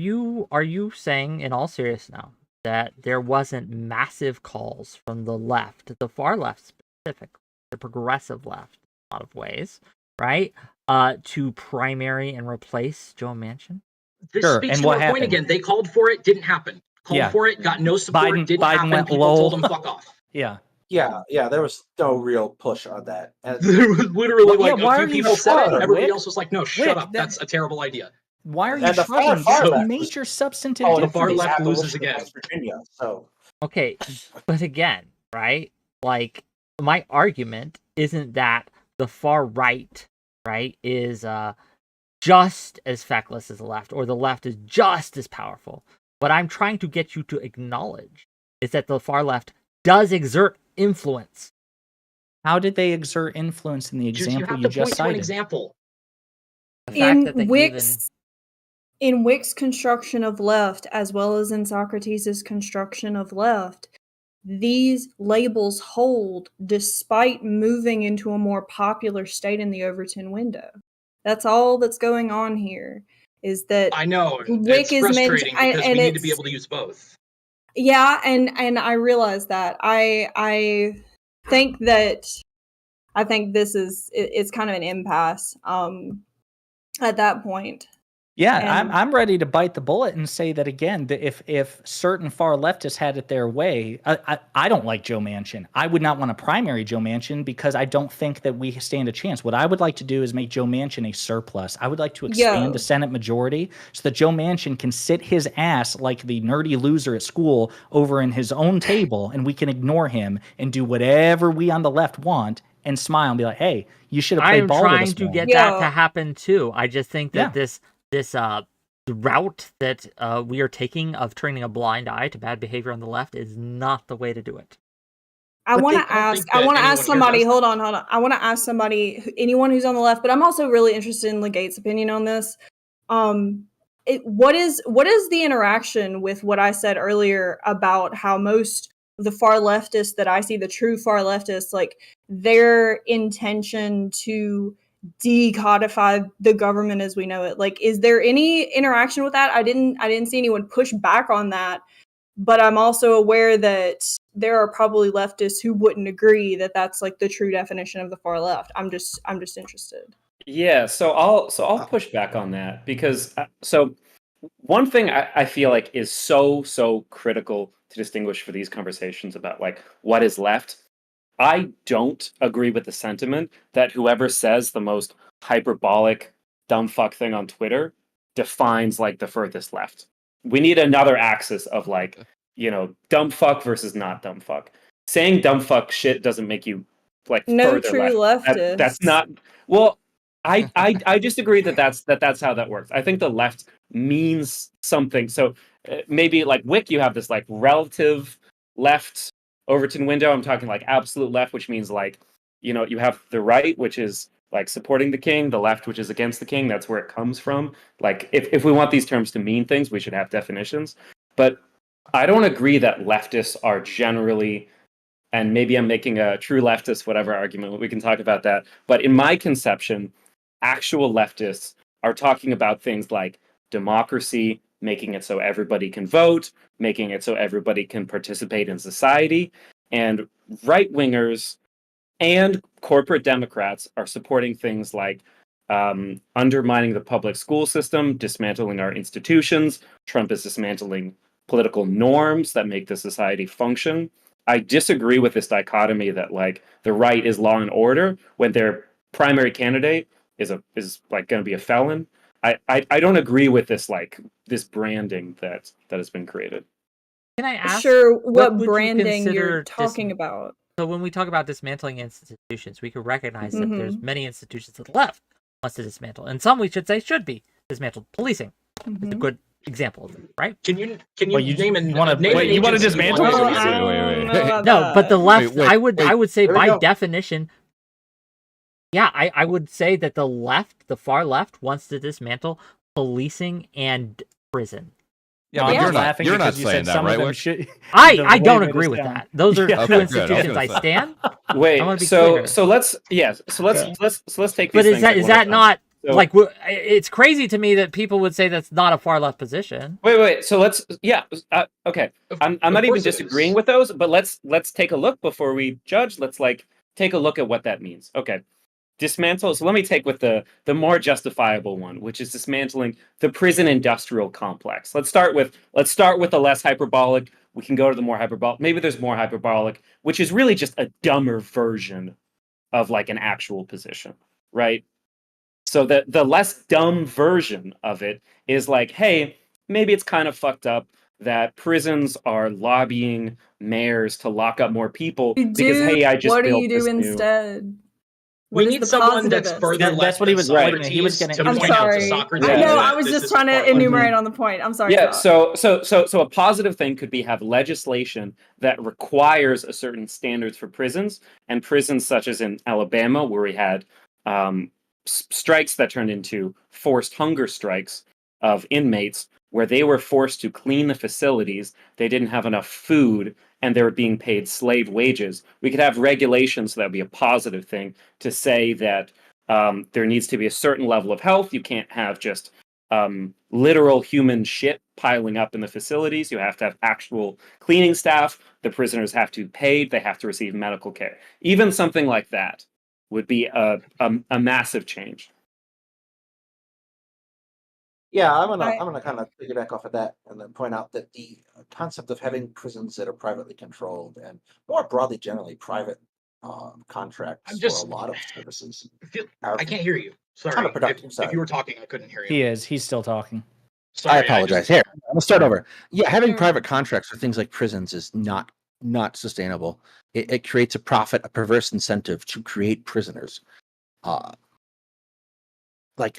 you saying, in all seriousness now, that there wasn't massive calls from the left, the far left specifically, the progressive left in a lot of ways, right? To primary and replace Joe Manchin? This speaks to our point again. They called for it, didn't happen. Called for it, got no support, didn't happen. People told them fuck off. Yeah, there was no real push on that. There was literally a few people said it, and everybody else was like, no, shut up. That's a terrible idea. Why are you shrugging? That's a major substantive difference. The far left loses again. Virginia, so. Okay, but again, right? Like, my argument isn't that the far right, is just as feckless as the left, or the left is just as powerful. What I'm trying to get you to acknowledge is that the far left does exert influence. How did they exert influence in the example you just cited? An example. In Whick's construction of left, as well as in Socrates' construction of left, these labels hold despite moving into a more popular state in the Overton window. That's all that's going on here. Is that I know Whick it's frustrating because we need to be able to use both. Yeah, and I realize that. I think this is it's kind of an impasse at that point. Yeah, I'm ready to bite the bullet and say that again. That if certain far leftists had it their way, I don't like Joe Manchin. I would not want to primary Joe Manchin because I don't think that we stand a chance. What I would like to do is make Joe Manchin a surplus. I would like to expand the Senate majority so that Joe Manchin can sit his ass like the nerdy loser at school over in his own table, and we can ignore him and do whatever we on the left want and smile and be like, "Hey, you should have played ball with us." I'm trying to get that to happen too. I just think that this route that we are taking of turning a blind eye to bad behavior on the left is not the way to do it. I want to ask somebody, hold on. I want to ask somebody, anyone who's on the left, but I'm also really interested in Legate's opinion on this. What is the interaction with what I said earlier about how most of the far leftists that I see, the true far leftists, like their intention to decodify the government as we know it? Like, is there any interaction with that? I didn't see anyone push back on that, but I'm also aware that there are probably leftists who wouldn't agree that that's like the true definition of the far left. I'm just interested. Yeah, so I'll push back on that because so one thing I feel like is so critical to distinguish for these conversations about like what is left. I don't agree with the sentiment that whoever says the most hyperbolic dumb fuck thing on Twitter defines like the furthest left. We need another axis of like, dumb fuck versus not dumb fuck. Saying dumb fuck shit doesn't make you like no further true left. leftist. That's not well. I disagree that's how that works. I think the left means something. So maybe like Whick, you have this like relative left Overton window. I'm talking like absolute left, which means like, you have the right, which is like supporting the king, the left, which is against the king. That's where it comes from. Like if we want these terms to mean things, we should have definitions. But I don't agree that leftists are generally, and maybe I'm making a true leftist whatever argument, we can talk about that. But in my conception, actual leftists are talking about things like democracy, making it so everybody can vote, making it so everybody can participate in society. And right-wingers and corporate Democrats are supporting things like undermining the public school system, dismantling our institutions. Trump is dismantling political norms that make the society function. I disagree with this dichotomy that like the right is law and order when their primary candidate is like going to be a felon. I don't agree with this this branding that has been created. Can I ask? Sure, what would branding you you're talking about? So when we talk about dismantling institutions, we could recognize that there's many institutions to the left wants to dismantle, and some we should say should be dismantled. Policing is a good example of it, right? Can you name you want to dismantle? Wait. No, but the left, Wait, I would say There we by go. definition, yeah, I would say that the left, the far left, wants to dismantle policing and prison. Yeah, but you're laughing. You're not because you saying said that, some of right? them Wick? should- I the don't way agree it with is that. Those are Yeah. two Okay, good. institutions Okay, I stand. Wait, I wanna be so clear. so let's take. But these is things that one at a time. not So- like it's crazy to me that people would say that's not a far left position. Wait. So let's okay. I'm Of not even course it disagreeing is. with those, but let's take a look before we judge. Let's take a look at what that means. Okay. Dismantle. So let me take with the more justifiable one, which is dismantling the prison industrial complex. Let's start with the less hyperbolic. We can go to the more hyperbolic. Maybe there's more hyperbolic, which is really just a dumber version of like an actual position, right? So the less dumb version of it is like, hey, maybe it's kind of fucked up that prisons are lobbying mayors to lock up more people because hey, I just what do built you do this new. instead? We What is need the someone that's positivist? further That's left what he than was Socrates he was getting- to I'm point out to sorry. Socrates. Yeah. I know. that I was this just is trying to far left. enumerate on the point. I'm sorry. Yeah, Scott. so a positive thing could be have legislation that requires a certain standards for prisons, and prisons such as in Alabama, where we had strikes that turned into forced hunger strikes of inmates, where they were forced to clean the facilities, they didn't have enough food, and they were being paid slave wages. We could have regulations so that would be a positive thing to say that there needs to be a certain level of health. You can't have just literal human shit piling up in the facilities. You have to have actual cleaning staff. The prisoners have to be paid. They have to receive medical care. Even something like that would be a massive change. Yeah, I'm gonna kind of piggyback off of that and then point out that the concept of having prisons that are privately controlled and more broadly, generally private contracts for a lot of services. I can't hear you. Sorry. Counterproductive, If you were talking, I couldn't hear you. He is. He's still talking. Sorry, I apologize. Here, I'm gonna start over. Yeah, having private contracts for things like prisons is not sustainable. It creates a perverse incentive to create prisoners.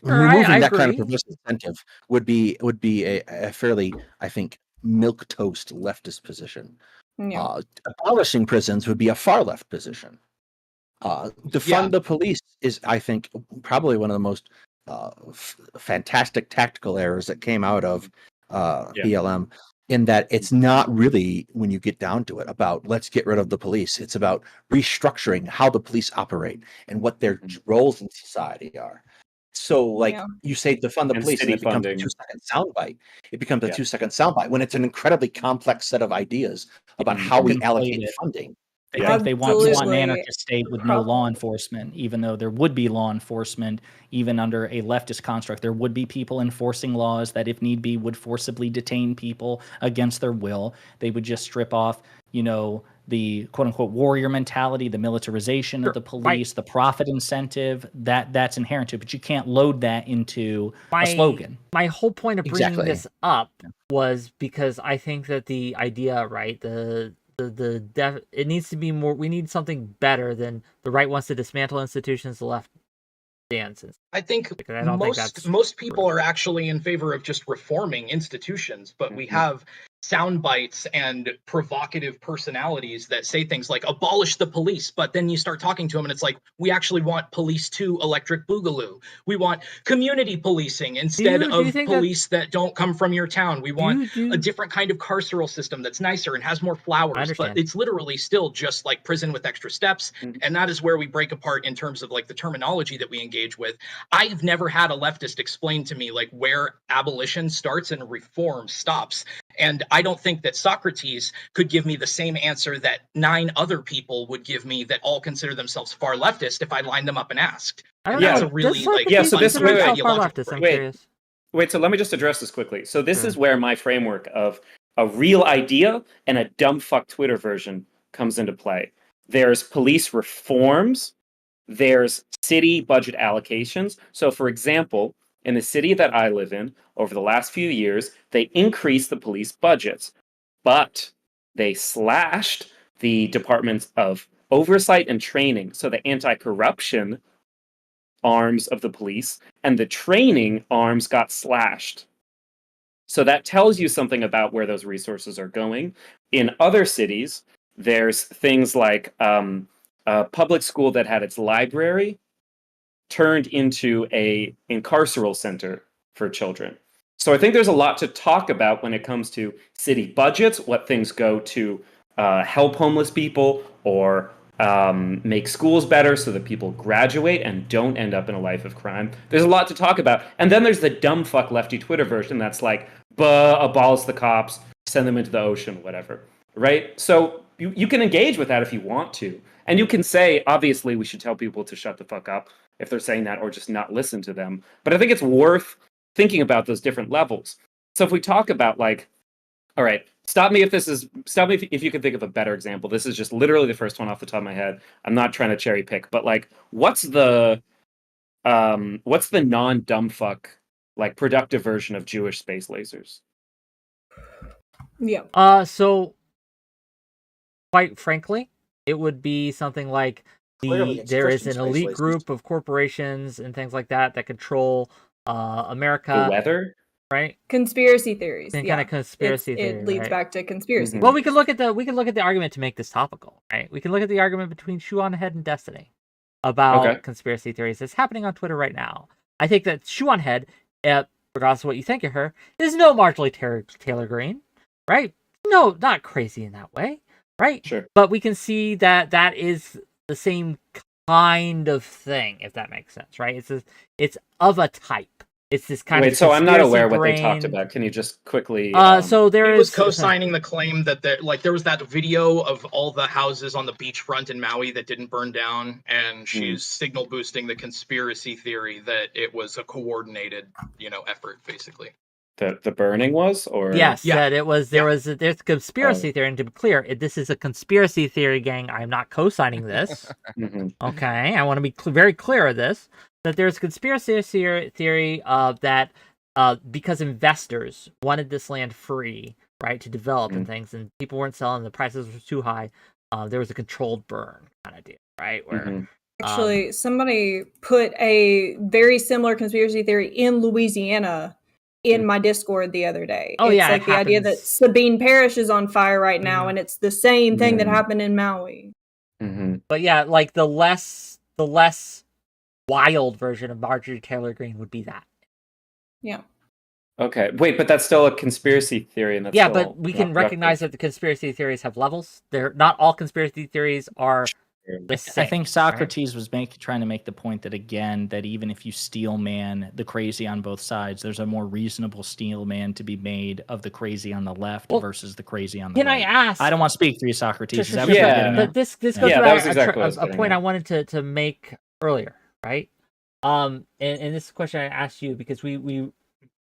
Removing that kind of perverse incentive would be a fairly, I think, milquetoast leftist position. Yeah. Abolishing prisons would be a far left position. Defund the police is, I think, probably one of the most fantastic tactical errors that came out of BLM, in that it's not really, when you get down to it, about let's get rid of the police. It's about restructuring how the police operate and what their roles in society are. So, you say defund the police, and it becomes a 2-second soundbite. It becomes a 2-second soundbite when it's an incredibly complex set of ideas about how we allocate funding. They think they want an anarchist state with no law enforcement, even though there would be law enforcement, even under a leftist construct. There would be people enforcing laws that, if need be, would forcibly detain people against their will. They would just strip off, the quote-unquote warrior mentality, the militarization of the police, the profit incentive, that's inherent to it. But you can't load that into a slogan. My whole point of bringing this up was because I think that the idea, right, it needs to be more. We need something better than the right wants to dismantle institutions, the left stance. I think I don't think that's most people are actually in favor of just reforming institutions, but we have sound bites and provocative personalities that say things like abolish the police, but then you start talking to them and it's like, we actually want police to electric boogaloo. We want community policing instead of police that don't come from your town. We want a different kind of carceral system that's nicer and has more flowers, but it's literally still just like prison with extra steps. And that is where we break apart in terms of like the terminology that we engage with. I've never had a leftist explain to me like where abolition starts and reform stops. And I don't think that Socrates could give me the same answer that 9 other people would give me that all consider themselves far leftist if I lined them up and asked. And that's a really like so this I'm curious. Wait, so let me just address this quickly. So this is where my framework of a real idea and a dumb fuck Twitter version comes into play. There's police reforms, there's city budget allocations. So for example, in the city that I live in, over the last few years, they increased the police budgets, but they slashed the departments of oversight and training. So the anti-corruption arms of the police and the training arms got slashed. So that tells you something about where those resources are going. In other cities, there's things like a public school that had its library turned into a carceral center for children. So I think there's a lot to talk about when it comes to city budgets, what things go to help homeless people or make schools better so that people graduate and don't end up in a life of crime. There's a lot to talk about. And then there's the dumb fuck lefty Twitter version that's like, abolish the cops, send them into the ocean, whatever. Right? So you can engage with that if you want to. And you can say, obviously, we should tell people to shut the fuck up if they're saying that or just not listen to them. But I think it's worth thinking about those different levels. So if we talk about like, all right, stop me if you can think of a better example. This is just literally the first one off the top of my head. I'm not trying to cherry pick, but like, what's the non-dumb fuck, like productive version of Jewish space lasers? Yeah. So quite frankly, it would be something like there is an elite group of corporations and things like that that control America. The weather? Right? Conspiracy theories. Kind of conspiracy theory. It leads back to conspiracy. Well, we can look at the argument to make this topical, right? We can look at the argument between 𝕎𝖎𝖓 and Destiny about conspiracy theories that's happening on Twitter right now. I think that 𝕎𝖎𝖓, regardless of what you think of her, is no Marjorie Taylor Greene, right? No, not crazy in that way, right? Sure. But we can see that that is the same kind of thing, if that makes sense, right? It's of a type. It's this kind of so I'm not aware what they talked about. Can you just quickly? So there was co-signing the claim that there was that video of all the houses on the beachfront in Maui that didn't burn down, and she's signal boosting the conspiracy theory that it was a coordinated, effort, basically. The burning was, or yes, that it was. There's a conspiracy theory, and to be clear, this is a conspiracy theory, gang. I'm not co-signing this. Okay, I want to be very clear of this. That there's a conspiracy theory that because investors wanted this land free, right, to develop and things, and people weren't selling, the prices were too high, there was a controlled burn kind of deal, right? Where actually, somebody put a very similar conspiracy theory in Louisiana in my Discord the other day. Oh, it's like the idea that Sabine Parish is on fire right now, and it's the same thing that happened in Maui. But yeah, like the less wild version of Marjorie Taylor Greene would be that. Yeah. Okay. Wait, but that's still a conspiracy theory, and that's but we can recognize that the conspiracy theories have levels. They're not all conspiracy theories are the same. I think Socrates was trying to make the point that that even if you steel man the crazy on both sides, there's a more reasonable steel man to be made of the crazy on the left versus the crazy on the right. Can I ask? I don't want to speak for you, Socrates. Sure. But this goes to a point I wanted to make earlier. Right, and this question I asked you because we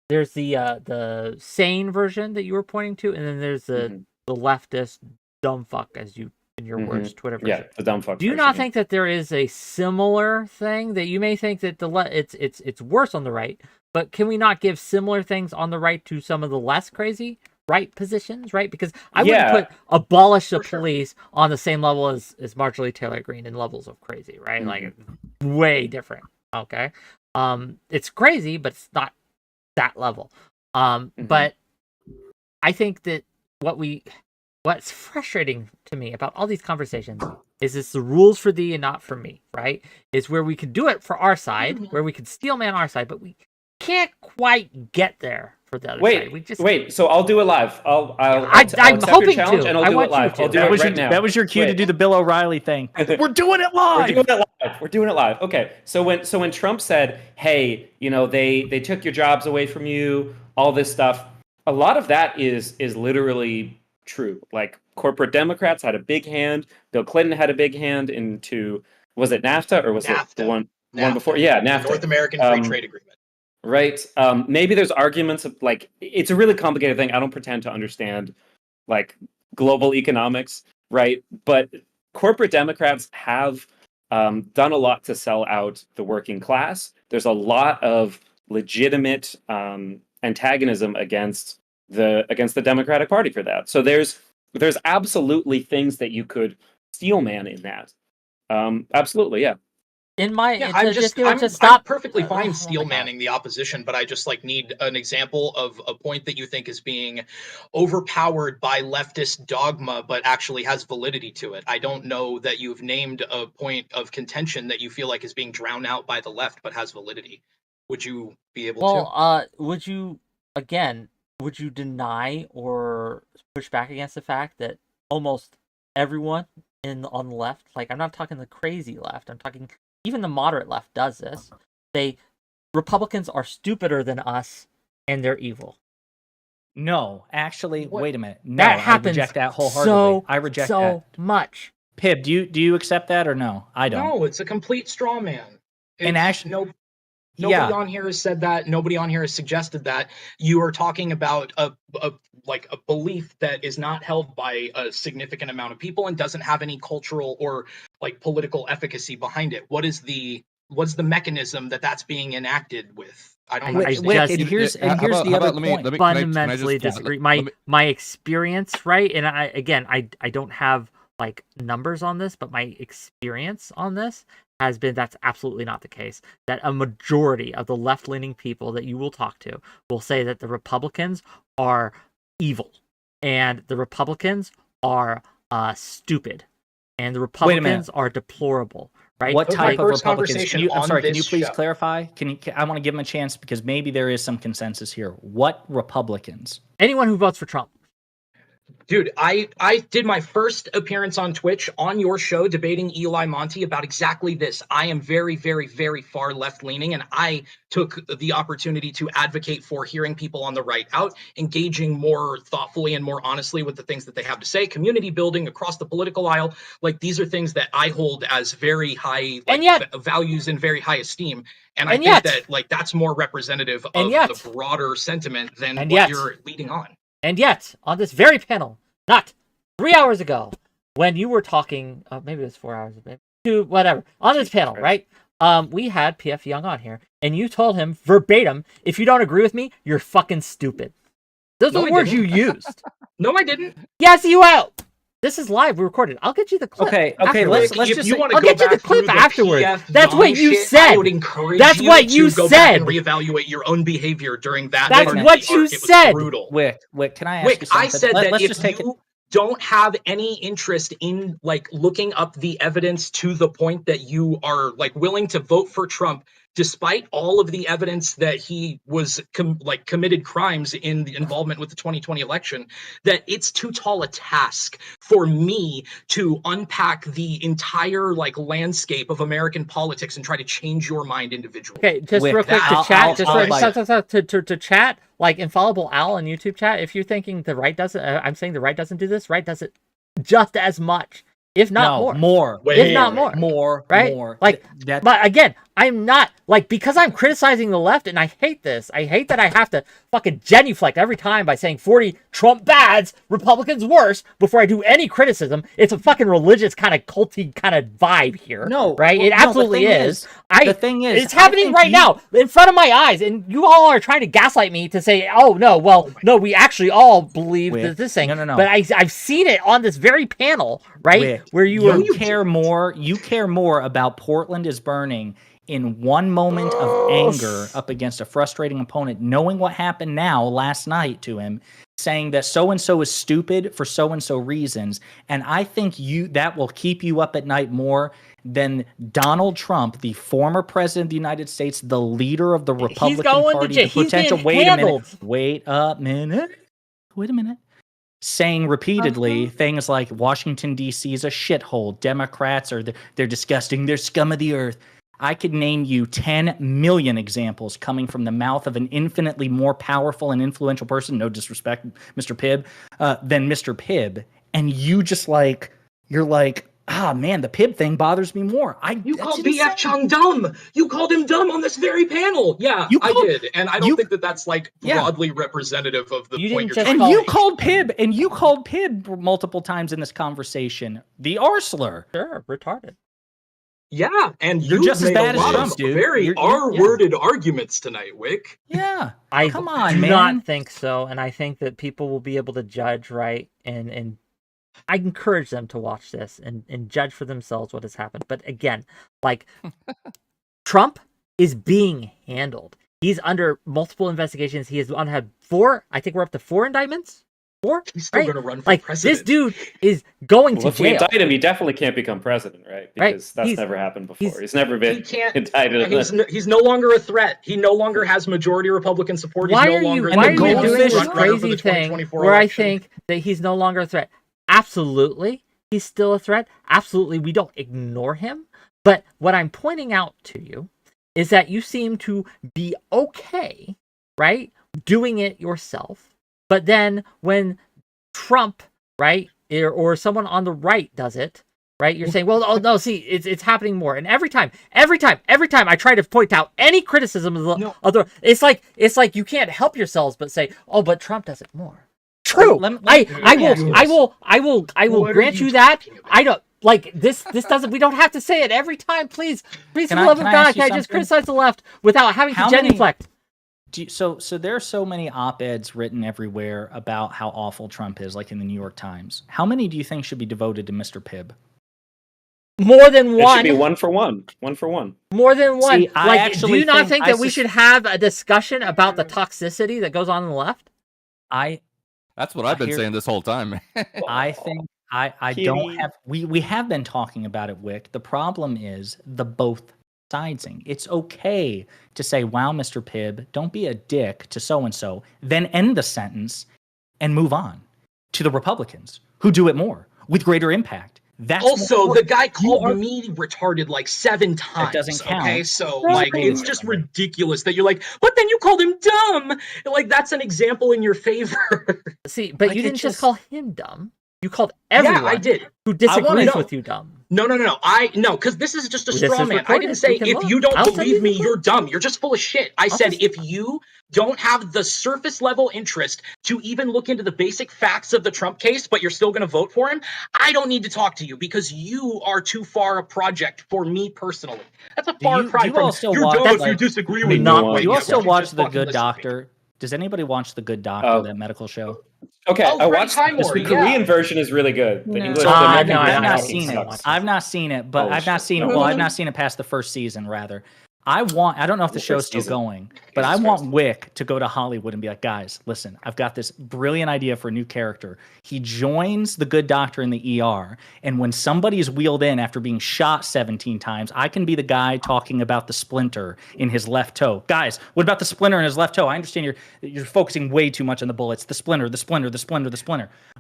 there's the sane version that you were pointing to, and then there's the leftist dumb fuck, as you in your words, Twitter version. Yeah, the dumb fuck. Do you not think that there is a similar thing that you may think that it's worse on the right, but can we not give similar things on the right to some of the less crazy right positions, right? Because I wouldn't put abolish the police on the same level as Marjorie Taylor Greene in levels of crazy, right? Like way different. Okay. It's crazy, but it's not that level. But I think that what's frustrating to me about all these conversations is it's the rules for thee and not for me, right? Is where we can do it for our side, where we can steel man our side, but we can't quite get there for the other side. Wait. So I'll do it live. I'm hoping to. And I'll do it live. I'll do it right now. That was your cue to do the Bill O'Reilly thing. We're doing it live. We're doing it live. Okay. So when Trump said, "Hey, they took your jobs away from you," all this stuff, a lot of that is literally true. Like corporate Democrats had a big hand. Bill Clinton had a big hand into, was it NAFTA or was NAFTA. it the one before? Yeah, NAFTA. North American Free Trade Agreement. Right. Maybe there's arguments of like, it's a really complicated thing. I don't pretend to understand like global economics, right? But corporate Democrats have done a lot to sell out the working class. There's a lot of legitimate antagonism against the Democratic Party for that. So there's absolutely things that you could steelman in that. Absolutely, yeah. I'm perfectly fine steel manning the opposition, but I just need an example of a point that you think is being overpowered by leftist dogma, but actually has validity to it. I don't know that you've named a point of contention that you feel like is being drowned out by the left, but has validity. Would you be able to? Would you deny or push back against the fact that almost everyone on the left, like I'm not talking the crazy left, I'm talking even the moderate left does this. Republicans are stupider than us and they're evil. No, actually, wait a minute. No, that happens. I reject that wholeheartedly. I reject that so much. Pib, do you accept that or no? I don't. No, it's a complete straw man. And actually, nobody on here has said that. Nobody on here has suggested that. You are talking about a belief that is not held by a significant amount of people and doesn't have any cultural or political efficacy behind it. What's the mechanism that's being enacted with? I don't understand. Here's the other point. Fundamentally disagree. My experience, right? And I don't have numbers on this, but my experience on this has been that's absolutely not the case. That a majority of the left-leaning people that you will talk to will say that the Republicans are evil and the Republicans are stupid and the Republicans are deplorable. Right? What type of Republicans? Can you please clarify? I want to give them a chance because maybe there is some consensus here. What Republicans? Anyone who votes for Trump. Dude, I did my first appearance on Twitch on your show debating Eli Monty about exactly this. I am very, very, very far left-leaning, and I took the opportunity to advocate for hearing people on the right out, engaging more thoughtfully and more honestly with the things that they have to say, community building across the political aisle. These are things that I hold as very high values and very high esteem. And I think that that's more representative of the broader sentiment than what you're leading on. And yet, on this very panel, not 3 hours ago, when you were talking, maybe it was 4 hours, whatever, on this panel, right? We had P.F. Young on here, and you told him verbatim, if you don't agree with me, you're fucking stupid. Those are the words you used. No, I didn't. Yes, you will. This is live. We recorded. I'll get you the clip. Okay. Let's just. I'll get you the clip afterwards. That's what you said. I would encourage That's you what to you go said. back and reevaluate your own behavior during that. That's what you said. Brutal. Wick, can I ask you something? I said that if you don't have any interest in looking up the evidence to the point that you are willing to vote for Trump, despite all of the evidence that he was committed crimes in the involvement with the 2020 election, that it's too tall a task for me to unpack the entire landscape of American politics and try to change your mind individually. Okay, just real quick to chat, Infallible Al on YouTube chat. If you're thinking the right doesn't, I'm saying the right doesn't do this. Right does it just as much. If not more. If not more. Right? More. But again, I'm not, because I'm criticizing the left, and I hate this. I hate that I have to fucking genuflect every time by saying 40 Trump bads, Republicans worse, before I do any criticism. It's a fucking religious kind of culty kind of vibe here. No. Right? It absolutely is. The thing is, it's happening right now in front of my eyes, and you all are trying to gaslight me to say, no, we actually all believe this thing. No. But I've seen it on this very panel, right? Where you care more about Portland is burning in one moment of anger up against a frustrating opponent, knowing what happened last night to him, saying that so-and-so is stupid for so-and-so reasons. And I think that will keep you up at night more than Donald Trump, the former president of the United States, the leader of the Republican Party, the potential, wait a minute, saying repeatedly things like Washington, D.C. is a shithole, Democrats they're disgusting, they're scum of the earth. I could name you 10 million examples coming from the mouth of an infinitely more powerful and influential person, no disrespect, Mr. Pibb, than Mr. Pibb. And you're like, man, the Pibb thing bothers me more. You called B.F. Chung dumb. You called him dumb on this very panel. Yeah, I did. And I don't think that's like broadly representative of the point you're trying to make. And you called Pibb multiple times in this conversation the R-slur. Sure, retarded. Yeah, and you're just as bad as Trump, dude. Very R-worded arguments tonight, Whick. Yeah, come on, man. I do not think so, and I think that people will be able to judge, right? And I encourage them to watch this and judge for themselves what has happened. But again, like, Trump is being handled. He's under multiple investigations. He has had 4. I think we're up to 4 indictments. 4? He's still going to run for president. This dude is going to jail. If we indict him, he definitely can't become president, right? Because that's never happened before. He's never been indicted. He's no longer a threat. He no longer has majority Republican support. Why are you doing this crazy thing where I think that he's no longer a threat? Absolutely, he's still a threat. Absolutely, we don't ignore him. But what I'm pointing out to you is that you seem to be okay, right, doing it yourself. But then when Trump, right, or someone on the right does it, right, you're saying, well, oh no, see, it's happening more. And every time I try to point out any criticism of the other, it's like you can't help yourselves but say, oh, but Trump does it more. True. I will grant you that. I don't like this doesn't, we don't have to say it every time. Please, for the love of God, can I just criticize the left without having to genuflect? So there are so many op-eds written everywhere about how awful Trump is, like in the New York Times. How many do you think should be devoted to Mr. Pibb? More than one. It should be 1 for 1. 1 for 1. More than one. See, do you not think that we should have a discussion about the toxicity that goes on the left? That's what I've been saying this whole time. I think I don't have. We have been talking about it, Whick. The problem is the both sidesing. It's okay to say, "Wow, Mr. Pibb, don't be a dick to so and so," then end the sentence and move on to the Republicans who do it more with greater impact. That's also the guy called me retarded like 7 times. That doesn't count. Okay, so like it's just ridiculous that you're like, but then you called him dumb. Like that's an example in your favor. See, but like, you didn't just call him dumb. You called everyone I did. who disagrees with you dumb. No, because this is just a straw man. I didn't say if you don't believe me, you're dumb. You're just full of shit. I said if you don't have the surface level interest to even look into the basic facts of the Trump case, but you're still going to vote for him, I don't need to talk to you because you are too far a project for me personally. That's a far cry from you're dumb if you disagree with me. You also watch The Good Doctor. Does anybody watch The Good Doctor, that medical show? Okay, I watched the Korean version is really good. The English, I've not seen it. I've not seen it, but I've not seen it. Well, I've not seen it past the first season, rather. I don't know if the show's still going, but I want Whick to go to Hollywood and be like, guys, listen, I've got this brilliant idea for a new character. He joins the Good Doctor in the ER, and when somebody is wheeled in after being shot 17 times, I can be the guy talking about the splinter in his left toe. Guys, what about the splinter in his left toe? I understand you're focusing way too much on the bullets. The splinter.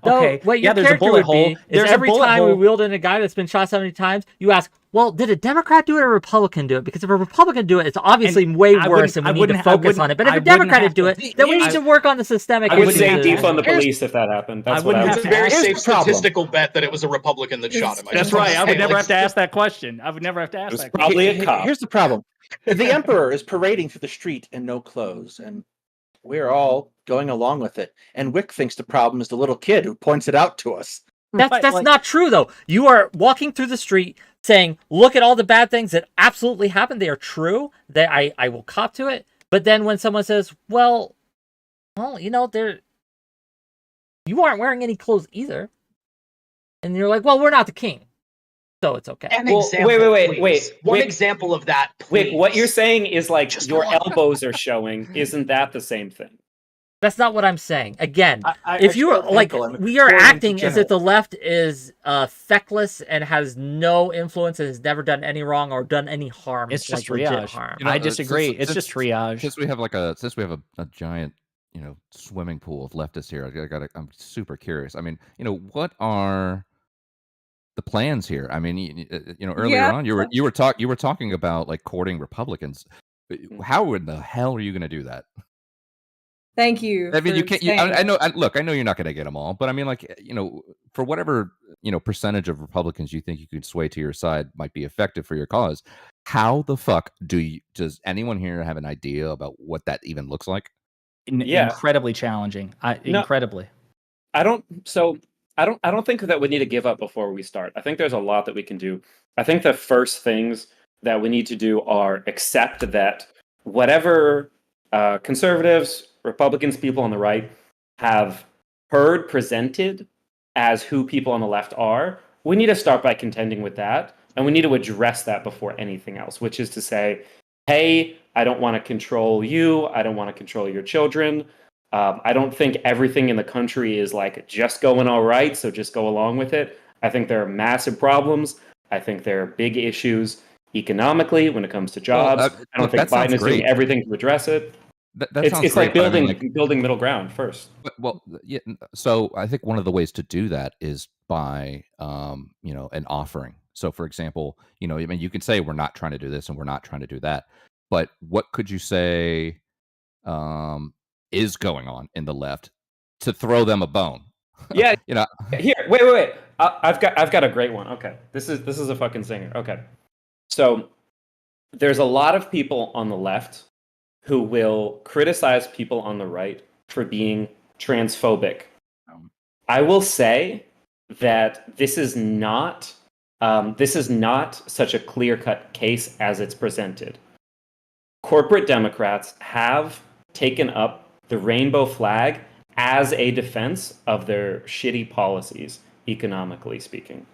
Okay, there's a bullet hole. There's every time we wheeled in a guy that's been shot 70 times, you ask, well, did a Democrat do it or a Republican do it? Because if a Republican do it, it's obviously way worse and we need to focus on it. But if a Democrat did do it, then we need to work on the systemic issues. I would say defund the police if that happened. That's what I would say. It's a very safe statistical bet that it was a Republican that shot him. That's right. I would never have to ask that question. Probably a cop. Here's the problem. The emperor is parading through the street in no clothes, and we're all going along with it. And Whick thinks the problem is the little kid who points it out to us. That's not true, though. You are walking through the street saying, look at all the bad things that absolutely happened. They are true. I will cop to it. But then when someone says, well, you know, you aren't wearing any clothes either. And you're like, well, we're not the king. so it's okay. An Well, example, wait. please. One Wick, example of that, please. Wick, what you're saying is like Just your one. elbows are showing. Isn't that the same thing? That's not what I'm saying. Again, I if you are showed like, ankle, I'm we are pointing to acting as if genital. the left is feckless and has no influence and has never done any wrong or done any harm. It's just like legit triage. harm. I disagree. It's just triage. Since we have a giant, swimming pool of leftists here, I'm super curious. I mean, what are the plans here? I mean, earlier on, you were talking about like courting Republicans. How in the hell are you going to do that? Thank you. I mean, you for can't. saying I know. Look, I know you're not going to get them all, but I mean, like, for whatever percentage of Republicans you think you could sway to your side might be effective for your cause. How the fuck does anyone here have an idea about what that even looks like? Yeah. Incredibly challenging. No. Incredibly. I don't think that we need to give up before we start. I think there's a lot that we can do. I think the first things that we need to do are accept that whatever conservatives, Republicans, people on the right have heard presented as who people on the left are, we need to start by contending with that. And we need to address that before anything else, which is to say, hey, I don't want to control you. I don't want to control your children. I don't think everything in the country is like just going all right, so just go along with it. I think there are massive problems. I think there are big issues economically when it comes to jobs. I don't think Biden is doing everything to address it. It's like building middle ground first. Well, yeah. So I think one of the ways to do that is by an offering. So, for example, I mean, you can say we're not trying to do this and we're not trying to do that, but what could you say is going on in the left to throw them a bone? Yeah, Here, wait. I've got a great one. Okay, this is a fucking singer. Okay, so there's a lot of people on the left who will criticize people on the right for being transphobic. I will say that this is not such a clear-cut case as it's presented. Corporate Democrats have taken up the rainbow flag as a defense of their shitty policies, economically speaking.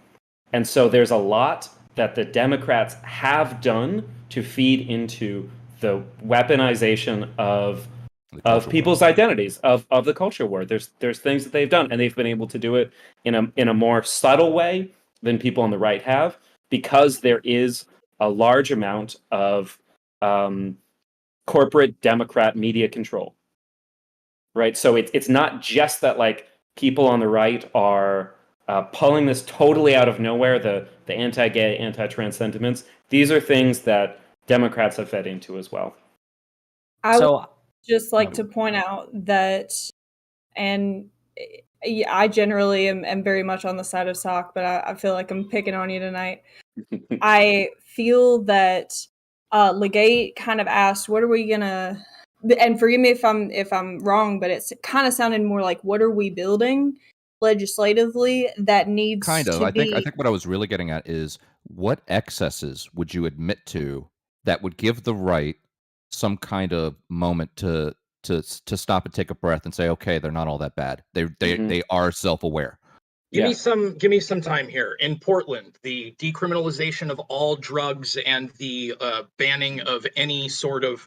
And so there's a lot that the Democrats have done to feed into the weaponization of people's identities, of the culture war. There's things that they've done, and they've been able to do it in a more subtle way than people on the right have, because there is a large amount of corporate Democrat media control. Right? So it's not just that like people on the right are pulling this totally out of nowhere, the anti-gay, anti-trans sentiments. These are things that Democrats have fed into as well. I would just like to point out that, and I generally am very much on the side of Sock, but I feel like I'm picking on you tonight. I feel that Legate kind of asked, what are we gonna, and forgive me if I'm wrong, but it's kind of sounded more like, what are we building legislatively that needs to be... I think what I was really getting at is, what excesses would you admit to that would give the right some kind of moment to stop and take a breath and say, okay, they're not all that bad. They are self-aware. Give me some time here. In Portland, the decriminalization of all drugs and the banning of any sort of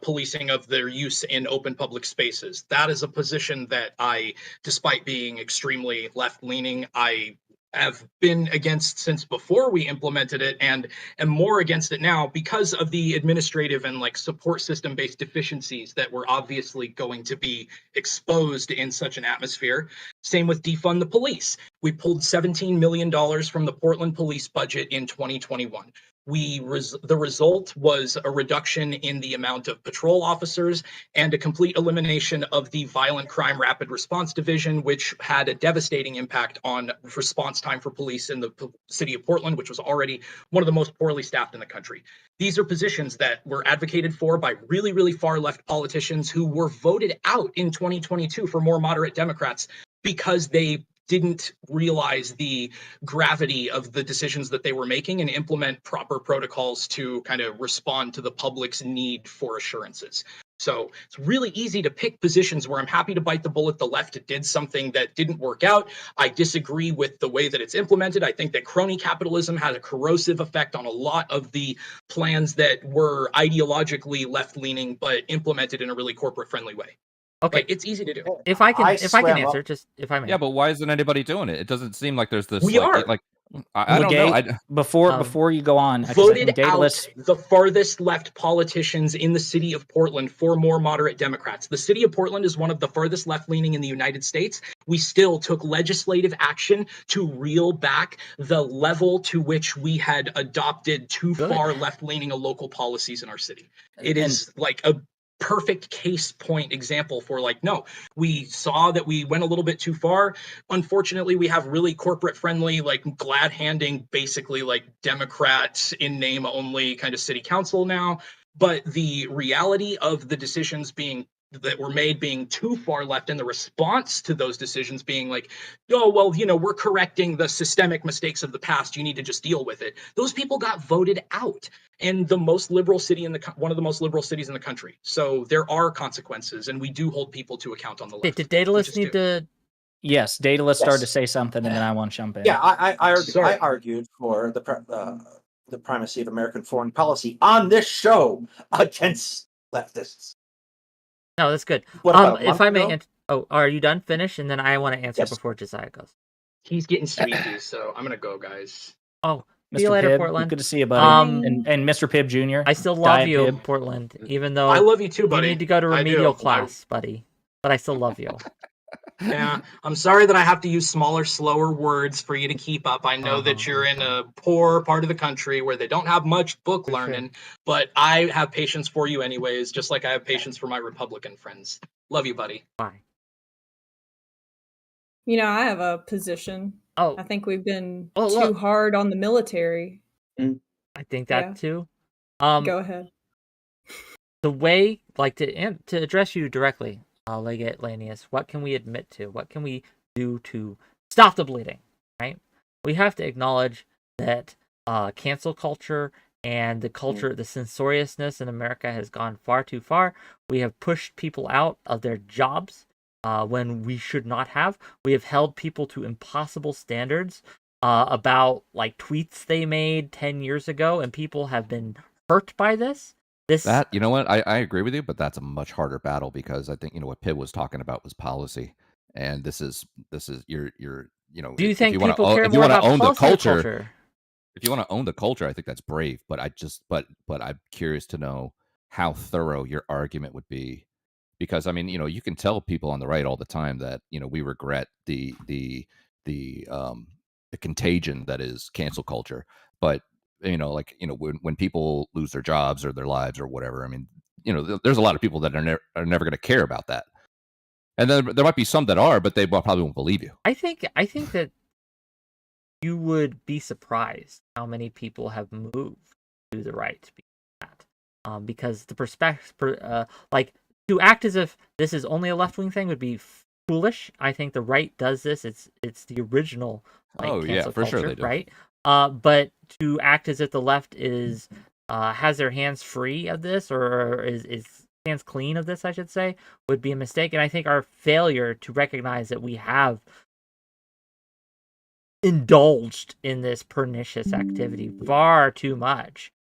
policing of their use in open public spaces. That is a position that I, despite being extremely left-leaning, I have been against since before we implemented it, and am more against it now because of the administrative and like support system based deficiencies that were obviously going to be exposed in such an atmosphere. Same with defund the police. We pulled $17 million from the Portland police budget in 2021. The result was a reduction in the amount of patrol officers and a complete elimination of the Violent Crime Rapid Response Division, which had a devastating impact on response time for police in the city of Portland, which was already one of the most poorly staffed in the country. These are positions that were advocated for by really, really far left politicians who were voted out in 2022 for more moderate Democrats because they didn't realize the gravity of the decisions that they were making and implement proper protocols to kind of respond to the public's need for assurances. So it's really easy to pick positions where I'm happy to bite the bullet. The left did something that didn't work out. I disagree with the way that it's implemented. I think that crony capitalism had a corrosive effect on a lot of the plans that were ideologically left-leaning, but implemented in a really corporate-friendly way. Okay, Like, it's easy to do. If I can answer, just if I may. Yeah, but why isn't anybody doing it? It doesn't seem like there's this. We are. Like I don't know. Before you go on, voted out the farthest left politicians in the city of Portland for more moderate Democrats. The city of Portland is one of the farthest left-leaning in the United States. We still took legislative action to reel back the level to which we had adopted too far left-leaning local policies in our city. It is like a perfect case point example for like, no, we saw that we went a little bit too far. Unfortunately, we have really corporate friendly, like glad handing, basically like Democrats in name only kind of city council now. But the reality of the decisions that were made being too far left, and the response to those decisions being like, oh, well, we're correcting the systemic mistakes of the past. You need to just deal with it. Those people got voted out. And the most liberal city one of the most liberal cities in the country. So there are consequences, and we do hold people to account on the left. Did Daedalus need to? Yes, Daedalus started to say something, and then I want to jump in. Yeah, I argued for the primacy of American foreign policy on this show against leftists. No, that's good. If I may, are you done? Finish, and then I want to answer before Josiah goes. He's getting sleepy, so I'm gonna go, guys. Oh, Mr. see you later, Pibb, Portland. Good to see you, buddy. And Mr. Pibb Jr. I still love you, Pibb. Portland, even though I love you too, buddy. You need to go to remedial class, buddy. But I still love you. Yeah, I'm sorry that I have to use smaller, slower words for you to keep up. I know that you're in a poor part of the country where they don't have much book learning, but I have patience for you anyways, just like I have patience for my Republican friends. Love you, buddy. Bye. I have a position. I think we've been too look. hard on the military. I think that too. Go ahead. The way, to address you directly, 𝕾𝖍𝖎𝖙𝖘𝖍𝖔𝖜, what can we admit to? What can we do to stop the bleeding? Right? We have to acknowledge that cancel culture and the culture, the censoriousness in America has gone far too far. We have pushed people out of their jobs when we should not have. We have held people to impossible standards about tweets they made 10 years ago, and people have been hurt by this. You know what? I agree with you, but that's a much harder battle because I think what Pibb was talking about was policy, and this is your Do you think people care more about policy or culture? If you want to own the culture, I think that's brave. But I'm curious to know how thorough your argument would be, because I mean, you can tell people on the right all the time that we regret the contagion that is cancel culture, but when people lose their jobs or their lives or whatever, I mean, there's a lot of people that are never going to care about that, and then there might be some that are, but they probably won't believe you. I think that you would be surprised how many people have moved to the right because that, because the perspective, to act as if this is only a left-wing thing would be foolish. I think the right does this. It's the original cancel culture, sure they do. Right? But to act as if the left is has their hands free of this, or is hands clean of this, I should say, would be a mistake. And I think our failure to recognize that we have indulged in this pernicious activity far too much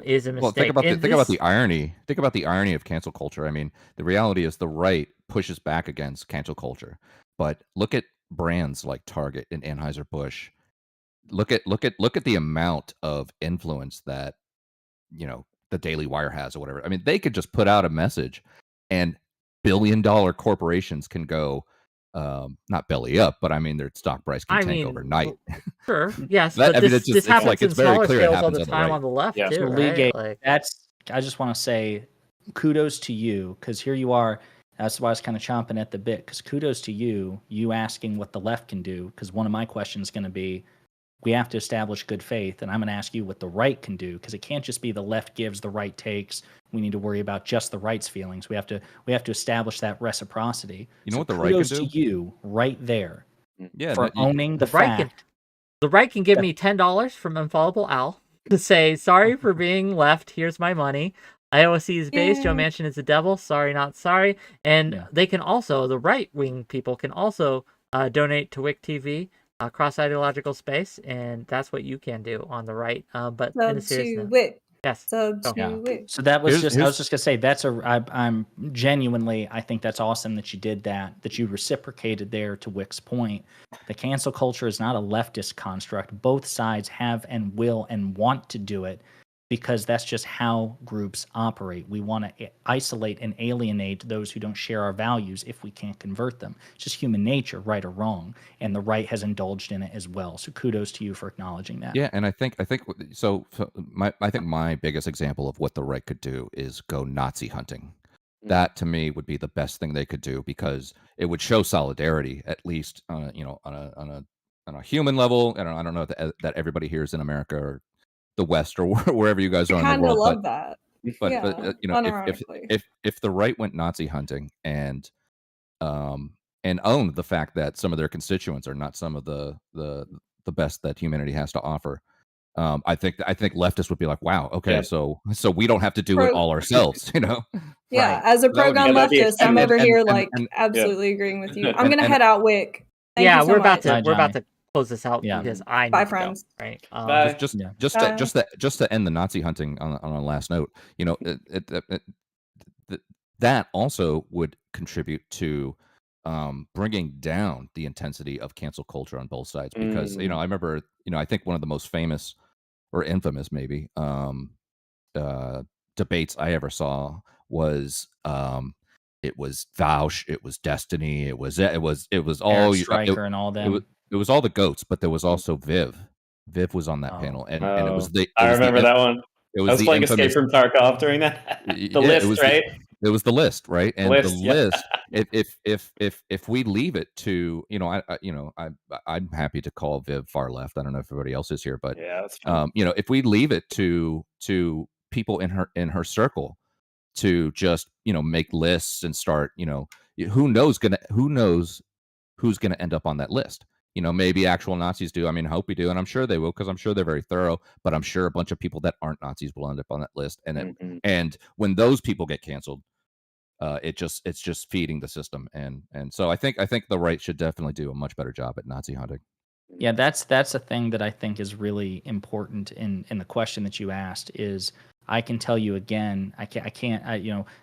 is a mistake. Well, think about the irony. Think about the irony of cancel culture. I mean, the reality is the right pushes back against cancel culture, but look at brands like Target and Anheuser-Busch. Look at the amount of influence that the Daily Wire has or whatever. I mean, they could just put out a message, and billion-dollar corporations can go not belly up, but I mean their stock price can tank overnight. Sure, yes, but this happens in smaller scales all the time on the left too, right? I just want to say kudos to you, because here you are. That's why I was kind of chomping at the bit, because kudos to you asking what the left can do, because one of my questions is going to be, we have to establish good faith, and I'm going to ask you what the right can do, because it can't just be the left gives, the right takes. We need to worry about just the right's feelings. We have to establish that reciprocity. You know what the right can do? Kudos to you right there. Yeah, for owning the fact. The right can give me $10 from Infallible Al to say, sorry for being left, here's my money. IOC is base. Joe Yay. Manchin is the devil. Sorry, not sorry. And Yeah. they can also, the right-wing people can also donate to WhickTV, cross-ideological space, and that's what you can do on the right. But in a Sub serious to note. Wick. Yes. Sub Go. to Yeah. Wick. So that was Here's- I was just gonna say I'm genuinely, I think that's awesome that you did that you reciprocated there to Wick's point. The cancel culture is not a leftist construct. Both sides have and will and want to do it because that's just how groups operate. We want to isolate and alienate those who don't share our values if we can't convert them. It's just human nature, right or wrong, and the right has indulged in it as well. So kudos to you for acknowledging that. Yeah, and I think so. I think my biggest example of what the right could do is go Nazi hunting. That to me would be the best thing they could do because it would show solidarity, at least on a human level. I don't know that everybody here is in America or the West or wherever you guys I are in the kind of world, love that. but Yeah, unironically. if the right went Nazi hunting and owned the fact that some of their constituents are not some of the best that humanity has to offer, I think leftists would be like, wow, okay, Yeah. so we don't have to do it all ourselves, you know? Yeah, Right. as a That would be- pro-gun that'd be leftist, I'm And- over and- here and- like and- absolutely agreeing with you. I'm And- gonna and- head out, Wick. Thank Yeah, you so we're about much. to Bye, we're about Johnny. to close this out Yeah. because I need Bye, to friends. go. Right. Bye. just to end the Nazi hunting on a last note, you know, that also would contribute to bringing down the intensity of cancel culture on both sides because you know I remember I think one of the most famous or infamous maybe debates I ever saw was it was Vaush, it was Destiny, it was all Eric Stryker and all them. it was all the goats, but there was also Viv. Viv was on that Oh. panel, and it was the I remember that one. It I was was the playing infamous, Escape from Tarkov during that. The Yeah, list, it was right? It was the list, right? And List, the yeah. list, if we leave it to I'm happy to call Viv far left. I don't know if everybody else is here, but Yeah, that's fine. if we leave it to people in her circle to just make lists and start who knows who's gonna end up on that list. Maybe actual Nazis do. I mean, I hope we do, and I'm sure they will because I'm sure they're very thorough. But I'm sure a bunch of people that aren't Nazis will end up on that list. And when those people get canceled, it's just feeding the system. And so I think the right should definitely do a much better job at Nazi hunting. Yeah, that's a thing that I think is really important in the question that you asked. Is I can tell you again, I can't.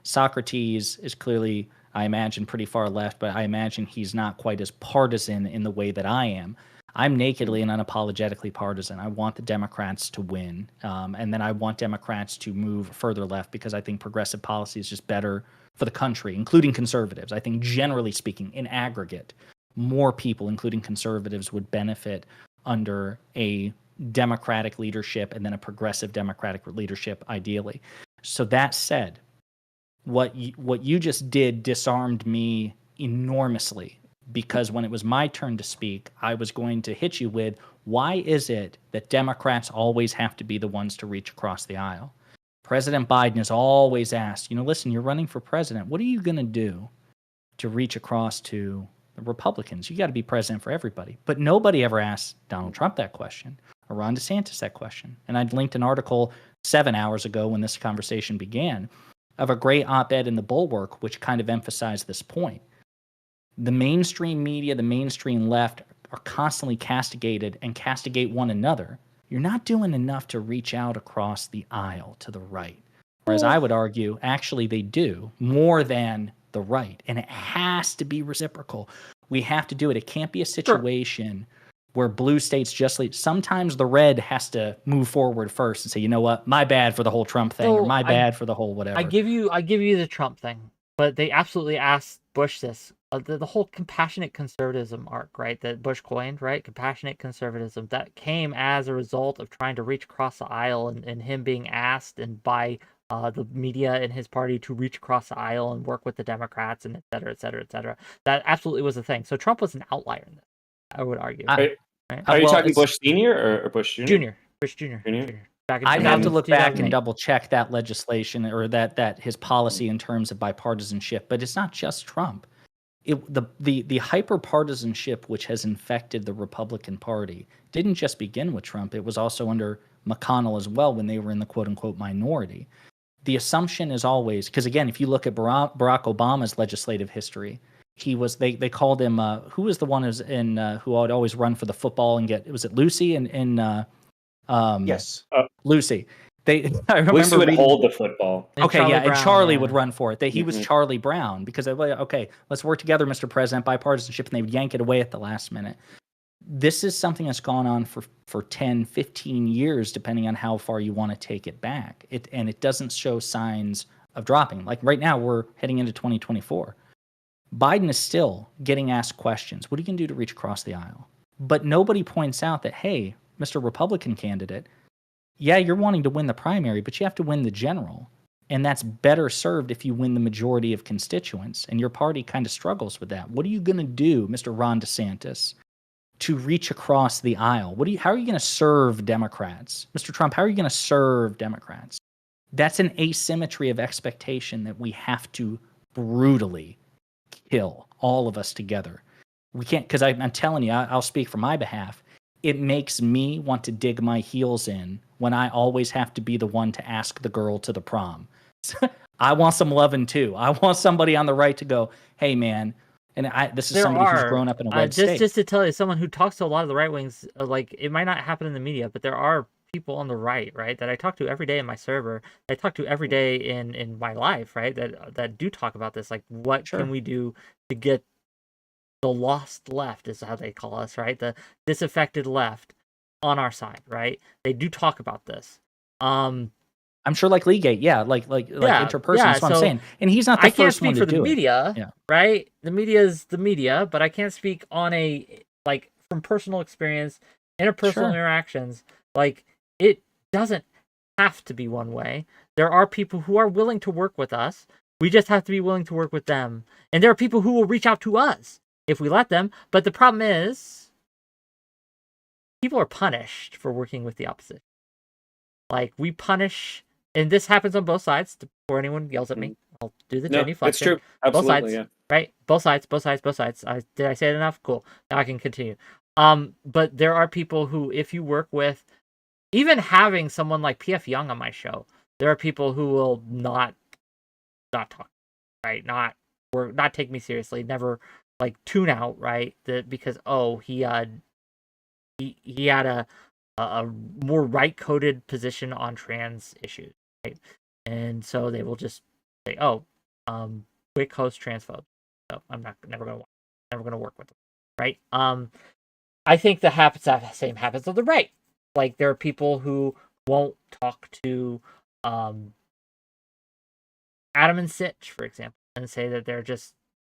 Socrates is clearly, I imagine, pretty far left, but I imagine he's not quite as partisan in the way that I am. I'm nakedly and unapologetically partisan. I want the Democrats to win, and then I want Democrats to move further left because I think progressive policy is just better for the country, including conservatives. I think generally speaking, in aggregate, more people, including conservatives, would benefit under a Democratic leadership and then a progressive Democratic leadership, ideally. So that said, what you just did disarmed me enormously, because when it was my turn to speak, I was going to hit you with, why is it that Democrats always have to be the ones to reach across the aisle? President Biden is always asked, listen, you're running for president. What are you going to do to reach across to the Republicans? You got to be president for everybody. But nobody ever asked Donald Trump that question or Ron DeSantis that question. And I'd linked an article 7 hours ago when this conversation began of a great op-ed in the Bulwark, which kind of emphasized this point. The mainstream media, the mainstream left are constantly castigated and castigate one another. You're not doing enough to reach out across the aisle to the right. Whereas I would argue, actually, they do more than the right. And it has to be reciprocal. We have to do it. It can't be a situation where blue states just lead. Sometimes the red has to move forward first and say, you know what, my bad for the whole Trump thing, or my bad for the whole whatever. I give you the Trump thing, but they absolutely asked Bush this. The whole compassionate conservatism arc, right, that Bush coined, right? Compassionate conservatism, that came as a result of trying to reach across the aisle and him being asked and by the media in his party to reach across the aisle and work with the Democrats and et cetera, et cetera, et cetera. That absolutely was a thing. So Trump was an outlier in this, I would argue. Are you talking Bush Senior or Bush Junior? Junior. Bush Junior. I'd have to look back and double check that legislation or that his policy in terms of bipartisanship. But it's not just Trump. The hyper-partisanship which has infected the Republican Party didn't just begin with Trump. It was also under McConnell as well when they were in the quote-unquote minority. the assumption is always, because again, if you look at Barack Obama's legislative history, he was they called him who was the one who's in who would always run for the football and get, was it Lucy and Yes. Lucy. I remember Lucy would reading, hold the football. And okay, Charlie yeah, Brown, and Charlie yeah. would run for it. He was Mhm. Charlie Brown, because they were like, okay, let's work together, Mr. President, bipartisanship, and they would yank it away at the last minute. This is something that's gone on for 10, 15 years, depending on how far you want to take it back. And it doesn't show signs of dropping. Like right now, we're heading into 2024. Biden is still getting asked questions. What are you going to do to reach across the aisle? But nobody points out that, hey, Mr. Republican candidate, yeah, you're wanting to win the primary, but you have to win the general. And that's better served if you win the majority of constituents. And your party kind of struggles with that. What are you going to do, Mr. Ron DeSantis, to reach across the aisle? How are you going to serve Democrats? Mr. Trump, how are you going to serve Democrats? That's an asymmetry of expectation that we have to brutally kill, all of us together. We can't, because I'm telling you, I'll speak for my behalf. It makes me want to dig my heels in when I always have to be the one to ask the girl to the prom. I want some loving too. I want somebody on the right to go, hey man, and this is somebody who's grown up in a red state. Just to tell you, someone who talks to a lot of the right wings, like it might not happen in the media, but there are people on the right, that I talk to every day in my server, that I talk to every day in my life, right, that do talk about this, like what can we do to get the lost left, is how they call us, right, the disaffected left on our side, right? They do talk about this. I'm sure, like Leagate, like interpersonal. That's what I'm saying. And he's not the first one to do it. I can't speak for the media, right? The media is the media, but I can't speak on from personal experience, interpersonal interactions. Like, it doesn't have to be one way. There are people who are willing to work with us. We just have to be willing to work with them. And there are people who will reach out to us if we let them. But the problem is, people are punished for working with the opposition. Like, we punish, and this happens on both sides. Before anyone yells at me, I'll do the genuflection. That's true. Absolutely, both sides, yeah. Right? Both sides. Did I say it enough? Cool. Now I can continue. But there are people who, if you work with, even having someone like P.F. Young on my show, there are people who will not talk, right? Not take me seriously, never tune out, right? Because he had a more right-coded position on trans issues, right? And so they will just say, Whick host transphobe, so I'm never gonna work with them, right? I think the same happens on the right. Like, there are people who won't talk to Adam and Sitch, for example, and say that they're just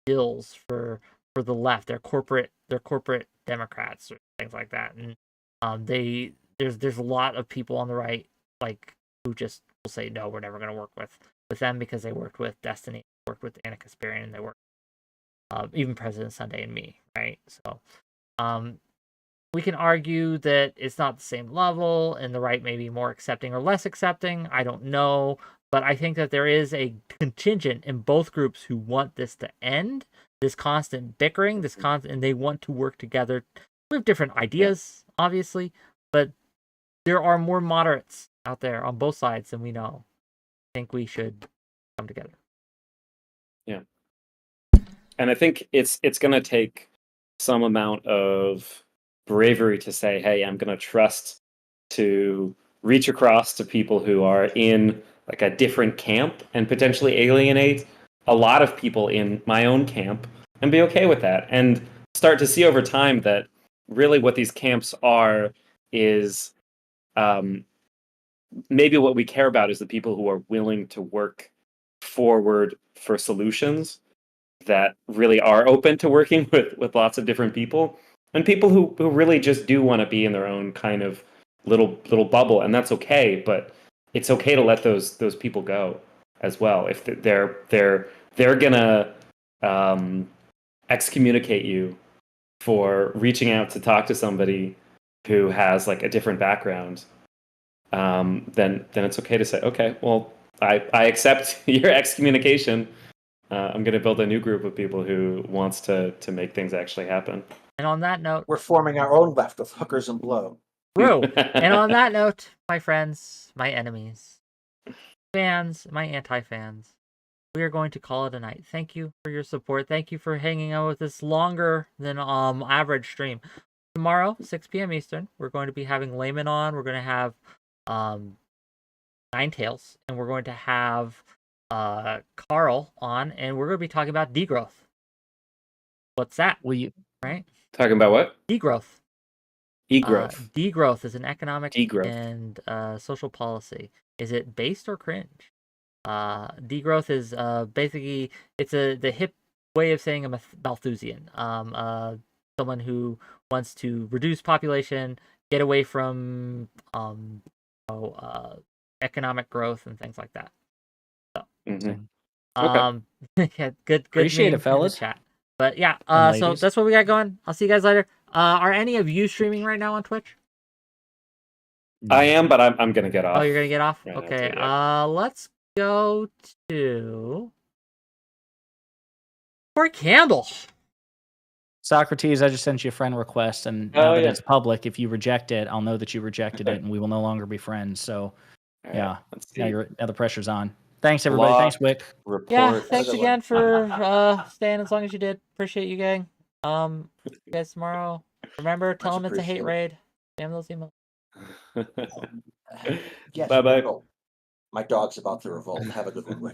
bills for the left. They're corporate Democrats or things like that. And there's a lot of people on the right who just will say, no, we're never going to work with them because they worked with Destiny, worked with 𝕶 Kasparian, and they worked even President Sunday and me, right? So we can argue that it's not the same level, and the right may be more accepting or less accepting. I don't know. But I think that there is a contingent in both groups who want this to end, this constant bickering, and they want to work together. We have different ideas, obviously, but there are more moderates out there on both sides than we know. I think we should come together. Yeah. And I think it's going to take some amount of bravery to say, hey, I'm going to trust to reach across to people who are in a different camp and potentially alienate a lot of people in my own camp and be okay with that, and start to see over time that really what these camps are is maybe what we care about is the people who are willing to work forward for solutions that really are open to working with lots of different people, and people who really just do want to be in their own kind of little bubble, and that's okay. But it's okay to let those people go as well if they're gonna excommunicate you for reaching out to talk to somebody who has a different background. Then it's okay to say, okay, well, I accept your excommunication. I'm going to build a new group of people who wants to make things actually happen. And on that note, we're forming our own left of hookers and blow. True. And on that note, my friends, my enemies, fans, my anti-fans, we are going to call it a night. Thank you for your support. Thank you for hanging out with this longer than average stream. Tomorrow, 6 p.m. Eastern, we're going to be having Layman on. We're going to have Nine Tails, and we're going to have Carl on, and we're going to be talking about degrowth. What's that? Right? Talking about what? Degrowth. Degrowth. Degrowth is an economic Degrowth. and social policy. Is it based or cringe? Degrowth is basically the hip way of saying a Malthusian. Someone who wants to reduce population, get away from economic growth and things like that. So, yeah, good. Appreciate it, fellas. Chat. But yeah, And so ladies. that's what we got going. I'll see you guys later. Are any of you streaming right now on Twitch? I am, but I'm gonna get off. Oh, you're gonna get off? Right Okay. after, yeah. Let's go to for Candle. Socrates, I just sent you a friend request, and now that it's public, if you reject it, I'll know that you rejected it, and we will no longer be friends. So, yeah, now the pressure's on. Thanks, everybody. Thanks, Whick. Yeah, thanks again for staying as long as you did. Appreciate you, gang. See you guys tomorrow. Remember, tell them it's a hate raid. Spam those emails. Yes, Bye-bye. My dog's about to revolt. Have a good one, Whick.